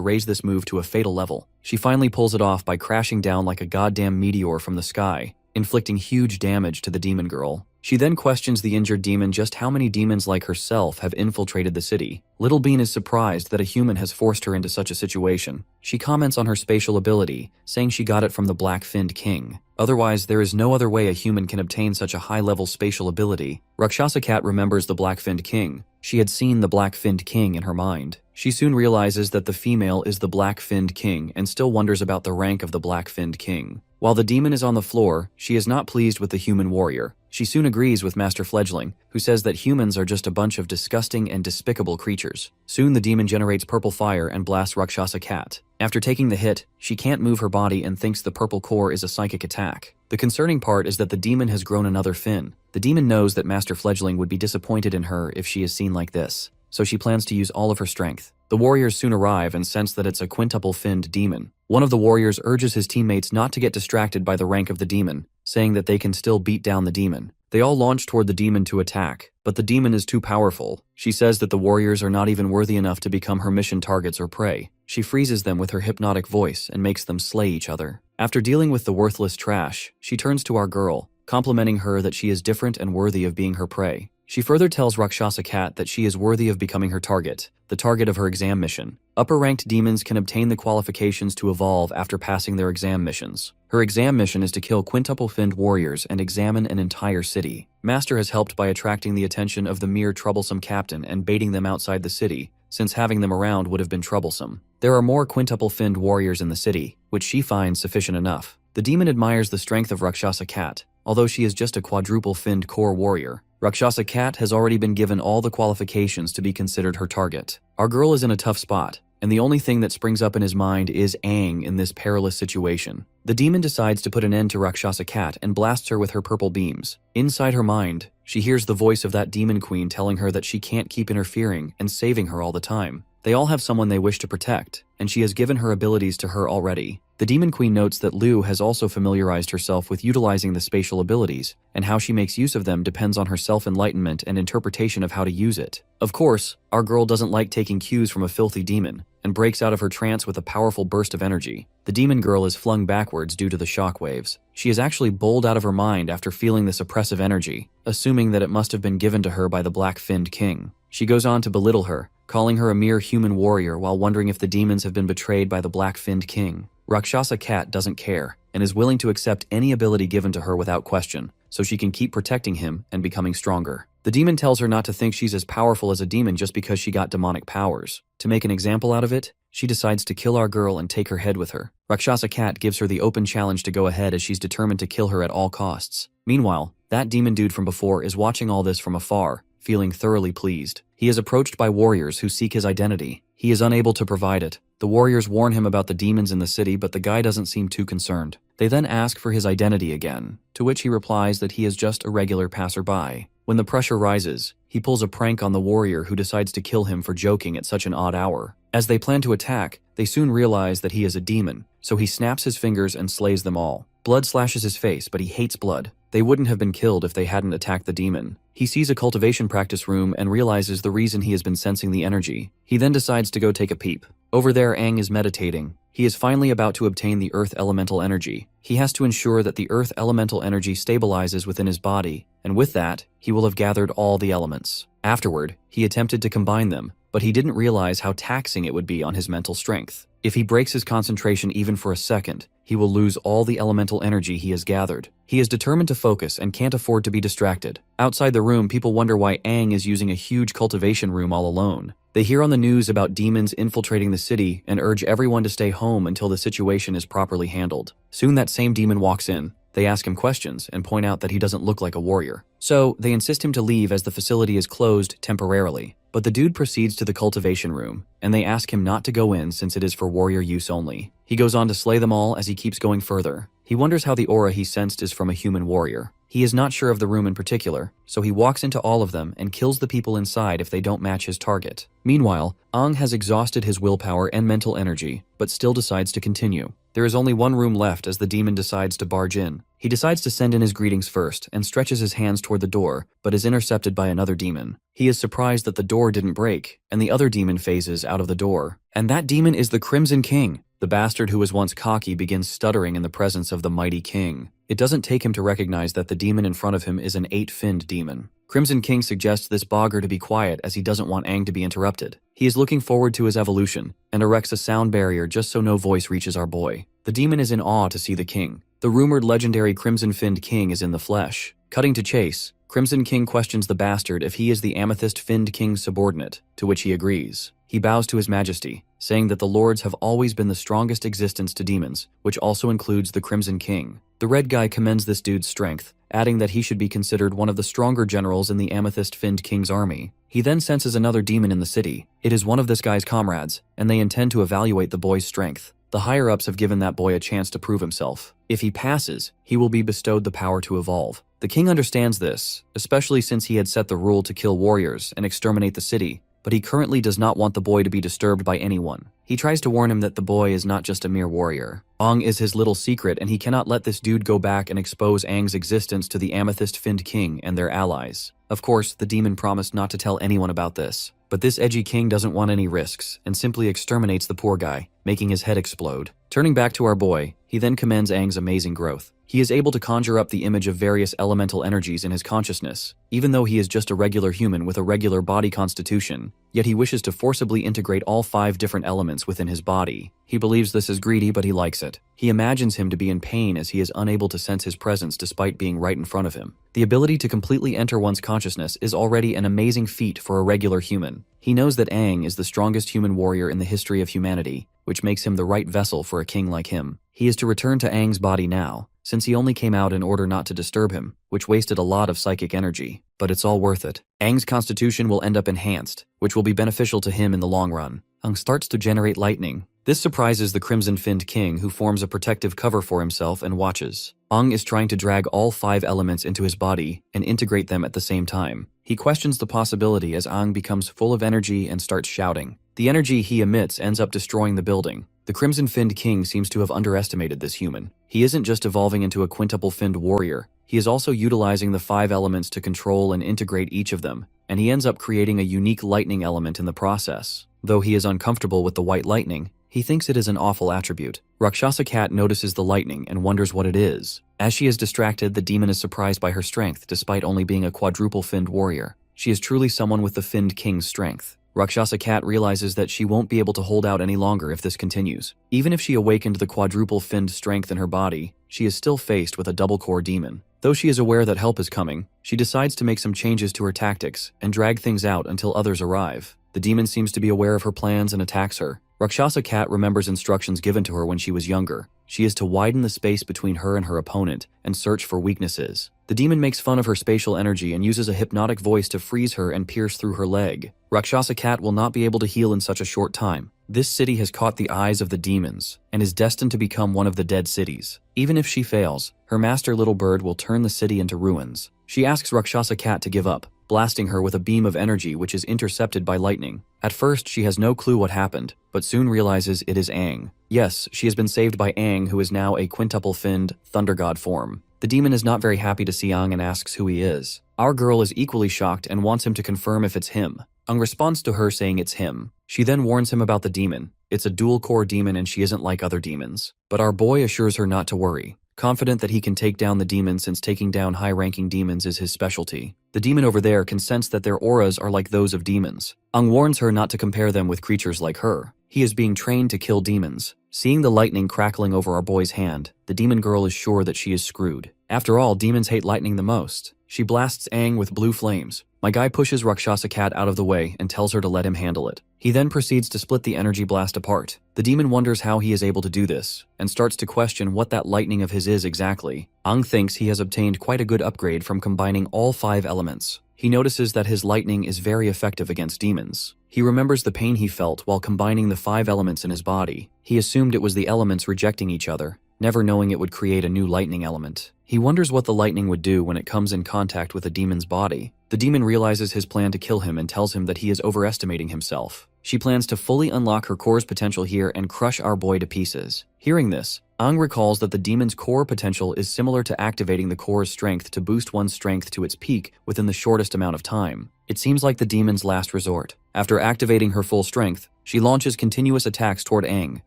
raise this move to a fatal level. She finally pulls it off by crashing down like a goddamn meteor from the sky, inflicting huge damage to the demon girl. She then questions the injured demon just how many demons like herself have infiltrated the city. Little Bean is surprised that a human has forced her into such a situation. She comments on her spatial ability, saying she got it from the Black-Finned King. Otherwise, there is no other way a human can obtain such a high-level spatial ability. Rakshasa Cat remembers the Black-Finned King. She had seen the Black-Finned King in her mind. She soon realizes that the female is the Black-Finned King and still wonders about the rank of the Black-Finned King. While the demon is on the floor, she is not pleased with the human warrior. She soon agrees with Master Fledgling, who says that humans are just a bunch of disgusting and despicable creatures. Soon the demon generates purple fire and blasts Rakshasa Cat. After taking the hit, she can't move her body and thinks the purple core is a psychic attack. The concerning part is that the demon has grown another fin. The demon knows that Master Fledgling would be disappointed in her if she is seen like this, so she plans to use all of her strength. The warriors soon arrive and sense that it's a quintuple-finned demon. One of the warriors urges his teammates not to get distracted by the rank of the demon, saying that they can still beat down the demon. They all launch toward the demon to attack, but the demon is too powerful. She says that the warriors are not even worthy enough to become her mission targets or prey. She freezes them with her hypnotic voice and makes them slay each other. After dealing with the worthless trash, she turns to our girl, complimenting her that she is different and worthy of being her prey. She further tells Rakshasa Cat that she is worthy of becoming her target, the target of her exam mission. Upper-ranked demons can obtain the qualifications to evolve after passing their exam missions. Her exam mission is to kill quintuple-finned warriors and examine an entire city. Master has helped by attracting the attention of the mere troublesome captain and baiting them outside the city, since having them around would have been troublesome. There are more quintuple-finned warriors in the city, which she finds sufficient enough. The demon admires the strength of Rakshasa Cat, although she is just a quadruple-finned core warrior. Rakshasa Cat has already been given all the qualifications to be considered her target. Our girl is in a tough spot. and the only thing that springs up in his mind is Aang in this perilous situation. The demon decides to put an end to Rakshasa Cat and blasts her with her purple beams. Inside her mind, she hears the voice of that demon queen telling her that she can't keep interfering and saving her all the time. They all have someone they wish to protect, and she has given her abilities to her already. The Demon Queen notes that Lu has also familiarized herself with utilizing the spatial abilities, and how she makes use of them depends on her self-enlightenment and interpretation of how to use it. Of course, our girl doesn't like taking cues from a filthy demon, and breaks out of her trance with a powerful burst of energy. The demon girl is flung backwards due to the shock waves. She is actually bowled out of her mind after feeling this oppressive energy, assuming that it must have been given to her by the black-finned king. She goes on to belittle her, calling her a mere human warrior while wondering if the demons have been betrayed by the black-finned king. Rakshasa Cat doesn't care, and is willing to accept any ability given to her without question, so she can keep protecting him and becoming stronger. The demon tells her not to think she's as powerful as a demon just because she got demonic powers. To make an example out of it, she decides to kill our girl and take her head with her. Rakshasa Cat gives her the open challenge to go ahead as she's determined to kill her at all costs. Meanwhile, that demon dude from before is watching all this from afar, feeling thoroughly pleased. He is approached by warriors who seek his identity. He is unable to provide it. The warriors warn him about the demons in the city, but the guy doesn't seem too concerned. They then ask for his identity again, to which he replies that he is just a regular passerby. When the pressure rises, he pulls a prank on the warrior who decides to kill him for joking at such an odd hour. As they plan to attack, they soon realize that he is a demon, so he snaps his fingers and slays them all. Blood slashes his face, but he hates blood. They wouldn't have been killed if they hadn't attacked the demon. He sees a cultivation practice room and realizes the reason he has been sensing the energy. He then decides to go take a peep. Over there, Aang is meditating. He is finally about to obtain the earth elemental energy. He has to ensure that the earth elemental energy stabilizes within his body, and with that, he will have gathered all the elements. Afterward, he attempted to combine them, but he didn't realize how taxing it would be on his mental strength. If he breaks his concentration even for a second, he will lose all the elemental energy he has gathered. He is determined to focus and can't afford to be distracted. Outside the room, people wonder why Aang is using a huge cultivation room all alone. They hear on the news about demons infiltrating the city and urge everyone to stay home until the situation is properly handled. Soon that same demon walks in. They ask him questions and point out that he doesn't look like a warrior. So, they insist him to leave as the facility is closed temporarily. But the dude proceeds to the cultivation room, and they ask him not to go in since it is for warrior use only. He goes on to slay them all as he keeps going further. He wonders how the aura he sensed is from a human warrior. He is not sure of the room in particular, so he walks into all of them and kills the people inside if they don't match his target. Meanwhile, Aang has exhausted his willpower and mental energy, but still decides to continue. There is only one room left as the demon decides to barge in. He decides to send in his greetings first and stretches his hands toward the door, but is intercepted by another demon. He is surprised that the door didn't break, and the other demon phases out of the door. And that demon is the Crimson King. The bastard who was once cocky begins stuttering in the presence of the mighty king. It doesn't take him to recognize that the demon in front of him is an 8-finned demon. Crimson King suggests this bogger to be quiet as he doesn't want Aang to be interrupted. He is looking forward to his evolution, and erects a sound barrier just so no voice reaches our boy. The demon is in awe to see the king. The rumored legendary Crimson-finned king is in the flesh. Cutting to chase, Crimson King questions the bastard if he is the Amethyst-finned king's subordinate, to which he agrees. He bows to his majesty, saying that the lords have always been the strongest existence to demons, which also includes the Crimson King. The red guy commends this dude's strength, adding that he should be considered one of the stronger generals in the Amethyst-finned king's army. He then senses another demon in the city. It is one of this guy's comrades, and they intend to evaluate the boy's strength. The higher-ups have given that boy a chance to prove himself. If he passes, he will be bestowed the power to evolve. The king understands this, especially since he had set the rule to kill warriors and exterminate the city, but he currently does not want the boy to be disturbed by anyone. He tries to warn him that the boy is not just a mere warrior. Aang is his little secret, and he cannot let this dude go back and expose Aang's existence to the Amethyst-finned king and their allies. Of course, the demon promised not to tell anyone about this, but this edgy king doesn't want any risks and simply exterminates the poor guy, making his head explode. Turning back to our boy, he then commends Aang's amazing growth. He is able to conjure up the image of various elemental energies in his consciousness, even though he is just a regular human with a regular body constitution, yet he wishes to forcibly integrate all 5 different elements within his body. He believes this is greedy, but he likes it. He imagines him to be in pain as he is unable to sense his presence despite being right in front of him. The ability to completely enter one's consciousness is already an amazing feat for a regular human. He knows that Aang is the strongest human warrior in the history of humanity, which makes him the right vessel for a king like him. He is to return to Aang's body now, since he only came out in order not to disturb him, which wasted a lot of psychic energy. But it's all worth it. Aang's constitution will end up enhanced, which will be beneficial to him in the long run. Ang starts to generate lightning. This surprises the Crimson-Finned King, who forms a protective cover for himself and watches. Ang is trying to drag all 5 elements into his body and integrate them at the same time. He questions the possibility as Ang becomes full of energy and starts shouting. The energy he emits ends up destroying the building. The Crimson-Finned King seems to have underestimated this human. He isn't just evolving into a quintuple-finned warrior, he is also utilizing the 5 elements to control and integrate each of them, and he ends up creating a unique lightning element in the process. Though he is uncomfortable with the white lightning, he thinks it is an awful attribute. Rakshasa Cat notices the lightning and wonders what it is. As she is distracted, the demon is surprised by her strength despite only being a quadruple-finned warrior. She is truly someone with the Finned King's strength. Rakshasa Cat realizes that she won't be able to hold out any longer if this continues. Even if she awakened the quadruple-finned strength in her body, she is still faced with a double-core demon. Though she is aware that help is coming, she decides to make some changes to her tactics and drag things out until others arrive. The demon seems to be aware of her plans and attacks her. Rakshasa Cat remembers instructions given to her when she was younger. She is to widen the space between her and her opponent and search for weaknesses. The demon makes fun of her spatial energy and uses a hypnotic voice to freeze her and pierce through her leg. Rakshasa Cat will not be able to heal in such a short time. This city has caught the eyes of the demons and is destined to become one of the dead cities. Even if she fails, her master Little Bird will turn the city into ruins. She asks Rakshasa Cat to give up, blasting her with a beam of energy which is intercepted by lightning. At first, she has no clue what happened, but soon realizes it is Aang. Yes, she has been saved by Aang, who is now a quintuple-finned thunder god form. The demon is not very happy to see Aang and asks who he is. Our girl is equally shocked and wants him to confirm if it's him. Aang responds to her saying it's him. She then warns him about the demon. It's a dual-core demon and she isn't like other demons. But our boy assures her not to worry, confident that he can take down the demon since taking down high-ranking demons is his specialty. The demon over there can sense that their auras are like those of demons. Aang warns her not to compare them with creatures like her. He is being trained to kill demons. Seeing the lightning crackling over our boy's hand, the demon girl is sure that she is screwed. After all, demons hate lightning the most. She blasts Aang with blue flames. My guy pushes Rakshasa Cat out of the way and tells her to let him handle it. He then proceeds to split the energy blast apart. The demon wonders how he is able to do this, and starts to question what that lightning of his is exactly. Aang thinks he has obtained quite a good upgrade from combining all 5 elements. He notices that his lightning is very effective against demons. He remembers the pain he felt while combining the 5 elements in his body. He assumed it was the elements rejecting each other, never knowing it would create a new lightning element. He wonders what the lightning would do when it comes in contact with a demon's body. The demon realizes his plan to kill him and tells him that he is overestimating himself. She plans to fully unlock her core's potential here and crush our boy to pieces. Hearing this, Aang recalls that the demon's core potential is similar to activating the core's strength to boost one's strength to its peak within the shortest amount of time. It seems like the demon's last resort. After activating her full strength, she launches continuous attacks toward Aang,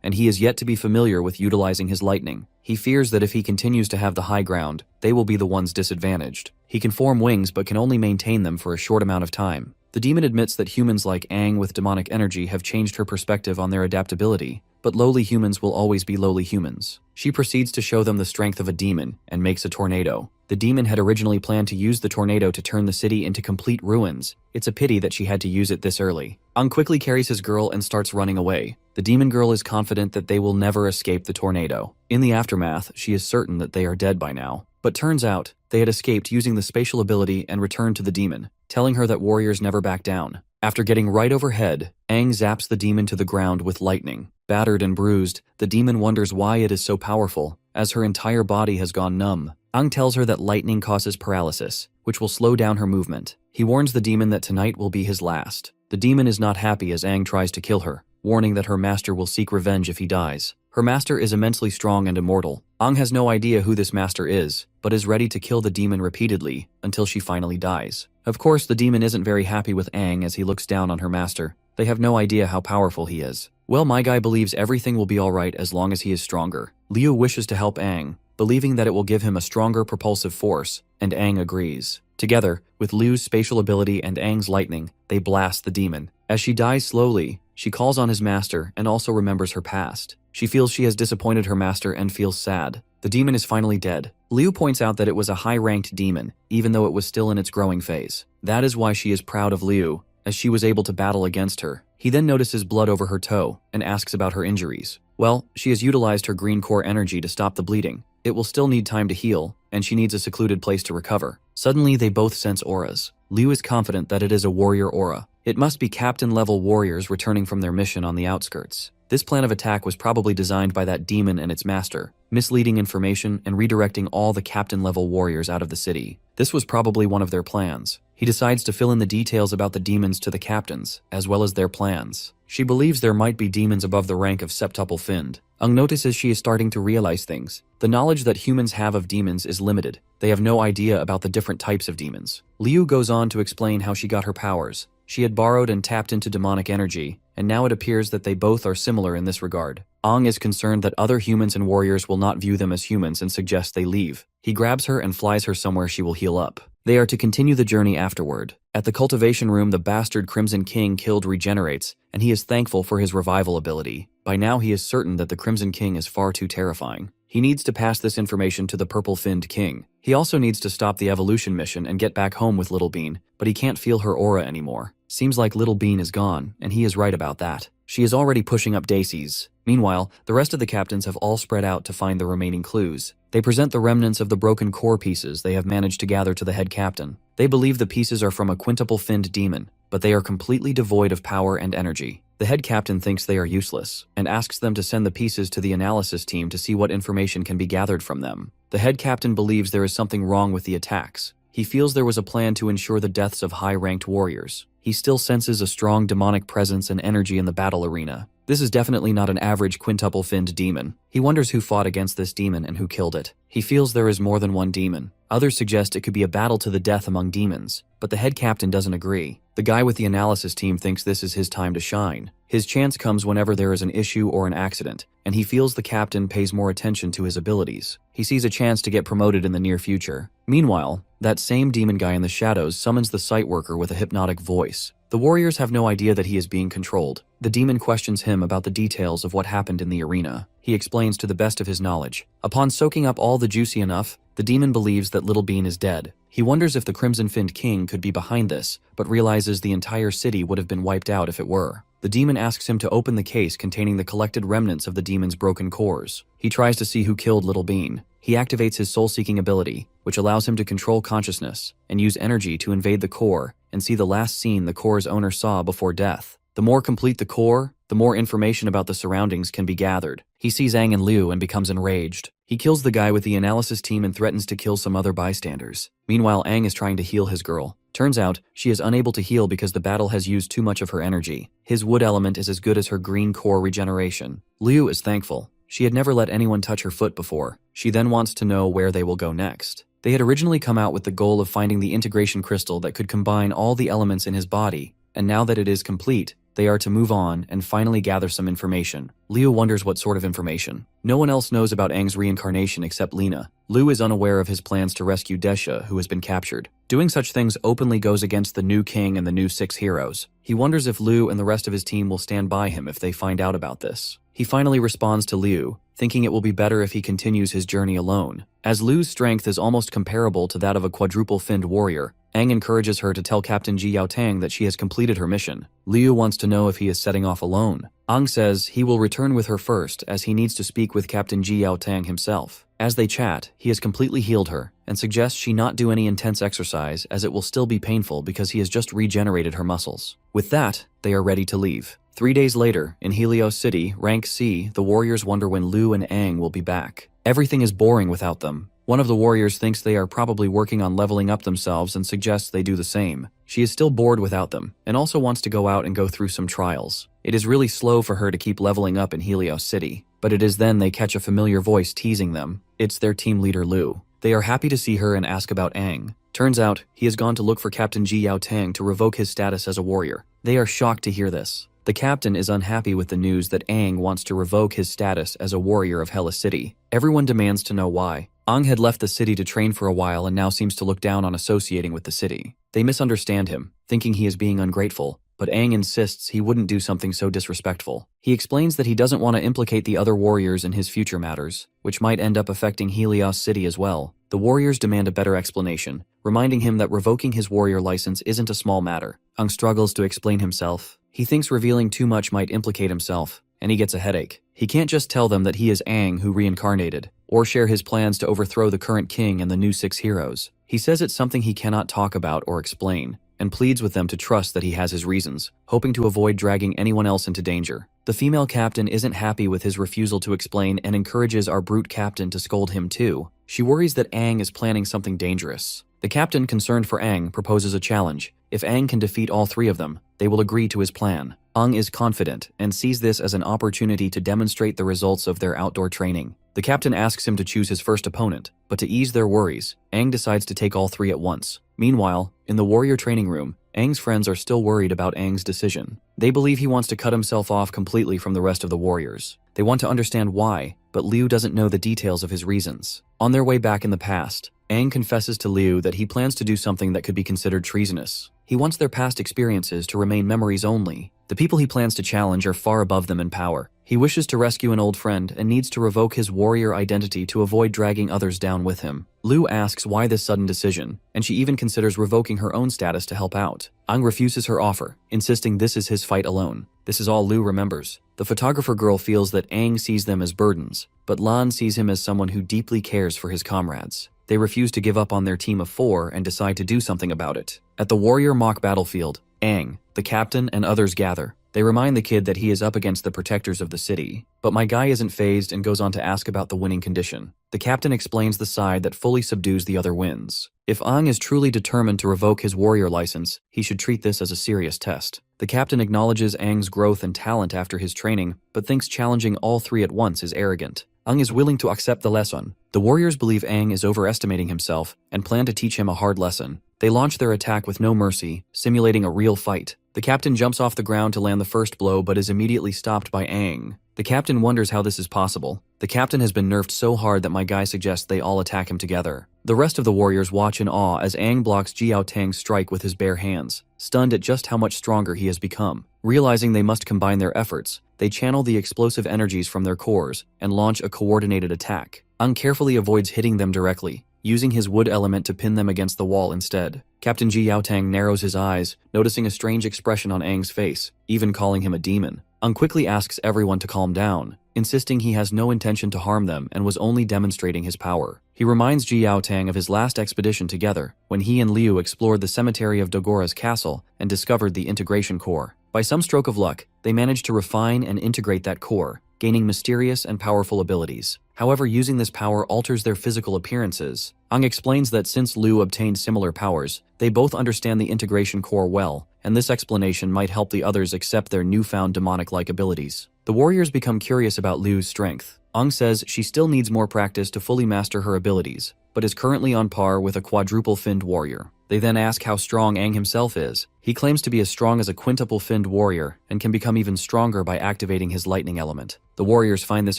and he is yet to be familiar with utilizing his lightning. He fears that if he continues to have the high ground, they will be the ones disadvantaged. He can form wings but can only maintain them for a short amount of time. The demon admits that humans like Aang with demonic energy have changed her perspective on their adaptability, but lowly humans will always be lowly humans. She proceeds to show them the strength of a demon and makes a tornado. The demon had originally planned to use the tornado to turn the city into complete ruins. It's a pity that she had to use it this early. Aang quickly carries his girl and starts running away. The demon girl is confident that they will never escape the tornado. In the aftermath, she is certain that they are dead by now. But turns out, they had escaped using the spatial ability and returned to the demon, telling her that warriors never back down. After getting right overhead, Aang zaps the demon to the ground with lightning. Battered and bruised, the demon wonders why it is so powerful, as her entire body has gone numb. Aang tells her that lightning causes paralysis, which will slow down her movement. He warns the demon that tonight will be his last. The demon is not happy as Aang tries to kill her, warning that her master will seek revenge if he dies. Her master is immensely strong and immortal. Aang has no idea who this master is, but is ready to kill the demon repeatedly until she finally dies. Of course, the demon isn't very happy with Aang as he looks down on her master. They have no idea how powerful he is. Well, my guy believes everything will be alright as long as he is stronger. Liu wishes to help Aang, believing that it will give him a stronger propulsive force, and Aang agrees. Together, with Liu's spatial ability and Aang's lightning, they blast the demon. As she dies slowly, she calls on his master and also remembers her past. She feels she has disappointed her master and feels sad. The demon is finally dead. Liu points out that it was a high-ranked demon, even though it was still in its growing phase. That is why she is proud of Liu, as she was able to battle against her. He then notices blood over her toe and asks about her injuries. Well, she has utilized her green core energy to stop the bleeding. It will still need time to heal, and she needs a secluded place to recover. Suddenly, they both sense auras. Liu is confident that it is a warrior aura. It must be captain-level warriors returning from their mission on the outskirts. This plan of attack was probably designed by that demon and its master, misleading information and redirecting all the captain-level warriors out of the city. This was probably one of their plans. He decides to fill in the details about the demons to the captains, as well as their plans. She believes there might be demons above the rank of septuple finned. Ung notices she is starting to realize things. The knowledge that humans have of demons is limited. They have no idea about the different types of demons. Liu goes on to explain how she got her powers. She had borrowed and tapped into demonic energy, and now it appears that they both are similar in this regard. Ong is concerned that other humans and warriors will not view them as humans and suggests they leave. He grabs her and flies her somewhere she will heal up. They are to continue the journey afterward. At the cultivation room, the bastard Crimson King killed regenerates, and he is thankful for his revival ability. By now he is certain that the Crimson King is far too terrifying. He needs to pass this information to the Purple-Finned King. He also needs to stop the evolution mission and get back home with Little Bean, but he can't feel her aura anymore. Seems like Little Bean is gone, and he is right about that. She is already pushing up Daisies. Meanwhile, the rest of the captains have all spread out to find the remaining clues. They present the remnants of the broken core pieces they have managed to gather to the head captain. They believe the pieces are from a quintuple-finned demon, but they are completely devoid of power and energy. The head captain thinks they are useless, and asks them to send the pieces to the analysis team to see what information can be gathered from them. The head captain believes there is something wrong with the attacks. He feels there was a plan to ensure the deaths of high-ranked warriors. He still senses a strong demonic presence and energy in the battle arena. This is definitely not an average quintuple-finned demon. He wonders who fought against this demon and who killed it. He feels there is more than one demon. Others suggest it could be a battle to the death among demons, but the head captain doesn't agree. The guy with the analysis team thinks this is his time to shine. His chance comes whenever there is an issue or an accident, and he feels the captain pays more attention to his abilities. He sees a chance to get promoted in the near future. Meanwhile, that same demon guy in the shadows summons the site worker with a hypnotic voice. The warriors have no idea that he is being controlled. The demon questions him about the details of what happened in the arena. He explains to the best of his knowledge. Upon soaking up all the juicy enough, the demon believes that Little Bean is dead. He wonders if the Crimson-Finned King could be behind this, but realizes the entire city would have been wiped out if it were. The demon asks him to open the case containing the collected remnants of the demon's broken cores. He tries to see who killed Little Bean. He activates his soul-seeking ability, which allows him to control consciousness and use energy to invade the core and see the last scene the core's owner saw before death. The more complete the core, the more information about the surroundings can be gathered. He sees Aang and Liu and becomes enraged. He kills the guy with the analysis team and threatens to kill some other bystanders. Meanwhile, Aang is trying to heal his girl. Turns out, she is unable to heal because the battle has used too much of her energy. His wood element is as good as her green core regeneration. Liu is thankful. She had never let anyone touch her foot before. She then wants to know where they will go next. They had originally come out with the goal of finding the integration crystal that could combine all the elements in his body, and now that it is complete, they are to move on and finally gather some information. Liu wonders what sort of information. No one else knows about Aang's reincarnation except Lena. Liu is unaware of his plans to rescue Desha, who has been captured. Doing such things openly goes against the new king and the new 6 heroes. He wonders if Liu and the rest of his team will stand by him if they find out about this. He finally responds to Liu, thinking it will be better if he continues his journey alone. As Liu's strength is almost comparable to that of a quadruple-finned warrior, Aang encourages her to tell Captain Ji Yaotang that she has completed her mission. Liu wants to know if he is setting off alone. Aang says he will return with her first as he needs to speak with Captain Ji Yaotang himself. As they chat, he has completely healed her and suggests she not do any intense exercise as it will still be painful because he has just regenerated her muscles. With that, they are ready to leave. 3 days later, in Helios City, Rank C, the warriors wonder when Liu and Aang will be back. Everything is boring without them. One of the warriors thinks they are probably working on leveling up themselves and suggests they do the same. She is still bored without them, and also wants to go out and go through some trials. It is really slow for her to keep leveling up in Helios City, but it is then they catch a familiar voice teasing them. It's their team leader Liu. They are happy to see her and ask about Aang. Turns out, he has gone to look for Captain Ji Yaotang to revoke his status as a warrior. They are shocked to hear this. The captain is unhappy with the news that Aang wants to revoke his status as a warrior of Hela City. Everyone demands to know why. Aang had left the city to train for a while and now seems to look down on associating with the city. They misunderstand him, thinking he is being ungrateful, but Aang insists he wouldn't do something so disrespectful. He explains that he doesn't want to implicate the other warriors in his future matters, which might end up affecting Helios City as well. The warriors demand a better explanation, reminding him that revoking his warrior license isn't a small matter. Aang struggles to explain himself. He thinks revealing too much might implicate himself, and he gets a headache. He can't just tell them that he is Aang who reincarnated, or share his plans to overthrow the current king and the new 6 heroes. He says it's something he cannot talk about or explain. and pleads with them to trust that he has his reasons, hoping to avoid dragging anyone else into danger. The female captain isn't happy with his refusal to explain and encourages our brute captain to scold him too. She worries that Aang is planning something dangerous. The captain, concerned for Aang, proposes a challenge. If Aang can defeat all three of them, they will agree to his plan. Aang is confident and sees this as an opportunity to demonstrate the results of their outdoor training. The captain asks him to choose his first opponent, but to ease their worries, Aang decides to take all three at once. Meanwhile, in the warrior training room, Aang's friends are still worried about Aang's decision. They believe he wants to cut himself off completely from the rest of the warriors. They want to understand why, but Liu doesn't know the details of his reasons. On their way back in the past, Aang confesses to Liu that he plans to do something that could be considered treasonous. He wants their past experiences to remain memories only. The people he plans to challenge are far above them in power. He wishes to rescue an old friend and needs to revoke his warrior identity to avoid dragging others down with him. Liu asks why this sudden decision, and she even considers revoking her own status to help out. Aang refuses her offer, insisting this is his fight alone. This is all Liu remembers. The photographer girl feels that Aang sees them as burdens, but Lan sees him as someone who deeply cares for his comrades. They refuse to give up on their team of 4 and decide to do something about it. At the warrior mock battlefield, Aang, the captain, and others gather. They remind the kid that he is up against the protectors of the city. But my guy isn't fazed and goes on to ask about the winning condition. The captain explains the side that fully subdues the other wins. If Aang is truly determined to revoke his warrior license, he should treat this as a serious test. The captain acknowledges Aang's growth and talent after his training, but thinks challenging all three at once is arrogant. Aang is willing to accept the lesson. The warriors believe Aang is overestimating himself and plan to teach him a hard lesson. They launch their attack with no mercy, simulating a real fight. The captain jumps off the ground to land the first blow but is immediately stopped by Aang. The captain wonders how this is possible. The captain has been nerfed so hard that my guy suggests they all attack him together. The rest of the warriors watch in awe as Aang blocks Jiao Tang's strike with his bare hands, stunned at just how much stronger he has become. Realizing they must combine their efforts, they channel the explosive energies from their cores and launch a coordinated attack. Aang carefully avoids hitting them directly, using his wood element to pin them against the wall instead. Captain Jiao Tang narrows his eyes, noticing a strange expression on Aang's face, even calling him a demon. Aang quickly asks everyone to calm down, insisting he has no intention to harm them and was only demonstrating his power. He reminds Jiao Tang of his last expedition together, when he and Liu explored the cemetery of Dogora's castle and discovered the integration core. By some stroke of luck, they managed to refine and integrate that core, gaining mysterious and powerful abilities. However, using this power alters their physical appearances. Aang explains that since Liu obtained similar powers, they both understand the integration core well, and this explanation might help the others accept their newfound demonic-like abilities. The warriors become curious about Liu's strength. Aang says she still needs more practice to fully master her abilities, but is currently on par with a quadruple-finned warrior. They then ask how strong Aang himself is. He claims to be as strong as a quintuple-finned warrior and can become even stronger by activating his lightning element. The warriors find this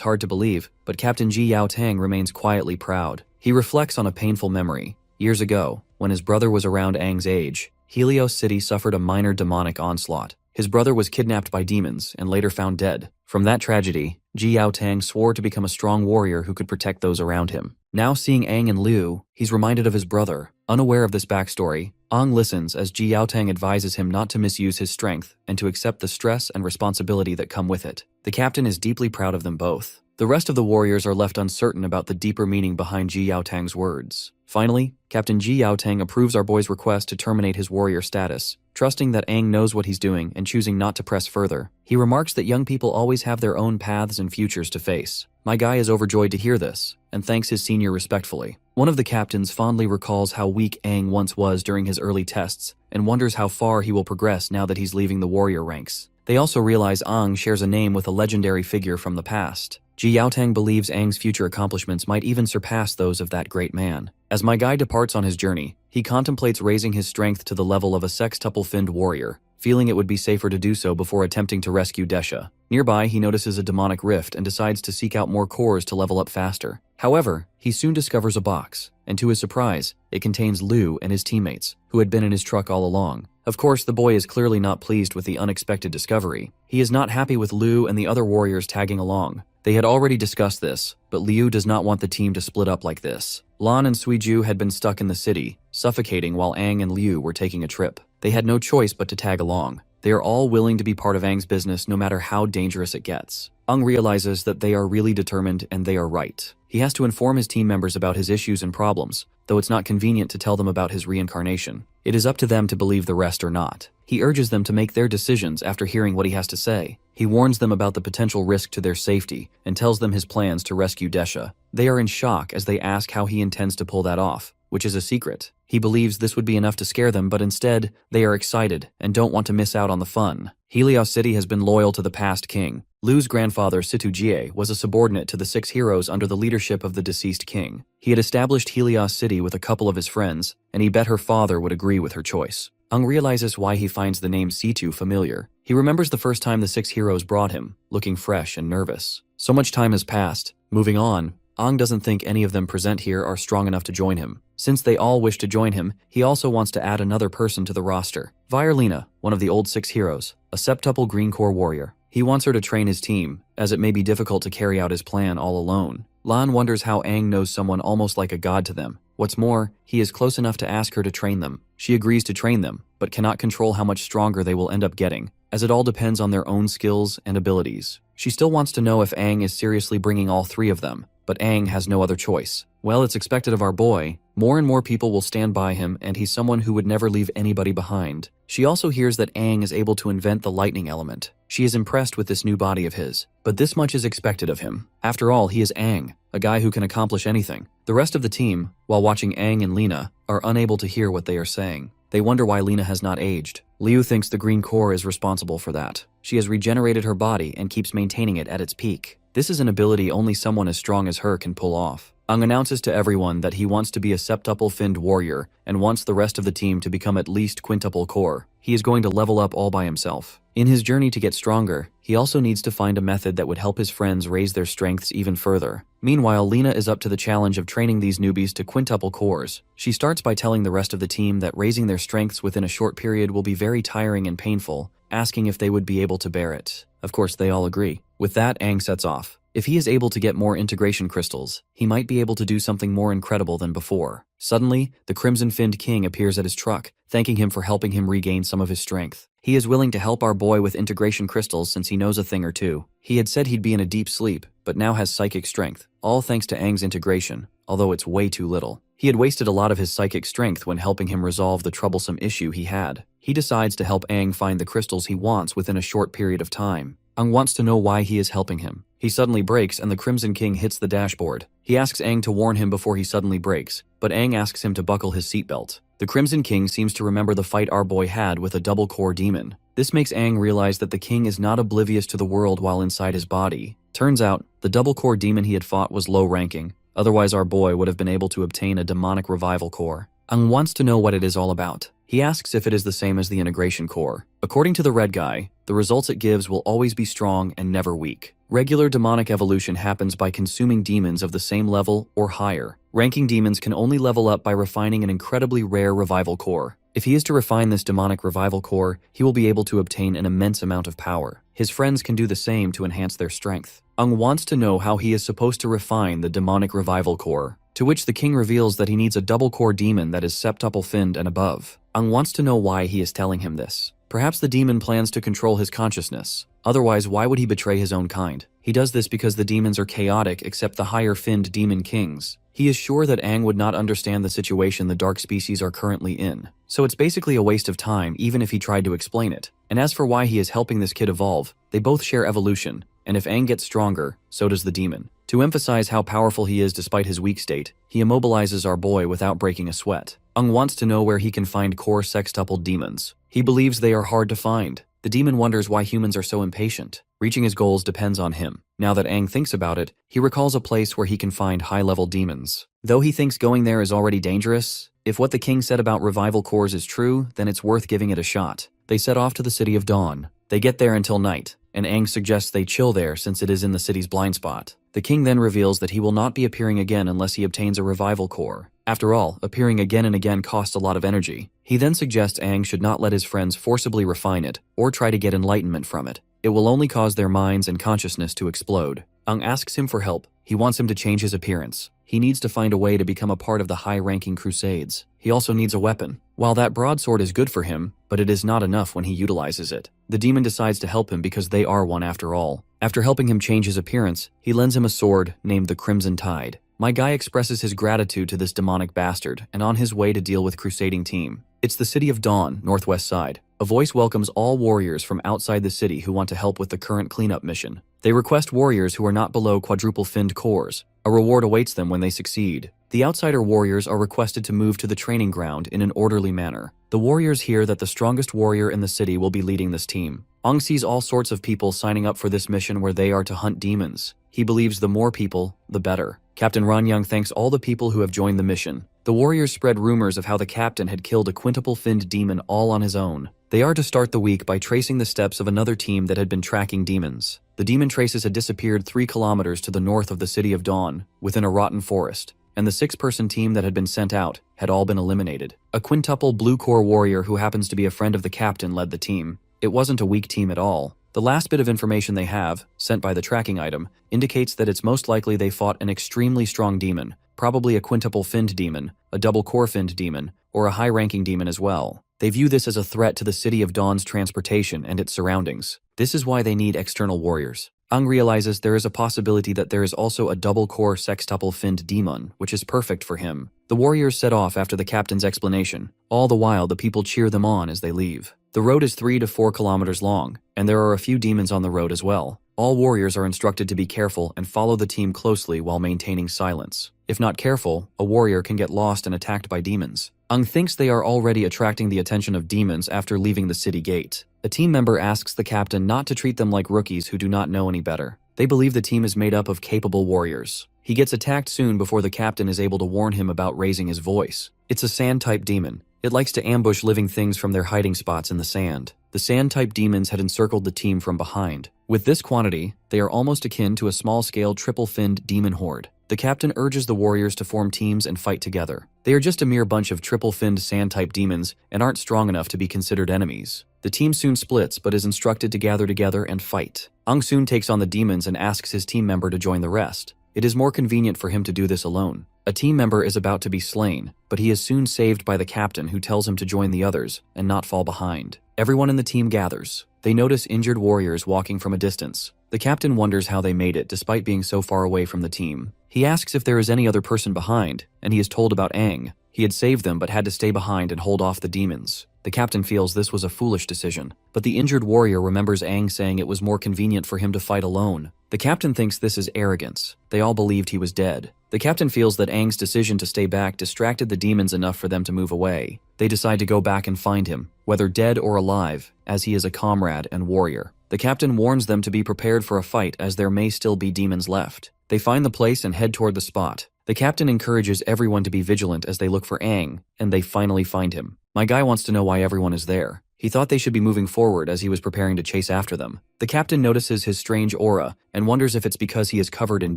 hard to believe, but Captain Jiao Tang remains quietly proud. He reflects on a painful memory. Years ago, when his brother was around Aang's age, Helios City suffered a minor demonic onslaught. His brother was kidnapped by demons and later found dead. From that tragedy, Jiao Tang swore to become a strong warrior who could protect those around him. Now seeing Aang and Liu, he's reminded of his brother. Unaware of this backstory, Aang listens as Jiao Tang advises him not to misuse his strength and to accept the stress and responsibility that come with it. The captain is deeply proud of them both. The rest of the warriors are left uncertain about the deeper meaning behind Jiao Tang's words. Finally, Captain Jiao Tang approves our boy's request to terminate his warrior status, trusting that Aang knows what he's doing and choosing not to press further. He remarks that young people always have their own paths and futures to face. My guy is overjoyed to hear this, and thanks his senior respectfully. One of the captains fondly recalls how weak Aang once was during his early tests, and wonders how far he will progress now that he's leaving the warrior ranks. They also realize Aang shares a name with a legendary figure from the past. Jiao Tang believes Aang's future accomplishments might even surpass those of that great man. As my guy departs on his journey, he contemplates raising his strength to the level of a sextuple-finned warrior, feeling it would be safer to do so before attempting to rescue Desha. Nearby, he notices a demonic rift and decides to seek out more cores to level up faster. However, he soon discovers a box, and to his surprise, it contains Liu and his teammates, who had been in his truck all along. Of course, the boy is clearly not pleased with the unexpected discovery. He is not happy with Liu and the other warriors tagging along. They had already discussed this, but Liu does not want the team to split up like this. Lan and Suiju had been stuck in the city, suffocating while Aang and Liu were taking a trip. They had no choice but to tag along. They are all willing to be part of Aang's business no matter how dangerous it gets. Aang realizes that they are really determined and they are right. He has to inform his team members about his issues and problems, though it's not convenient to tell them about his reincarnation. It is up to them to believe the rest or not. He urges them to make their decisions after hearing what he has to say. He warns them about the potential risk to their safety and tells them his plans to rescue Desha. They are in shock as they ask how he intends to pull that off, which is a secret. He believes this would be enough to scare them, but instead, they are excited and don't want to miss out on the fun. Helios City has been loyal to the past king. Lu's grandfather, Situjie, was a subordinate to the 6 heroes under the leadership of the deceased king. He had established Helios City with a couple of his friends, and he bet her father would agree with her choice. Ung realizes why he finds the name Situ familiar. He remembers the first time the 6 heroes brought him, looking fresh and nervous. So much time has passed. Moving on, Ung doesn't think any of them present here are strong enough to join him. Since they all wish to join him, he also wants to add another person to the roster. Virelina, one of the old 6 heroes, a septuple green core warrior. He wants her to train his team, as it may be difficult to carry out his plan all alone. Lan wonders how Aang knows someone almost like a god to them. What's more, he is close enough to ask her to train them. She agrees to train them, but cannot control how much stronger they will end up getting, as it all depends on their own skills and abilities. She still wants to know if Aang is seriously bringing all 3 of them, but Aang has no other choice. Well, it's expected of our boy. More and more people will stand by him, and he's someone who would never leave anybody behind. She also hears that Aang is able to invent the lightning element. She is impressed with this new body of his, but this much is expected of him. After all, he is Aang, a guy who can accomplish anything. The rest of the team, while watching Aang and Lena, are unable to hear what they are saying. They wonder why Lena has not aged. Liu thinks the green core is responsible for that. She has regenerated her body and keeps maintaining it at its peak. This is an ability only someone as strong as her can pull off. Ung announces to everyone that he wants to be a septuple-finned warrior and wants the rest of the team to become at least quintuple core. He is going to level up all by himself. In his journey to get stronger, he also needs to find a method that would help his friends raise their strengths even further. Meanwhile, Lena is up to the challenge of training these newbies to quintuple cores. She starts by telling the rest of the team that raising their strengths within a short period will be very tiring and painful, asking if they would be able to bear it. Of course, they all agree. With that, Aang sets off. If he is able to get more integration crystals, he might be able to do something more incredible than before. Suddenly, the Crimson-Finned King appears at his truck, thanking him for helping him regain some of his strength. He is willing to help our boy with integration crystals since he knows a thing or two. He had said he'd be in a deep sleep, but now has psychic strength, all thanks to Aang's integration, although it's way too little. He had wasted a lot of his psychic strength when helping him resolve the troublesome issue he had. He decides to help Aang find the crystals he wants within a short period of time. Aang wants to know why he is helping him. He suddenly brakes and the Crimson King hits the dashboard. He asks Aang to warn him before he suddenly brakes, but Aang asks him to buckle his seatbelt. The Crimson King seems to remember the fight our boy had with a double-core demon. This makes Aang realize that the king is not oblivious to the world while inside his body. Turns out, the double-core demon he had fought was low-ranking. Otherwise our boy would have been able to obtain a demonic revival core. Aang wants to know what it is all about. He asks if it is the same as the integration core. According to the red guy, the results it gives will always be strong and never weak. Regular demonic evolution happens by consuming demons of the same level or higher. Ranking demons can only level up by refining an incredibly rare revival core. If he is to refine this demonic revival core, he will be able to obtain an immense amount of power. His friends can do the same to enhance their strength. Aang wants to know how he is supposed to refine the demonic revival core, to which the king reveals that he needs a double-core demon that is septuple-finned and above. Aang wants to know why he is telling him this. Perhaps the demon plans to control his consciousness. Otherwise, why would he betray his own kind? He does this because the demons are chaotic except the higher-finned demon kings. He is sure that Aang would not understand the situation the dark species are currently in. So it's basically a waste of time even if he tried to explain it. And as for why he is helping this kid evolve, they both share evolution, and if Aang gets stronger, so does the demon. To emphasize how powerful he is despite his weak state, he immobilizes our boy without breaking a sweat. Aang wants to know where he can find core sextupled demons. He believes they are hard to find. The demon wonders why humans are so impatient. Reaching his goals depends on him. Now that Aang thinks about it, he recalls a place where he can find high-level demons. Though he thinks going there is already dangerous, if what the king said about revival cores is true, then it's worth giving it a shot. They set off to the City of Dawn. They get there until night, and Aang suggests they chill there since it is in the city's blind spot. The king then reveals that he will not be appearing again unless he obtains a revival core. After all, appearing again and again costs a lot of energy. He then suggests Aang should not let his friends forcibly refine it, or try to get enlightenment from it. It will only cause their minds and consciousness to explode. Aang asks him for help. He wants him to change his appearance. He needs to find a way to become a part of the high-ranking crusades. He also needs a weapon. While that broadsword is good for him, but it is not enough when he utilizes it. The demon decides to help him because they are one after all. After helping him change his appearance, he lends him a sword named the Crimson Tide. My guy expresses his gratitude to this demonic bastard and on his way to deal with crusading team. It's the City of Dawn, northwest side. A voice welcomes all warriors from outside the city who want to help with the current cleanup mission. They request warriors who are not below quadruple-finned cores. A reward awaits them when they succeed. The outsider warriors are requested to move to the training ground in an orderly manner. The warriors hear that the strongest warrior in the city will be leading this team. Ong sees all sorts of people signing up for this mission where they are to hunt demons. He believes the more people, the better. Captain Ranyang thanks all the people who have joined the mission. The warriors spread rumors of how the captain had killed a quintuple-finned demon all on his own. They are to start the week by tracing the steps of another team that had been tracking demons. The demon traces had disappeared 3 kilometers to the north of the City of Dawn, within a rotten forest, and the 6-person team that had been sent out had all been eliminated. A quintuple blue core warrior who happens to be a friend of the captain led the team. It wasn't a weak team at all. The last bit of information they have, sent by the tracking item, indicates that it's most likely they fought an extremely strong demon, probably a quintuple-finned demon, a double-core-finned demon, or a high-ranking demon as well. They view this as a threat to the City of Dawn's transportation and its surroundings. This is why they need external warriors. Ung realizes there is a possibility that there is also a double-core sextuple-finned demon, which is perfect for him. The warriors set off after the captain's explanation. All the while, the people cheer them on as they leave. The road is 3 to 4 kilometers long, and there are a few demons on the road as well. All warriors are instructed to be careful and follow the team closely while maintaining silence. If not careful, a warrior can get lost and attacked by demons. Ung thinks they are already attracting the attention of demons after leaving the city gate. A team member asks the captain not to treat them like rookies who do not know any better. They believe the team is made up of capable warriors. He gets attacked soon before the captain is able to warn him about raising his voice. It's a sand-type demon. It likes to ambush living things from their hiding spots in the sand. The sand-type demons had encircled the team from behind. With this quantity, they are almost akin to a small-scale triple-finned demon horde. The captain urges the warriors to form teams and fight together. They are just a mere bunch of triple-finned sand-type demons and aren't strong enough to be considered enemies. The team soon splits but is instructed to gather together and fight. Ung soon takes on the demons and asks his team member to join the rest. It is more convenient for him to do this alone. A team member is about to be slain, but he is soon saved by the captain who tells him to join the others and not fall behind. Everyone in the team gathers. They notice injured warriors walking from a distance. The captain wonders how they made it despite being so far away from the team. He asks if there is any other person behind, and he is told about Aang. He had saved them but had to stay behind and hold off the demons. The captain feels this was a foolish decision, but the injured warrior remembers Aang saying it was more convenient for him to fight alone. The captain thinks this is arrogance. They all believed he was dead. The captain feels that Aang's decision to stay back distracted the demons enough for them to move away. They decide to go back and find him, whether dead or alive, as he is a comrade and warrior. The captain warns them to be prepared for a fight as there may still be demons left. They find the place and head toward the spot. The captain encourages everyone to be vigilant as they look for Aang, and they finally find him. My guy wants to know why everyone is there. He thought they should be moving forward as he was preparing to chase after them. The captain notices his strange aura and wonders if it's because he is covered in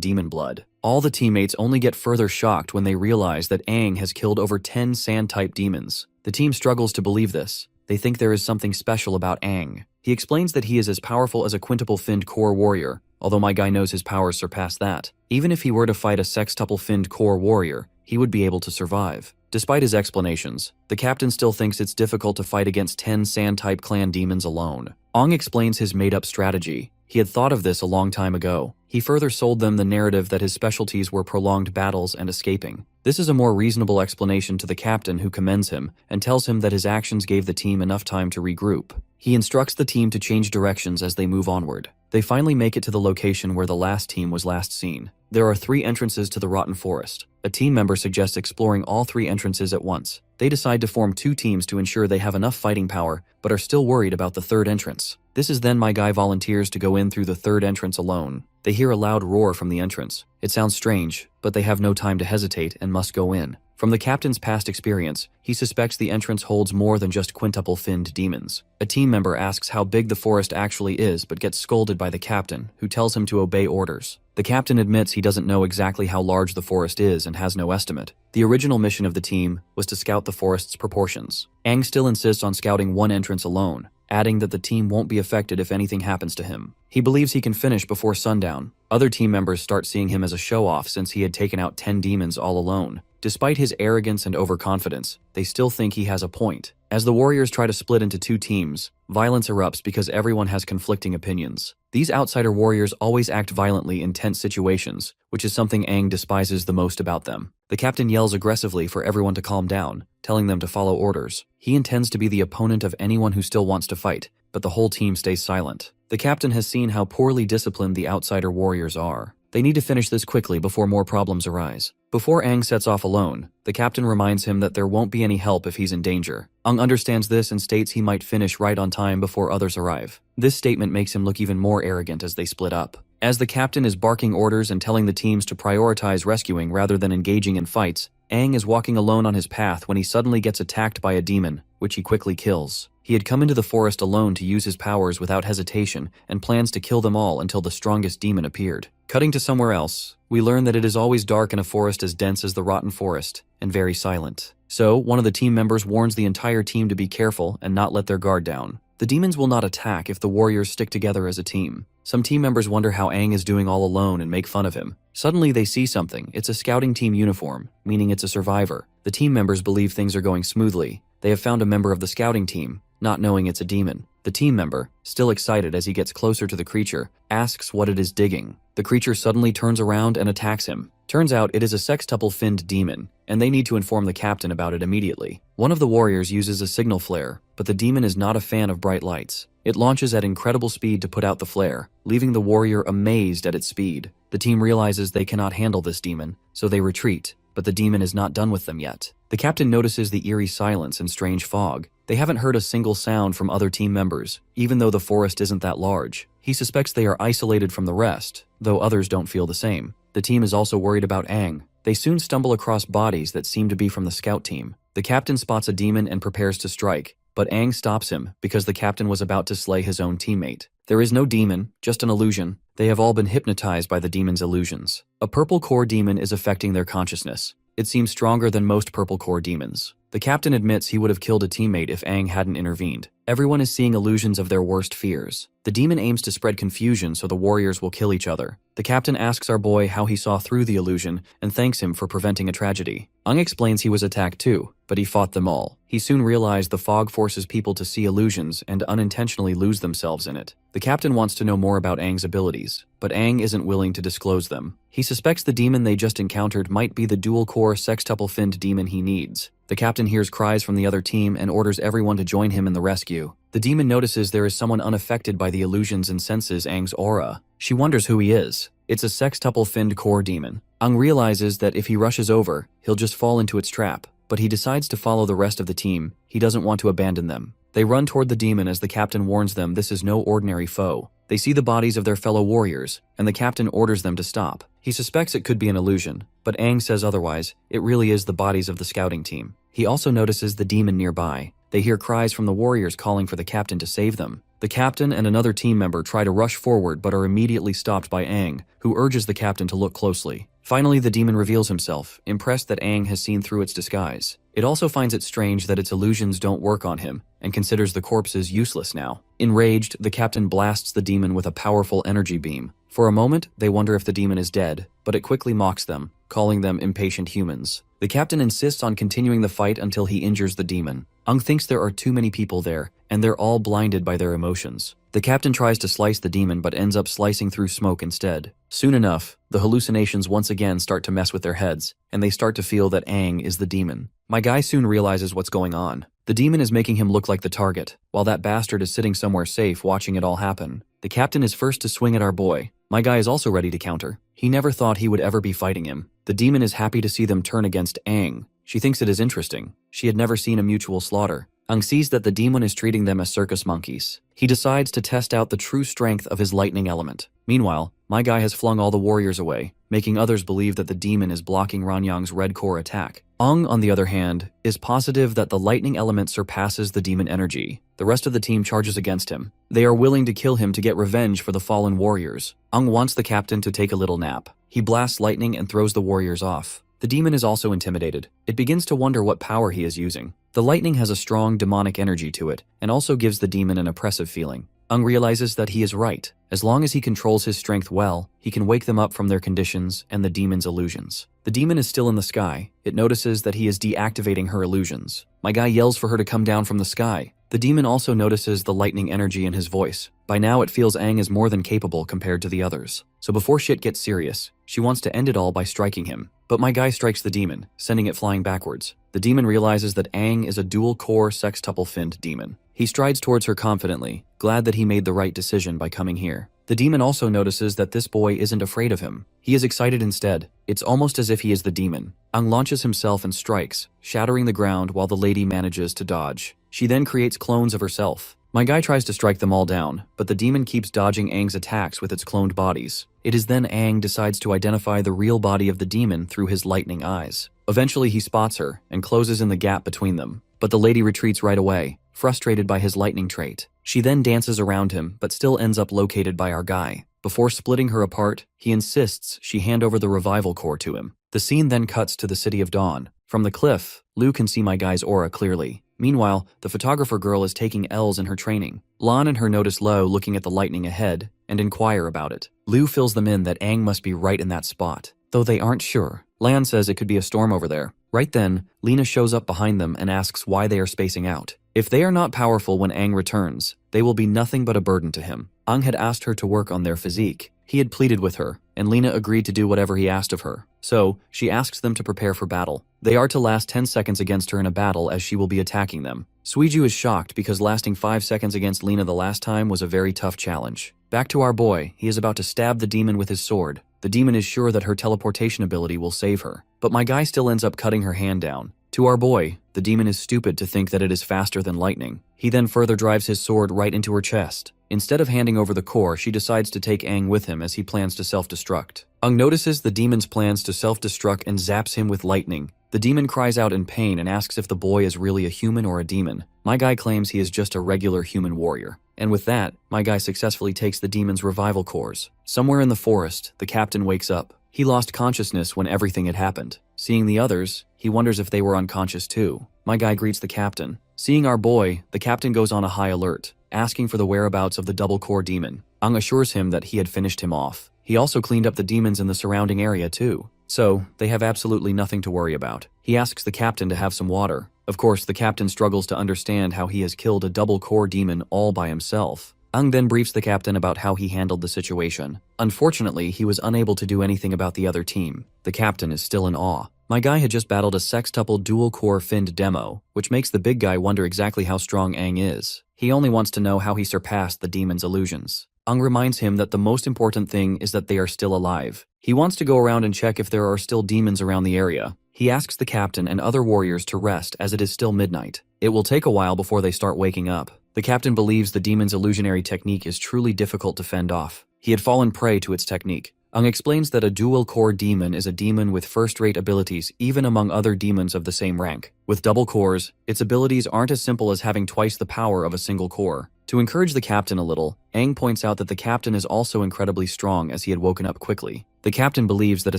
demon blood. All the teammates only get further shocked when they realize that Aang has killed over 10 sand-type demons. The team struggles to believe this. They think there is something special about Aang. He explains that he is as powerful as a quintuple-finned core warrior, although my guy knows his powers surpass that. Even if he were to fight a sextuple-finned core warrior, he would be able to survive. Despite his explanations, the captain still thinks it's difficult to fight against 10 sand-type clan demons alone. Ong explains his made-up strategy. He had thought of this a long time ago. He further sold them the narrative that his specialties were prolonged battles and escaping. This is a more reasonable explanation to the captain, who commends him and tells him that his actions gave the team enough time to regroup. He instructs the team to change directions as they move onward. They finally make it to the location where the last team was last seen. There are 3 entrances to the rotten forest. A team member suggests exploring all 3 entrances at once. They decide to form 2 teams to ensure they have enough fighting power, but are still worried about the 3rd entrance. This is then my guy volunteers to go in through the 3rd entrance alone. They hear a loud roar from the entrance. It sounds strange, but they have no time to hesitate and must go in. From the captain's past experience, he suspects the entrance holds more than just quintuple-finned demons. A team member asks how big the forest actually is but gets scolded by the captain, who tells him to obey orders. The captain admits he doesn't know exactly how large the forest is and has no estimate. The original mission of the team was to scout the forest's proportions. Aang still insists on scouting one entrance alone, adding that the team won't be affected if anything happens to him. He believes he can finish before sundown. Other team members start seeing him as a show-off since he had taken out 10 demons all alone. Despite his arrogance and overconfidence, they still think he has a point. As the warriors try to split into two teams, violence erupts because everyone has conflicting opinions. These outsider warriors always act violently in tense situations, which is something Aang despises the most about them. The captain yells aggressively for everyone to calm down, telling them to follow orders. He intends to be the opponent of anyone who still wants to fight, but the whole team stays silent. The captain has seen how poorly disciplined the outsider warriors are. They need to finish this quickly before more problems arise. Before Aang sets off alone, the captain reminds him that there won't be any help if he's in danger. Aang understands this and states he might finish right on time before others arrive. This statement makes him look even more arrogant as they split up. As the captain is barking orders and telling the teams to prioritize rescuing rather than engaging in fights, Aang is walking alone on his path when he suddenly gets attacked by a demon, which he quickly kills. He had come into the forest alone to use his powers without hesitation and plans to kill them all until the strongest demon appeared. Cutting to somewhere else, we learn that it is always dark in a forest as dense as the rotten forest, and very silent. So, one of the team members warns the entire team to be careful and not let their guard down. The demons will not attack if the warriors stick together as a team. Some team members wonder how Aang is doing all alone and make fun of him. Suddenly they see something. It's a scouting team uniform, meaning it's a survivor. The team members believe things are going smoothly. They have found a member of the scouting team, not knowing it's a demon. The team member, still excited as he gets closer to the creature, asks what it is digging. The creature suddenly turns around and attacks him. Turns out it is a sextuple-finned demon, and they need to inform the captain about it immediately. One of the warriors uses a signal flare, but the demon is not a fan of bright lights. It launches at incredible speed to put out the flare, leaving the warrior amazed at its speed. The team realizes they cannot handle this demon, so they retreat, but the demon is not done with them yet. The captain notices the eerie silence and strange fog. They haven't heard a single sound from other team members, even though the forest isn't that large. He suspects they are isolated from the rest, though others don't feel the same. The team is also worried about Aang. They soon stumble across bodies that seem to be from the scout team. The captain spots a demon and prepares to strike, but Aang stops him because the captain was about to slay his own teammate. There is no demon, just an illusion. They have all been hypnotized by the demon's illusions. A purple core demon is affecting their consciousness. It seems stronger than most purple core demons. The captain admits he would have killed a teammate if Aang hadn't intervened. Everyone is seeing illusions of their worst fears. The demon aims to spread confusion so the warriors will kill each other. The captain asks our boy how he saw through the illusion and thanks him for preventing a tragedy. Aang explains he was attacked too, but he fought them all. He soon realized the fog forces people to see illusions and unintentionally lose themselves in it. The captain wants to know more about Aang's abilities, but Aang isn't willing to disclose them. He suspects the demon they just encountered might be the dual-core sextuple-finned demon he needs. The captain hears cries from the other team and orders everyone to join him in the rescue. The demon notices there is someone unaffected by the illusions and senses Aang's aura. She wonders who he is. It's a sextuple-finned core demon. Aang realizes that if he rushes over, he'll just fall into its trap, but he decides to follow the rest of the team. He doesn't want to abandon them. They run toward the demon as the captain warns them this is no ordinary foe. They see the bodies of their fellow warriors, and the captain orders them to stop. He suspects it could be an illusion, but Aang says otherwise. It really is the bodies of the scouting team. He also notices the demon nearby. They hear cries from the warriors calling for the captain to save them. The captain and another team member try to rush forward but are immediately stopped by Aang, who urges the captain to look closely. Finally, the demon reveals himself, impressed that Aang has seen through its disguise. It also finds it strange that its illusions don't work on him, and considers the corpses useless now. Enraged, the captain blasts the demon with a powerful energy beam. For a moment, they wonder if the demon is dead, but it quickly mocks them, calling them impatient humans. The captain insists on continuing the fight until he injures the demon. Aang thinks there are too many people there, and they're all blinded by their emotions. The captain tries to slice the demon but ends up slicing through smoke instead. Soon enough, the hallucinations once again start to mess with their heads, and they start to feel that Aang is the demon. My guy soon realizes what's going on. The demon is making him look like the target, while that bastard is sitting somewhere safe watching it all happen. The captain is first to swing at our boy. My guy is also ready to counter. He never thought he would ever be fighting him. The demon is happy to see them turn against Aang. She thinks it is interesting. She had never seen a mutual slaughter. Aang sees that the demon is treating them as circus monkeys. He decides to test out the true strength of his lightning element. Meanwhile, my guy has flung all the warriors away, making others believe that the demon is blocking Ranyang's red core attack. Aang, on the other hand, is positive that the lightning element surpasses the demon energy. The rest of the team charges against him. They are willing to kill him to get revenge for the fallen warriors. Aang wants the captain to take a little nap. He blasts lightning and throws the warriors off. The demon is also intimidated. It begins to wonder what power he is using. The lightning has a strong demonic energy to it, and also gives the demon an oppressive feeling. Realizes that he is right. As long as he controls his strength well, he can wake them up from their conditions and the demon's illusions. The demon is still in the sky. It notices that he is deactivating her illusions. My guy yells for her to come down from the sky. The demon also notices the lightning energy in his voice. By now it feels Aang is more than capable compared to the others. So before shit gets serious, she wants to end it all by striking him. But my guy strikes the demon, sending it flying backwards. The demon realizes that Aang is a dual-core sextuple-finned demon. He strides towards her confidently, glad that he made the right decision by coming here. The demon also notices that this boy isn't afraid of him. He is excited instead. It's almost as if he is the demon. Aang launches himself and strikes, shattering the ground while the lady manages to dodge. She then creates clones of herself. My guy tries to strike them all down, but the demon keeps dodging Aang's attacks with its cloned bodies. It is then Aang decides to identify the real body of the demon through his lightning eyes. Eventually he spots her and closes in the gap between them, but the lady retreats right away, frustrated by his lightning trait. She then dances around him, but still ends up located by our guy. Before splitting her apart, he insists she hand over the revival core to him. The scene then cuts to the City of Dawn. From the cliff, Lu can see my guy's aura clearly. Meanwhile, the photographer girl is taking L's in her training. Lan and her notice Lo looking at the lightning ahead and inquire about it. Lu fills them in that Aang must be right in that spot, though they aren't sure. Lan says it could be a storm over there. Right then, Lena shows up behind them and asks why they are spacing out. If they are not powerful when Aang returns, they will be nothing but a burden to him. Aang had asked her to work on their physique. He had pleaded with her, and Lena agreed to do whatever he asked of her. So, she asks them to prepare for battle. They are to last 10 seconds against her in a battle as she will be attacking them. Suiju is shocked because lasting 5 seconds against Lena the last time was a very tough challenge. Back to our boy, he is about to stab the demon with his sword. The demon is sure that her teleportation ability will save her, but my guy still ends up cutting her hand down. To our boy, the demon is stupid to think that it is faster than lightning. He then further drives his sword right into her chest. Instead of handing over the core, she decides to take Aang with him as he plans to self-destruct. Aang notices the demon's plans to self-destruct and zaps him with lightning. The demon cries out in pain and asks if the boy is really a human or a demon. My guy claims he is just a regular human warrior. And with that, my guy successfully takes the demon's revival cores. Somewhere in the forest, the captain wakes up. He lost consciousness when everything had happened. Seeing the others, he wonders if they were unconscious too. My guy greets the captain. Seeing our boy, the captain goes on a high alert, asking for the whereabouts of the double-core demon. Aang assures him that he had finished him off. He also cleaned up the demons in the surrounding area too. So, they have absolutely nothing to worry about. He asks the captain to have some water. Of course, the captain struggles to understand how he has killed a double-core demon all by himself. Aang then briefs the captain about how he handled the situation. Unfortunately, he was unable to do anything about the other team. The captain is still in awe. My guy had just battled a sextuple dual-core finned demo, which makes the big guy wonder exactly how strong Aang is. He only wants to know how he surpassed the demon's illusions. Aang reminds him that the most important thing is that they are still alive. He wants to go around and check if there are still demons around the area. He asks the captain and other warriors to rest as it is still midnight. It will take a while before they start waking up. The captain believes the demon's illusionary technique is truly difficult to fend off. He had fallen prey to its technique. Aang explains that a dual-core demon is a demon with first-rate abilities even among other demons of the same rank. With double cores, its abilities aren't as simple as having twice the power of a single core. To encourage the captain a little, Aang points out that the captain is also incredibly strong as he had woken up quickly. The captain believes that a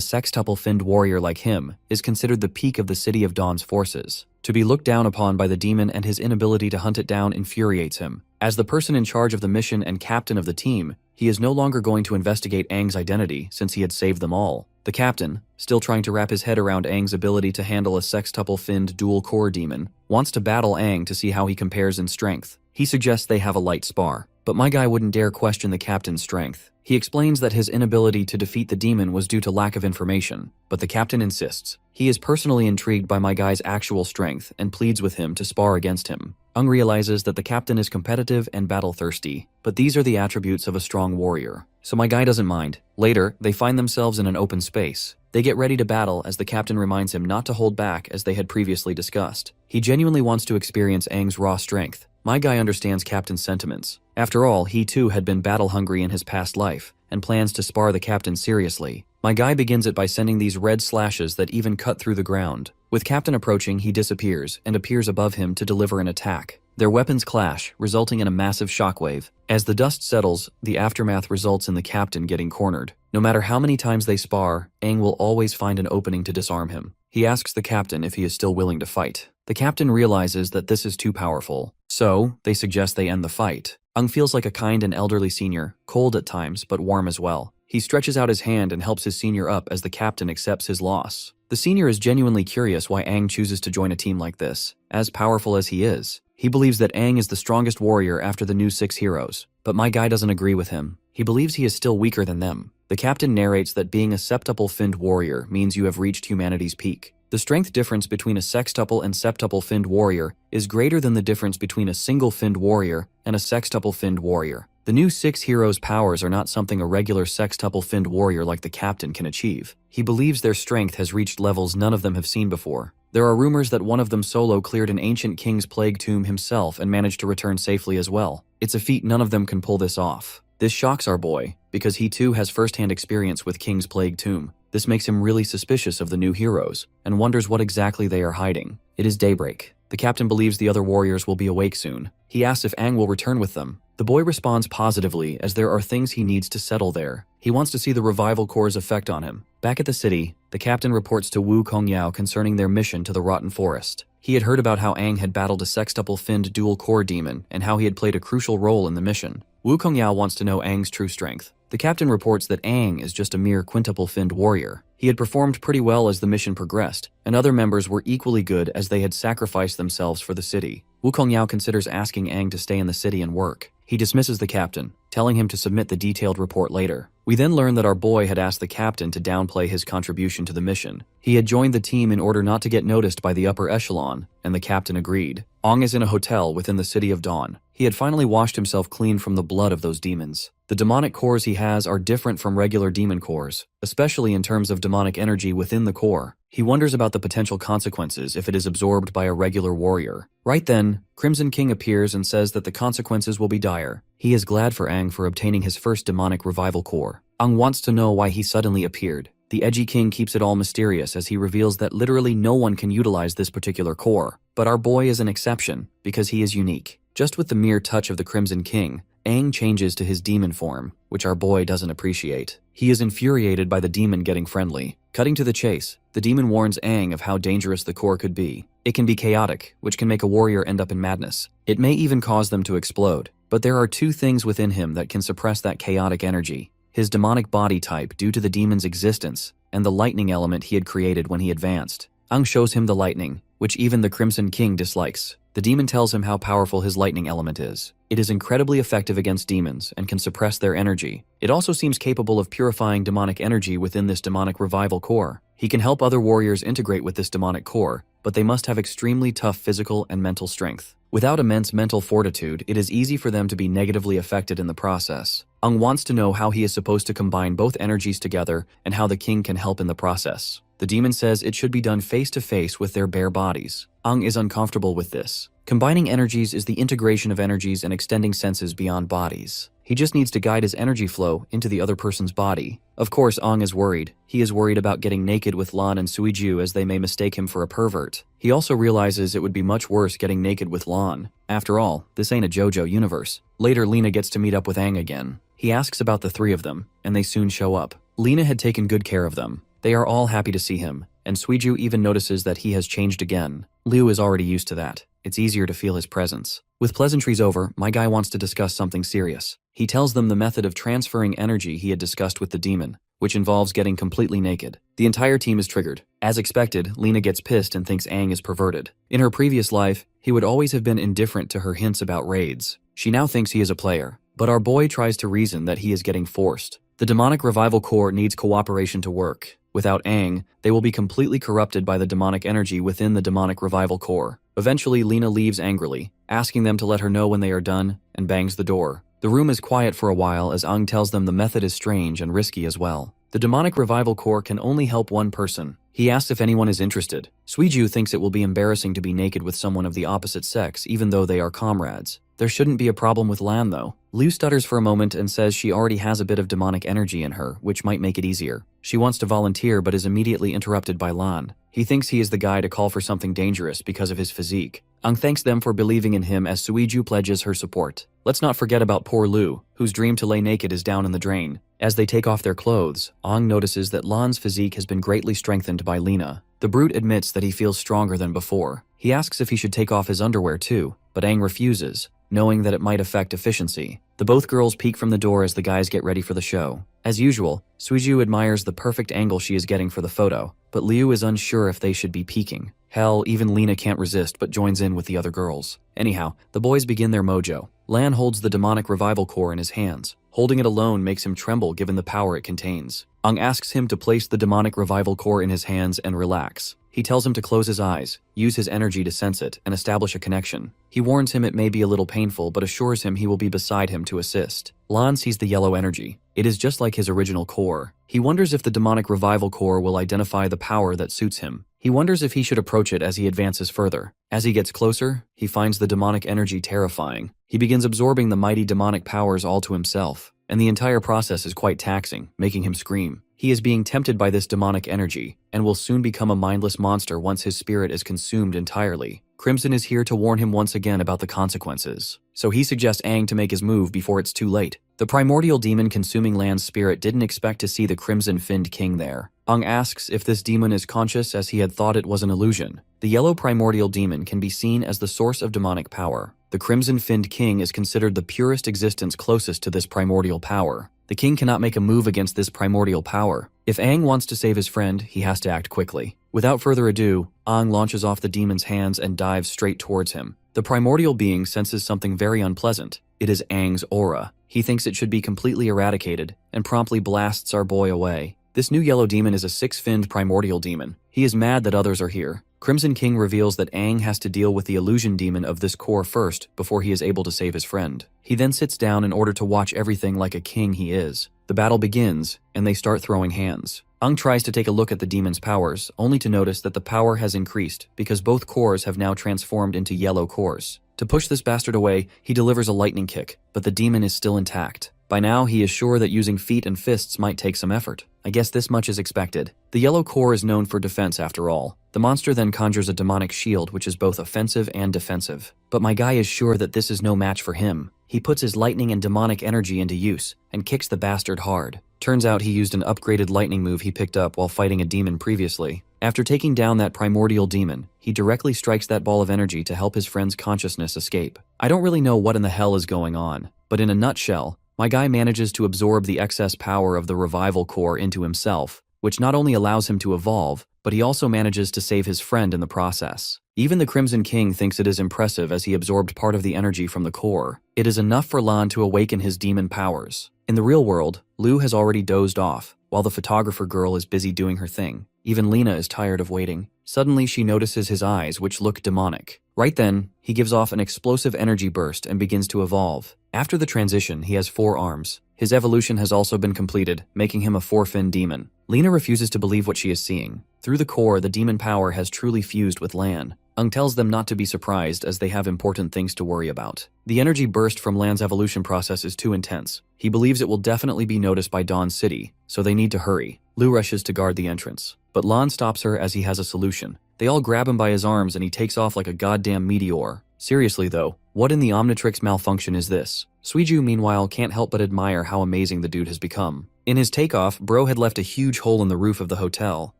sextuple-finned warrior like him is considered the peak of the City of Dawn's forces. To be looked down upon by the demon and his inability to hunt it down infuriates him. As the person in charge of the mission and captain of the team, he is no longer going to investigate Aang's identity since he had saved them all. The captain, still trying to wrap his head around Aang's ability to handle a sextuple-finned dual-core demon, wants to battle Aang to see how he compares in strength. He suggests they have a light spar, but my guy wouldn't dare question the captain's strength. He explains that his inability to defeat the demon was due to lack of information, but the captain insists. He is personally intrigued by my guy's actual strength and pleads with him to spar against him. Aang realizes that the captain is competitive and battle-thirsty, but these are the attributes of a strong warrior, so my guy doesn't mind. Later, they find themselves in an open space. They get ready to battle as the captain reminds him not to hold back as they had previously discussed. He genuinely wants to experience Aang's raw strength. My guy understands Captain's sentiments. After all, he too had been battle-hungry in his past life, and plans to spar the captain seriously. My guy begins it by sending these red slashes that even cut through the ground. With Captain approaching, he disappears and appears above him to deliver an attack. Their weapons clash, resulting in a massive shockwave. As the dust settles, the aftermath results in the captain getting cornered. No matter how many times they spar, Aang will always find an opening to disarm him. He asks the captain if he is still willing to fight. The captain realizes that this is too powerful, so they suggest they end the fight. Ung feels like a kind and elderly senior, cold at times, but warm as well. He stretches out his hand and helps his senior up as the captain accepts his loss. The senior is genuinely curious why Aang chooses to join a team like this. As powerful as he is, he believes that Aang is the strongest warrior after the new 6 heroes. But my guy doesn't agree with him. He believes he is still weaker than them. The captain narrates that being a septuple-finned warrior means you have reached humanity's peak. The strength difference between a sextuple and septuple-finned warrior is greater than the difference between a single-finned warrior and a sextuple-finned warrior. The new 6 heroes' powers are not something a regular sextuple-finned warrior like the captain can achieve. He believes their strength has reached levels none of them have seen before. There are rumors that one of them solo cleared an ancient king's plague tomb himself and managed to return safely as well. It's a feat none of them can pull this off. This shocks our boy, because he too has first-hand experience with King's Plague Tomb. This makes him really suspicious of the new heroes, and wonders what exactly they are hiding. It is daybreak. The captain believes the other warriors will be awake soon. He asks if Aang will return with them. The boy responds positively, as there are things he needs to settle there. He wants to see the revival core's effect on him. Back at the city, the captain reports to Wu Kongyao concerning their mission to the Rotten Forest. He had heard about how Aang had battled a sextuple-finned dual-core demon, and how he had played a crucial role in the mission. Wu Kongyao wants to know Aang's true strength. The captain reports that Aang is just a mere quintuple-finned warrior. He had performed pretty well as the mission progressed, and other members were equally good as they had sacrificed themselves for the city. Wu Kongyao considers asking Aang to stay in the city and work. He dismisses the captain, telling him to submit the detailed report later. We then learn that our boy had asked the captain to downplay his contribution to the mission. He had joined the team in order not to get noticed by the upper echelon, and the captain agreed. Aang is in a hotel within the City of Dawn. He had finally washed himself clean from the blood of those demons. The demonic cores he has are different from regular demon cores, especially in terms of demonic energy within the core. He wonders about the potential consequences if it is absorbed by a regular warrior. Right then, Crimson King appears and says that the consequences will be dire. He is glad for Aang for obtaining his first demonic revival core. Aang wants to know why he suddenly appeared. The edgy king keeps it all mysterious as he reveals that literally no one can utilize this particular core. But our boy is an exception, because he is unique. Just with the mere touch of the Crimson King, Aang changes to his demon form, which our boy doesn't appreciate. He is infuriated by the demon getting friendly. Cutting to the chase, the demon warns Aang of how dangerous the core could be. It can be chaotic, which can make a warrior end up in madness. It may even cause them to explode. But there are 2 things within him that can suppress that chaotic energy: his demonic body type due to the demon's existence, and the lightning element he had created when he advanced. Aang shows him the lightning, which even the Crimson King dislikes. The demon tells him how powerful his lightning element is. It is incredibly effective against demons and can suppress their energy. It also seems capable of purifying demonic energy within this demonic revival core. He can help other warriors integrate with this demonic core, but they must have extremely tough physical and mental strength. Without immense mental fortitude, it is easy for them to be negatively affected in the process. Aang wants to know how he is supposed to combine both energies together and how the king can help in the process. The demon says it should be done face to face with their bare bodies. Aang is uncomfortable with this. Combining energies is the integration of energies and extending senses beyond bodies. He just needs to guide his energy flow into the other person's body. Of course, Aang is worried. He is worried about getting naked with Lan and Suiju as they may mistake him for a pervert. He also realizes it would be much worse getting naked with Lan. After all, this ain't a JoJo universe. Later, Lena gets to meet up with Aang again. He asks about the 3 of them, and they soon show up. Lena had taken good care of them. They are all happy to see him, and Suiju even notices that he has changed again. Liu is already used to that. It's easier to feel his presence. With pleasantries over, my guy wants to discuss something serious. He tells them the method of transferring energy he had discussed with the demon, which involves getting completely naked. The entire team is triggered. As expected, Lena gets pissed and thinks Aang is perverted. In her previous life, he would always have been indifferent to her hints about raids. She now thinks he is a player, but our boy tries to reason that he is getting forced. The demonic revival core needs cooperation to work. Without Aang, they will be completely corrupted by the demonic energy within the demonic revival core. Eventually, Lena leaves angrily, asking them to let her know when they are done, and bangs the door. The room is quiet for a while as Aang tells them the method is strange and risky as well. The demonic revival core can only help one person. He asks if anyone is interested. Suiju thinks it will be embarrassing to be naked with someone of the opposite sex, even though they are comrades. There shouldn't be a problem with Lan, though. Liu stutters for a moment and says she already has a bit of demonic energy in her, which might make it easier. She wants to volunteer but is immediately interrupted by Lan. He thinks he is the guy to call for something dangerous because of his physique. Aang thanks them for believing in him as Suiju pledges her support. Let's not forget about poor Liu, whose dream to lay naked is down in the drain. As they take off their clothes, Aang notices that Lan's physique has been greatly strengthened by Lena. The brute admits that he feels stronger than before. He asks if he should take off his underwear too, but Aang refuses. knowing that it might affect efficiency. The both girls peek from the door as the guys get ready for the show. As usual, Suiju admires the perfect angle she is getting for the photo, but Liu is unsure if they should be peeking. Hell, even Lena can't resist but joins in with the other girls. Anyhow, the boys begin their mojo. Lan holds the demonic revival core in his hands. Holding it alone makes him tremble given the power it contains. Ang asks him to place the demonic revival core in his hands and relax. He tells him to close his eyes, use his energy to sense it, and establish a connection. He warns him it may be a little painful but assures him he will be beside him to assist. Lan sees the yellow energy. It is just like his original core. He wonders if the demonic revival core will identify the power that suits him. He wonders if he should approach it as he advances further. As he gets closer, he finds the demonic energy terrifying. He begins absorbing the mighty demonic powers all to himself, and the entire process is quite taxing, making him scream. He is being tempted by this demonic energy, and will soon become a mindless monster once his spirit is consumed entirely. Crimson is here to warn him once again about the consequences, so he suggests Aang to make his move before it's too late. The primordial demon consuming Lan's spirit didn't expect to see the crimson-finned king there. Aang asks if this demon is conscious as he had thought it was an illusion. The yellow primordial demon can be seen as the source of demonic power. The crimson-finned king is considered the purest existence closest to this primordial power. The king cannot make a move against this primordial power. If Aang wants to save his friend, he has to act quickly. Without further ado, Aang launches off the demon's hands and dives straight towards him. The primordial being senses something very unpleasant. It is Aang's aura. He thinks it should be completely eradicated, and promptly blasts our boy away. This new yellow demon is a six-finned primordial demon. He is mad that others are here. Crimson King reveals that Aang has to deal with the illusion demon of this core first before he is able to save his friend. He then sits down in order to watch everything like a king he is. The battle begins, and they start throwing hands. Aang tries to take a look at the demon's powers, only to notice that the power has increased because both cores have now transformed into yellow cores. To push this bastard away, he delivers a lightning kick, but the demon is still intact. By now, he is sure that using feet and fists might take some effort. I guess this much is expected. The yellow core is known for defense after all. The monster then conjures a demonic shield which is both offensive and defensive. But my guy is sure that this is no match for him. He puts his lightning and demonic energy into use, and kicks the bastard hard. Turns out he used an upgraded lightning move he picked up while fighting a demon previously. After taking down that primordial demon, he directly strikes that ball of energy to help his friend's consciousness escape. I don't really know what in the hell is going on, but in a nutshell, my guy manages to absorb the excess power of the revival core into himself, which not only allows him to evolve, but he also manages to save his friend in the process. Even the Crimson King thinks it is impressive as he absorbed part of the energy from the core. It is enough for Lan to awaken his demon powers. In the real world, Lu has already dozed off, while the photographer girl is busy doing her thing. Even Lena is tired of waiting. Suddenly she notices his eyes, which look demonic. Right then, he gives off an explosive energy burst and begins to evolve. After the transition, he has 4 arms. His evolution has also been completed, making him a 4-fin demon. Lena refuses to believe what she is seeing. Through the core, the demon power has truly fused with Lan. Aang tells them not to be surprised as they have important things to worry about. The energy burst from Lan's evolution process is too intense. He believes it will definitely be noticed by Dawn City, so they need to hurry. Lu rushes to guard the entrance, but Lan stops her as he has a solution. They all grab him by his arms and he takes off like a goddamn meteor. Seriously though, what in the Omnitrix malfunction is this? Suiju meanwhile can't help but admire how amazing the dude has become. In his takeoff, Bro had left a huge hole in the roof of the hotel.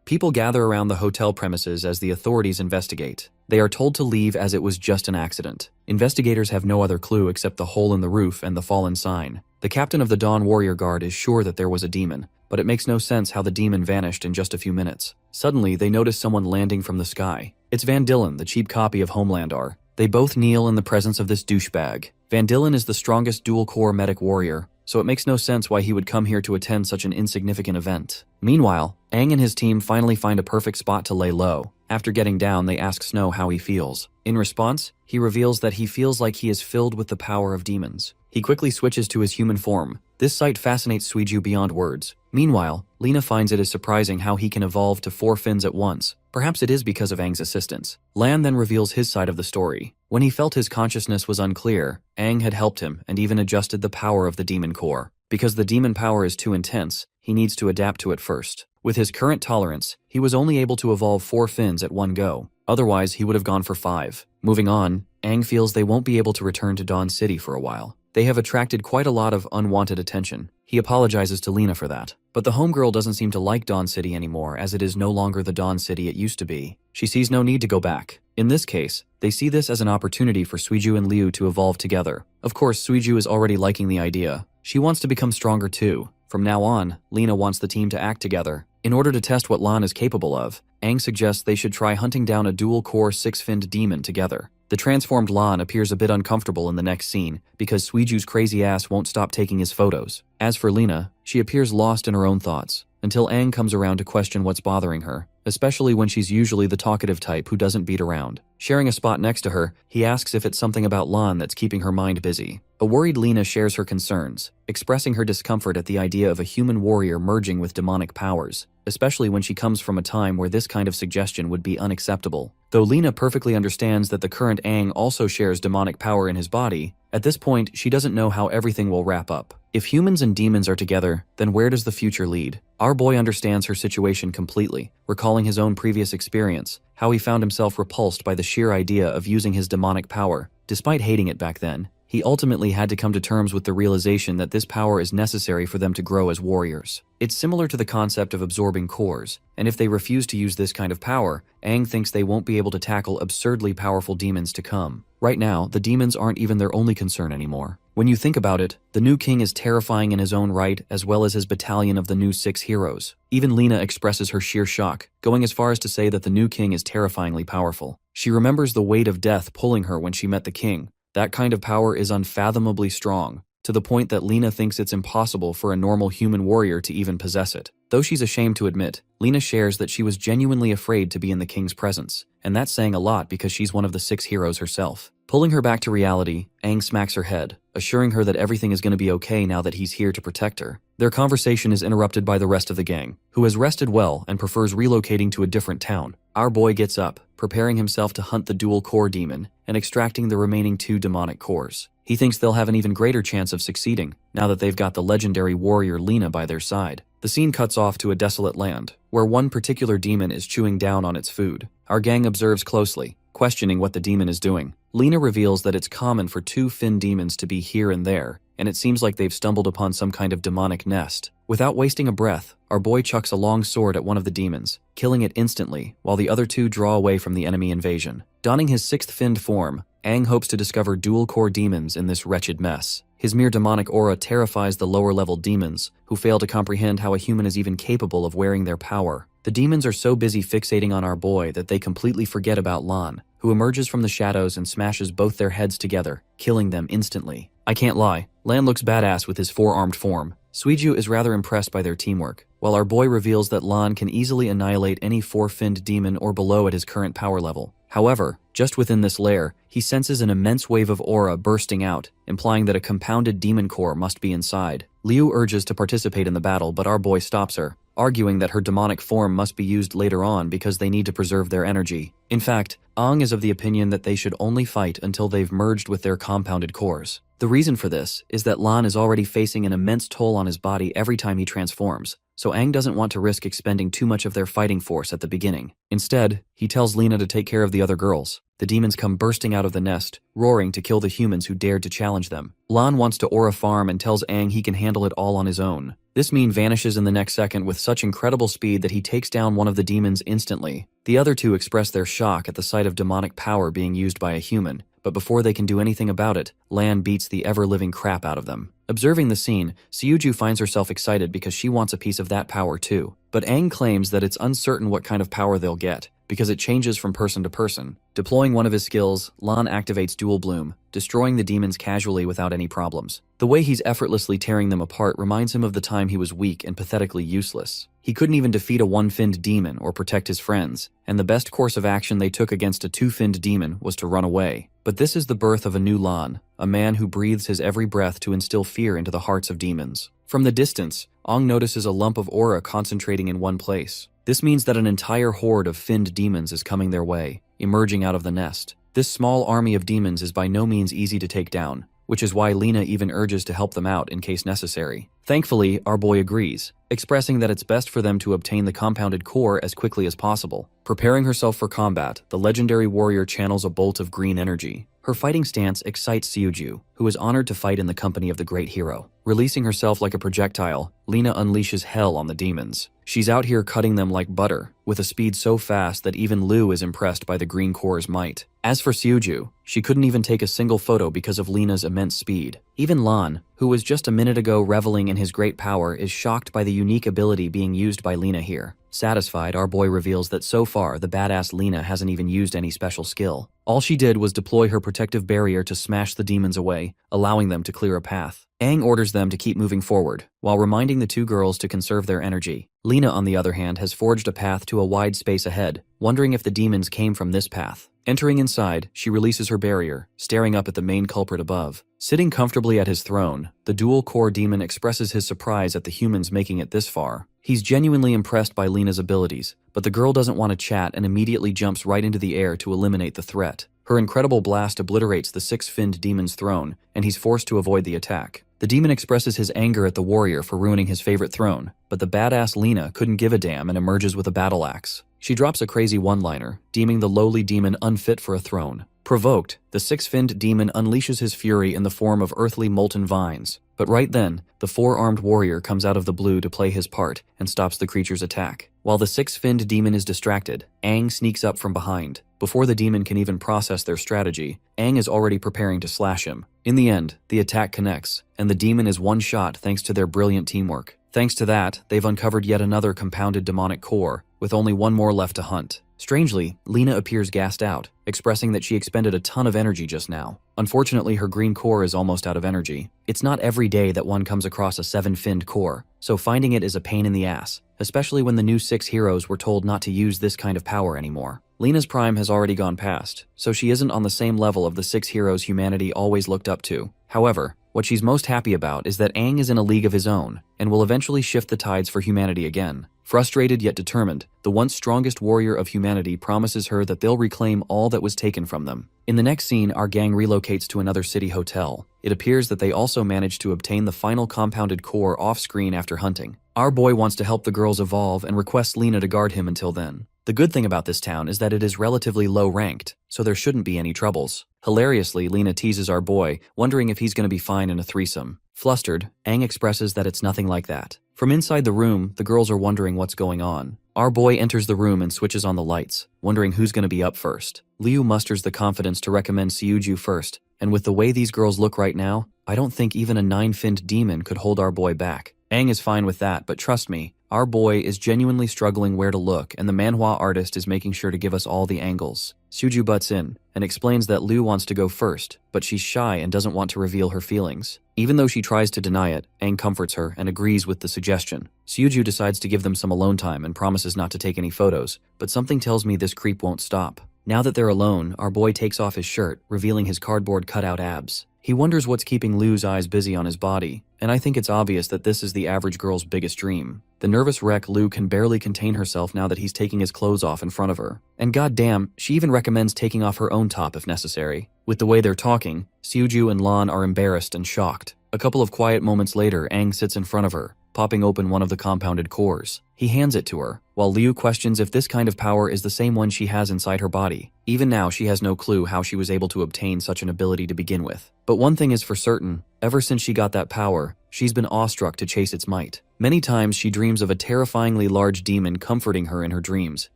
People gather around the hotel premises as the authorities investigate. They are told to leave as it was just an accident. Investigators have no other clue except the hole in the roof and the fallen sign. The captain of the Dawn Warrior Guard is sure that there was a demon, but it makes no sense how the demon vanished in just a few minutes. Suddenly, they notice someone landing from the sky. It's Van Dillen, the cheap copy of Homelander. They both kneel in the presence of this douchebag. Van Dillen is the strongest dual-core medic warrior, so it makes no sense why he would come here to attend such an insignificant event. Meanwhile, Aang and his team finally find a perfect spot to lay low. After getting down, they ask Snow how he feels. In response, he reveals that he feels like he is filled with the power of demons. He quickly switches to his human form. This sight fascinates Suiju beyond words. Meanwhile, Lena finds it is surprising how he can evolve to 4 fins at once. Perhaps it is because of Aang's assistance. Lan then reveals his side of the story. When he felt his consciousness was unclear, Aang had helped him and even adjusted the power of the demon core. Because the demon power is too intense, he needs to adapt to it first. With his current tolerance, he was only able to evolve 4 fins at one go. Otherwise, he would have gone for 5. Moving on, Aang feels they won't be able to return to Dawn City for a while. They have attracted quite a lot of unwanted attention. He apologizes to Lena for that. But the homegirl doesn't seem to like Dawn City anymore, as it is no longer the Dawn City it used to be. She sees no need to go back. In this case, they see this as an opportunity for Suiju and Liu to evolve together. Of course, Suiju is already liking the idea. She wants to become stronger too. From now on, Lena wants the team to act together. In order to test what Lan is capable of, Aang suggests they should try hunting down a dual-core six-finned demon together. The transformed Lan appears a bit uncomfortable in the next scene because Suiju's crazy ass won't stop taking his photos. As for Lena, she appears lost in her own thoughts, until Aang comes around to question what's bothering her, especially when she's usually the talkative type who doesn't beat around. Sharing a spot next to her, he asks if it's something about Lan that's keeping her mind busy. A worried Lena shares her concerns, expressing her discomfort at the idea of a human warrior merging with demonic powers, especially when she comes from a time where this kind of suggestion would be unacceptable. Though Lena perfectly understands that the current Aang also shares demonic power in his body, at this point she doesn't know how everything will wrap up. If humans and demons are together, then where does the future lead? Our boy understands her situation completely, recalling his own previous experience, how he found himself repulsed by the sheer idea of using his demonic power. Despite hating it back then, he ultimately had to come to terms with the realization that this power is necessary for them to grow as warriors. It's similar to the concept of absorbing cores, and if they refuse to use this kind of power, Aang thinks they won't be able to tackle absurdly powerful demons to come. Right now, the demons aren't even their only concern anymore. When you think about it, the new king is terrifying in his own right, as well as his battalion of the new 6 heroes. Even Lena expresses her sheer shock, going as far as to say that the new king is terrifyingly powerful. She remembers the weight of death pulling her when she met the king. That kind of power is unfathomably strong, to the point that Lena thinks it's impossible for a normal human warrior to even possess it. Though she's ashamed to admit, Lena shares that she was genuinely afraid to be in the king's presence, and that's saying a lot because she's one of the 6 heroes herself. Pulling her back to reality, Aang smacks her head, assuring her that everything is going to be okay now that he's here to protect her. Their conversation is interrupted by the rest of the gang, who has rested well and prefers relocating to a different town. Our boy gets up, preparing himself to hunt the dual-core demon and extracting the remaining 2 demonic cores. He thinks they'll have an even greater chance of succeeding, now that they've got the legendary warrior Lena by their side. The scene cuts off to a desolate land, where one particular demon is chewing down on its food. Our gang observes closely, questioning what the demon is doing. Lena reveals that it's common for 2 fin demons to be here and there, and it seems like they've stumbled upon some kind of demonic nest. Without wasting a breath, our boy chucks a long sword at one of the demons, killing it instantly, while the other 2 draw away from the enemy invasion. Donning his 6th finned form, Aang hopes to discover dual-core demons in this wretched mess. His mere demonic aura terrifies the lower-level demons, who fail to comprehend how a human is even capable of wearing their power. The demons are so busy fixating on our boy that they completely forget about Lan, who emerges from the shadows and smashes both their heads together, killing them instantly. I can't lie, Lan looks badass with his 4-armed form. Suiju is rather impressed by their teamwork, while our boy reveals that Lan can easily annihilate any 4-finned demon or below at his current power level. However, just within this lair, he senses an immense wave of aura bursting out, implying that a compounded demon core must be inside. Liu urges to participate in the battle, but our boy stops her, arguing that her demonic form must be used later on because they need to preserve their energy. In fact, Aang is of the opinion that they should only fight until they've merged with their compounded cores. The reason for this is that Lan is already facing an immense toll on his body every time he transforms, so Aang doesn't want to risk expending too much of their fighting force at the beginning. Instead, he tells Lena to take care of the other girls. The demons come bursting out of the nest, roaring to kill the humans who dared to challenge them. Lan wants to aura farm and tells Aang he can handle it all on his own. This meme vanishes in the next second with such incredible speed that he takes down one of the demons instantly. The other 2 express their shock at the sight of demonic power being used by a human, but before they can do anything about it, Lan beats the ever-living crap out of them. Observing the scene, Suiju finds herself excited because she wants a piece of that power too. But Aang claims that it's uncertain what kind of power they'll get, because it changes from person to person. Deploying one of his skills, Lan activates Dual Bloom, destroying the demons casually without any problems. The way he's effortlessly tearing them apart reminds him of the time he was weak and pathetically useless. He couldn't even defeat a 1-finned demon or protect his friends, and the best course of action they took against a 2-finned demon was to run away. But this is the birth of a new Lan, a man who breathes his every breath to instill fear into the hearts of demons. From the distance, Aang notices a lump of aura concentrating in one place. This means that an entire horde of finned demons is coming their way, emerging out of the nest. This small army of demons is by no means easy to take down, which is why Lena even urges to help them out in case necessary. Thankfully, our boy agrees, expressing that it's best for them to obtain the compounded core as quickly as possible. Preparing herself for combat, the legendary warrior channels a bolt of green energy. Her fighting stance excites Seoju, who is honored to fight in the company of the great hero. Releasing herself like a projectile, Lena unleashes hell on the demons. She's out here cutting them like butter, with a speed so fast that even Liu is impressed by the green core's might. As for Seoju, she couldn't even take a single photo because of Lena's immense speed. Even Lan, who was just a minute ago reveling in his great power, is shocked by the unique ability being used by Lena here. Satisfied, our boy reveals that so far the badass Lena hasn't even used any special skill. All she did was deploy her protective barrier to smash the demons away, allowing them to clear a path. Aang orders them to keep moving forward, while reminding the two girls to conserve their energy. Lena, on the other hand, has forged a path to a wide space ahead, wondering if the demons came from this path. Entering inside, she releases her barrier, staring up at the main culprit above. Sitting comfortably at his throne, the dual-core demon expresses his surprise at the humans making it this far. He's genuinely impressed by Lena's abilities, but the girl doesn't want to chat and immediately jumps right into the air to eliminate the threat. Her incredible blast obliterates the six-finned demon's throne, and he's forced to avoid the attack. The demon expresses his anger at the warrior for ruining his favorite throne, but the badass Lena couldn't give a damn and emerges with a battle axe. She drops a crazy one-liner, deeming the lowly demon unfit for a throne. Provoked, the six-finned demon unleashes his fury in the form of earthly molten vines. But right then, the four-armed warrior comes out of the blue to play his part and stops the creature's attack. While the six-finned demon is distracted, Aang sneaks up from behind. Before the demon can even process their strategy, Aang is already preparing to slash him. In the end, the attack connects, and the demon is one shot thanks to their brilliant teamwork. Thanks to that, they've uncovered yet another compounded demonic core, with only one more left to hunt. Strangely, Lena appears gassed out, expressing that she expended a ton of energy just now. Unfortunately, her green core is almost out of energy. It's not every day that one comes across a seven-finned core, so finding it is a pain in the ass, especially when the new 6 heroes were told not to use this kind of power anymore. Lena's prime has already gone past, so she isn't on the same level of the 6 heroes humanity always looked up to. However, what she's most happy about is that Aang is in a league of his own, and will eventually shift the tides for humanity again. Frustrated yet determined, the once strongest warrior of humanity promises her that they'll reclaim all that was taken from them. In the next scene, our gang relocates to another city hotel. It appears that they also managed to obtain the final compounded core off-screen after hunting. Our boy wants to help the girls evolve and requests Lena to guard him until then. The good thing about this town is that it is relatively low-ranked, so there shouldn't be any troubles. Hilariously, Lena teases our boy, wondering if he's going to be fine in a threesome. Flustered, Aang expresses that it's nothing like that. From inside the room, the girls are wondering what's going on. Our boy enters the room and switches on the lights, wondering who's going to be up first. Liu musters the confidence to recommend Seoju first, and with the way these girls look right now, I don't think even a 9-finned demon could hold our boy back. Aang is fine with that, but trust me, our boy is genuinely struggling where to look, and the manhwa artist is making sure to give us all the angles. Seoju butts in and explains that Liu wants to go first, but she's shy and doesn't want to reveal her feelings. Even though she tries to deny it, Aang comforts her and agrees with the suggestion. Seoju decides to give them some alone time and promises not to take any photos, but something tells me this creep won't stop. Now that they're alone, our boy takes off his shirt, revealing his cardboard cutout abs. He wonders what's keeping Liu's eyes busy on his body, and I think it's obvious that this is the average girl's biggest dream. The nervous wreck Liu can barely contain herself now that he's taking his clothes off in front of her. And goddamn, she even recommends taking off her own top if necessary. With the way they're talking, Seoju and Lan are embarrassed and shocked. A couple of quiet moments later, Aang sits in front of her, popping open one of the compounded cores. He hands it to her, while Liu questions if this kind of power is the same one she has inside her body. Even now, she has no clue how she was able to obtain such an ability to begin with. But one thing is for certain, ever since she got that power, she's been awestruck to chase its might. Many times she dreams of a terrifyingly large demon comforting her in her dreams,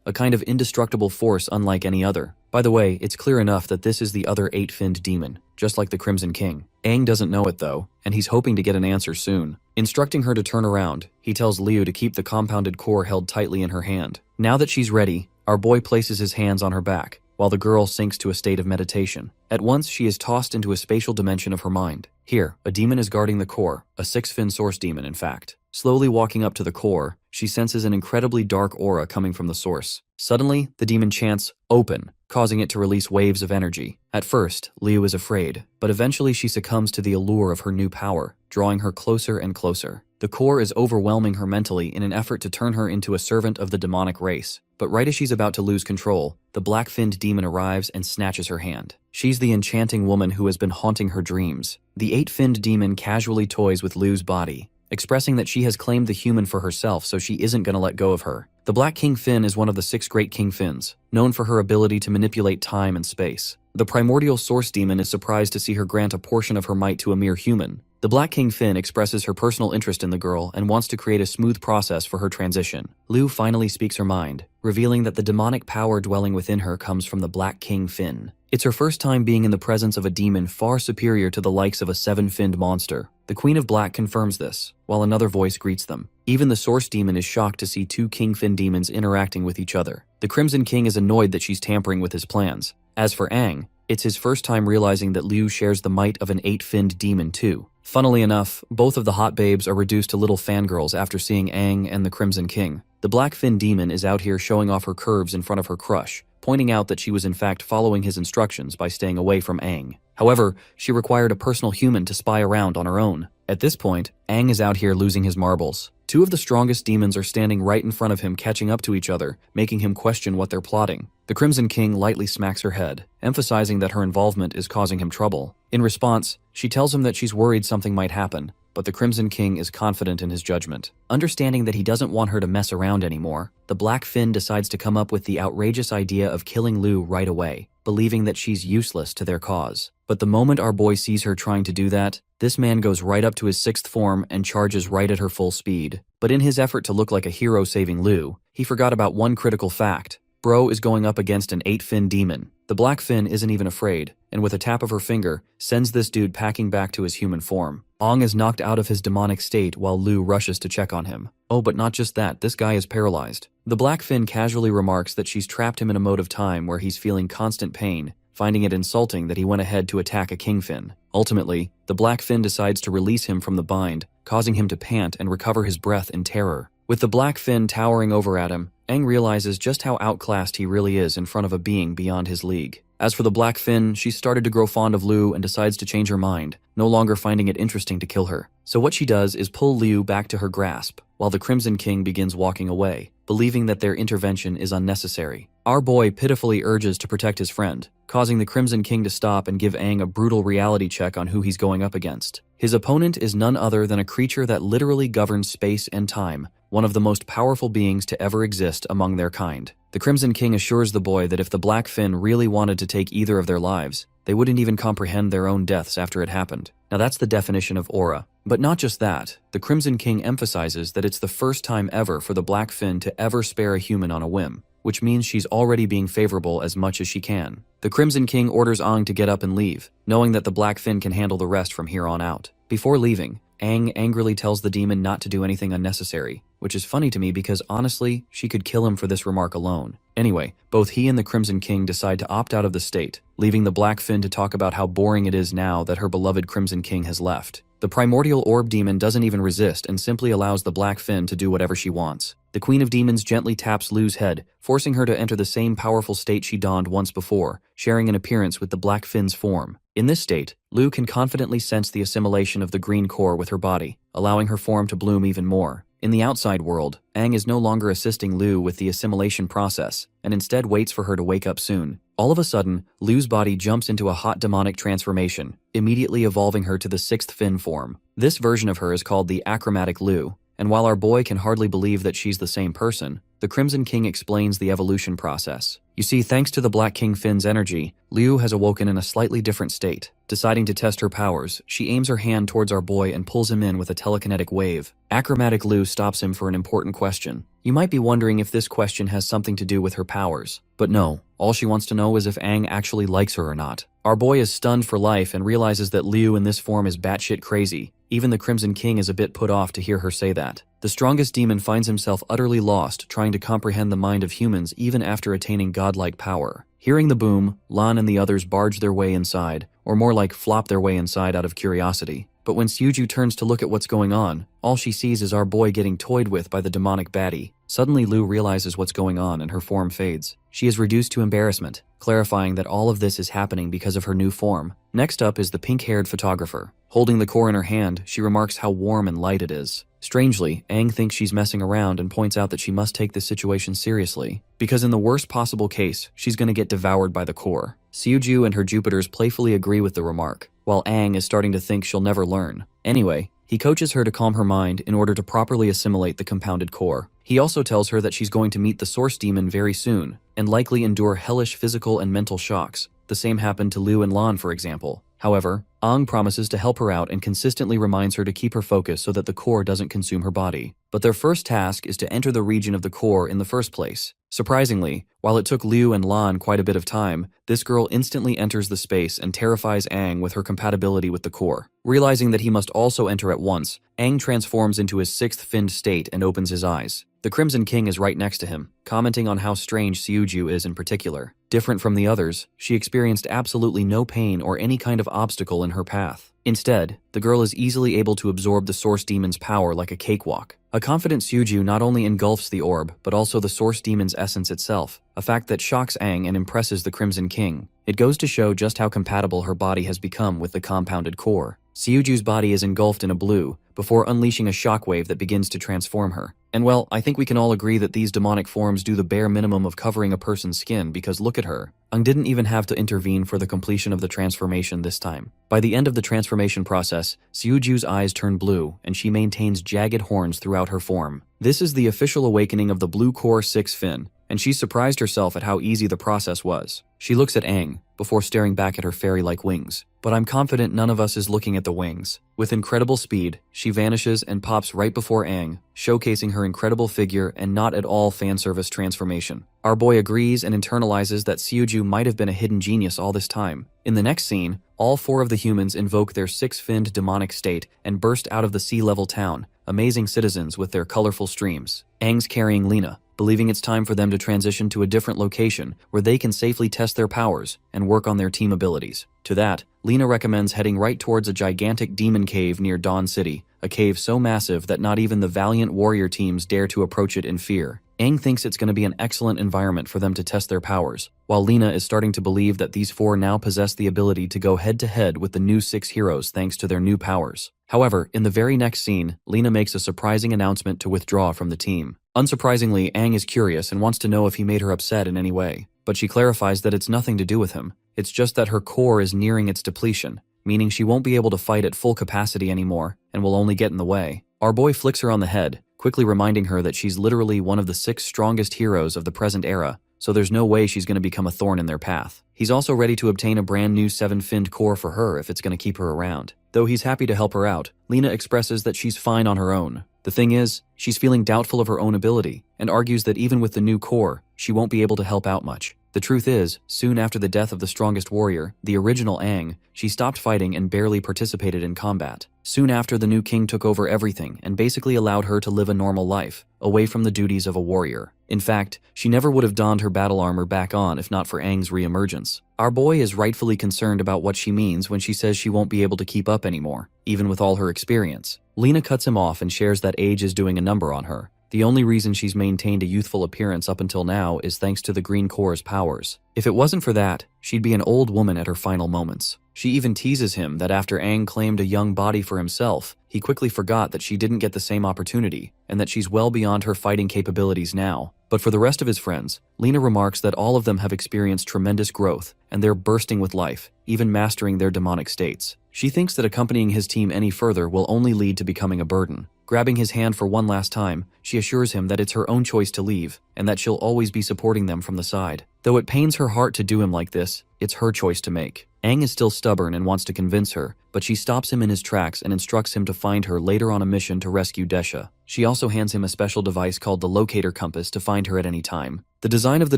a kind of indestructible force unlike any other. By the way, it's clear enough that this is the other 8-finned demon, just like the Crimson King. Aang doesn't know it though, and he's hoping to get an answer soon. Instructing her to turn around, he tells Liu to keep the compounded core held tightly in her hand. Now that she's ready, our boy places his hands on her back, while the girl sinks to a state of meditation. At once, she is tossed into a spatial dimension of her mind. Here, a demon is guarding the core, a 6-fin source demon in fact. Slowly walking up to the core, she senses an incredibly dark aura coming from the source. Suddenly, the demon chants, "Open," causing it to release waves of energy. At first, Liu is afraid, but eventually she succumbs to the allure of her new power, drawing her closer and closer. The core is overwhelming her mentally in an effort to turn her into a servant of the demonic race. But right as she's about to lose control, the black-finned demon arrives and snatches her hand. She's the enchanting woman who has been haunting her dreams. The 8-finned demon casually toys with Liu's body, expressing that she has claimed the human for herself, so she isn't going to let go of her. The Black King Fin is one of the 6 great King Fins, known for her ability to manipulate time and space. The primordial source demon is surprised to see her grant a portion of her might to a mere human. The Black King Finn expresses her personal interest in the girl and wants to create a smooth process for her transition. Lu finally speaks her mind, revealing that the demonic power dwelling within her comes from the Black King Finn. It's her first time being in the presence of a demon far superior to the likes of a seven-finned monster. The Queen of Black confirms this, while another voice greets them. Even the Source Demon is shocked to see two Kingfin demons interacting with each other. The Crimson King is annoyed that she's tampering with his plans. As for Aang, it's his first time realizing that Liu shares the might of an eight-finned demon too. Funnily enough, both of the hot babes are reduced to little fangirls after seeing Aang and the Crimson King. The Black Fin demon is out here showing off her curves in front of her crush, pointing out that she was in fact following his instructions by staying away from Aang. However, she required a personal human to spy around on her own. At this point, Aang is out here losing his marbles. Two of the strongest demons are standing right in front of him, catching up to each other, making him question what they're plotting. The Crimson King lightly smacks her head, emphasizing that her involvement is causing him trouble. In response, she tells him that she's worried something might happen, but the Crimson King is confident in his judgment. Understanding that he doesn't want her to mess around anymore, the Black Fin decides to come up with the outrageous idea of killing Liu right away, believing that she's useless to their cause. But the moment our boy sees her trying to do that, this man goes right up to his sixth form and charges right at her full speed. But in his effort to look like a hero saving Liu, he forgot about one critical fact. Bro is going up against an 8-fin demon. The Black Fin isn't even afraid, and with a tap of her finger, sends this dude packing back to his human form. Aang is knocked out of his demonic state while Liu rushes to check on him. Oh, but not just that, this guy is paralyzed. The Black Fin casually remarks that she's trapped him in a mode of time where he's feeling constant pain, finding it insulting that he went ahead to attack a kingfin. Ultimately, the Black Fin decides to release him from the bind, causing him to pant and recover his breath in terror. With the Black Fin towering over at him, Aang realizes just how outclassed he really is in front of a being beyond his league. As for the Black Fin, she started to grow fond of Liu and decides to change her mind, no longer finding it interesting to kill her. So what she does is pull Liu back to her grasp, while the Crimson King begins walking away, believing that their intervention is unnecessary. Our boy pitifully urges to protect his friend, causing the Crimson King to stop and give Aang a brutal reality check on who he's going up against. His opponent is none other than a creature that literally governs space and time, one of the most powerful beings to ever exist among their kind. The Crimson King assures the boy that if the Black Fin really wanted to take either of their lives, they wouldn't even comprehend their own deaths after it happened. Now that's the definition of aura. But not just that, the Crimson King emphasizes that it's the first time ever for the Black Fin to ever spare a human on a whim, which means she's already being favorable as much as she can. The Crimson King orders Aang to get up and leave, knowing that the Black Fin can handle the rest from here on out. Before leaving, Aang angrily tells the demon not to do anything unnecessary, which is funny to me because honestly, she could kill him for this remark alone. Anyway, both he and the Crimson King decide to opt out of the state, leaving the Black Fin to talk about how boring it is now that her beloved Crimson King has left. The primordial orb demon doesn't even resist and simply allows the Black Fin to do whatever she wants. The Queen of Demons gently taps Liu's head, forcing her to enter the same powerful state she donned once before, sharing an appearance with the Black Fin's form. In this state, Liu can confidently sense the assimilation of the green core with her body, allowing her form to bloom even more. In the outside world, Aang is no longer assisting Liu with the assimilation process, and instead waits for her to wake up soon. All of a sudden, Liu's body jumps into a hot demonic transformation, immediately evolving her to the sixth fin form. This version of her is called the achromatic Liu, and while our boy can hardly believe that she's the same person, the Crimson King explains the evolution process. You see, thanks to the Black King Fin's energy, Liu has awoken in a slightly different state. Deciding to test her powers, she aims her hand towards our boy and pulls him in with a telekinetic wave. Achromatic Liu stops him for an important question. You might be wondering if this question has something to do with her powers. But no, all she wants to know is if Aang actually likes her or not. Our boy is stunned for life and realizes that Liu in this form is batshit crazy. Even the Crimson King is a bit put off to hear her say that. The strongest demon finds himself utterly lost, trying to comprehend the mind of humans even after attaining godlike power. Hearing the boom, Lan and the others barge their way inside, or more like flop their way inside out of curiosity. But when Suju turns to look at what's going on, all she sees is our boy getting toyed with by the demonic baddie. Suddenly Liu realizes what's going on and her form fades. She is reduced to embarrassment, clarifying that all of this is happening because of her new form. Next up is the pink-haired photographer. Holding the core in her hand, she remarks how warm and light it is. Strangely, Aang thinks she's messing around and points out that she must take this situation seriously, because in the worst possible case, she's gonna get devoured by the core. Suju and her Jupiters playfully agree with the remark, while Aang is starting to think she'll never learn. Anyway, he coaches her to calm her mind in order to properly assimilate the compounded core. He also tells her that she's going to meet the Source Demon very soon, and likely endure hellish physical and mental shocks, The same happened to Liu and Lan, for example. However, Aang promises to help her out and consistently reminds her to keep her focus so that the core doesn't consume her body. But their first task is to enter the region of the core in the first place. Surprisingly, while it took Liu and Lan quite a bit of time, this girl instantly enters the space and terrifies Aang with her compatibility with the core. Realizing that he must also enter at once, Aang transforms into his sixth finned state and opens his eyes. The Crimson King is right next to him, commenting on how strange Xiuju is in particular. Different from the others, she experienced absolutely no pain or any kind of obstacle in her path. Instead, the girl is easily able to absorb the Source Demon's power like a cakewalk. A confident Xiuju not only engulfs the orb, but also the Source Demon's essence itself, a fact that shocks Aang and impresses the Crimson King. It goes to show just how compatible her body has become with the compounded core. Xiuju's body is engulfed in a blue, before unleashing a shockwave that begins to transform her. And well, I think we can all agree that these demonic forms do the bare minimum of covering a person's skin because look at her. Aang didn't even have to intervene for the completion of the transformation this time. By the end of the transformation process, Xiuju's eyes turn blue and she maintains jagged horns throughout her form. This is the official awakening of the Blue Core 6 Fin, and she surprised herself at how easy the process was. She looks at Aang, before staring back at her fairy-like wings. But I'm confident none of us is looking at the wings. With incredible speed, she vanishes and pops right before Aang, showcasing her incredible figure and not at all fan service transformation. Our boy agrees and internalizes that Xiuju might have been a hidden genius all this time. In the next scene, all 4 of the humans invoke their 6-finned demonic state and burst out of the sea-level town, amazing citizens with their colorful streams. Aang's carrying Lena, believing it's time for them to transition to a different location where they can safely test their powers and work on their team abilities. To that, Lena recommends heading right towards a gigantic demon cave near Dawn City, a cave so massive that not even the valiant warrior teams dare to approach it in fear. Aang thinks it's going to be an excellent environment for them to test their powers, while Lena is starting to believe that these 4 now possess the ability to go head-to-head with the new 6 heroes thanks to their new powers. However, in the very next scene, Lena makes a surprising announcement to withdraw from the team. Unsurprisingly, Aang is curious and wants to know if he made her upset in any way, but she clarifies that it's nothing to do with him. It's just that her core is nearing its depletion, meaning she won't be able to fight at full capacity anymore and will only get in the way. Our boy flicks her on the head, quickly reminding her that she's literally one of the 6 strongest heroes of the present era, so there's no way she's going to become a thorn in their path. He's also ready to obtain a brand new 7-finned core for her if it's going to keep her around. Though he's happy to help her out, Lena expresses that she's fine on her own. The thing is, she's feeling doubtful of her own ability, and argues that even with the new core, she won't be able to help out much. The truth is, soon after the death of the strongest warrior, the original Aang, she stopped fighting and barely participated in combat. Soon after, the new king took over everything and basically allowed her to live a normal life, away from the duties of a warrior. In fact, she never would have donned her battle armor back on if not for Aang's re-emergence. Our boy is rightfully concerned about what she means when she says she won't be able to keep up anymore, even with all her experience. Lena cuts him off and shares that age is doing a number on her. The only reason she's maintained a youthful appearance up until now is thanks to the Green Core's powers. If it wasn't for that, she'd be an old woman at her final moments. She even teases him that after Aang claimed a young body for himself, he quickly forgot that she didn't get the same opportunity, and that she's well beyond her fighting capabilities now. But for the rest of his friends, Lena remarks that all of them have experienced tremendous growth, and they're bursting with life, even mastering their demonic states. She thinks that accompanying his team any further will only lead to becoming a burden. Grabbing his hand for one last time, she assures him that it's her own choice to leave, and that she'll always be supporting them from the side. Though it pains her heart to do him like this, it's her choice to make. Aang is still stubborn and wants to convince her, but she stops him in his tracks and instructs him to find her later on a mission to rescue Desha. She also hands him a special device called the locator compass to find her at any time. The design of the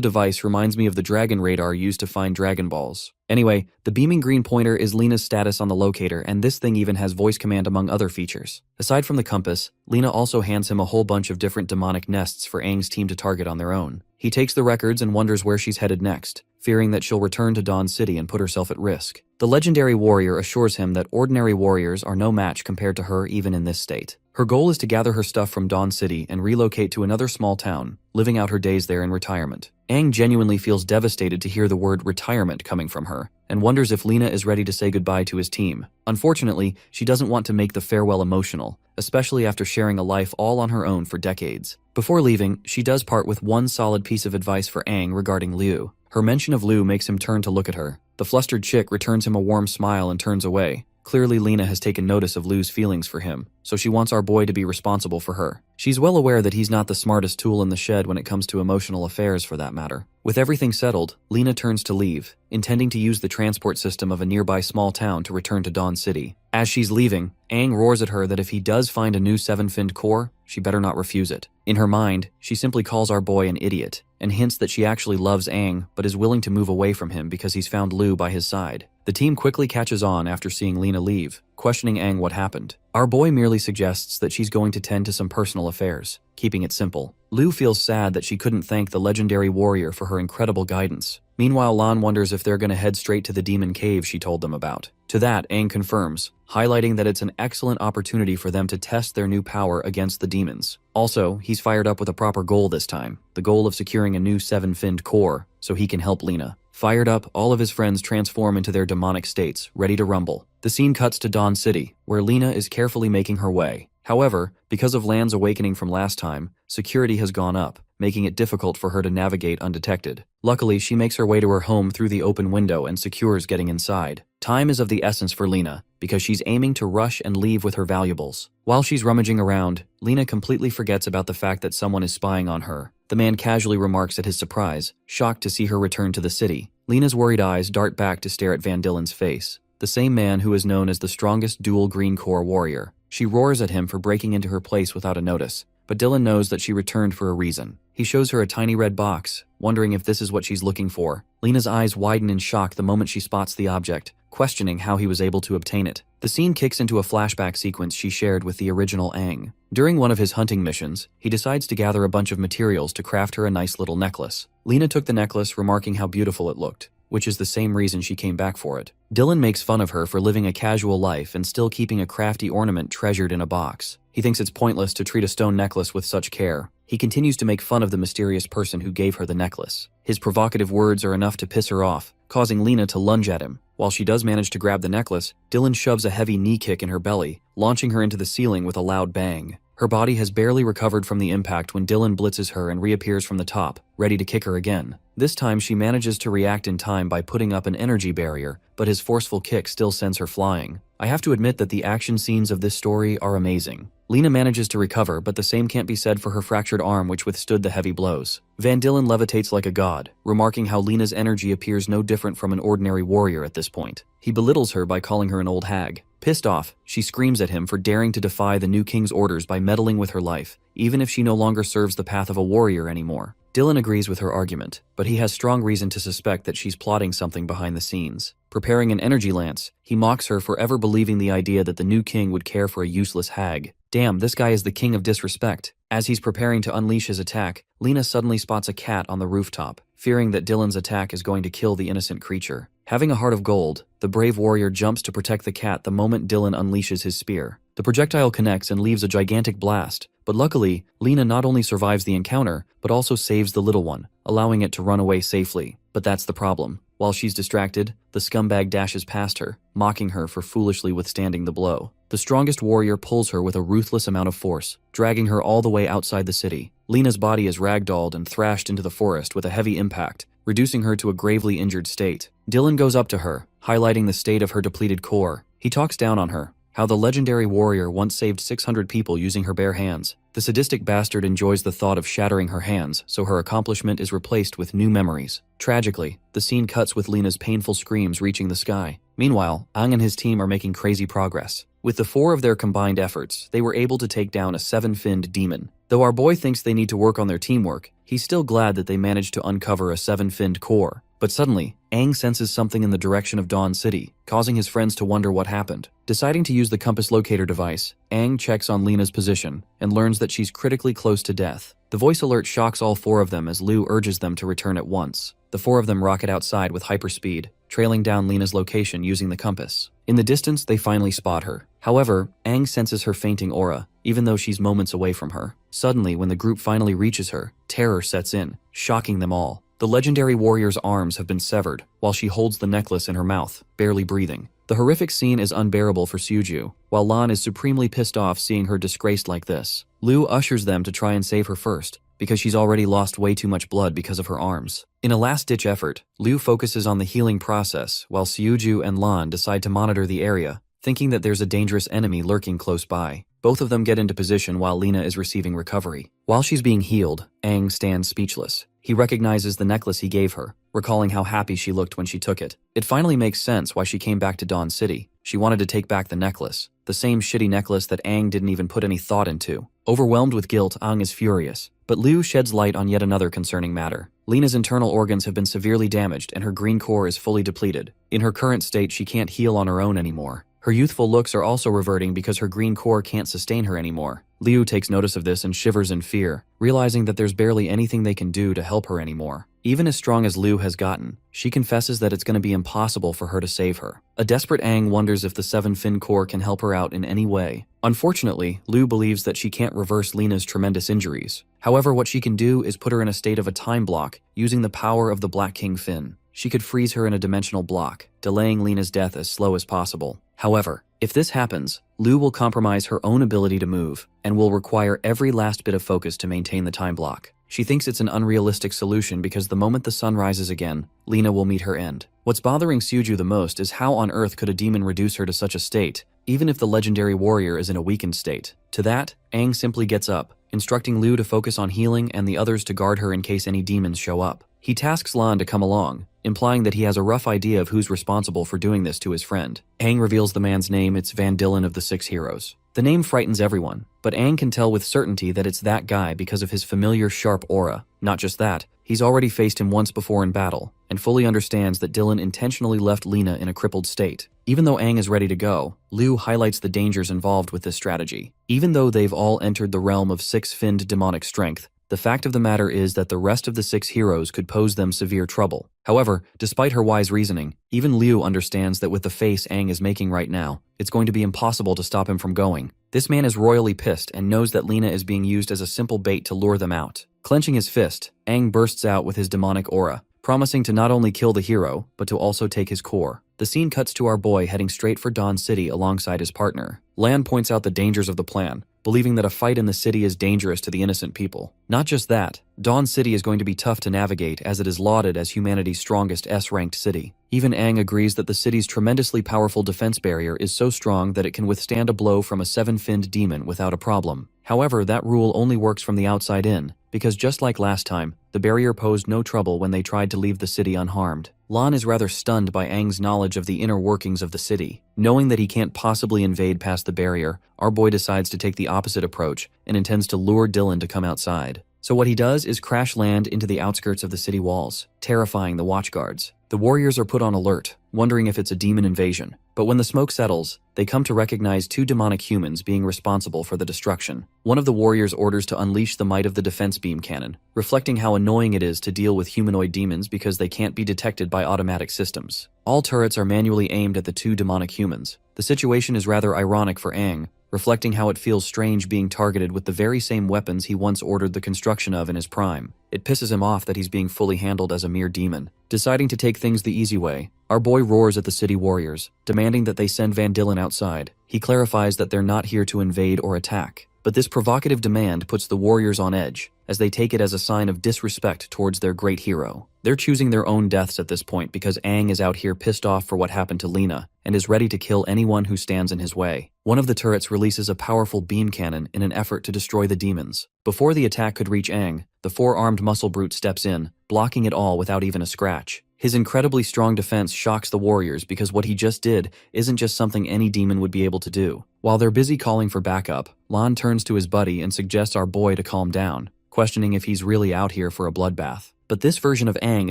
device reminds me of the dragon radar used to find Dragon Balls. Anyway, the beaming green pointer is Lena's status on the locator, and this thing even has voice command among other features. Aside from the compass, Lena also hands him a whole bunch of different demonic nests for Aang's team to target on their own. He takes the records and wonders where she's headed next, fearing that she'll return to Dawn City and put herself at risk. The legendary warrior assures him that ordinary warriors are no match compared to her even in this state. Her goal is to gather her stuff from Dawn City and relocate to another small town, living out her days there in retirement. Aang genuinely feels devastated to hear the word retirement coming from her, and wonders if Lena is ready to say goodbye to his team. Unfortunately, she doesn't want to make the farewell emotional, especially after sharing a life all on her own for decades. Before leaving, she does part with one solid piece of advice for Aang regarding Liu. Her mention of Liu makes him turn to look at her. The flustered chick returns him a warm smile and turns away, Clearly Lena has taken notice of Lu's feelings for him, so she wants our boy to be responsible for her. She's well aware that he's not the smartest tool in the shed when it comes to emotional affairs for that matter. With everything settled, Lena turns to leave, intending to use the transport system of a nearby small town to return to Dawn City. As she's leaving, Aang roars at her that if he does find a new seven-finned core, she better not refuse it. In her mind, she simply calls our boy an idiot, and hints that she actually loves Aang but is willing to move away from him because he's found Lu by his side. The team quickly catches on after seeing Lena leave, questioning Aang what happened. Our boy merely suggests that she's going to tend to some personal affairs, keeping it simple. Lu feels sad that she couldn't thank the legendary warrior for her incredible guidance. Meanwhile, Lan wonders if they're going to head straight to the demon cave she told them about. To that, Aang confirms, highlighting that it's an excellent opportunity for them to test their new power against the demons. Also, he's fired up with a proper goal this time, the goal of securing a new seven-finned core, so he can help Lena. Fired up, all of his friends transform into their demonic states, ready to rumble. The scene cuts to Dawn City, where Lena is carefully making her way. However, because of Lan's awakening from last time, security has gone up, making it difficult for her to navigate undetected. Luckily, she makes her way to her home through the open window and secures getting inside. Time is of the essence for Lena, because she's aiming to rush and leave with her valuables. While she's rummaging around, Lena completely forgets about the fact that someone is spying on her. The man casually remarks at his surprise, shocked to see her return to the city. Lena's worried eyes dart back to stare at Van Dillen's face, the same man who is known as the strongest dual green core warrior. She roars at him for breaking into her place without a notice, but Dylan knows that she returned for a reason. He shows her a tiny red box, wondering if this is what she's looking for. Lena's eyes widen in shock the moment she spots the object, questioning how he was able to obtain it. The scene kicks into a flashback sequence she shared with the original Aang. During one of his hunting missions, he decides to gather a bunch of materials to craft her a nice little necklace. Lena took the necklace, remarking how beautiful it looked, which is the same reason she came back for it. Dylan makes fun of her for living a casual life and still keeping a crafty ornament treasured in a box. He thinks it's pointless to treat a stone necklace with such care. He continues to make fun of the mysterious person who gave her the necklace. His provocative words are enough to piss her off, causing Lena to lunge at him. While she does manage to grab the necklace, Dylan shoves a heavy knee kick in her belly, launching her into the ceiling with a loud bang. Her body has barely recovered from the impact when Dylan blitzes her and reappears from the top, ready to kick her again. This time she manages to react in time by putting up an energy barrier, but his forceful kick still sends her flying. I have to admit that the action scenes of this story are amazing. Lena manages to recover, but the same can't be said for her fractured arm which withstood the heavy blows. Van Dillen levitates like a god, remarking how Lena's energy appears no different from an ordinary warrior at this point. He belittles her by calling her an old hag. Pissed off, she screams at him for daring to defy the new king's orders by meddling with her life, even if she no longer serves the path of a warrior anymore. Dylan agrees with her argument, but he has strong reason to suspect that she's plotting something behind the scenes. Preparing an energy lance, he mocks her for ever believing the idea that the new king would care for a useless hag. Damn, this guy is the king of disrespect. As he's preparing to unleash his attack, Lena suddenly spots a cat on the rooftop, fearing that Dylan's attack is going to kill the innocent creature. Having a heart of gold, the brave warrior jumps to protect the cat the moment Dylan unleashes his spear. The projectile connects and leaves a gigantic blast, but luckily, Lena not only survives the encounter, but also saves the little one, allowing it to run away safely. But that's the problem. While she's distracted, the scumbag dashes past her, mocking her for foolishly withstanding the blow. The strongest warrior pulls her with a ruthless amount of force, dragging her all the way outside the city. Lena's body is ragdolled and thrashed into the forest with a heavy impact, reducing her to a gravely injured state. Dylan goes up to her, highlighting the state of her depleted core. He talks down on her, how the legendary warrior once saved 600 people using her bare hands. The sadistic bastard enjoys the thought of shattering her hands, so her accomplishment is replaced with new memories. Tragically, the scene cuts with Lena's painful screams reaching the sky. Meanwhile, Aang and his team are making crazy progress. With the 4 of their combined efforts, they were able to take down a 7-finned demon. Though our boy thinks they need to work on their teamwork, he's still glad that they managed to uncover a 7-finned core. But suddenly, Aang senses something in the direction of Dawn City, causing his friends to wonder what happened. Deciding to use the compass locator device, Aang checks on Lena's position and learns that she's critically close to death. The voice alert shocks all 4 of them as Lu urges them to return at once. The 4 of them rocket outside with hyperspeed, trailing down Lena's location using the compass. In the distance, they finally spot her. However, Aang senses her fainting aura, even though she's moments away from her. Suddenly, when the group finally reaches her, terror sets in, shocking them all. The legendary warrior's arms have been severed, while she holds the necklace in her mouth, barely breathing. The horrific scene is unbearable for Suju, while Lan is supremely pissed off seeing her disgraced like this. Lu ushers them to try and save her first, because she's already lost way too much blood because of her arms. In a last-ditch effort, Lu focuses on the healing process, while Suju and Lan decide to monitor the area, thinking that there's a dangerous enemy lurking close by. Both of them get into position while Lena is receiving recovery. While she's being healed, Aang stands speechless. He recognizes the necklace he gave her, recalling how happy she looked when she took it. It finally makes sense why she came back to Dawn City. She wanted to take back the necklace, the same shitty necklace that Aang didn't even put any thought into. Overwhelmed with guilt, Aang is furious. But Liu sheds light on yet another concerning matter. Lena's internal organs have been severely damaged and her green core is fully depleted. In her current state, she can't heal on her own anymore. Her youthful looks are also reverting because her green core can't sustain her anymore. Liu takes notice of this and shivers in fear, realizing that there's barely anything they can do to help her anymore. Even as strong as Liu has gotten, she confesses that it's going to be impossible for her to save her. A desperate Aang wonders if the Seven Fin Core can help her out in any way. Unfortunately, Liu believes that she can't reverse Lena's tremendous injuries. However, what she can do is put her in a state of a time block, using the power of the Black King Fin. She could freeze her in a dimensional block, delaying Lena's death as slow as possible. However, if this happens, Liu will compromise her own ability to move, and will require every last bit of focus to maintain the time block. She thinks it's an unrealistic solution because the moment the sun rises again, Lena will meet her end. What's bothering Suju the most is how on earth could a demon reduce her to such a state, even if the legendary warrior is in a weakened state. To that, Aang simply gets up, instructing Liu to focus on healing and the others to guard her in case any demons show up. He tasks Lan to come along, implying that he has a rough idea of who's responsible for doing this to his friend. Aang reveals the man's name. It's Van Dillen of the Six Heroes. The name frightens everyone, but Aang can tell with certainty that it's that guy because of his familiar sharp aura. Not just that, he's already faced him once before in battle, and fully understands that Dillen intentionally left Lena in a crippled state. Even though Aang is ready to go, Liu highlights the dangers involved with this strategy. Even though they've all entered the realm of six-finned demonic strength, the fact of the matter is that the rest of the six heroes could pose them severe trouble. However, despite her wise reasoning, even Liu understands that with the face Aang is making right now, it's going to be impossible to stop him from going. This man is royally pissed and knows that Lena is being used as a simple bait to lure them out. Clenching his fist, Aang bursts out with his demonic aura, promising to not only kill the hero, but to also take his core. The scene cuts to our boy heading straight for Dawn City alongside his partner. Lan points out the dangers of the plan, believing that a fight in the city is dangerous to the innocent people. Not just that, Dawn City is going to be tough to navigate as it is lauded as humanity's strongest S-ranked city. Even Aang agrees that the city's tremendously powerful defense barrier is so strong that it can withstand a blow from a seven-finned demon without a problem. However, that rule only works from the outside in, because just like last time, the barrier posed no trouble when they tried to leave the city unharmed. Lan is rather stunned by Aang's knowledge of the inner workings of the city. Knowing that he can't possibly invade past the barrier, our boy decides to take the opposite approach and intends to lure Dillen to come outside. So what he does is crash land into the outskirts of the city walls, terrifying the watchguards. The warriors are put on alert, wondering if it's a demon invasion. But when the smoke settles, they come to recognize two demonic humans being responsible for the destruction. One of the warriors orders to unleash the might of the defense beam cannon, reflecting how annoying it is to deal with humanoid demons because they can't be detected by automatic systems. All turrets are manually aimed at the two demonic humans. The situation is rather ironic for Aang, reflecting how it feels strange being targeted with the very same weapons he once ordered the construction of in his prime. It pisses him off that he's being fully handled as a mere demon. Deciding to take things the easy way, our boy roars at the city warriors, demanding that they send Van Dillen outside. He clarifies that they're not here to invade or attack, but this provocative demand puts the warriors on edge, as they take it as a sign of disrespect towards their great hero. They're choosing their own deaths at this point because Aang is out here pissed off for what happened to Lena, and is ready to kill anyone who stands in his way. One of the turrets releases a powerful beam cannon in an effort to destroy the demons. Before the attack could reach Aang, the four-armed muscle brute steps in, blocking it all without even a scratch. His incredibly strong defense shocks the warriors because what he just did isn't just something any demon would be able to do. While they're busy calling for backup, Lan turns to his buddy and suggests our boy to calm down, questioning if he's really out here for a bloodbath. But this version of Aang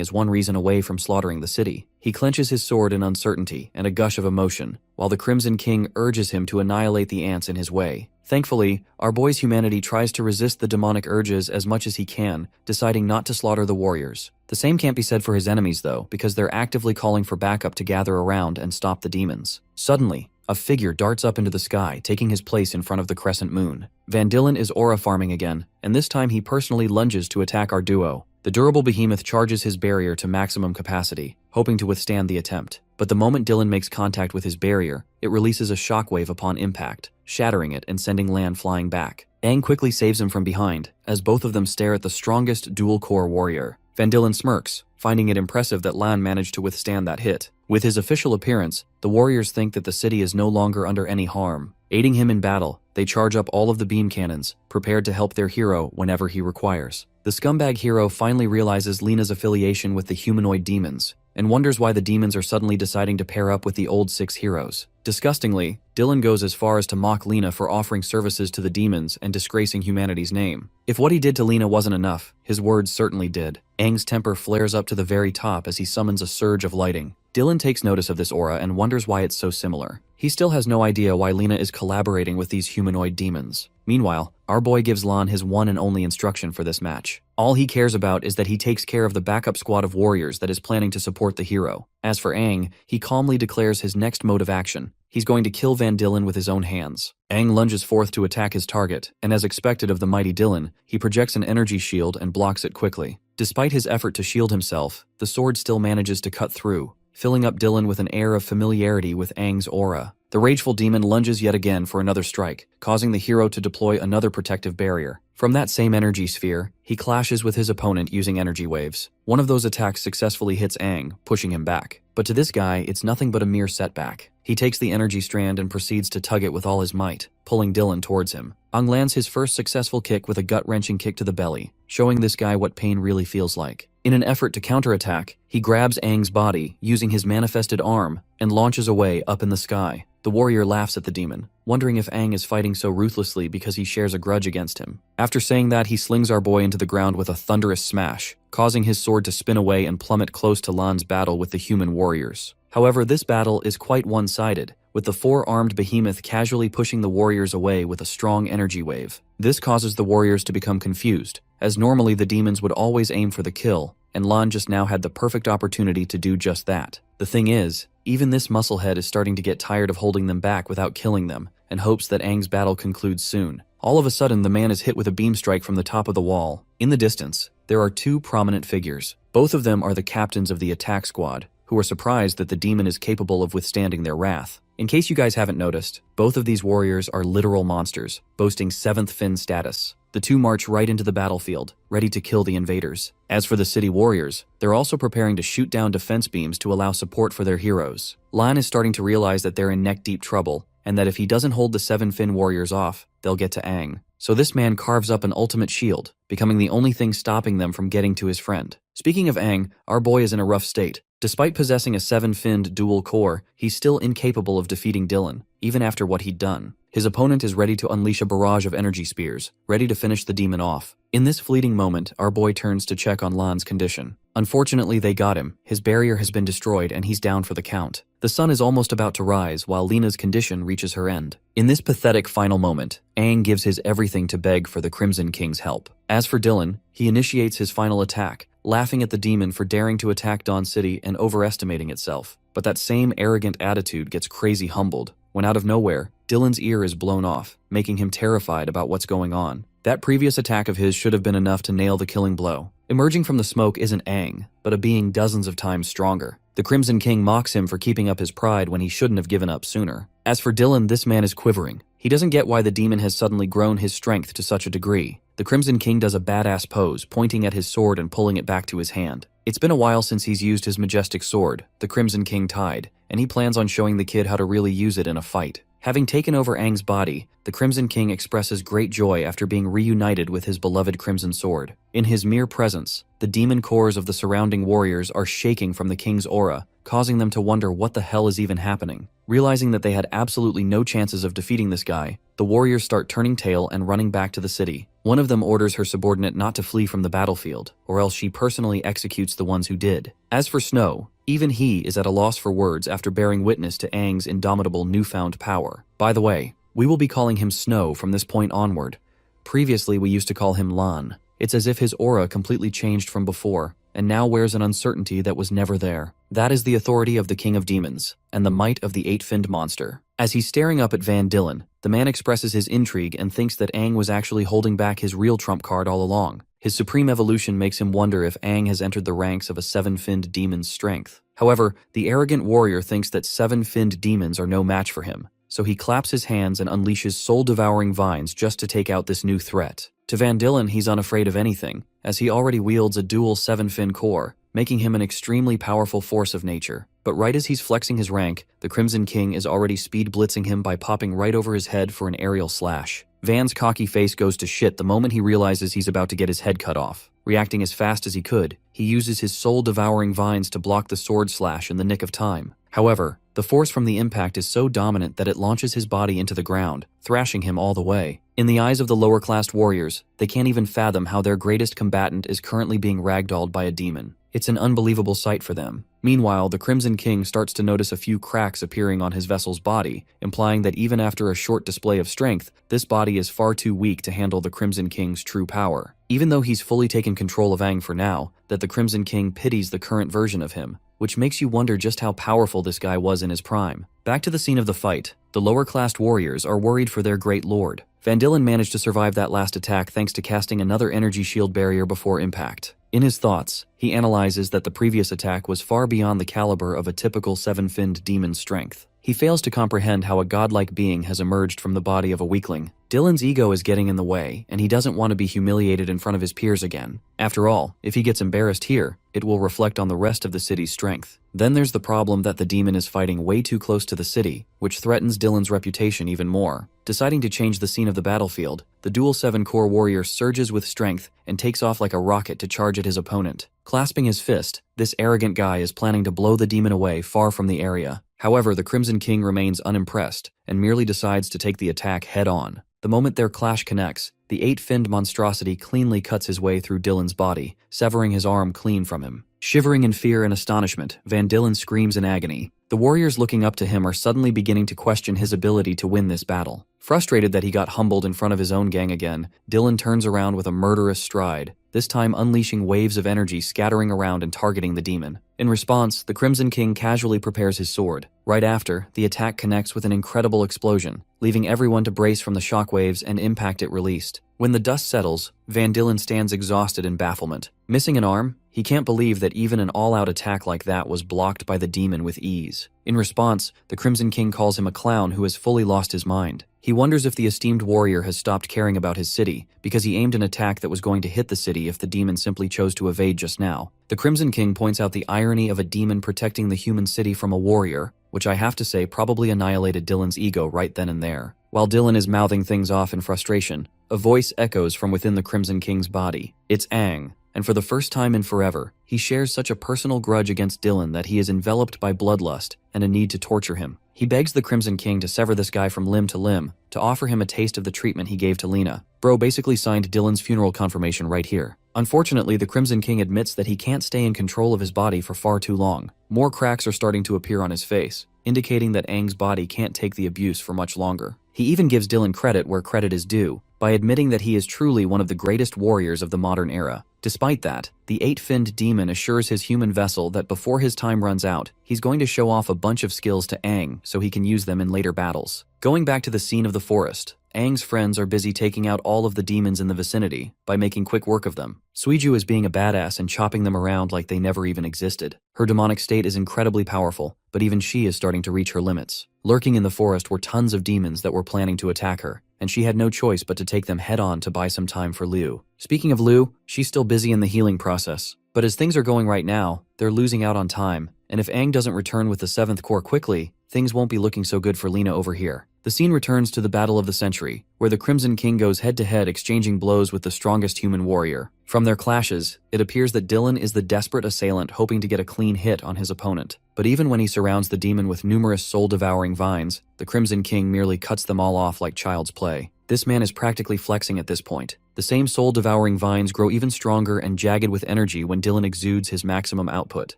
is one reason away from slaughtering the city. He clenches his sword in uncertainty and a gush of emotion, while the Crimson King urges him to annihilate the ants in his way. Thankfully, our boy's humanity tries to resist the demonic urges as much as he can, deciding not to slaughter the warriors. The same can't be said for his enemies though, because they're actively calling for backup to gather around and stop the demons. Suddenly, a figure darts up into the sky, taking his place in front of the crescent moon. Van Dillen is aura farming again, and this time he personally lunges to attack our duo. The durable behemoth charges his barrier to maximum capacity, hoping to withstand the attempt. But the moment Dillen makes contact with his barrier, it releases a shockwave upon impact, shattering it and sending Lan flying back. Aang quickly saves him from behind, as both of them stare at the strongest dual-core warrior. Van Dillen smirks, finding it impressive that Lan managed to withstand that hit. With his official appearance, the warriors think that the city is no longer under any harm. Aiding him in battle, they charge up all of the beam cannons, prepared to help their hero whenever he requires. The scumbag hero finally realizes Lena's affiliation with the humanoid demons, and wonders why the demons are suddenly deciding to pair up with the old 6 heroes. Disgustingly, Dylan goes as far as to mock Lena for offering services to the demons and disgracing humanity's name. If what he did to Lena wasn't enough, his words certainly did. Aang's temper flares up to the very top as he summons a surge of lighting. Dylan takes notice of this aura and wonders why it's so similar. He still has no idea why Lena is collaborating with these humanoid demons. Meanwhile, our boy gives Lan his one and only instruction for this match. All he cares about is that he takes care of the backup squad of warriors that is planning to support the hero. As for Aang, he calmly declares his next mode of action. He's going to kill Van Dylen with his own hands. Aang lunges forth to attack his target, and as expected of the mighty Dylan, he projects an energy shield and blocks it quickly. Despite his effort to shield himself, the sword still manages to cut through, filling up Dylan with an air of familiarity with Aang's aura. The rageful demon lunges yet again for another strike, causing the hero to deploy another protective barrier. From that same energy sphere, he clashes with his opponent using energy waves. One of those attacks successfully hits Aang, pushing him back. But to this guy, it's nothing but a mere setback. He takes the energy strand and proceeds to tug it with all his might, pulling Dylan towards him. Aang lands his first successful kick with a gut-wrenching kick to the belly, showing this guy what pain really feels like. In an effort to counterattack, he grabs Aang's body, using his manifested arm, and launches away up in the sky. The warrior laughs at the demon, wondering if Aang is fighting so ruthlessly because he shares a grudge against him. After saying that, he slings our boy into the ground with a thunderous smash, causing his sword to spin away and plummet close to Lan's battle with the human warriors. However, this battle is quite one-sided, with the 4-armed behemoth casually pushing the warriors away with a strong energy wave. This causes the warriors to become confused, as normally the demons would always aim for the kill, and Lan just now had the perfect opportunity to do just that. The thing is, even this musclehead is starting to get tired of holding them back without killing them, and hopes that Aang's battle concludes soon. All of a sudden, the man is hit with a beam strike from the top of the wall. In the distance, there are 2 prominent figures. Both of them are the captains of the attack squad, who are surprised that the demon is capable of withstanding their wrath. In case you guys haven't noticed, both of these warriors are literal monsters, boasting 7th fin status. The 2 march right into the battlefield, ready to kill the invaders. As for the city warriors, they're also preparing to shoot down defense beams to allow support for their heroes. Lan is starting to realize that they're in neck-deep trouble, and that if he doesn't hold the 7 fin warriors off, they'll get to Aang. So this man carves up an ultimate shield, becoming the only thing stopping them from getting to his friend. Speaking of Aang, our boy is in a rough state. Despite possessing a 7-finned dual core, he's still incapable of defeating Dylan, even after what he'd done. His opponent is ready to unleash a barrage of energy spears, ready to finish the demon off. In this fleeting moment, our boy turns to check on Lan's condition. Unfortunately, they got him. His barrier has been destroyed and he's down for the count. The sun is almost about to rise while Lena's condition reaches her end. In this pathetic final moment, Aang gives his everything to beg for the Crimson King's help. As for Dylan, he initiates his final attack, laughing at the demon for daring to attack Dawn City and overestimating itself. But that same arrogant attitude gets crazy humbled when out of nowhere, Dylan's ear is blown off, making him terrified about what's going on. That previous attack of his should have been enough to nail the killing blow. Emerging from the smoke isn't Aang, but a being dozens of times stronger. The Crimson King mocks him for keeping up his pride when he shouldn't have given up sooner. As for Dylan, this man is quivering. He doesn't get why the demon has suddenly grown his strength to such a degree. The Crimson King does a badass pose, pointing at his sword and pulling it back to his hand. It's been a while since he's used his majestic sword, the Crimson King Tide, and he plans on showing the kid how to really use it in a fight. Having taken over Aang's body, the Crimson King expresses great joy after being reunited with his beloved Crimson Sword. In his mere presence, the demon cores of the surrounding warriors are shaking from the king's aura, causing them to wonder what the hell is even happening. Realizing that they had absolutely no chances of defeating this guy, the warriors start turning tail and running back to the city. One of them orders her subordinate not to flee from the battlefield, or else she personally executes the ones who did. As for Snow, even he is at a loss for words after bearing witness to Aang's indomitable newfound power. By the way, we will be calling him Snow from this point onward. Previously, we used to call him Lan. It's as if his aura completely changed from before, and now wears an uncertainty that was never there. That is the authority of the King of Demons, and the might of the 8-finned monster. As he's staring up at Van Dylen, the man expresses his intrigue and thinks that Aang was actually holding back his real trump card all along. His supreme evolution makes him wonder if Aang has entered the ranks of a 7-finned demon's strength. However, the arrogant warrior thinks that 7-finned demons are no match for him, so he claps his hands and unleashes soul-devouring vines just to take out this new threat. To Van Dylen, he's unafraid of anything, as he already wields a dual 7-fin core, making him an extremely powerful force of nature. But right as he's flexing his rank, the Crimson King is already speed blitzing him by popping right over his head for an aerial slash. Van's cocky face goes to shit the moment he realizes he's about to get his head cut off. Reacting as fast as he could, he uses his soul-devouring vines to block the sword slash in the nick of time. However, the force from the impact is so dominant that it launches his body into the ground, thrashing him all the way. In the eyes of the lower-classed warriors, they can't even fathom how their greatest combatant is currently being ragdolled by a demon. It's an unbelievable sight for them. Meanwhile, the Crimson King starts to notice a few cracks appearing on his vessel's body, implying that even after a short display of strength, this body is far too weak to handle the Crimson King's true power. Even though he's fully taken control of Aang for now, that the Crimson King pities the current version of him, which makes you wonder just how powerful this guy was in his prime. Back to the scene of the fight, the lower-classed warriors are worried for their great lord. Van Dillen managed to survive that last attack thanks to casting another energy shield barrier before impact. In his thoughts, he analyzes that the previous attack was far beyond the caliber of a typical seven-finned demon's strength. He fails to comprehend how a godlike being has emerged from the body of a weakling. Dillen's ego is getting in the way, and he doesn't want to be humiliated in front of his peers again. After all, if he gets embarrassed here, it will reflect on the rest of the city's strength. Then there's the problem that the demon is fighting way too close to the city, which threatens Dillen's reputation even more. Deciding to change the scene of the battlefield, the dual 7-core warrior surges with strength and takes off like a rocket to charge at his opponent. Clasping his fist, this arrogant guy is planning to blow the demon away far from the area. However, the Crimson King remains unimpressed and merely decides to take the attack head-on. The moment their clash connects, the 8-finned monstrosity cleanly cuts his way through Dillen's body, severing his arm clean from him. Shivering in fear and astonishment, Van Dillen screams in agony. The warriors looking up to him are suddenly beginning to question his ability to win this battle. Frustrated that he got humbled in front of his own gang again, Dillen turns around with a murderous stride, this time unleashing waves of energy scattering around and targeting the demon. In response, the Crimson King casually prepares his sword. Right after, the attack connects with an incredible explosion, leaving everyone to brace from the shockwaves and impact it released. When the dust settles, Van Dillen stands exhausted in bafflement. Missing an arm, he can't believe that even an all-out attack like that was blocked by the demon with ease. In response, the Crimson King calls him a clown who has fully lost his mind. He wonders if the esteemed warrior has stopped caring about his city, because he aimed an attack that was going to hit the city if the demon simply chose to evade just now. The Crimson King points out the irony of a demon protecting the human city from a warrior, which I have to say probably annihilated Dillen's ego right then and there. While Dillen is mouthing things off in frustration, a voice echoes from within the Crimson King's body. It's Aang. And for the first time in forever, he shares such a personal grudge against Dillen that he is enveloped by bloodlust and a need to torture him. He begs the Crimson King to sever this guy from limb to limb, to offer him a taste of the treatment he gave to Lena. Bro basically signed Dillen's funeral confirmation right here. Unfortunately, the Crimson King admits that he can't stay in control of his body for far too long. More cracks are starting to appear on his face, indicating that Aang's body can't take the abuse for much longer. He even gives Dillen credit where credit is due, by admitting that he is truly one of the greatest warriors of the modern era. Despite that, the 8-finned demon assures his human vessel that before his time runs out, he's going to show off a bunch of skills to Aang so he can use them in later battles. Going back to the scene of the forest, Aang's friends are busy taking out all of the demons in the vicinity by making quick work of them. Suiju is being a badass and chopping them around like they never even existed. Her demonic state is incredibly powerful, but even she is starting to reach her limits. Lurking in the forest were tons of demons that were planning to attack her, and she had no choice but to take them head-on to buy some time for Liu. Speaking of Liu, she's still busy in the healing process. But as things are going right now, they're losing out on time, and if Aang doesn't return with the 7th core quickly, things won't be looking so good for Lena over here. The scene returns to the Battle of the Century, where the Crimson King goes head-to-head exchanging blows with the strongest human warrior. From their clashes, it appears that Dillen is the desperate assailant hoping to get a clean hit on his opponent. But even when he surrounds the demon with numerous soul-devouring vines, the Crimson King merely cuts them all off like child's play. This man is practically flexing at this point. The same soul-devouring vines grow even stronger and jagged with energy when Dillen exudes his maximum output.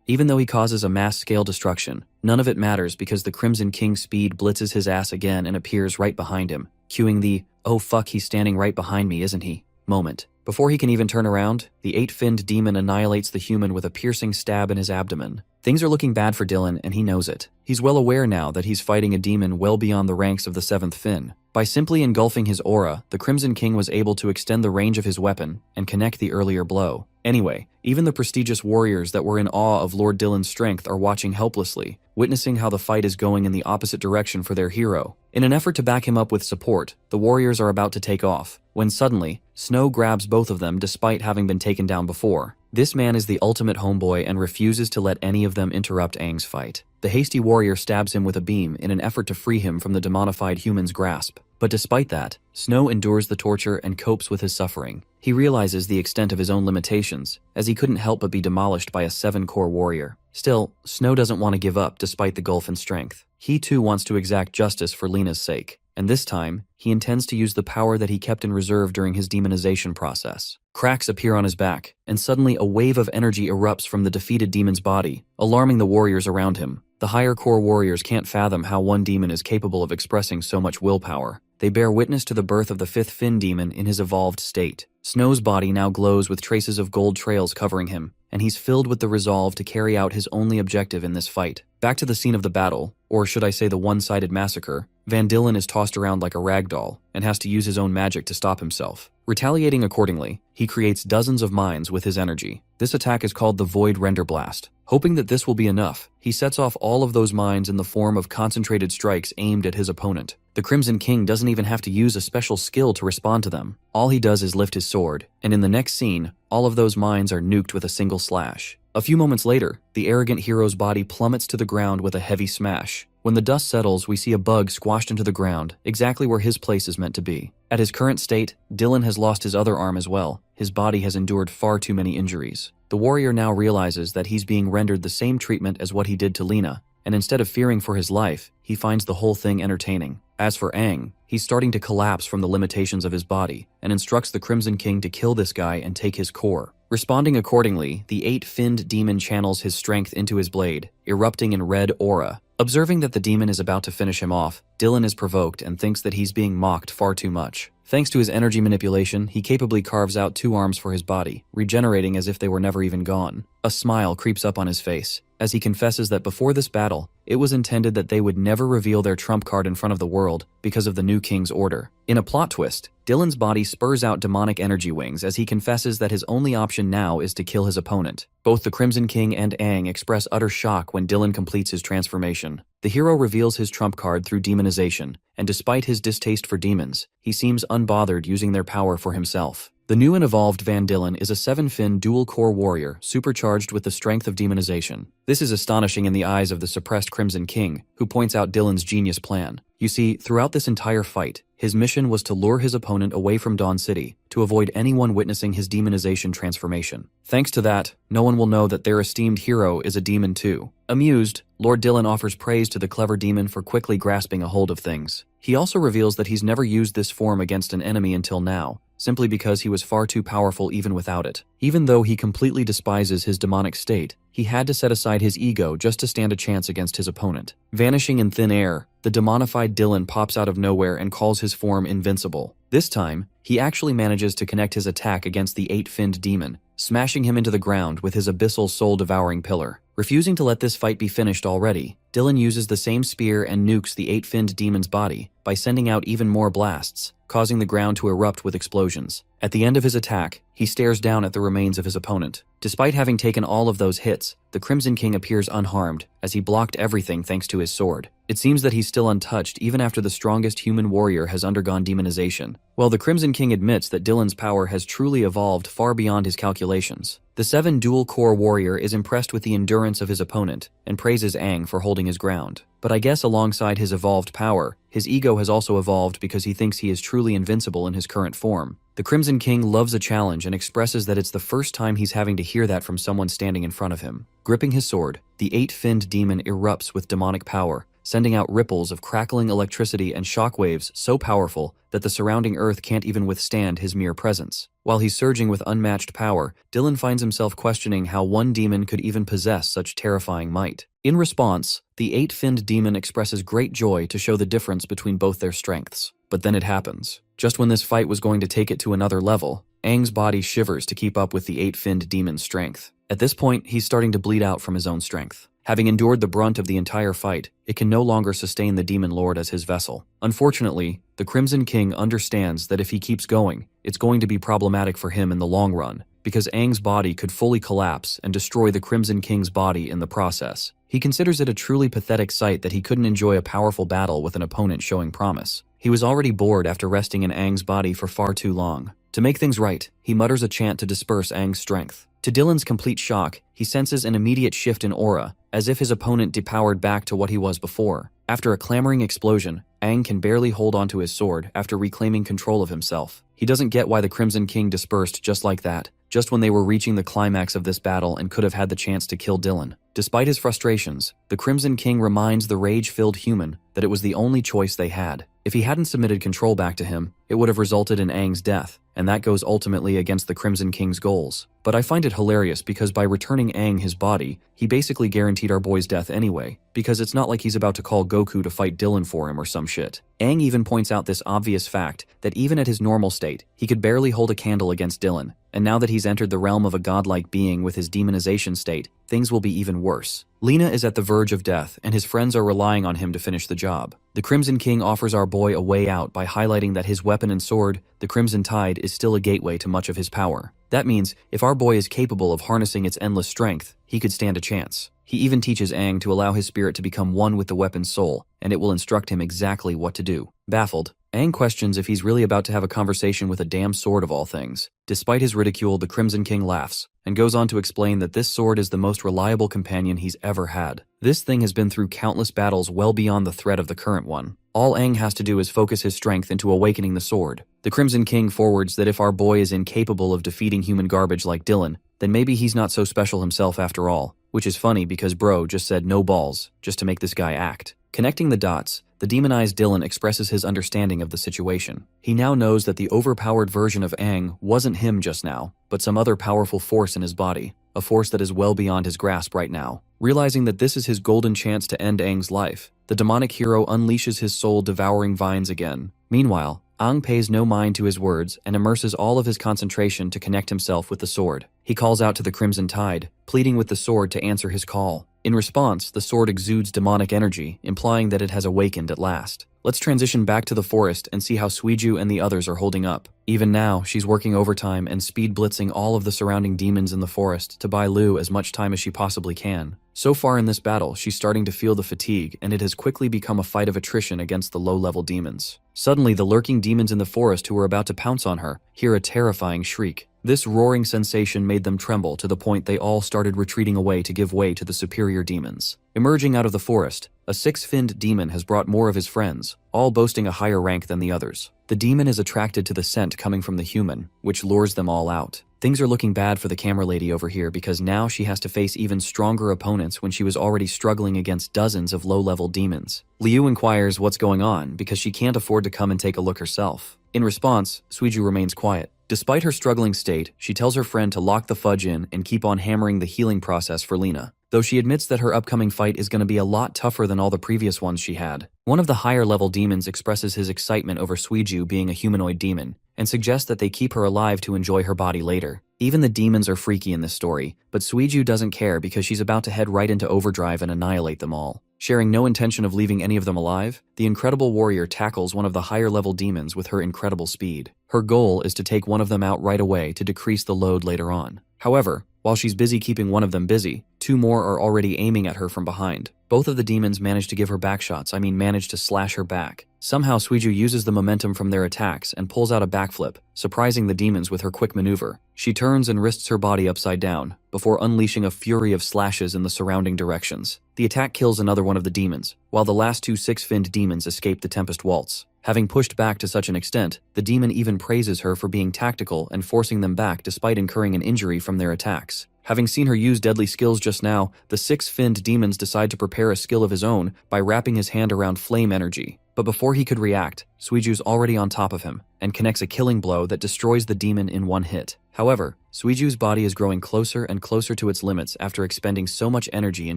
Even though he causes a mass-scale destruction, none of it matters because the Crimson King's speed blitzes his ass again and appears right behind him, cueing the, "Oh fuck, he's standing right behind me, isn't he?" moment. Before he can even turn around, the 8-finned demon annihilates the human with a piercing stab in his abdomen. Things are looking bad for Dillen, and he knows it. He's well aware now that he's fighting a demon well beyond the ranks of the 7th fin. By simply engulfing his aura, the Crimson King was able to extend the range of his weapon and connect the earlier blow. Anyway, even the prestigious warriors that were in awe of Lord Dillen's strength are watching helplessly, witnessing how the fight is going in the opposite direction for their hero. In an effort to back him up with support, the warriors are about to take off, when suddenly, Snow grabs both of them despite having been taken down before. This man is the ultimate homeboy and refuses to let any of them interrupt Aang's fight. The hasty warrior stabs him with a beam in an effort to free him from the demonified human's grasp. But despite that, Snow endures the torture and copes with his suffering. He realizes the extent of his own limitations, as he couldn't help but be demolished by a 7-core warrior. Still, Snow doesn't want to give up despite the gulf in strength. He too wants to exact justice for Lena's sake, and this time, he intends to use the power that he kept in reserve during his demonization process. Cracks appear on his back, and suddenly a wave of energy erupts from the defeated demon's body, alarming the warriors around him. The higher core warriors can't fathom how one demon is capable of expressing so much willpower. They bear witness to the birth of the 5th fin demon in his evolved state. Snow's body now glows with traces of gold trails covering him, and he's filled with the resolve to carry out his only objective in this fight. Back to the scene of the battle, or should I say the one-sided massacre, Van Dillen is tossed around like a rag doll and has to use his own magic to stop himself. Retaliating accordingly, he creates dozens of mines with his energy. This attack is called the Void Render Blast. Hoping that this will be enough, he sets off all of those mines in the form of concentrated strikes aimed at his opponent. The Crimson King doesn't even have to use a special skill to respond to them. All he does is lift his sword, and in the next scene, all of those mines are nuked with a single slash. A few moments later, the arrogant hero's body plummets to the ground with a heavy smash. When the dust settles, we see a bug squashed into the ground, exactly where his place is meant to be. At his current state, Dylan has lost his other arm as well. His body has endured far too many injuries. The warrior now realizes that he's being rendered the same treatment as what he did to Lena, and instead of fearing for his life, he finds the whole thing entertaining. As for Aang, he's starting to collapse from the limitations of his body, and instructs the Crimson King to kill this guy and take his core. Responding accordingly, the 8-finned demon channels his strength into his blade, erupting in red aura. Observing that the demon is about to finish him off, Dylan is provoked and thinks that he's being mocked far too much. Thanks to his energy manipulation, he capably carves out 2 arms for his body, regenerating as if they were never even gone. A smile creeps up on his face, as he confesses that before this battle, it was intended that they would never reveal their trump card in front of the world because of the new king's order. In a plot twist, Dylan's body spurs out demonic energy wings as he confesses that his only option now is to kill his opponent. Both the Crimson King and Aang express utter shock when Dylan completes his transformation. The hero reveals his trump card through demonization, and despite his distaste for demons, he seems unbothered using their power for himself. The new and evolved Van Dillen is a 7-fin dual-core warrior supercharged with the strength of demonization. This is astonishing in the eyes of the suppressed Crimson King, who points out Dylan's genius plan. You see, throughout this entire fight, his mission was to lure his opponent away from Dawn City, to avoid anyone witnessing his demonization transformation. Thanks to that, no one will know that their esteemed hero is a demon too. Amused, Lord Dylan offers praise to the clever demon for quickly grasping a hold of things. He also reveals that he's never used this form against an enemy until now, simply because he was far too powerful even without it. Even though he completely despises his demonic state, he had to set aside his ego just to stand a chance against his opponent. Vanishing in thin air, the demonified Dylan pops out of nowhere and calls his form invincible. This time, he actually manages to connect his attack against the 8-finned demon, smashing him into the ground with his abyssal soul-devouring pillar. Refusing to let this fight be finished already, Dylan uses the same spear and nukes the 8-finned demon's body by sending out even more blasts, causing the ground to erupt with explosions. At the end of his attack, he stares down at the remains of his opponent. Despite having taken all of those hits, the Crimson King appears unharmed, as he blocked everything thanks to his sword. It seems that he's still untouched even after the strongest human warrior has undergone demonization. While the Crimson King admits that Dylan's power has truly evolved far beyond his calculations, the 7-dual-core warrior is impressed with the endurance of his opponent and praises Aang for holding his ground. But I guess alongside his evolved power, his ego has also evolved because he thinks he is truly invincible in his current form. The Crimson King loves a challenge and expresses that it's the first time he's having to hear that from someone standing in front of him. Gripping his sword, the 8-finned demon erupts with demonic power, sending out ripples of crackling electricity and shockwaves so powerful that the surrounding earth can't even withstand his mere presence. While he's surging with unmatched power, Dylan finds himself questioning how one demon could even possess such terrifying might. In response, the 8-finned demon expresses great joy to show the difference between both their strengths. But then it happens. Just when this fight was going to take it to another level, Aang's body shivers to keep up with the 8-finned demon's strength. At this point, he's starting to bleed out from his own strength. Having endured the brunt of the entire fight, it can no longer sustain the Demon Lord as his vessel. Unfortunately, the Crimson King understands that if he keeps going, it's going to be problematic for him in the long run, because Aang's body could fully collapse and destroy the Crimson King's body in the process. He considers it a truly pathetic sight that he couldn't enjoy a powerful battle with an opponent showing promise. He was already bored after resting in Aang's body for far too long. To make things right, he mutters a chant to disperse Aang's strength. To Dylan's complete shock, he senses an immediate shift in aura, as if his opponent depowered back to what he was before. After a clamoring explosion, Aang can barely hold onto his sword after reclaiming control of himself. He doesn't get why the Crimson King dispersed just like that, just when they were reaching the climax of this battle and could have had the chance to kill Dylan. Despite his frustrations, the Crimson King reminds the rage-filled human that it was the only choice they had. If he hadn't submitted control back to him, it would have resulted in Aang's death, and that goes ultimately against the Crimson King's goals. But I find it hilarious because by returning Aang his body, he basically guaranteed our boy's death anyway, because it's not like he's about to call Goku to fight Dylan for him or some shit. Aang even points out this obvious fact that even at his normal state, he could barely hold a candle against Dylan, and now that he's entered the realm of a godlike being with his demonization state, things will be even worse. Lena is at the verge of death, and his friends are relying on him to finish the job. The Crimson King offers our boy a way out by highlighting that his weapon and sword, the Crimson Tide, is still a gateway to much of his power. That means, if our boy is capable of harnessing its endless strength, he could stand a chance. He even teaches Aang to allow his spirit to become one with the weapon's soul, and it will instruct him exactly what to do. Baffled, Aang questions if he's really about to have a conversation with a damn sword of all things. Despite his ridicule, the Crimson King laughs, and goes on to explain that this sword is the most reliable companion he's ever had. This thing has been through countless battles well beyond the threat of the current one. All Aang has to do is focus his strength into awakening the sword. The Crimson King forwards that if our boy is incapable of defeating human garbage like Dylan, then maybe he's not so special himself after all. Which is funny because bro just said no balls, just to make this guy act. Connecting the dots, the demonized Dylan expresses his understanding of the situation. He now knows that the overpowered version of Aang wasn't him just now, but some other powerful force in his body, a force that is well beyond his grasp right now. Realizing that this is his golden chance to end Aang's life, the demonic hero unleashes his soul-devouring vines again. Meanwhile, Aang pays no mind to his words and immerses all of his concentration to connect himself with the sword. He calls out to the Crimson Tide, pleading with the sword to answer his call. In response, the sword exudes demonic energy, implying that it has awakened at last. Let's transition back to the forest and see how Suiju and the others are holding up. Even now, she's working overtime and speed blitzing all of the surrounding demons in the forest to buy Lu as much time as she possibly can. So far in this battle, she's starting to feel the fatigue, and it has quickly become a fight of attrition against the low-level demons. Suddenly, the lurking demons in the forest who are about to pounce on her hear a terrifying shriek. This roaring sensation made them tremble to the point they all started retreating away to give way to the superior demons. Emerging out of the forest, a six-finned demon has brought more of his friends, all boasting a higher rank than the others. The demon is attracted to the scent coming from the human, which lures them all out. Things are looking bad for the camera lady over here because now she has to face even stronger opponents when she was already struggling against dozens of low-level demons. Liu inquires what's going on because she can't afford to come and take a look herself. In response, Suiju remains quiet. Despite her struggling state, she tells her friend to lock the fudge in and keep on hammering the healing process for Lena, though she admits that her upcoming fight is going to be a lot tougher than all the previous ones she had. One of the higher-level demons expresses his excitement over Suiju being a humanoid demon, and suggests that they keep her alive to enjoy her body later. Even the demons are freaky in this story, but Suiju doesn't care because she's about to head right into overdrive and annihilate them all. Sharing no intention of leaving any of them alive, the incredible warrior tackles one of the higher-level demons with her incredible speed. Her goal is to take one of them out right away to decrease the load later on. However, while she's busy keeping one of them busy, two more are already aiming at her from behind. Both of the demons manage to give her manage to slash her back. Somehow Suiju uses the momentum from their attacks and pulls out a backflip, surprising the demons with her quick maneuver. She turns and wrists her body upside down, before unleashing a fury of slashes in the surrounding directions. The attack kills another one of the demons, while the last two six-finned demons escape the Tempest Waltz. Having pushed back to such an extent, the demon even praises her for being tactical and forcing them back despite incurring an injury from their attacks. Having seen her use deadly skills just now, the six-finned demons decide to prepare a skill of his own by wrapping his hand around flame energy. But before he could react, Suiju's already on top of him, and connects a killing blow that destroys the demon in one hit. However, Suiju's body is growing closer and closer to its limits after expending so much energy in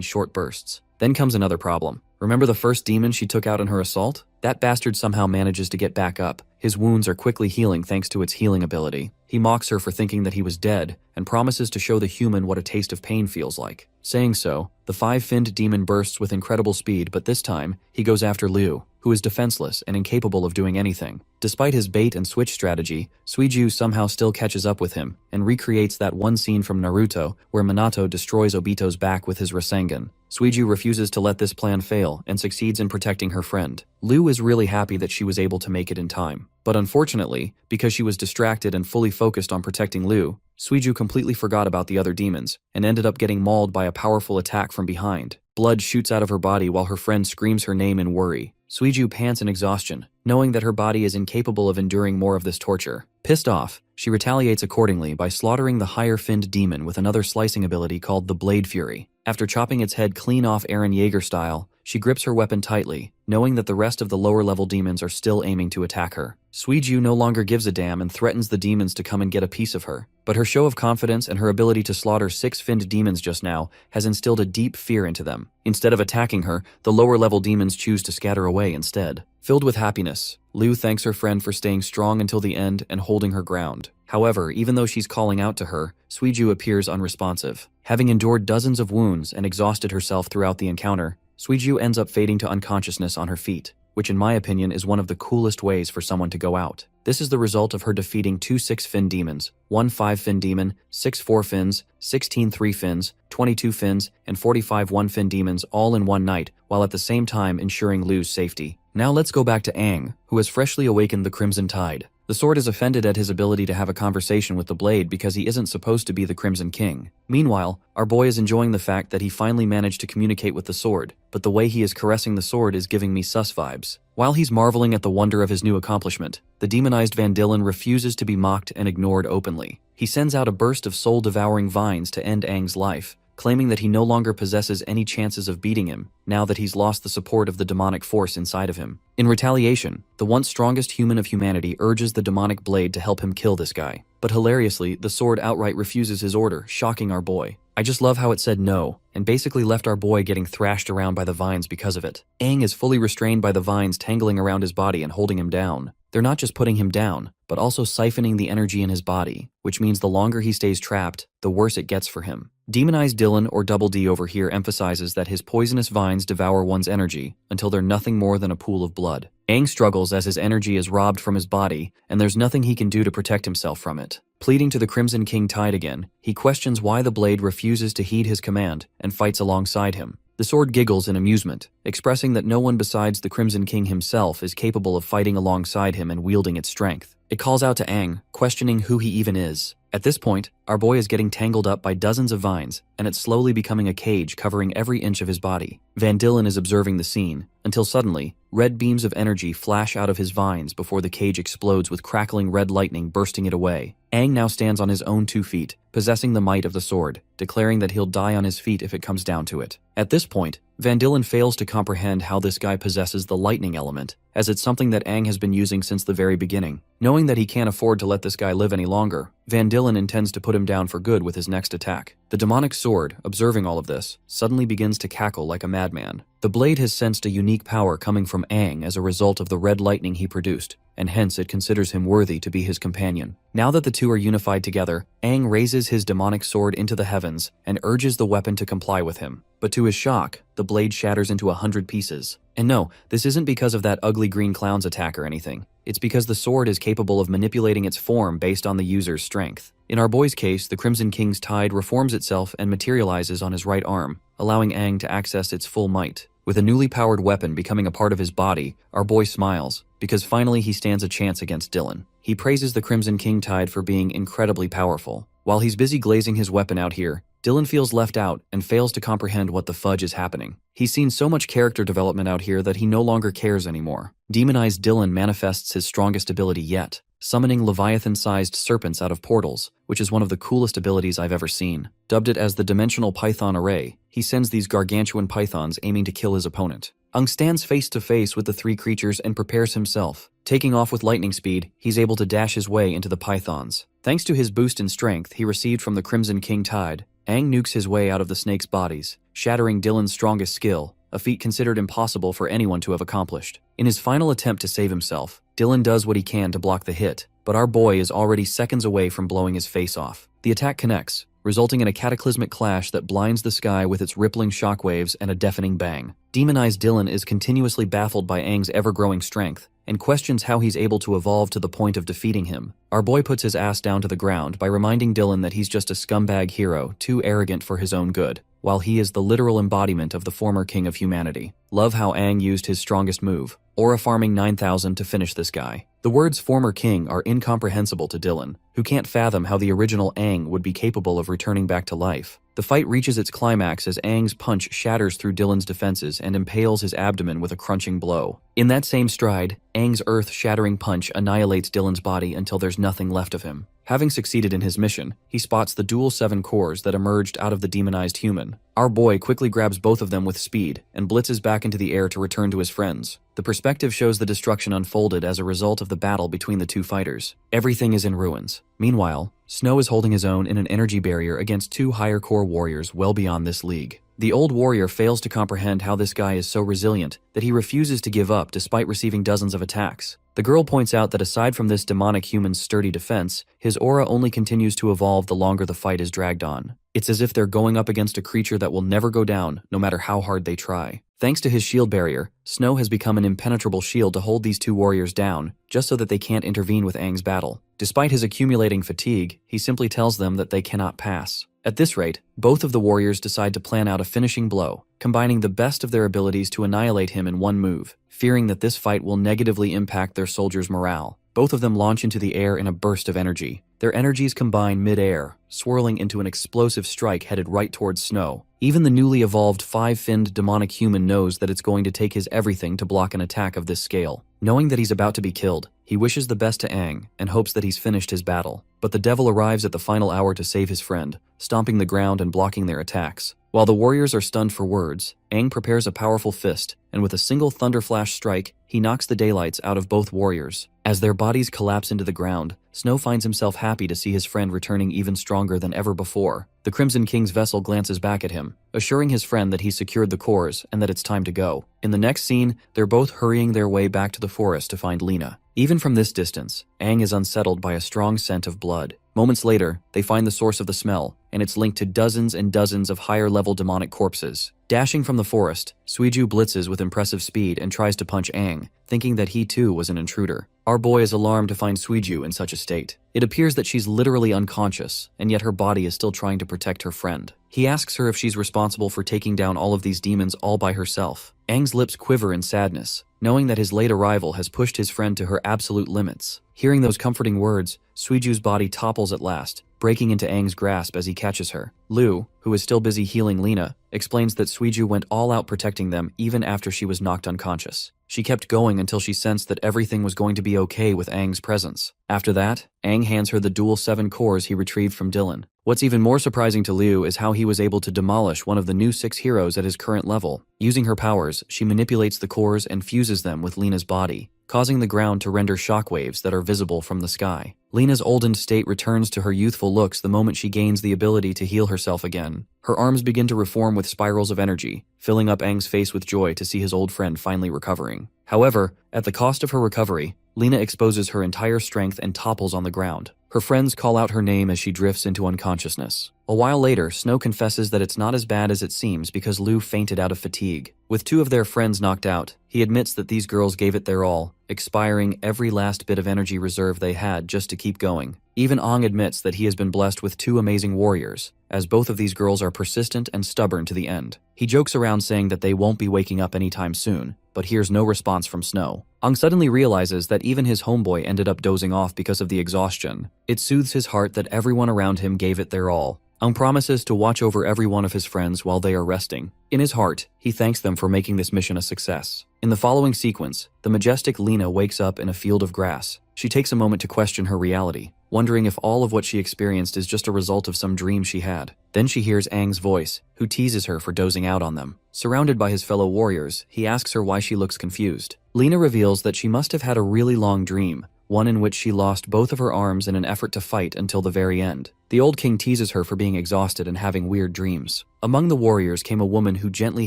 short bursts. Then comes another problem. Remember the first demon she took out in her assault? That bastard somehow manages to get back up. His wounds are quickly healing thanks to its healing ability. He mocks her for thinking that he was dead and promises to show the human what a taste of pain feels like. Saying so, the five-finned demon bursts with incredible speed, but this time, he goes after Liu, who is defenseless and incapable of doing anything. Despite his bait-and-switch strategy, Suiju somehow still catches up with him and recreates that one scene from Naruto where Minato destroys Obito's back with his Rasengan. Suiju refuses to let this plan fail and succeeds in protecting her friend. Liu is really happy that she was able to make it in time. But unfortunately, because she was distracted and fully focused on protecting Liu, Suiju completely forgot about the other demons and ended up getting mauled by a powerful attack from behind. Blood shoots out of her body while her friend screams her name in worry. Suiju pants in exhaustion, knowing that her body is incapable of enduring more of this torture. Pissed off, she retaliates accordingly by slaughtering the higher-finned demon with another slicing ability called the Blade Fury. After chopping its head clean off Eren Yeager style, she grips her weapon tightly, knowing that the rest of the lower-level demons are still aiming to attack her. Suiju no longer gives a damn and threatens the demons to come and get a piece of her. But her show of confidence and her ability to slaughter 6 finned demons just now has instilled a deep fear into them. Instead of attacking her, the lower-level demons choose to scatter away instead. Filled with happiness, Liu thanks her friend for staying strong until the end and holding her ground. However, even though she's calling out to her, Suiju appears unresponsive. Having endured dozens of wounds and exhausted herself throughout the encounter, Suiju ends up fading to unconsciousness on her feet, which in my opinion is one of the coolest ways for someone to go out. This is the result of her defeating 2 6-fin demons, 1 5-fin demon, 6 4-fins, 16 3-fins, 22 fins, and 45 1-fin demons all in one night, while at the same time ensuring Liu's safety. Now let's go back to Aang, who has freshly awakened the Crimson Tide. The sword is offended at his ability to have a conversation with the blade because he isn't supposed to be the Crimson King. Meanwhile, our boy is enjoying the fact that he finally managed to communicate with the sword, but the way he is caressing the sword is giving me sus vibes. While he's marveling at the wonder of his new accomplishment, the demonized Van Dillen refuses to be mocked and ignored openly. He sends out a burst of soul-devouring vines to end Aang's life, claiming that he no longer possesses any chances of beating him, now that he's lost the support of the demonic force inside of him. In retaliation, the once strongest human of humanity urges the demonic blade to help him kill this guy. But hilariously, the sword outright refuses his order, shocking our boy. I just love how it said no, and basically left our boy getting thrashed around by the vines because of it. Aang is fully restrained by the vines tangling around his body and holding him down. They're not just putting him down, but also siphoning the energy in his body, which means the longer he stays trapped, the worse it gets for him. Demonized Dylan, or Double D over here, emphasizes that his poisonous vines devour one's energy until they're nothing more than a pool of blood. Aang struggles as his energy is robbed from his body, and there's nothing he can do to protect himself from it. Pleading to the Crimson King Tide again, he questions why the blade refuses to heed his command and fights alongside him. The sword giggles in amusement, expressing that no one besides the Crimson King himself is capable of fighting alongside him and wielding its strength. It calls out to Aang, questioning who he even is. At this point, our boy is getting tangled up by dozens of vines, and it's slowly becoming a cage covering every inch of his body. Van Dillen is observing the scene, until suddenly, red beams of energy flash out of his vines before the cage explodes with crackling red lightning bursting it away. Aang now stands on his own 2 feet, possessing the might of the sword, declaring that he'll die on his feet if it comes down to it. At this point, Van Dillen fails to comprehend how this guy possesses the lightning element, as it's something that Aang has been using since the very beginning. Knowing that he can't afford to let this guy live any longer, Van Dillen intends to put him down for good with his next attack. The demonic sword, observing all of this, suddenly begins to cackle like a madman. The blade has sensed a unique power coming from Aang as a result of the red lightning he produced, and hence it considers him worthy to be his companion. Now that the two are unified together, Aang raises his demonic sword into the heavens and urges the weapon to comply with him. But to his shock, the blade shatters into 100 pieces. And no, this isn't because of that ugly green clown's attack or anything. It's because the sword is capable of manipulating its form based on the user's strength. In our boy's case, the Crimson King's tide reforms itself and materializes on his right arm, allowing Aang to access its full might. With a newly powered weapon becoming a part of his body, our boy smiles, because finally he stands a chance against Dylan. He praises the Crimson King tide for being incredibly powerful. While he's busy glazing his weapon out here, Dylan feels left out and fails to comprehend what the fudge is happening. He's seen so much character development out here that he no longer cares anymore. Demonized Dylan manifests his strongest ability yet, summoning Leviathan-sized serpents out of portals, which is one of the coolest abilities I've ever seen. Dubbed it as the Dimensional Python Array, he sends these gargantuan pythons aiming to kill his opponent. Aang stands face to face with the 3 creatures and prepares himself. Taking off with lightning speed, he's able to dash his way into the pythons. Thanks to his boost in strength he received from the Crimson King tide, Aang nukes his way out of the snakes' bodies, shattering Dylan's strongest skill, a feat considered impossible for anyone to have accomplished. In his final attempt to save himself, Dylan does what he can to block the hit, but our boy is already seconds away from blowing his face off. The attack connects, resulting in a cataclysmic clash that blinds the sky with its rippling shockwaves and a deafening bang. Demonized Dylan is continuously baffled by Aang's ever-growing strength and questions how he's able to evolve to the point of defeating him. Our boy puts his ass down to the ground by reminding Dylan that he's just a scumbag hero, too arrogant for his own good, while he is the literal embodiment of the former king of humanity. Love how Aang used his strongest move, Aura farming 9,000 to finish this guy. The words former king are incomprehensible to Dylan, who can't fathom how the original Aang would be capable of returning back to life. The fight reaches its climax as Aang's punch shatters through Dylan's defenses and impales his abdomen with a crunching blow. In that same stride, Aang's earth-shattering punch annihilates Dylan's body until there's nothing left of him. Having succeeded in his mission, he spots the dual 7 cores that emerged out of the demonized human. Our boy quickly grabs both of them with speed and blitzes back into the air to return to his friends. The perspective shows the destruction unfolded as a result of the battle between the two fighters. Everything is in ruins. Meanwhile, Snow is holding his own in an energy barrier against 2 higher core warriors well beyond this league. The old warrior fails to comprehend how this guy is so resilient that he refuses to give up despite receiving dozens of attacks. The girl points out that aside from this demonic human's sturdy defense, his aura only continues to evolve the longer the fight is dragged on. It's as if they're going up against a creature that will never go down, no matter how hard they try. Thanks to his shield barrier, Snow has become an impenetrable shield to hold these 2 warriors down, just so that they can't intervene with Aang's battle. Despite his accumulating fatigue, he simply tells them that they cannot pass. At this rate, both of the warriors decide to plan out a finishing blow, combining the best of their abilities to annihilate him in one move, fearing that this fight will negatively impact their soldiers' morale. Both of them launch into the air in a burst of energy. Their energies combine mid-air, swirling into an explosive strike headed right towards Snow. Even the newly evolved 5-finned demonic human knows that it's going to take his everything to block an attack of this scale. Knowing that he's about to be killed, he wishes the best to Aang and hopes that he's finished his battle. But the devil arrives at the final hour to save his friend, stomping the ground and blocking their attacks. While the warriors are stunned for words, Aang prepares a powerful fist, and with a single thunderflash strike, he knocks the daylights out of both warriors. As their bodies collapse into the ground, Snow finds himself happy to see his friend returning even stronger than ever before. The Crimson King's vessel glances back at him, assuring his friend that he's secured the cores and that it's time to go. In the next scene, they're both hurrying their way back to the forest to find Lena. Even from this distance, Aang is unsettled by a strong scent of blood. Moments later, they find the source of the smell, and it's linked to dozens and dozens of higher-level demonic corpses. Dashing from the forest, Suiju blitzes with impressive speed and tries to punch Aang, thinking that he too was an intruder. Our boy is alarmed to find Suiju in such a state. It appears that she's literally unconscious, and yet her body is still trying to protect her friend. He asks her if she's responsible for taking down all of these demons all by herself. Aang's lips quiver in sadness, knowing that his late arrival has pushed his friend to her absolute limits. Hearing those comforting words, Suiju's body topples at last, breaking into Aang's grasp as he catches her. Lu, who is still busy healing Lena, explains that Suiju went all out protecting them even after she was knocked unconscious. She kept going until she sensed that everything was going to be okay with Aang's presence. After that, Aang hands her the dual 7 cores he retrieved from Dylan. What's even more surprising to Liu is how he was able to demolish one of the new 6 heroes at his current level. Using her powers, she manipulates the cores and fuses them with Lena's body, causing the ground to render shockwaves that are visible from the sky. Lena's oldened state returns to her youthful looks the moment she gains the ability to heal herself again. Her arms begin to reform with spirals of energy, filling up Aang's face with joy to see his old friend finally recovering. However, at the cost of her recovery, Lena exposes her entire strength and topples on the ground. Her friends call out her name as she drifts into unconsciousness. A while later, Snow confesses that it's not as bad as it seems because Lu fainted out of fatigue. With 2 of their friends knocked out, he admits that these girls gave it their all, expiring every last bit of energy reserve they had just to keep going. Even Aang admits that he has been blessed with 2 amazing warriors, as both of these girls are persistent and stubborn to the end. He jokes around saying that they won't be waking up anytime soon, but hears no response from Snow. Aang suddenly realizes that even his homeboy ended up dozing off because of the exhaustion. It soothes his heart that everyone around him gave it their all. Aang promises to watch over every one of his friends while they are resting. In his heart, he thanks them for making this mission a success. In the following sequence, the majestic Lena wakes up in a field of grass. She takes a moment to question her reality, wondering if all of what she experienced is just a result of some dream she had. Then she hears Aang's voice, who teases her for dozing out on them. Surrounded by his fellow warriors, he asks her why she looks confused. Lena reveals that she must have had a really long dream, one in which she lost both of her arms in an effort to fight until the very end. The old king teases her for being exhausted and having weird dreams. Among the warriors came a woman who gently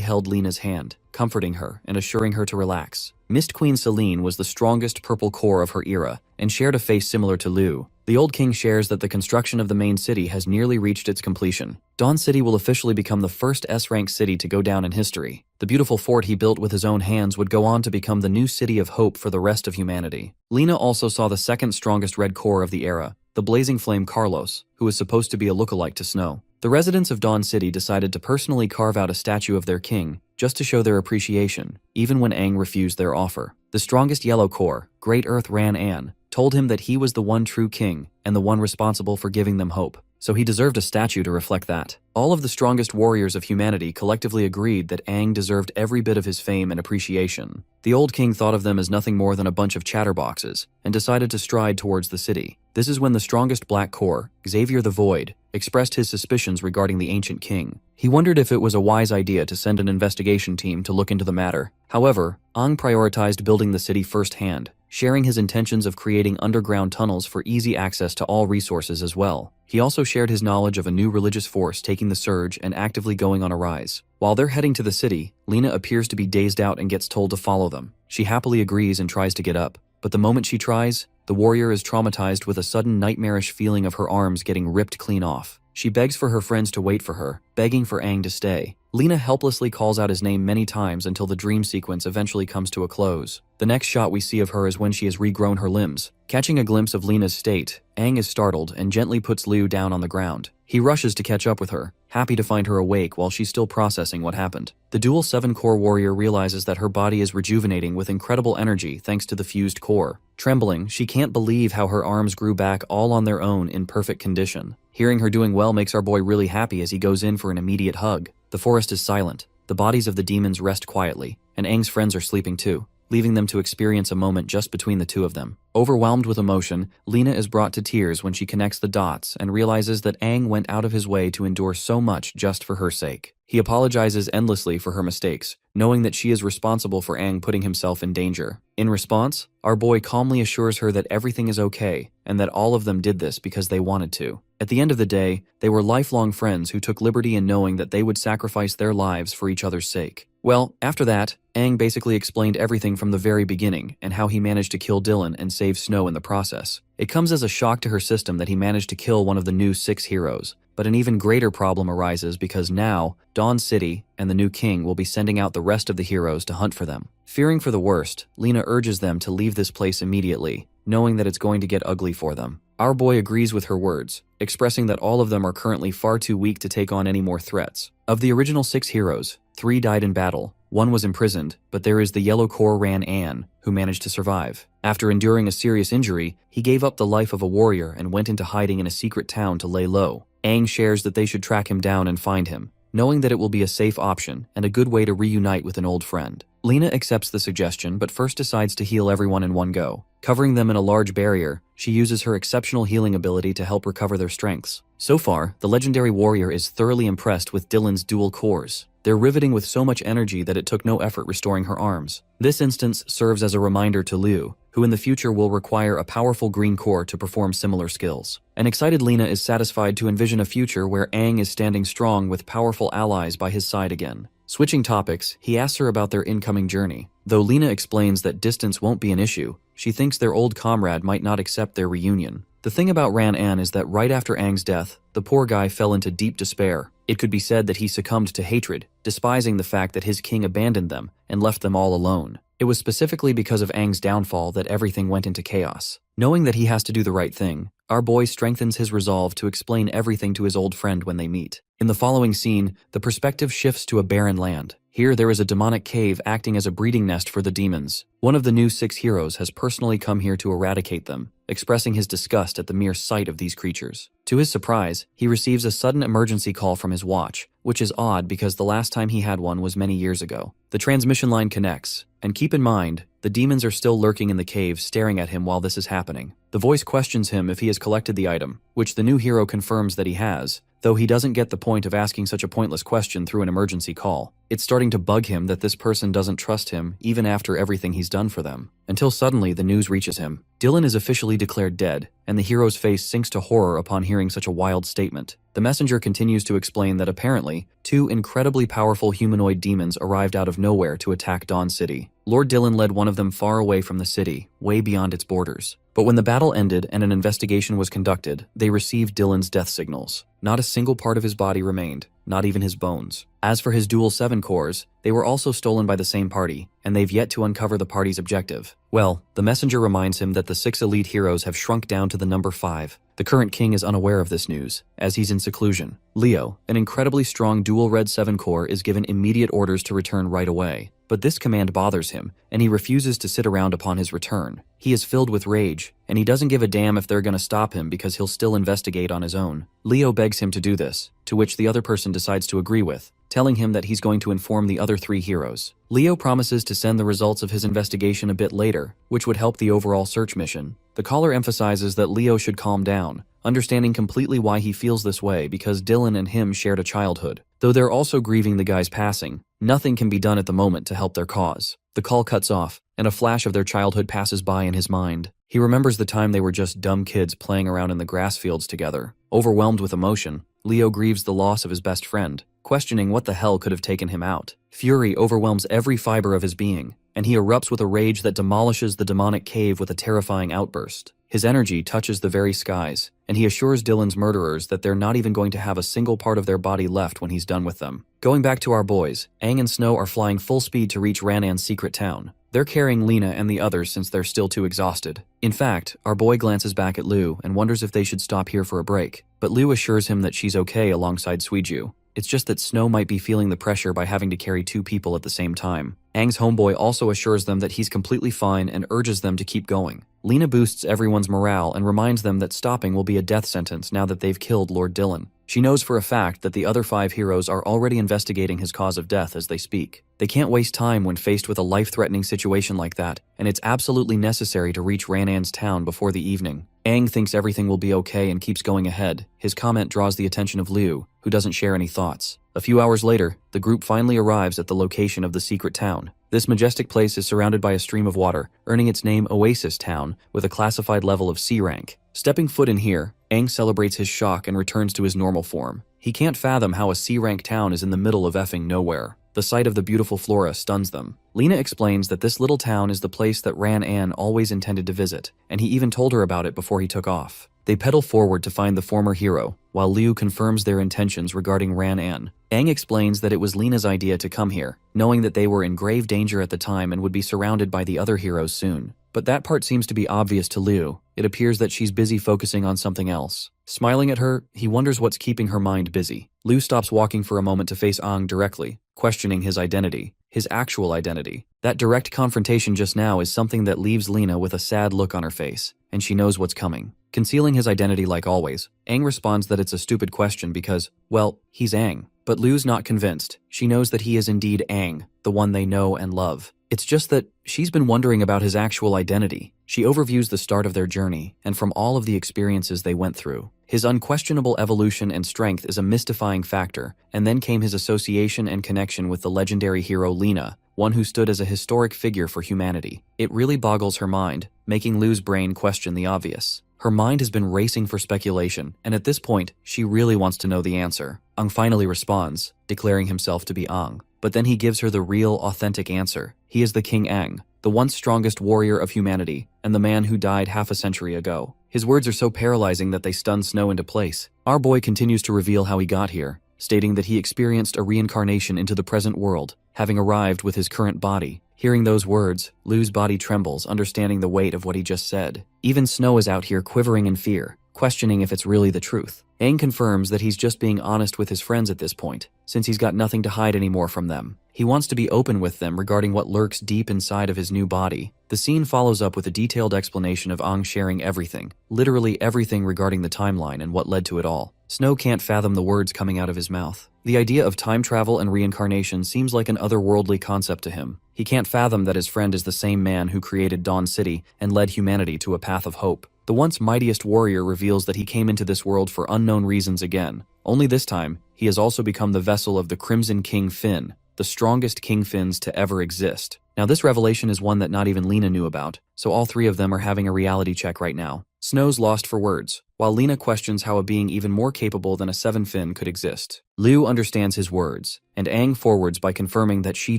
held Lena's hand, comforting her and assuring her to relax. Mist Queen Celine was the strongest purple core of her era and shared a face similar to Lu. The old king shares that the construction of the main city has nearly reached its completion. Dawn City will officially become the first S-rank city to go down in history. The beautiful fort he built with his own hands would go on to become the new city of hope for the rest of humanity. Lena also saw the second strongest red core of the era, the blazing flame Carlos, who was supposed to be a lookalike to Snow. The residents of Dawn City decided to personally carve out a statue of their king, just to show their appreciation, even when Aang refused their offer. The strongest yellow core, Great Earth Ran An, told him that he was the one true king and the one responsible for giving them hope, so he deserved a statue to reflect that. All of the strongest warriors of humanity collectively agreed that Aang deserved every bit of his fame and appreciation. The old king thought of them as nothing more than a bunch of chatterboxes and decided to stride towards the city. This is when the strongest black core, Xavier the Void, expressed his suspicions regarding the ancient king. He wondered if it was a wise idea to send an investigation team to look into the matter. However, Aang prioritized building the city firsthand, sharing his intentions of creating underground tunnels for easy access to all resources as well. He also shared his knowledge of a new religious force taking the surge and actively going on a rise. While they're heading to the city, Lena appears to be dazed out and gets told to follow them. She happily agrees and tries to get up, but the moment she tries, the warrior is traumatized with a sudden nightmarish feeling of her arms getting ripped clean off. She begs for her friends to wait for her, begging for Aang to stay. Lena helplessly calls out his name many times until the dream sequence eventually comes to a close. The next shot we see of her is when she has regrown her limbs. Catching a glimpse of Lena's state, Aang is startled and gently puts Liu down on the ground. He rushes to catch up with her, happy to find her awake while she's still processing what happened. The dual 7-core warrior realizes that her body is rejuvenating with incredible energy thanks to the fused core. Trembling, she can't believe how her arms grew back all on their own in perfect condition. Hearing her doing well makes our boy really happy as he goes in for an immediate hug. The forest is silent. The bodies of the demons rest quietly, and Aang's friends are sleeping too, leaving them to experience a moment just between the two of them. Overwhelmed with emotion, Lena is brought to tears when she connects the dots and realizes that Aang went out of his way to endure so much just for her sake. He apologizes endlessly for her mistakes, knowing that she is responsible for Aang putting himself in danger. In response, our boy calmly assures her that everything is okay and that all of them did this because they wanted to. At the end of the day, they were lifelong friends who took liberty in knowing that they would sacrifice their lives for each other's sake. Well, after that, Aang basically explained everything from the very beginning and how he managed to kill Dylan and save Snow in the process. It comes as a shock to her system that he managed to kill one of the new 6 heroes, but an even greater problem arises because now, Dawn City and the new king will be sending out the rest of the heroes to hunt for them. Fearing for the worst, Lena urges them to leave this place immediately, knowing that it's going to get ugly for them. Our boy agrees with her words, expressing that all of them are currently far too weak to take on any more threats. Of the original 6 heroes, 3 died in battle, 1 was imprisoned, but there is the yellow core Ran An, who managed to survive. After enduring a serious injury, he gave up the life of a warrior and went into hiding in a secret town to lay low. Aang shares that they should track him down and find him, knowing that it will be a safe option and a good way to reunite with an old friend. Lena accepts the suggestion but first decides to heal everyone in one go. Covering them in a large barrier, she uses her exceptional healing ability to help recover their strengths. So far, the legendary warrior is thoroughly impressed with Dylan's dual cores. They're riveting with so much energy that it took no effort restoring her arms. This instance serves as a reminder to Liu, who in the future will require a powerful green core to perform similar skills. An excited Lena is satisfied to envision a future where Aang is standing strong with powerful allies by his side again. Switching topics, he asks her about their incoming journey. Though Lena explains that distance won't be an issue, she thinks their old comrade might not accept their reunion. The thing about Ran An is that right after Aang's death, the poor guy fell into deep despair. It could be said that he succumbed to hatred, despising the fact that his king abandoned them and left them all alone. It was specifically because of Aang's downfall that everything went into chaos. Knowing that he has to do the right thing, our boy strengthens his resolve to explain everything to his old friend when they meet. In the following scene, the perspective shifts to a barren land. Here there is a demonic cave acting as a breeding nest for the demons. One of the new 6 heroes has personally come here to eradicate them, expressing his disgust at the mere sight of these creatures. To his surprise, he receives a sudden emergency call from his watch, which is odd because the last time he had one was many years ago. The transmission line connects, and keep in mind, the demons are still lurking in the cave staring at him while this is happening. The voice questions him if he has collected the item, which the new hero confirms that he has, though he doesn't get the point of asking such a pointless question through an emergency call. It's starting to bug him that this person doesn't trust him even after everything he's done for them. Until suddenly the news reaches him. Dylan is officially declared dead, and the hero's face sinks to horror upon hearing such a wild statement. The messenger continues to explain that apparently, 2 incredibly powerful humanoid demons arrived out of nowhere to attack Dawn City. Lord Dylan led one of them far away from the city, way beyond its borders. But when the battle ended and an investigation was conducted, they received Dylan's death signals. Not a single part of his body remained, not even his bones. As for his dual 7 cores, they were also stolen by the same party, and they've yet to uncover the party's objective. Well, the messenger reminds him that the 6 elite heroes have shrunk down to the number 5. The current king is unaware of this news, as he's in seclusion. Leo, an incredibly strong dual red 7 core, is given immediate orders to return right away. But this command bothers him, and he refuses to sit around upon his return. He is filled with rage, and he doesn't give a damn if they're gonna stop him because he'll still investigate on his own. Leo begs him to do this, to which the other person decides to agree with, telling him that he's going to inform the other 3 heroes. Leo promises to send the results of his investigation a bit later, which would help the overall search mission. The caller emphasizes that Leo should calm down, understanding completely why he feels this way because Dylan and him shared a childhood. Though they're also grieving the guy's passing, nothing can be done at the moment to help their cause. The call cuts off, and a flash of their childhood passes by in his mind. He remembers the time they were just dumb kids playing around in the grass fields together. Overwhelmed with emotion, Leo grieves the loss of his best friend, questioning what the hell could have taken him out. Fury overwhelms every fiber of his being, and he erupts with a rage that demolishes the demonic cave with a terrifying outburst. His energy touches the very skies, and he assures Dylan's murderers that they're not even going to have a single part of their body left when he's done with them. Going back to our boys, Aang and Snow are flying full speed to reach Ranan's secret town. They're carrying Lena and the others since they're still too exhausted. In fact, our boy glances back at Lu and wonders if they should stop here for a break, but Lu assures him that she's okay alongside Suiju. It's just that Snow might be feeling the pressure by having to carry 2 people at the same time. Aang's homeboy also assures them that he's completely fine and urges them to keep going. Lena boosts everyone's morale and reminds them that stopping will be a death sentence now that they've killed Lord Dylan. She knows for a fact that the other 5 heroes are already investigating his cause of death as they speak. They can't waste time when faced with a life-threatening situation like that, and it's absolutely necessary to reach Ranan's town before the evening. Aang thinks everything will be okay and keeps going ahead. His comment draws the attention of Liu, who doesn't share any thoughts. A few hours later, the group finally arrives at the location of the secret town. This majestic place is surrounded by a stream of water, earning its name Oasis Town, with a classified level of C rank. Stepping foot in here, Aang celebrates his shock and returns to his normal form. He can't fathom how a C-rank town is in the middle of effing nowhere. The sight of the beautiful flora stuns them. Lena explains that this little town is the place that Ran-An always intended to visit, and he even told her about it before he took off. They pedal forward to find the former hero, while Liu confirms their intentions regarding Ran-An. Aang explains that it was Lena's idea to come here, knowing that they were in grave danger at the time and would be surrounded by the other heroes soon. But that part seems to be obvious to Liu. It appears that she's busy focusing on something else. Smiling at her, he wonders what's keeping her mind busy. Liu stops walking for a moment to face Aang directly, questioning his identity, his actual identity. That direct confrontation just now is something that leaves Lena with a sad look on her face, and she knows what's coming. Concealing his identity like always, Aang responds that it's a stupid question because, well, he's Aang. But Liu's not convinced. She knows that he is indeed Aang, the one they know and love. It's just that she's been wondering about his actual identity. She overviews the start of their journey, and from all of the experiences they went through. His unquestionable evolution and strength is a mystifying factor, and then came his association and connection with the legendary hero Lena, one who stood as a historic figure for humanity. It really boggles her mind, making Liu's brain question the obvious. Her mind has been racing for speculation, and at this point, she really wants to know the answer. Aang finally responds, declaring himself to be Aang. But then he gives her the real, authentic answer. He is the King Aang, the once strongest warrior of humanity, and the man who died half a century ago. His words are so paralyzing that they stun Snow into place. Our boy continues to reveal how he got here, stating that he experienced a reincarnation into the present world, having arrived with his current body. Hearing those words, Liu's body trembles, understanding the weight of what he just said. Even Snow is out here quivering in fear, questioning if it's really the truth. Aang confirms that he's just being honest with his friends at this point, since he's got nothing to hide anymore from them. He wants to be open with them regarding what lurks deep inside of his new body. The scene follows up with a detailed explanation of Aang sharing everything, literally everything regarding the timeline and what led to it all. Snow can't fathom the words coming out of his mouth. The idea of time travel and reincarnation seems like an otherworldly concept to him. He can't fathom that his friend is the same man who created Dawn City and led humanity to a path of hope. The once mightiest warrior reveals that he came into this world for unknown reasons again. Only this time, he has also become the vessel of the Crimson King Finn, the strongest kingfins to ever exist. Now this revelation is one that not even Lena knew about, so all three of them are having a reality check right now. Snow's lost for words, while Lena questions how a being even more capable than a 7-fin could exist. Liu understands his words, and Aang forwards by confirming that she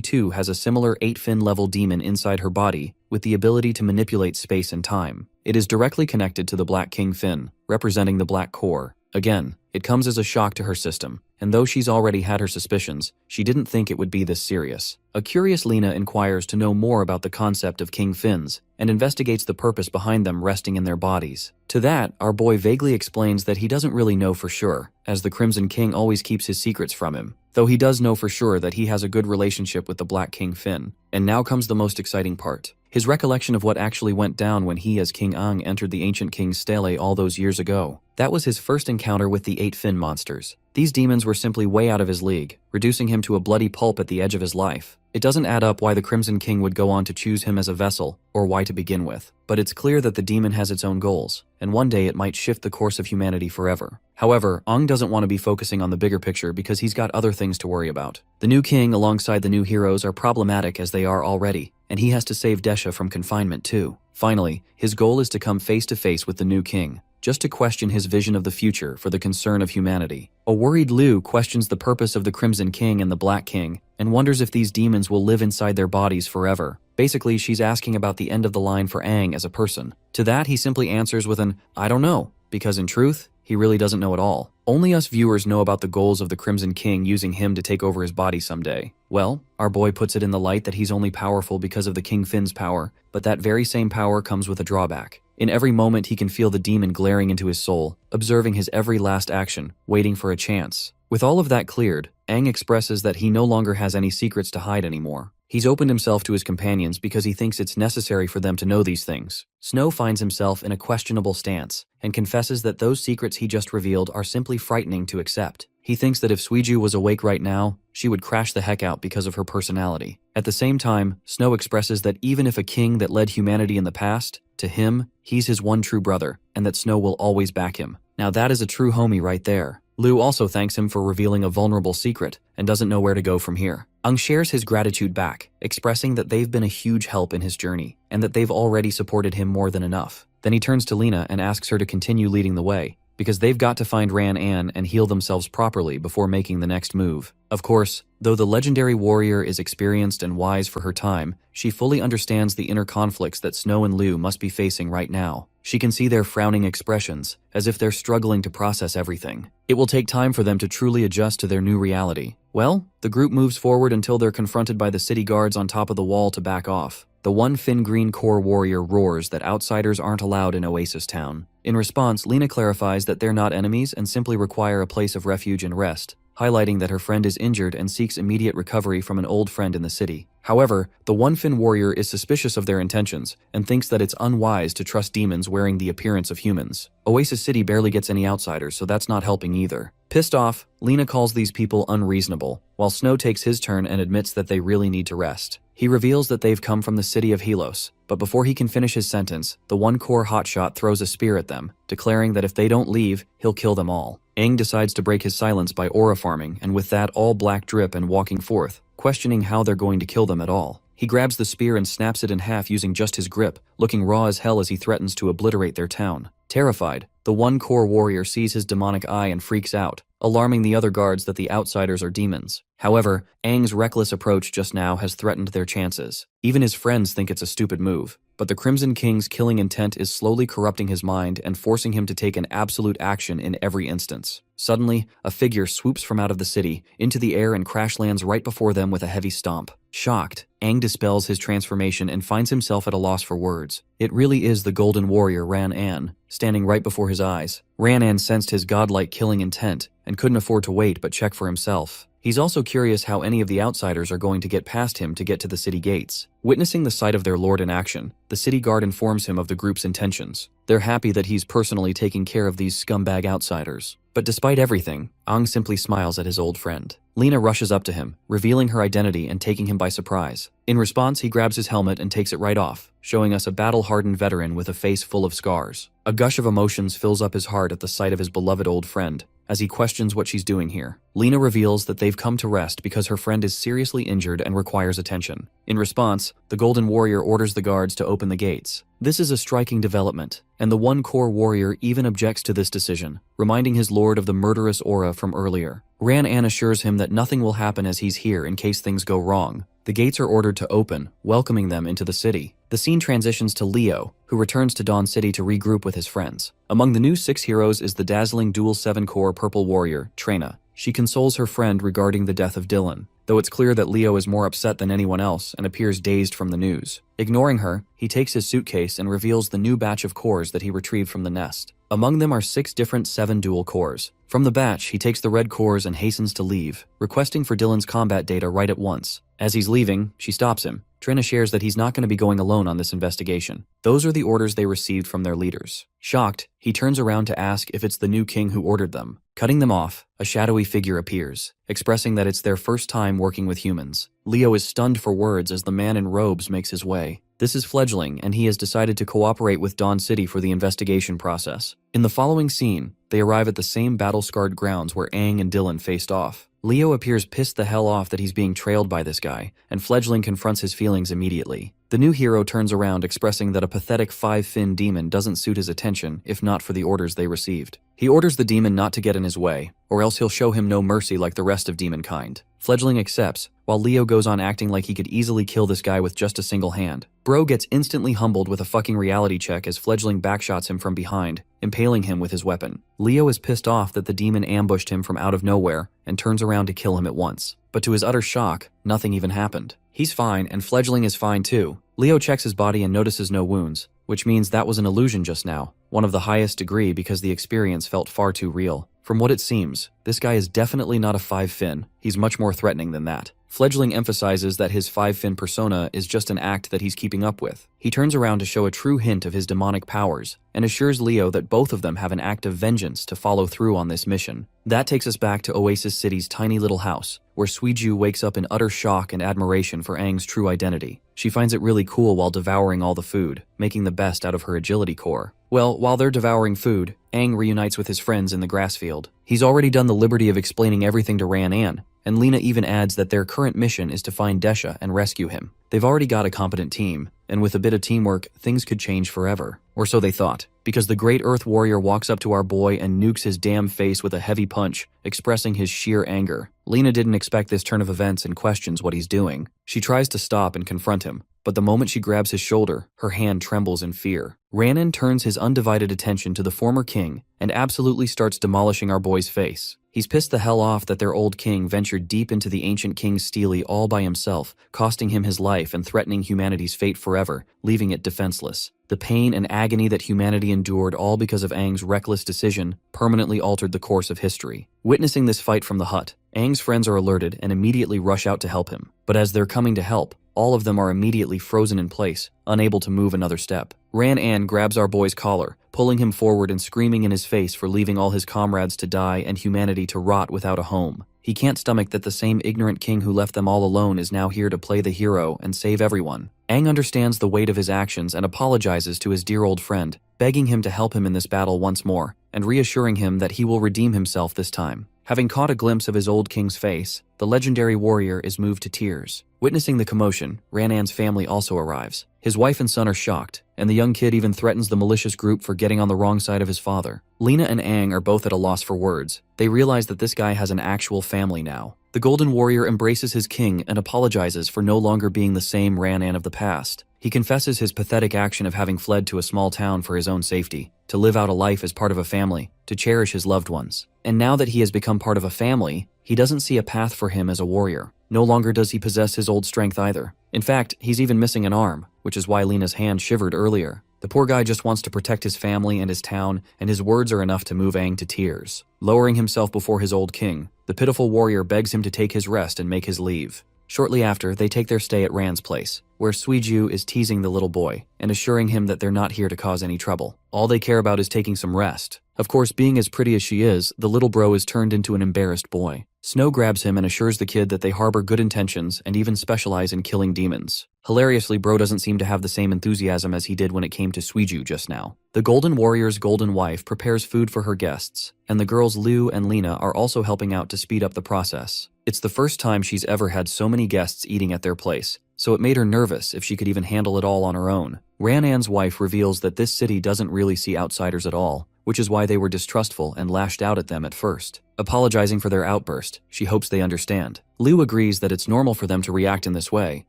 too has a similar 8-fin level demon inside her body with the ability to manipulate space and time. It is directly connected to the Black King Fin, representing the Black Core. Again, it comes as a shock to her system, and though she's already had her suspicions, she didn't think it would be this serious. A curious Lena inquires to know more about the concept of King Fins, and investigates the purpose behind them resting in their bodies. To that, our boy vaguely explains that he doesn't really know for sure, as the Crimson King always keeps his secrets from him, though he does know for sure that he has a good relationship with the Black King Fin. And now comes the most exciting part. His recollection of what actually went down when he as King Aang entered the ancient king's stele all those years ago. That was his first encounter with the 8-fin monsters. These demons were simply way out of his league, reducing him to a bloody pulp at the edge of his life. It doesn't add up why the Crimson King would go on to choose him as a vessel, or why to begin with. But it's clear that the demon has its own goals, and one day it might shift the course of humanity forever. However, Aang doesn't want to be focusing on the bigger picture because he's got other things to worry about. The new king alongside the new heroes are problematic as they are already, and he has to save Desha from confinement too. Finally, his goal is to come face to face with the new king, just to question his vision of the future for the concern of humanity. A worried Liu questions the purpose of the Crimson King and the Black King, and wonders if these demons will live inside their bodies forever. Basically, she's asking about the end of the line for Aang as a person. To that, he simply answers with an, "I don't know," because in truth, he really doesn't know at all. Only us viewers know about the goals of the Crimson King using him to take over his body someday. Well, our boy puts it in the light that he's only powerful because of the King Fin's power, but that very same power comes with a drawback. In every moment he can feel the demon glaring into his soul, observing his every last action, waiting for a chance. With all of that cleared, Aang expresses that he no longer has any secrets to hide anymore. He's opened himself to his companions because he thinks it's necessary for them to know these things. Snow finds himself in a questionable stance, and confesses that those secrets he just revealed are simply frightening to accept. He thinks that if Suiju was awake right now, she would crash the heck out because of her personality. At the same time, Snow expresses that even if a king that led humanity in the past, to him, he's his one true brother, and that Snow will always back him. Now that is a true homie right there. Liu also thanks him for revealing a vulnerable secret, and doesn't know where to go from here. Aang shares his gratitude back, expressing that they've been a huge help in his journey, and that they've already supported him more than enough. Then he turns to Lena and asks her to continue leading the way, because they've got to find Ran An and heal themselves properly before making the next move. Of course, though the legendary warrior is experienced and wise for her time, she fully understands the inner conflicts that Snow and Liu must be facing right now. She can see their frowning expressions, as if they're struggling to process everything. It will take time for them to truly adjust to their new reality. Well, the group moves forward until they're confronted by the city guards on top of the wall to back off. The one Fin Green Core warrior roars that outsiders aren't allowed in Oasis Town. In response, Lena clarifies that they're not enemies and simply require a place of refuge and rest, highlighting that her friend is injured and seeks immediate recovery from an old friend in the city. However, the one Fin warrior is suspicious of their intentions and thinks that it's unwise to trust demons wearing the appearance of humans. Oasis City barely gets any outsiders, so that's not helping either. Pissed off, Lena calls these people unreasonable, while Snow takes his turn and admits that they really need to rest. He reveals that they've come from the city of Helos, but before he can finish his sentence, the one-core hotshot throws a spear at them, declaring that if they don't leave, he'll kill them all. Aang decides to break his silence by aura farming, and with that all black drip and walking forth, questioning how they're going to kill them at all. He grabs the spear and snaps it in half using just his grip, looking raw as hell as he threatens to obliterate their town. Terrified, the one-core warrior sees his demonic eye and freaks out, alarming the other guards that the outsiders are demons. However, Aang's reckless approach just now has threatened their chances. Even his friends think it's a stupid move, but the Crimson King's killing intent is slowly corrupting his mind and forcing him to take an absolute action in every instance. Suddenly, a figure swoops from out of the city, into the air and crash lands right before them with a heavy stomp. Shocked, Aang dispels his transformation and finds himself at a loss for words. It really is the Golden Warrior Ran An, standing right before his eyes. Ran An sensed his godlike killing intent, and couldn't afford to wait but check for himself. He's also curious how any of the outsiders are going to get past him to get to the city gates. Witnessing the sight of their lord in action, the city guard informs him of the group's intentions. They're happy that he's personally taking care of these scumbag outsiders. But despite everything, Aang simply smiles at his old friend. Lena rushes up to him, revealing her identity and taking him by surprise. In response, he grabs his helmet and takes it right off, showing us a battle-hardened veteran with a face full of scars. A gush of emotions fills up his heart at the sight of his beloved old friend, as he questions what she's doing here. Lena reveals that they've come to rest because her friend is seriously injured and requires attention. In response, the Golden Warrior orders the guards to open the gates. This is a striking development, and the One Core Warrior even objects to this decision, reminding his lord of the murderous aura from earlier. Ran-An assures him that nothing will happen as he's here in case things go wrong. The gates are ordered to open, welcoming them into the city. The scene transitions to Leo, who returns to Dawn City to regroup with his friends. Among the new 6 heroes is the dazzling dual 7-core Purple Warrior, Trina. She consoles her friend regarding the death of Dylan, though it's clear that Leo is more upset than anyone else and appears dazed from the news. Ignoring her, he takes his suitcase and reveals the new batch of cores that he retrieved from the nest. Among them are 6 different 7 dual cores. From the batch, he takes the red cores and hastens to leave, requesting for Dylan's combat data right at once. As he's leaving, she stops him. Trina shares that he's not going to be going alone on this investigation. Those are the orders they received from their leaders. Shocked, he turns around to ask if it's the new king who ordered them. Cutting them off, a shadowy figure appears, expressing that it's their first time working with humans. Leo is stunned for words as the man in robes makes his way. This is Fledgling, and he has decided to cooperate with Dawn City for the investigation process. In the following scene, they arrive at the same battle-scarred grounds where Aang and Dylan faced off. Leo appears pissed the hell off that he's being trailed by this guy, and Fledgling confronts his feelings immediately. The new hero turns around expressing that a pathetic 5-fin demon doesn't suit his attention if not for the orders they received. He orders the demon not to get in his way, or else he'll show him no mercy like the rest of demonkind. Fledgling accepts, while Leo goes on acting like he could easily kill this guy with just a single hand. Bro gets instantly humbled with a fucking reality check as Fledgling backshots him from behind, impaling him with his weapon. Leo is pissed off that the demon ambushed him from out of nowhere and turns around to kill him at once. But to his utter shock, nothing even happened. He's fine, and Fledgling is fine too. Leo checks his body and notices no wounds, which means that was an illusion just now, one of the highest degree because the experience felt far too real. From what it seems, this guy is definitely not a 5-fin, he's much more threatening than that. Fledgling emphasizes that his 5-fin persona is just an act that he's keeping up with. He turns around to show a true hint of his demonic powers, and assures Leo that both of them have an act of vengeance to follow through on this mission. That takes us back to Oasis City's tiny little house, where Suiju wakes up in utter shock and admiration for Aang's true identity. She finds it really cool while devouring all the food, making the best out of her agility core. Well, while they're devouring food, Aang reunites with his friends in the grass field. He's already done the liberty of explaining everything to Ran-An, and Lena even adds that their current mission is to find Desha and rescue him. They've already got a competent team, and with a bit of teamwork, things could change forever. Or so they thought, because the Great Earth Warrior walks up to our boy and nukes his damn face with a heavy punch, expressing his sheer anger. Lena didn't expect this turn of events and questions what he's doing. She tries to stop and confront him, but the moment she grabs his shoulder, her hand trembles in fear. Ran-An turns his undivided attention to the former king and absolutely starts demolishing our boy's face. He's pissed the hell off that their old king ventured deep into the ancient king's stele all by himself, costing him his life and threatening humanity's fate forever, leaving it defenseless. The pain and agony that humanity endured all because of Aang's reckless decision permanently altered the course of history. Witnessing this fight from the hut, Aang's friends are alerted and immediately rush out to help him. But as they're coming to help, all of them are immediately frozen in place, unable to move another step. Ran-An grabs our boy's collar, pulling him forward and screaming in his face for leaving all his comrades to die and humanity to rot without a home. He can't stomach that the same ignorant king who left them all alone is now here to play the hero and save everyone. Aang understands the weight of his actions and apologizes to his dear old friend, begging him to help him in this battle once more, and reassuring him that he will redeem himself this time. Having caught a glimpse of his old king's face, the legendary warrior is moved to tears. Witnessing the commotion, Ran-An's family also arrives. His wife and son are shocked, and the young kid even threatens the malicious group for getting on the wrong side of his father. Lena and Aang are both at a loss for words. They realize that this guy has an actual family now. The Golden Warrior embraces his king and apologizes for no longer being the same Ran-An of the past. He confesses his pathetic action of having fled to a small town for his own safety, to live out a life as part of a family, to cherish his loved ones. And now that he has become part of a family, he doesn't see a path for him as a warrior. No longer does he possess his old strength either. In fact, he's even missing an arm, which is why Lena's hand shivered earlier. The poor guy just wants to protect his family and his town, and his words are enough to move Aang to tears. Lowering himself before his old king, the pitiful warrior begs him to take his rest and make his leave. Shortly after, they take their stay at Ran's place, where Suiju is teasing the little boy and assuring him that they're not here to cause any trouble. All they care about is taking some rest. Of course, being as pretty as she is, the little bro is turned into an embarrassed boy. Snow grabs him and assures the kid that they harbor good intentions and even specialize in killing demons. Hilariously, bro doesn't seem to have the same enthusiasm as he did when it came to Suiju just now. The Golden Warrior's golden wife prepares food for her guests, and the girls Liu and Lena are also helping out to speed up the process. It's the first time she's ever had so many guests eating at their place, so it made her nervous if she could even handle it all on her own. Ranan's wife reveals that this city doesn't really see outsiders at all, which is why they were distrustful and lashed out at them at first. Apologizing for their outburst, she hopes they understand. Liu agrees that it's normal for them to react in this way,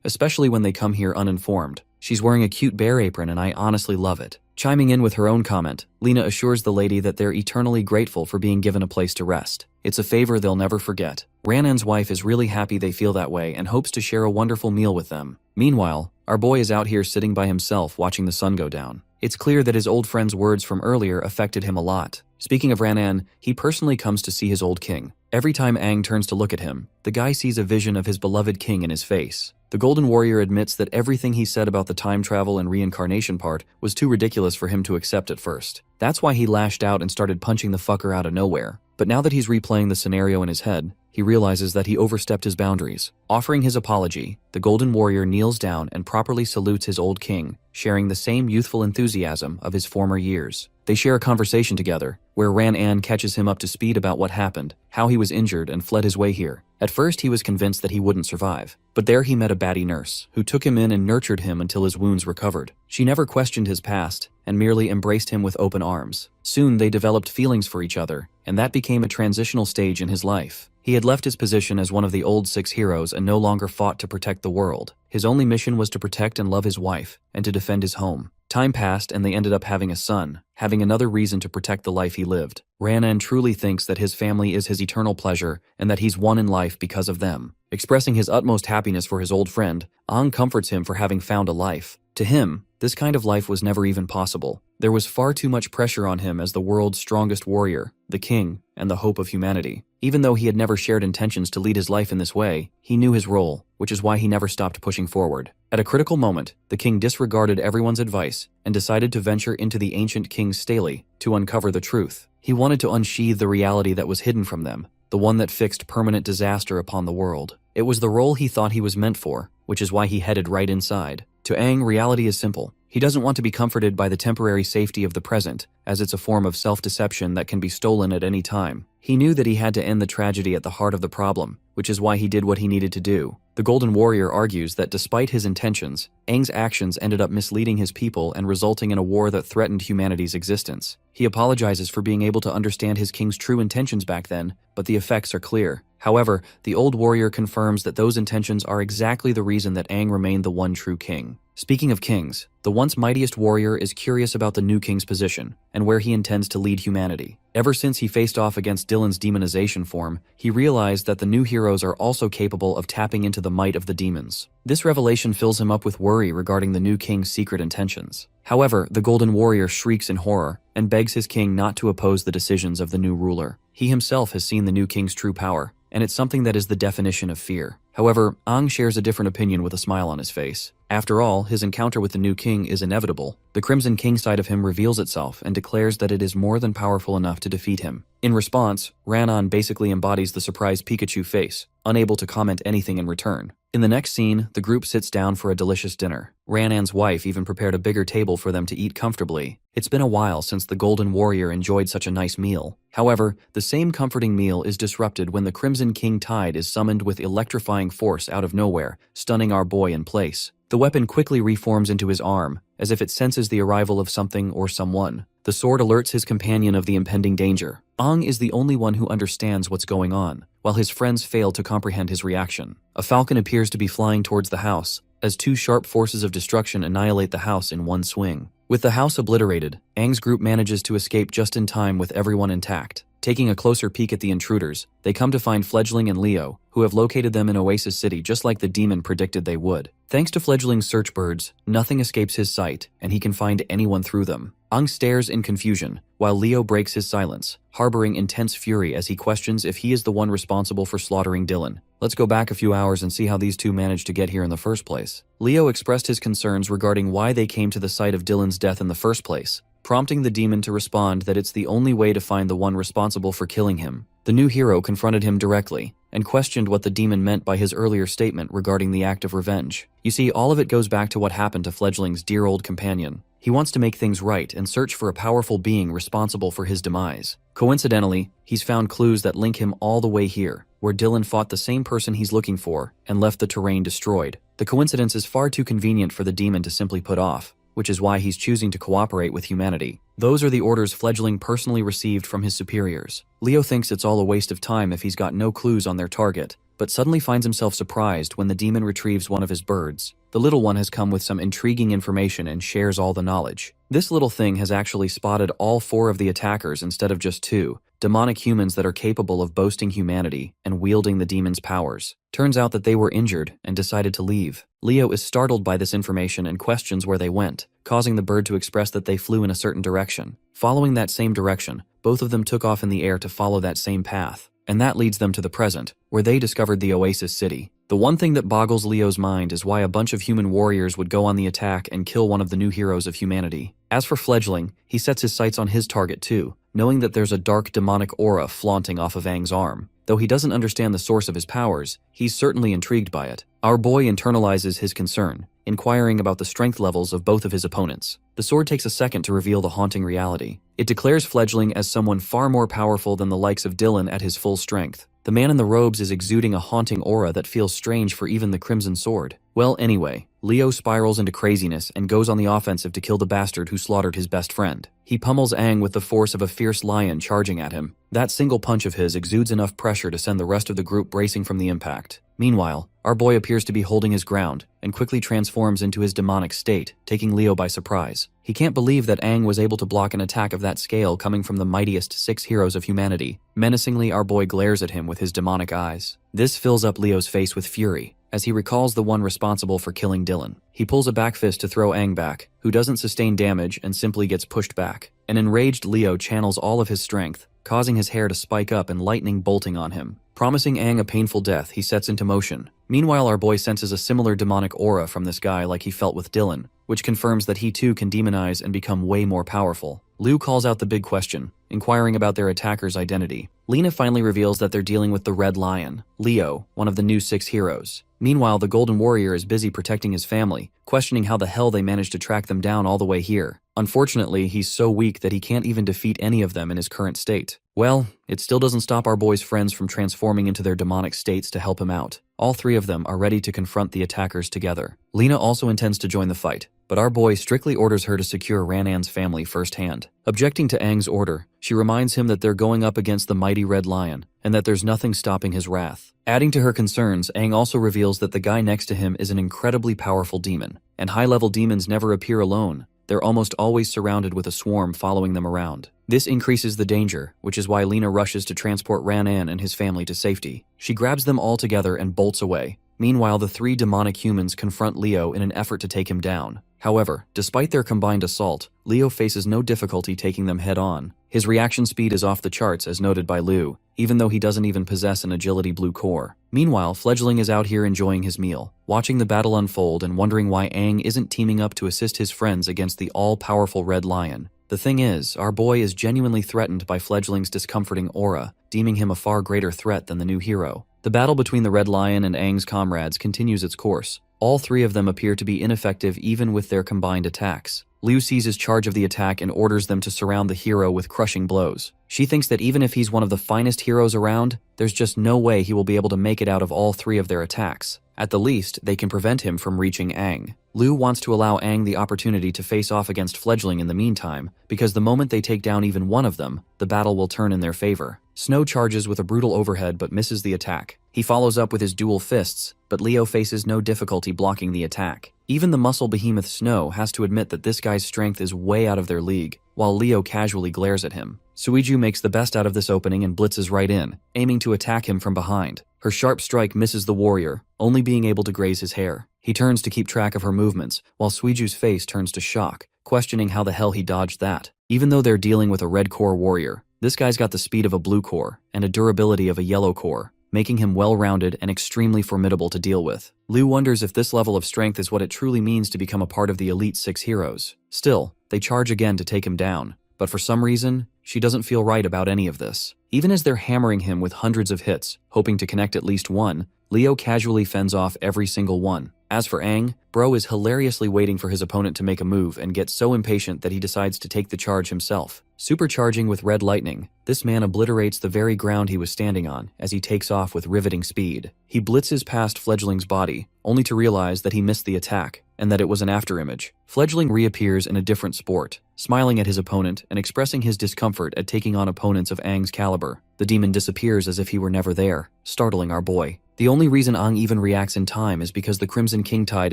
especially when they come here uninformed. She's wearing a cute bear apron and I honestly love it. Chiming in with her own comment, Lena assures the lady that they're eternally grateful for being given a place to rest. It's a favor they'll never forget. Ranan's wife is really happy they feel that way and hopes to share a wonderful meal with them. Meanwhile, our boy is out here sitting by himself watching the sun go down. It's clear that his old friend's words from earlier affected him a lot. Speaking of Ranan, he personally comes to see his old king. Every time Aang turns to look at him, the guy sees a vision of his beloved king in his face. The Golden Warrior admits that everything he said about the time travel and reincarnation part was too ridiculous for him to accept at first. That's why he lashed out and started punching the fucker out of nowhere. But now that he's replaying the scenario in his head, he realizes that he overstepped his boundaries. Offering his apology, the Golden Warrior kneels down and properly salutes his old king, sharing the same youthful enthusiasm of his former years. They share a conversation together, where Ranan catches him up to speed about what happened, how he was injured and fled his way here. At first he was convinced that he wouldn't survive, but there he met a baddie nurse, who took him in and nurtured him until his wounds recovered. She never questioned his past, and merely embraced him with open arms. Soon they developed feelings for each other, and that became a transitional stage in his life. He had left his position as one of the old 6 heroes and no longer fought to protect the world. His only mission was to protect and love his wife, and to defend his home. Time passed and they ended up having a son, having another reason to protect the life he lived. Ranan truly thinks that his family is his eternal pleasure and that he's won in life because of them. Expressing his utmost happiness for his old friend, Aang comforts him for having found a life. To him, this kind of life was never even possible. There was far too much pressure on him as the world's strongest warrior, the king, and the hope of humanity. Even though he had never shared intentions to lead his life in this way, he knew his role, which is why he never stopped pushing forward. At a critical moment, the king disregarded everyone's advice and decided to venture into the ancient king's stele to uncover the truth. He wanted to unsheathe the reality that was hidden from them, the one that fixed permanent disaster upon the world. It was the role he thought he was meant for, which is why he headed right inside. To Aang, reality is simple. He doesn't want to be comforted by the temporary safety of the present, as it's a form of self-deception that can be stolen at any time. He knew that he had to end the tragedy at the heart of the problem, which is why he did what he needed to do. The Golden Warrior argues that despite his intentions, Aang's actions ended up misleading his people and resulting in a war that threatened humanity's existence. He apologizes for being able to understand his king's true intentions back then, but the effects are clear. However, the old warrior confirms that those intentions are exactly the reason that Aang remained the one true king. Speaking of kings, the once mightiest warrior is curious about the new king's position and where he intends to lead humanity. Ever since he faced off against Dylan's demonization form, he realized that the new heroes are also capable of tapping into the might of the demons. This revelation fills him up with worry regarding the new king's secret intentions. However, the Golden Warrior shrieks in horror and begs his king not to oppose the decisions of the new ruler. He himself has seen the new king's true power, and it's something that is the definition of fear. However, Aang shares a different opinion with a smile on his face. After all, his encounter with the new king is inevitable. The Crimson King side of him reveals itself and declares that it is more than powerful enough to defeat him. In response, Ranan basically embodies the surprised Pikachu face, unable to comment anything in return. In the next scene, the group sits down for a delicious dinner. Ranan's wife even prepared a bigger table for them to eat comfortably. It's been a while since the Golden Warrior enjoyed such a nice meal. However, the same comforting meal is disrupted when the Crimson King Tide is summoned with electrifying force out of nowhere, stunning our boy in place. The weapon quickly reforms into his arm, as if it senses the arrival of something or someone. The sword alerts his companion of the impending danger. Aang is the only one who understands what's going on, while his friends fail to comprehend his reaction. A falcon appears to be flying towards the house, as 2 sharp forces of destruction annihilate the house in one swing. With the house obliterated, Aang's group manages to escape just in time with everyone intact. Taking a closer peek at the intruders, they come to find Fledgling and Leo, who have located them in Oasis City just like the demon predicted they would. Thanks to Fledgling's search birds, nothing escapes his sight, and he can find anyone through them. Aang stares in confusion, while Leo breaks his silence, harboring intense fury as he questions if he is the one responsible for slaughtering Dylan. Let's go back a few hours and see how these two managed to get here in the first place. Leo expressed his concerns regarding why they came to the site of Dylan's death in the first place, prompting the demon to respond that it's the only way to find the one responsible for killing him. The new hero confronted him directly, and questioned what the demon meant by his earlier statement regarding the act of revenge. You see, all of it goes back to what happened to Fledgling's dear old companion. He wants to make things right and search for a powerful being responsible for his demise. Coincidentally, he's found clues that link him all the way here, where Dylan fought the same person he's looking for and left the terrain destroyed. The coincidence is far too convenient for the demon to simply put off, which is why he's choosing to cooperate with humanity. Those are the orders Fledgling personally received from his superiors. Leo thinks it's all a waste of time if he's got no clues on their target, but suddenly finds himself surprised when the demon retrieves one of his birds. The little one has come with some intriguing information and shares all the knowledge. This little thing has actually spotted all 4 of the attackers instead of just 2, demonic humans that are capable of boasting humanity and wielding the demon's powers. Turns out that they were injured and decided to leave. Leo is startled by this information and questions where they went, causing the bird to express that they flew in a certain direction. Following that same direction, both of them took off in the air to follow that same path, and that leads them to the present, where they discovered the Oasis City. The one thing that boggles Leo's mind is why a bunch of human warriors would go on the attack and kill one of the new heroes of humanity. As for Fledgling, he sets his sights on his target too, knowing that there's a dark demonic aura flaunting off of Aang's arm. Though he doesn't understand the source of his powers, he's certainly intrigued by it. Our boy internalizes his concern, inquiring about the strength levels of both of his opponents. The sword takes a second to reveal the haunting reality. It declares Fledgling as someone far more powerful than the likes of Dylan at his full strength. The man in the robes is exuding a haunting aura that feels strange for even the Crimson Sword. Well, anyway, Leo spirals into craziness and goes on the offensive to kill the bastard who slaughtered his best friend. He pummels Aang with the force of a fierce lion charging at him. That single punch of his exudes enough pressure to send the rest of the group bracing from the impact. Meanwhile, our boy appears to be holding his ground and quickly transforms into his demonic state, taking Leo by surprise. He can't believe that Aang was able to block an attack of that scale coming from the mightiest 6 heroes of humanity. Menacingly, our boy glares at him with his demonic eyes. This fills up Leo's face with fury, as he recalls the one responsible for killing Dylan. He pulls a back fist to throw Aang back, who doesn't sustain damage and simply gets pushed back. An enraged Leo channels all of his strength, causing his hair to spike up and lightning bolting on him. Promising Aang a painful death, he sets into motion. Meanwhile, our boy senses a similar demonic aura from this guy like he felt with Dylan, which confirms that he too can demonize and become way more powerful. Liu calls out the big question, inquiring about their attacker's identity. Lena finally reveals that they're dealing with the Red Lion, Leo, one of the new 6 heroes. Meanwhile, the Golden Warrior is busy protecting his family, questioning how the hell they managed to track them down all the way here. Unfortunately, he's so weak that he can't even defeat any of them in his current state. Well, it still doesn't stop our boy's friends from transforming into their demonic states to help him out. All 3 of them are ready to confront the attackers together. Lena also intends to join the fight, but our boy strictly orders her to secure Ranan's family firsthand. Objecting to Aang's order, she reminds him that they're going up against the mighty Red Lion, and that there's nothing stopping his wrath. Adding to her concerns, Aang also reveals that the guy next to him is an incredibly powerful demon, and high-level demons never appear alone. They're almost always surrounded with a swarm following them around. This increases the danger, which is why Lena rushes to transport Ranan and his family to safety. She grabs them all together and bolts away. Meanwhile, the 3 demonic humans confront Leo in an effort to take him down. However, despite their combined assault, Leo faces no difficulty taking them head-on. His reaction speed is off the charts as noted by Liu, even though he doesn't even possess an agility blue core. Meanwhile, Fledgling is out here enjoying his meal, watching the battle unfold and wondering why Aang isn't teaming up to assist his friends against the all-powerful Red Lion. The thing is, our boy is genuinely threatened by Fledgling's discomforting aura, deeming him a far greater threat than the new hero. The battle between the Red Lion and Aang's comrades continues its course. All 3 of them appear to be ineffective even with their combined attacks. Liu seizes charge of the attack and orders them to surround the hero with crushing blows. She thinks that even if he's one of the finest heroes around, there's just no way he will be able to make it out of all 3 of their attacks. At the least, they can prevent him from reaching Aang. Liu wants to allow Aang the opportunity to face off against Fledgling in the meantime, because the moment they take down even one of them, the battle will turn in their favor. Snow charges with a brutal overhead but misses the attack. He follows up with his dual fists, but Leo faces no difficulty blocking the attack. Even the muscle behemoth Snow has to admit that this guy's strength is way out of their league, while Leo casually glares at him. Suiju makes the best out of this opening and blitzes right in, aiming to attack him from behind. Her sharp strike misses the warrior, only being able to graze his hair. He turns to keep track of her movements, while Suiju's face turns to shock, questioning how the hell he dodged that. Even though they're dealing with a red core warrior, this guy's got the speed of a blue core and a durability of a yellow core, making him well-rounded and extremely formidable to deal with. Liu wonders if this level of strength is what it truly means to become a part of the Elite 6 heroes. Still, they charge again to take him down, but for some reason, she doesn't feel right about any of this. Even as they're hammering him with hundreds of hits, hoping to connect at least one, Leo casually fends off every single one. As for Aang, bro is hilariously waiting for his opponent to make a move and gets so impatient that he decides to take the charge himself. Supercharging with red lightning, this man obliterates the very ground he was standing on as he takes off with riveting speed. He blitzes past Fledgling's body, only to realize that he missed the attack and that it was an afterimage. Fledgling reappears in a different sport, smiling at his opponent and expressing his discomfort at taking on opponents of Aang's caliber. The demon disappears as if he were never there, startling our boy. The only reason Aang even reacts in time is because the Crimson King Tide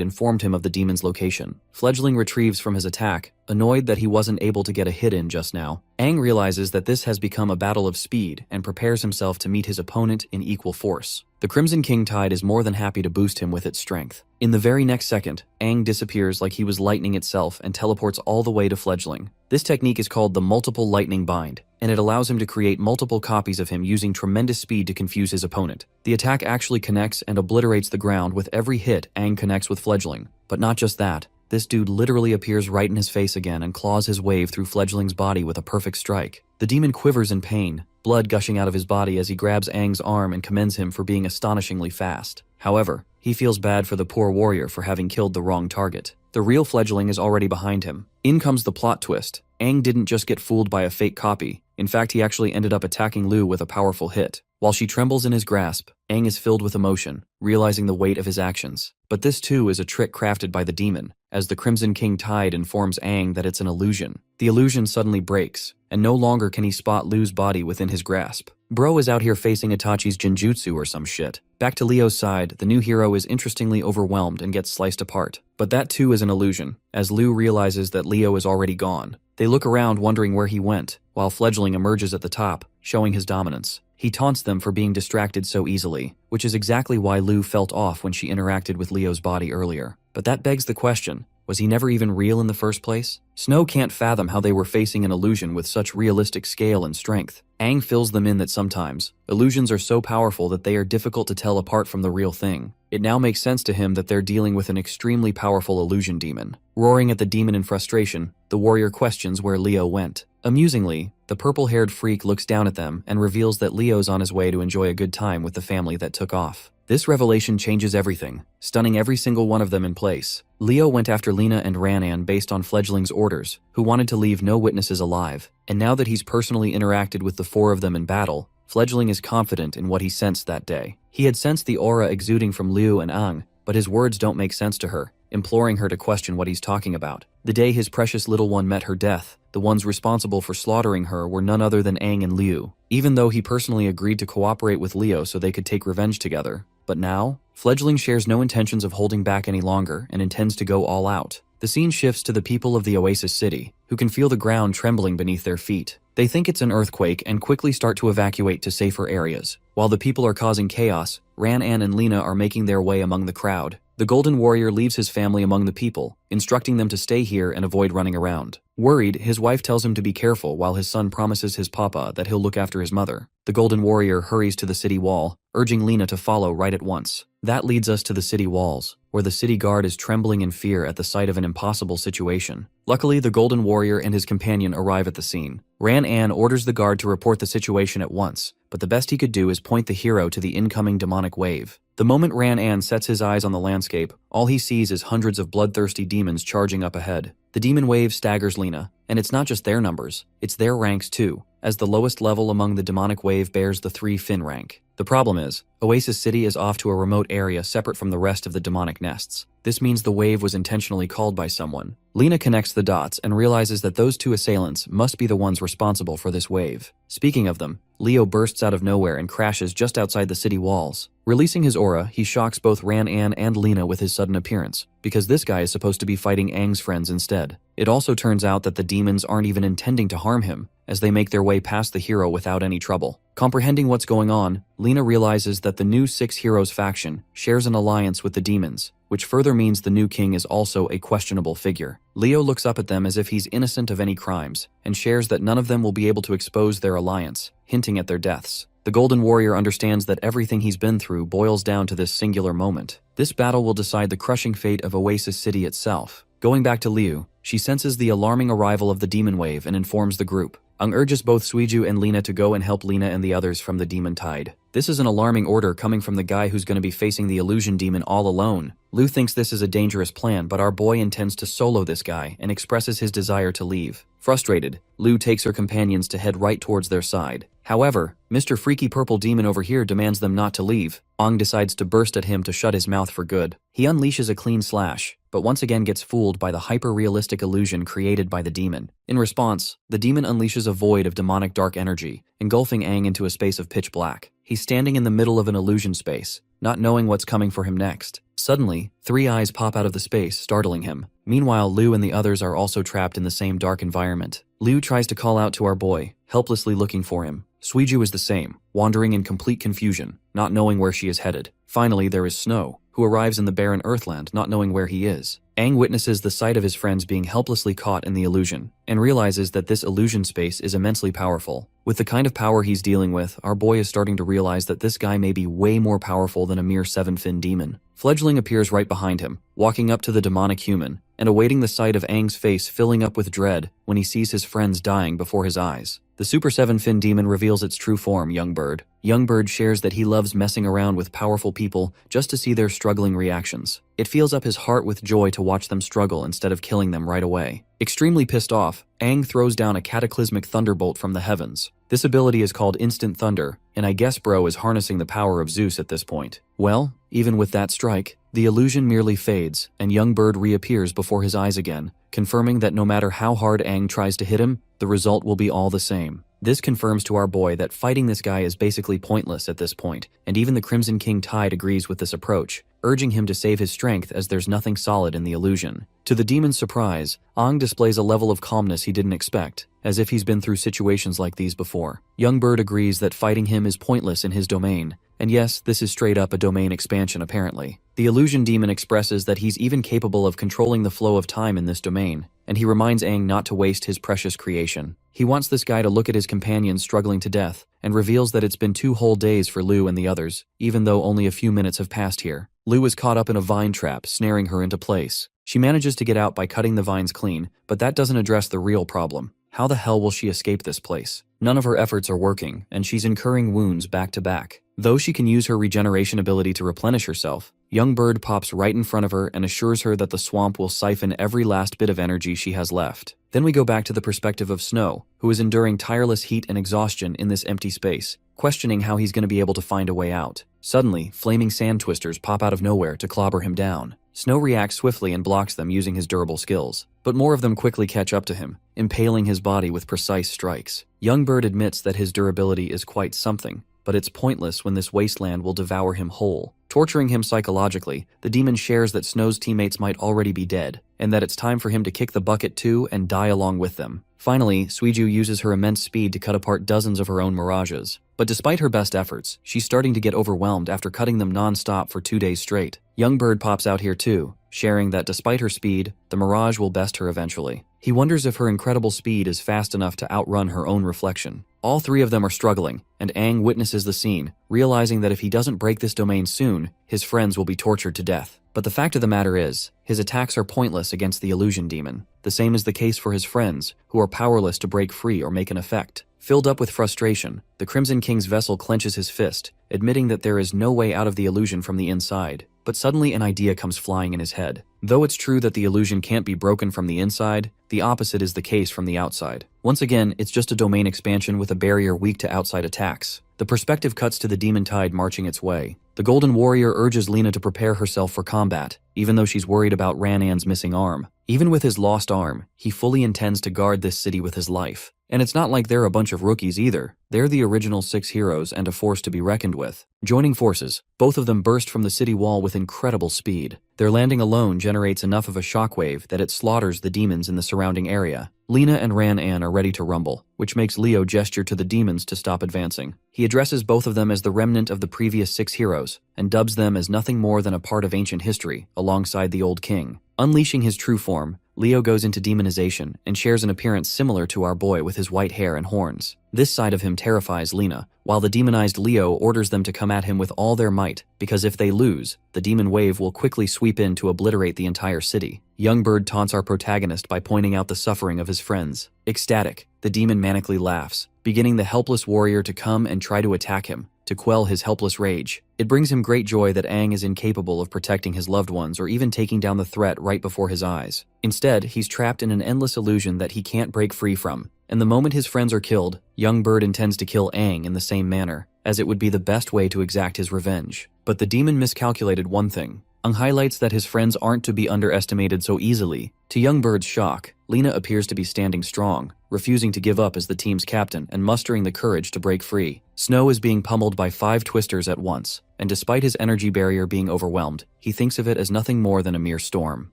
informed him of the demon's location. Fledgling retrieves from his attack, annoyed that he wasn't able to get a hit in just now. Aang realizes that this has become a battle of speed and prepares himself to meet his opponent in equal force. The Crimson King Tide is more than happy to boost him with its strength. In the very next second, Aang disappears like he was lightning itself and teleports all the way to Fledgling. This technique is called the multiple lightning bind, and it allows him to create multiple copies of him using tremendous speed to confuse his opponent. The attack actually connects and obliterates the ground with every hit Aang connects with Fledgling. But not just that, this dude literally appears right in his face again and claws his wave through Fledgling's body with a perfect strike. The demon quivers in pain, blood gushing out of his body as he grabs Aang's arm and commends him for being astonishingly fast. However, he feels bad for the poor warrior for having killed the wrong target. The real Fledgling is already behind him. In comes the plot twist. Aang didn't just get fooled by a fake copy. In fact, he actually ended up attacking Lu with a powerful hit. While she trembles in his grasp, Aang is filled with emotion, realizing the weight of his actions. But this too is a trick crafted by the demon, as the Crimson King Tide informs Aang that it's an illusion. The illusion suddenly breaks, and no longer can he spot Lu's body within his grasp. Bro is out here facing Itachi's Genjutsu or some shit. Back to Leo's side, the new hero is interestingly overwhelmed and gets sliced apart. But that too is an illusion, as Lu realizes that Leo is already gone. They look around wondering where he went, while Fledgling emerges at the top, showing his dominance. He taunts them for being distracted so easily, which is exactly why Lu felt off when she interacted with Leo's body earlier. But that begs the question, was he never even real in the first place? Snow can't fathom how they were facing an illusion with such realistic scale and strength. Aang fills them in that sometimes, illusions are so powerful that they are difficult to tell apart from the real thing. It now makes sense to him that they're dealing with an extremely powerful illusion demon. Roaring at the demon in frustration, the warrior questions where Leo went. Amusingly, the purple-haired freak looks down at them and reveals that Leo's on his way to enjoy a good time with the family that took off. This revelation changes everything, stunning every single one of them in place. Leo went after Lena and Ranan based on Fledgling's orders, who wanted to leave no witnesses alive. And now that he's personally interacted with the four of them in battle, Fledgling is confident in what he sensed that day. He had sensed the aura exuding from Liu and Aang, but his words don't make sense to her, imploring her to question what he's talking about. The day his precious little one met her death, the ones responsible for slaughtering her were none other than Aang and Liu, even though he personally agreed to cooperate with Leo so they could take revenge together. But now, Fledgling shares no intentions of holding back any longer and intends to go all out. The scene shifts to the people of the Oasis City, who can feel the ground trembling beneath their feet. They think it's an earthquake and quickly start to evacuate to safer areas. While the people are causing chaos, Ranan and Lena are making their way among the crowd. The Golden Warrior leaves his family among the people, instructing them to stay here and avoid running around. Worried, his wife tells him to be careful while his son promises his papa that he'll look after his mother. The Golden Warrior hurries to the city wall, urging Lena to follow right at once. That leads us to the city walls, where the city guard is trembling in fear at the sight of an impossible situation. Luckily, the Golden Warrior and his companion arrive at the scene. Ranan orders the guard to report the situation at once, but the best he could do is point the hero to the incoming demonic wave. The moment Ranan sets his eyes on the landscape, all he sees is hundreds of bloodthirsty demons charging up ahead. The demon wave staggers Lena, and it's not just their numbers, it's their ranks too, as the lowest level among the demonic wave bears the 3 Fin rank. The problem is, Oasis City is off to a remote area separate from the rest of the demonic nests. This means the wave was intentionally called by someone. Lena connects the dots and realizes that those 2 assailants must be the ones responsible for this wave. Speaking of them, Leo bursts out of nowhere and crashes just outside the city walls. Releasing his aura, he shocks both Ranan and Lena with his sudden appearance, because this guy is supposed to be fighting Aang's friends instead. It also turns out that the demons aren't even intending to harm him, as they make their way past the hero without any trouble. Comprehending what's going on, Lena realizes that the new 6 Heroes faction shares an alliance with the demons, which further means the new king is also a questionable figure. Leo looks up at them as if he's innocent of any crimes, and shares that none of them will be able to expose their alliance, hinting at their deaths. The Golden Warrior understands that everything he's been through boils down to this singular moment. This battle will decide the crushing fate of Oasis City itself. Going back to Liu, she senses the alarming arrival of the demon wave and informs the group. Ang urges both Suiju and Lina to go and help Lina and the others from the demon tide. This is an alarming order coming from the guy who's going to be facing the illusion demon all alone. Lu thinks this is a dangerous plan, but our boy intends to solo this guy and expresses his desire to leave. Frustrated, Lu takes her companions to head right towards their side. However, Mr. Freaky Purple Demon over here demands them not to leave. Ang decides to burst at him to shut his mouth for good. He unleashes a clean slash, but once again gets fooled by the hyper-realistic illusion created by the demon. In response, the demon unleashes a void of demonic dark energy, engulfing Ang into a space of pitch black. He's standing in the middle of an illusion space, not knowing what's coming for him next. Suddenly, 3 eyes pop out of the space, startling him. Meanwhile, Lu and the others are also trapped in the same dark environment. Lu tries to call out to our boy, helplessly looking for him. Suiju is the same, wandering in complete confusion, not knowing where she is headed. Finally, there is Snow, who arrives in the barren Earthland, not knowing where he is. Ang witnesses the sight of his friends being helplessly caught in the illusion, and realizes that this illusion space is immensely powerful. With the kind of power he's dealing with, our boy is starting to realize that this guy may be way more powerful than a mere 7-fin demon. Fledgling appears right behind him, walking up to the demonic human, and awaiting the sight of Ang's face filling up with dread when he sees his friends dying before his eyes. The Super 7-fin demon reveals its true form, Youngbird. Youngbird shares that he loves messing around with powerful people just to see their struggling reactions. It fills up his heart with joy to watch them struggle instead of killing them right away. Extremely pissed off, Ang throws down a cataclysmic thunderbolt from the heavens. This ability is called Instant Thunder, and I guess bro is harnessing the power of Zeus at this point. Well, even with that strike, the illusion merely fades, and Youngbird reappears before his eyes again, confirming that no matter how hard Ang tries to hit him, the result will be all the same. This confirms to our boy that fighting this guy is basically pointless at this point, and even the Crimson King Tide agrees with this approach, urging him to save his strength as there's nothing solid in the illusion. To the demon's surprise, Ang displays a level of calmness he didn't expect, as if he's been through situations like these before. Youngbird agrees that fighting him is pointless in his domain, and yes, this is straight up a domain expansion apparently. The illusion demon expresses that he's even capable of controlling the flow of time in this domain, and he reminds Ang not to waste his precious creation. He wants this guy to look at his companions struggling to death, and reveals that it's been 2 whole days for Lu and the others, even though only a few minutes have passed here. Lu is caught up in a vine trap, snaring her into place. She manages to get out by cutting the vines clean, but that doesn't address the real problem. How the hell will she escape this place? None of her efforts are working, and she's incurring wounds back to back. Though she can use her regeneration ability to replenish herself, Youngbird pops right in front of her and assures her that the swamp will siphon every last bit of energy she has left. Then we go back to the perspective of Snow, who is enduring tireless heat and exhaustion in this empty space, questioning how he's going to be able to find a way out. Suddenly, flaming sand twisters pop out of nowhere to clobber him down. Snow reacts swiftly and blocks them using his durable skills, but more of them quickly catch up to him, impaling his body with precise strikes. Youngbird admits that his durability is quite something, but it's pointless when this wasteland will devour him whole. Torturing him psychologically, the demon shares that Snow's teammates might already be dead, and that it's time for him to kick the bucket too and die along with them. Finally, Suiju uses her immense speed to cut apart dozens of her own mirages. But despite her best efforts, she's starting to get overwhelmed after cutting them non-stop for 2 days straight. Youngbird pops out here too, sharing that despite her speed, the mirage will best her eventually. He wonders if her incredible speed is fast enough to outrun her own reflection. All 3 of them are struggling, and Ang witnesses the scene, realizing that if he doesn't break this domain soon, his friends will be tortured to death. But the fact of the matter is, his attacks are pointless against the illusion demon. The same is the case for his friends, who are powerless to break free or make an effect. Filled up with frustration, the Crimson King's vessel clenches his fist, admitting that there is no way out of the illusion from the inside. But suddenly an idea comes flying in his head. Though it's true that the illusion can't be broken from the inside, the opposite is the case from the outside. Once again, it's just a domain expansion with a barrier weak to outside attacks. The perspective cuts to the demon tide marching its way. The Golden Warrior urges Lina to prepare herself for combat, even though she's worried about Ranan's missing arm. Even with his lost arm, he fully intends to guard this city with his life. And it's not like they're a bunch of rookies either. They're the original 6 heroes and a force to be reckoned with. Joining forces, both of them burst from the city wall with incredible speed. Their landing alone generates enough of a shockwave that it slaughters the demons in the surrounding area. Lina and Ranan are ready to rumble, which makes Leo gesture to the demons to stop advancing. He addresses both of them as the remnant of the previous 6 heroes, and dubs them as nothing more than a part of ancient history, alongside the old king. Unleashing his true form, Leo goes into demonization and shares an appearance similar to our boy with his white hair and horns. This side of him terrifies Lena, while the demonized Leo orders them to come at him with all their might, because if they lose, the demon wave will quickly sweep in to obliterate the entire city. Young Bird taunts our protagonist by pointing out the suffering of his friends. Ecstatic, the demon manically laughs, beginning the helpless warrior to come and try to attack him, to quell his helpless rage. It brings him great joy that Aang is incapable of protecting his loved ones or even taking down the threat right before his eyes. Instead, he's trapped in an endless illusion that he can't break free from. And the moment his friends are killed, Young Bird intends to kill Aang in the same manner, as it would be the best way to exact his revenge. But the demon miscalculated one thing. Aang highlights that his friends aren't to be underestimated so easily. To Young Bird's shock, Lena appears to be standing strong, refusing to give up as the team's captain and mustering the courage to break free. Snow is being pummeled by 5 twisters at once, and despite his energy barrier being overwhelmed, he thinks of it as nothing more than a mere storm.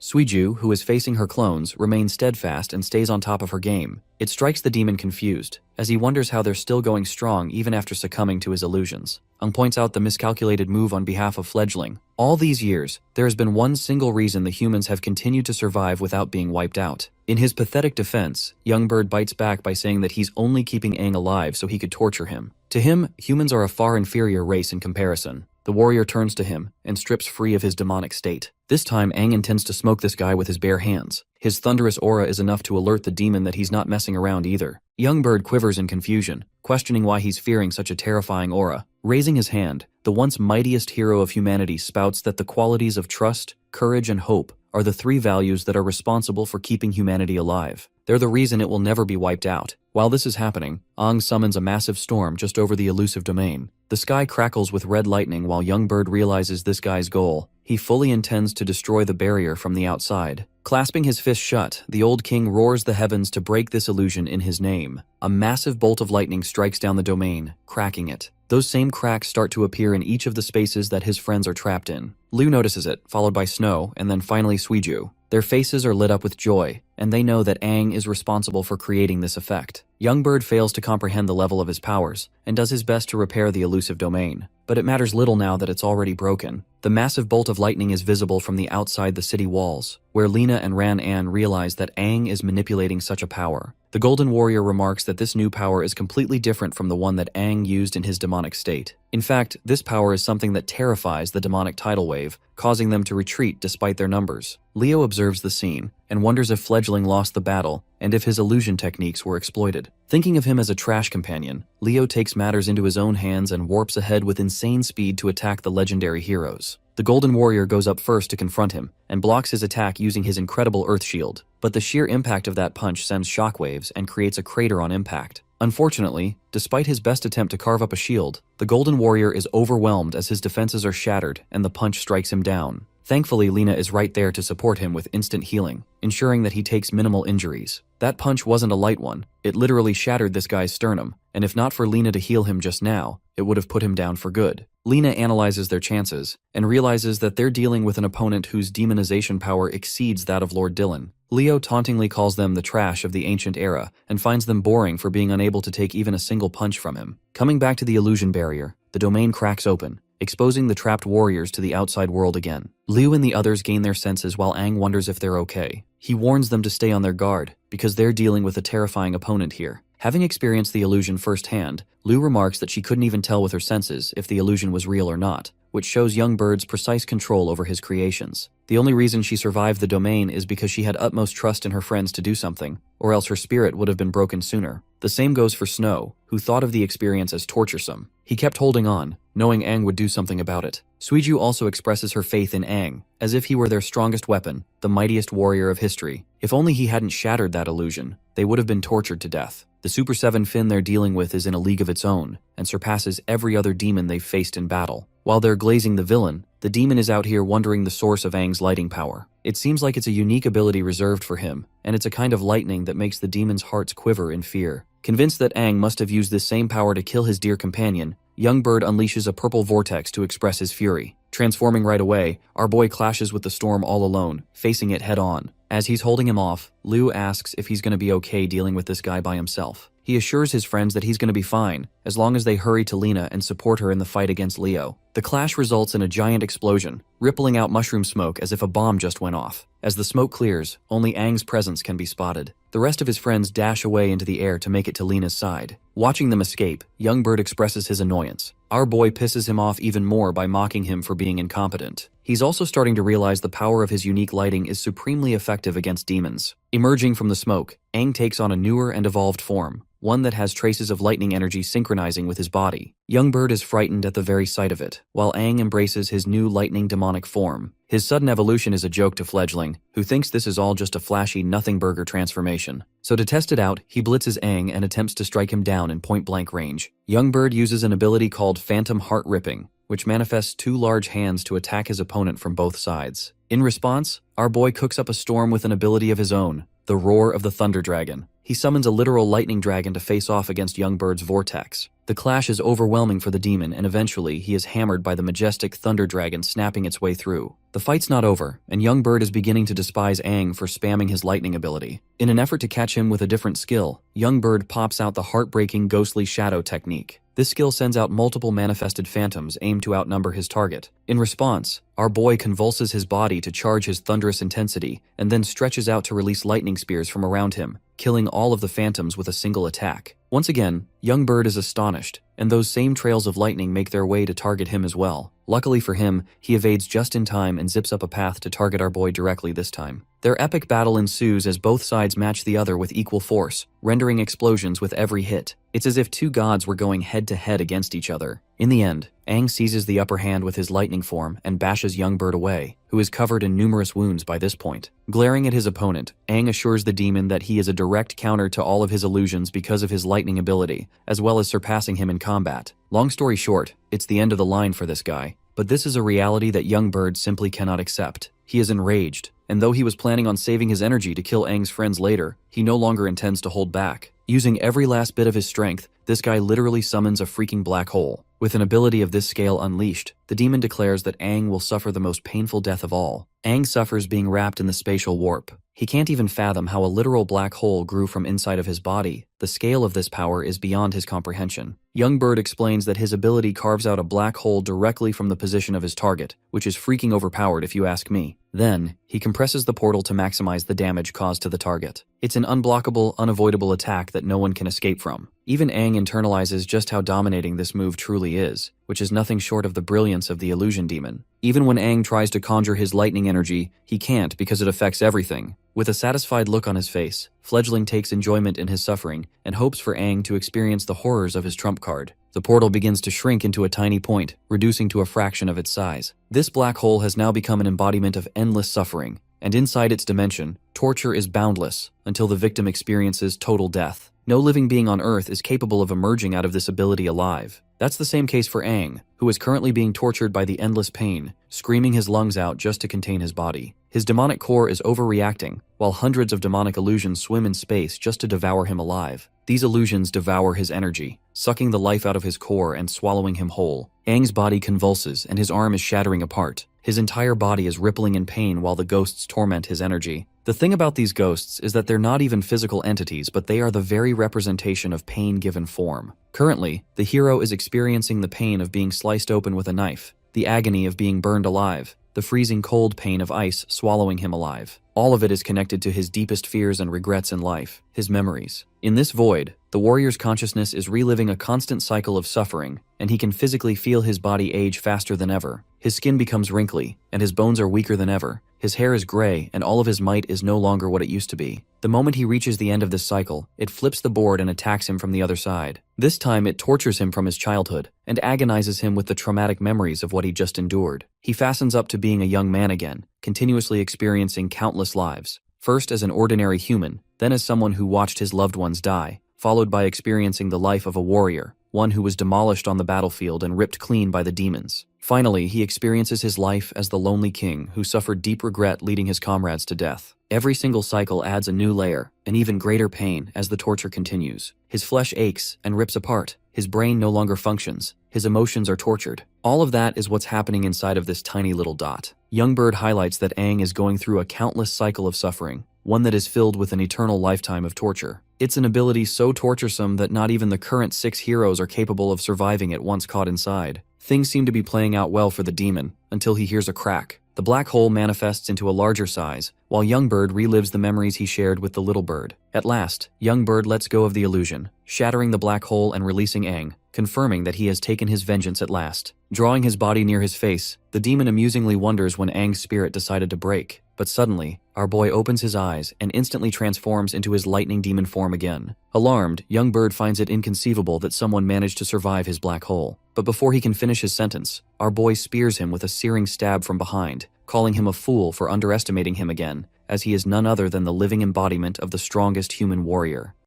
Suiju, who is facing her clones, remains steadfast and stays on top of her game. It strikes the demon confused, as he wonders how they're still going strong even after succumbing to his illusions. Aang points out the miscalculated move on behalf of Fledgling. All these years, there has been one single reason the humans have continued to survive without being wiped out. In his pathetic defense, Young Bird bites back by saying that he's only keeping Aang alive so he could torture him. To him, humans are a far inferior race in comparison. The warrior turns to him and strips free of his demonic state. This time, Aang intends to smoke this guy with his bare hands. His thunderous aura is enough to alert the demon that he's not messing around either. Young Bird quivers in confusion, questioning why he's fearing such a terrifying aura. Raising his hand, the once mightiest hero of humanity spouts that the qualities of trust, courage, and hope are the 3 values that are responsible for keeping humanity alive. They're the reason it will never be wiped out. While this is happening, Aang summons a massive storm just over the elusive domain. The sky crackles with red lightning while Young Bird realizes this guy's goal. He fully intends to destroy the barrier from the outside. Clasping his fist shut, the old king roars the heavens to break this illusion in his name. A massive bolt of lightning strikes down the domain, cracking it. Those same cracks start to appear in each of the spaces that his friends are trapped in. Liu notices it, followed by Snow, and then finally Suiju. Their faces are lit up with joy, and they know that Aang is responsible for creating this effect. Young Bird fails to comprehend the level of his powers, and does his best to repair the elusive domain. But it matters little now that it's already broken. The massive bolt of lightning is visible from the outside the city walls, where Lena and Ran-An realize that Aang is manipulating such a power. The Golden Warrior remarks that this new power is completely different from the one that Aang used in his demonic state. In fact, this power is something that terrifies the demonic tidal wave, causing them to retreat despite their numbers. Leo observes the scene, and wonders if Fledgling lost the battle, and if his illusion techniques were exploited. Thinking of him as a trash companion, Leo takes matters into his own hands and warps ahead with insane speed to attack the legendary heroes. The Golden Warrior goes up first to confront him, and blocks his attack using his incredible Earth Shield. But the sheer impact of that punch sends shockwaves and creates a crater on impact. Unfortunately, despite his best attempt to carve up a shield, the Golden Warrior is overwhelmed as his defenses are shattered and the punch strikes him down. Thankfully, Lena is right there to support him with instant healing, ensuring that he takes minimal injuries. That punch wasn't a light one. It literally shattered this guy's sternum, and if not for Lena to heal him just now, it would have put him down for good. Lena analyzes their chances, and realizes that they're dealing with an opponent whose demonization power exceeds that of Lord Dylan. Leo tauntingly calls them the trash of the ancient era, and finds them boring for being unable to take even a single punch from him. Coming back to the illusion barrier, the domain cracks open, exposing the trapped warriors to the outside world again. Liu and the others gain their senses while Aang wonders if they're okay. He warns them to stay on their guard, because they're dealing with a terrifying opponent here. Having experienced the illusion firsthand, Liu remarks that she couldn't even tell with her senses if the illusion was real or not, which shows Young Bird's precise control over his creations. The only reason she survived the domain is because she had utmost trust in her friends to do something, or else her spirit would have been broken sooner. The same goes for Snow, who thought of the experience as torturesome. He kept holding on, knowing Aang would do something about it. Suiju also expresses her faith in Aang, as if he were their strongest weapon, the mightiest warrior of history. If only he hadn't shattered that illusion, they would have been tortured to death. The Super 7 Fin they're dealing with is in a league of its own, and surpasses every other demon they've faced in battle. While they're glazing the villain, the demon is out here wondering the source of Aang's lighting power. It seems like it's a unique ability reserved for him, and it's a kind of lightning that makes the demon's hearts quiver in fear. Convinced that Aang must have used this same power to kill his dear companion, Young Bird unleashes a purple vortex to express his fury. Transforming right away, our boy clashes with the storm all alone, facing it head on. As he's holding him off, Liu asks if he's going to be okay dealing with this guy by himself. He assures his friends that he's going to be fine, as long as they hurry to Lena and support her in the fight against Leo. The clash results in a giant explosion, rippling out mushroom smoke as if a bomb just went off. As the smoke clears, only Aang's presence can be spotted. The rest of his friends dash away into the air to make it to Lena's side. Watching them escape, Young Bird expresses his annoyance. Our boy pisses him off even more by mocking him for being incompetent. He's also starting to realize the power of his unique lighting is supremely effective against demons. Emerging from the smoke, Aang takes on a newer and evolved form, one that has traces of lightning energy synchronizing with his body. Young Bird is frightened at the very sight of it, while Aang embraces his new lightning demonic form. His sudden evolution is a joke to Fledgling, who thinks this is all just a flashy nothing-burger transformation. So to test it out, he blitzes Aang and attempts to strike him down in point-blank range. Young Bird uses an ability called Phantom Heart Ripping, which manifests two large hands to attack his opponent from both sides. In response, our boy cooks up a storm with an ability of his own, the Roar of the Thunder Dragon. He summons a literal lightning dragon to face off against Young Bird's vortex. The clash is overwhelming for the demon, and eventually he is hammered by the majestic thunder dragon snapping its way through. The fight's not over, and Young Bird is beginning to despise Aang for spamming his lightning ability. In an effort to catch him with a different skill, Young Bird pops out the heartbreaking ghostly shadow technique. This skill sends out multiple manifested phantoms aimed to outnumber his target. In response, our boy convulses his body to charge his thunderous intensity, and then stretches out to release lightning spears from around him, killing all of the phantoms with a single attack. Once again, Young Bird is astonished, and those same trails of lightning make their way to target him as well. Luckily for him, he evades just in time and zips up a path to target our boy directly this time. Their epic battle ensues as both sides match the other with equal force, rendering explosions with every hit. It's as if two gods were going head-to-head against each other. In the end, Aang seizes the upper hand with his lightning form and bashes Young Bird away, who is covered in numerous wounds by this point. Glaring at his opponent, Aang assures the demon that he is a direct counter to all of his illusions because of his lightning ability, as well as surpassing him in combat. Long story short, it's the end of the line for this guy. But this is a reality that Young Bird simply cannot accept. He is enraged, and though he was planning on saving his energy to kill Aang's friends later, he no longer intends to hold back. Using every last bit of his strength, this guy literally summons a freaking black hole. With an ability of this scale unleashed, the demon declares that Aang will suffer the most painful death of all. Aang suffers being wrapped in the spatial warp. He can't even fathom how a literal black hole grew from inside of his body. The scale of this power is beyond his comprehension. Young Bird explains that his ability carves out a black hole directly from the position of his target, which is freaking overpowered if you ask me. Then, he compresses the portal to maximize the damage caused to the target. It's an unblockable, unavoidable attack that no one can escape from. Even Aang internalizes just how dominating this move truly is, which is nothing short of the brilliance of the illusion demon. Even when Aang tries to conjure his lightning energy, he can't because it affects everything. With a satisfied look on his face, Fledgling takes enjoyment in his suffering and hopes for Aang to experience the horrors of his trump card. The portal begins to shrink into a tiny point, reducing to a fraction of its size. This black hole has now become an embodiment of endless suffering, and inside its dimension, torture is boundless until the victim experiences total death. No living being on Earth is capable of emerging out of this ability alive. That's the same case for Aang, who is currently being tortured by the endless pain, screaming his lungs out just to contain his body. His demonic core is overreacting, while hundreds of demonic illusions swim in space just to devour him alive. These illusions devour his energy, sucking the life out of his core and swallowing him whole. Aang's body convulses and his arm is shattering apart. His entire body is rippling in pain while the ghosts torment his energy. The thing about these ghosts is that they're not even physical entities, but they are the very representation of pain given form. Currently, the hero is experiencing the pain of being sliced open with a knife, the agony of being burned alive, the freezing cold pain of ice swallowing him alive. All of it is connected to his deepest fears and regrets in life, his memories. In this void, the warrior's consciousness is reliving a constant cycle of suffering, and he can physically feel his body age faster than ever. His skin becomes wrinkly, and his bones are weaker than ever. His hair is gray, and all of his might is no longer what it used to be. The moment he reaches the end of this cycle, it flips the board and attacks him from the other side. This time, it tortures him from his childhood, and agonizes him with the traumatic memories of what he just endured. He fastens up to being a young man again, continuously experiencing countless lives. First as an ordinary human, then as someone who watched his loved ones die, followed by experiencing the life of a warrior, one who was demolished on the battlefield and ripped clean by the demons. Finally, he experiences his life as the lonely king who suffered deep regret leading his comrades to death. Every single cycle adds a new layer, an even greater pain as the torture continues. His flesh aches and rips apart. His brain no longer functions. His emotions are tortured. All of that is what's happening inside of this tiny little dot. Young Bird highlights that Aang is going through a countless cycle of suffering, one that is filled with an eternal lifetime of torture. It's an ability so torturesome that not even the current 6 heroes are capable of surviving it once caught inside. Things seem to be playing out well for the demon, until he hears a crack. The black hole manifests into a larger size, while Young Bird relives the memories he shared with the little bird. At last, Young Bird lets go of the illusion, shattering the black hole and releasing Aang, confirming that he has taken his vengeance at last. Drawing his body near his face, the demon amusingly wonders when Aang's spirit decided to break. But suddenly, our boy opens his eyes and instantly transforms into his lightning demon form again. Alarmed, Young Bird finds it inconceivable that someone managed to survive his black hole. But before he can finish his sentence, our boy spears him with a searing stab from behind, calling him a fool for underestimating him again, as he is none other than the living embodiment of the strongest human warrior.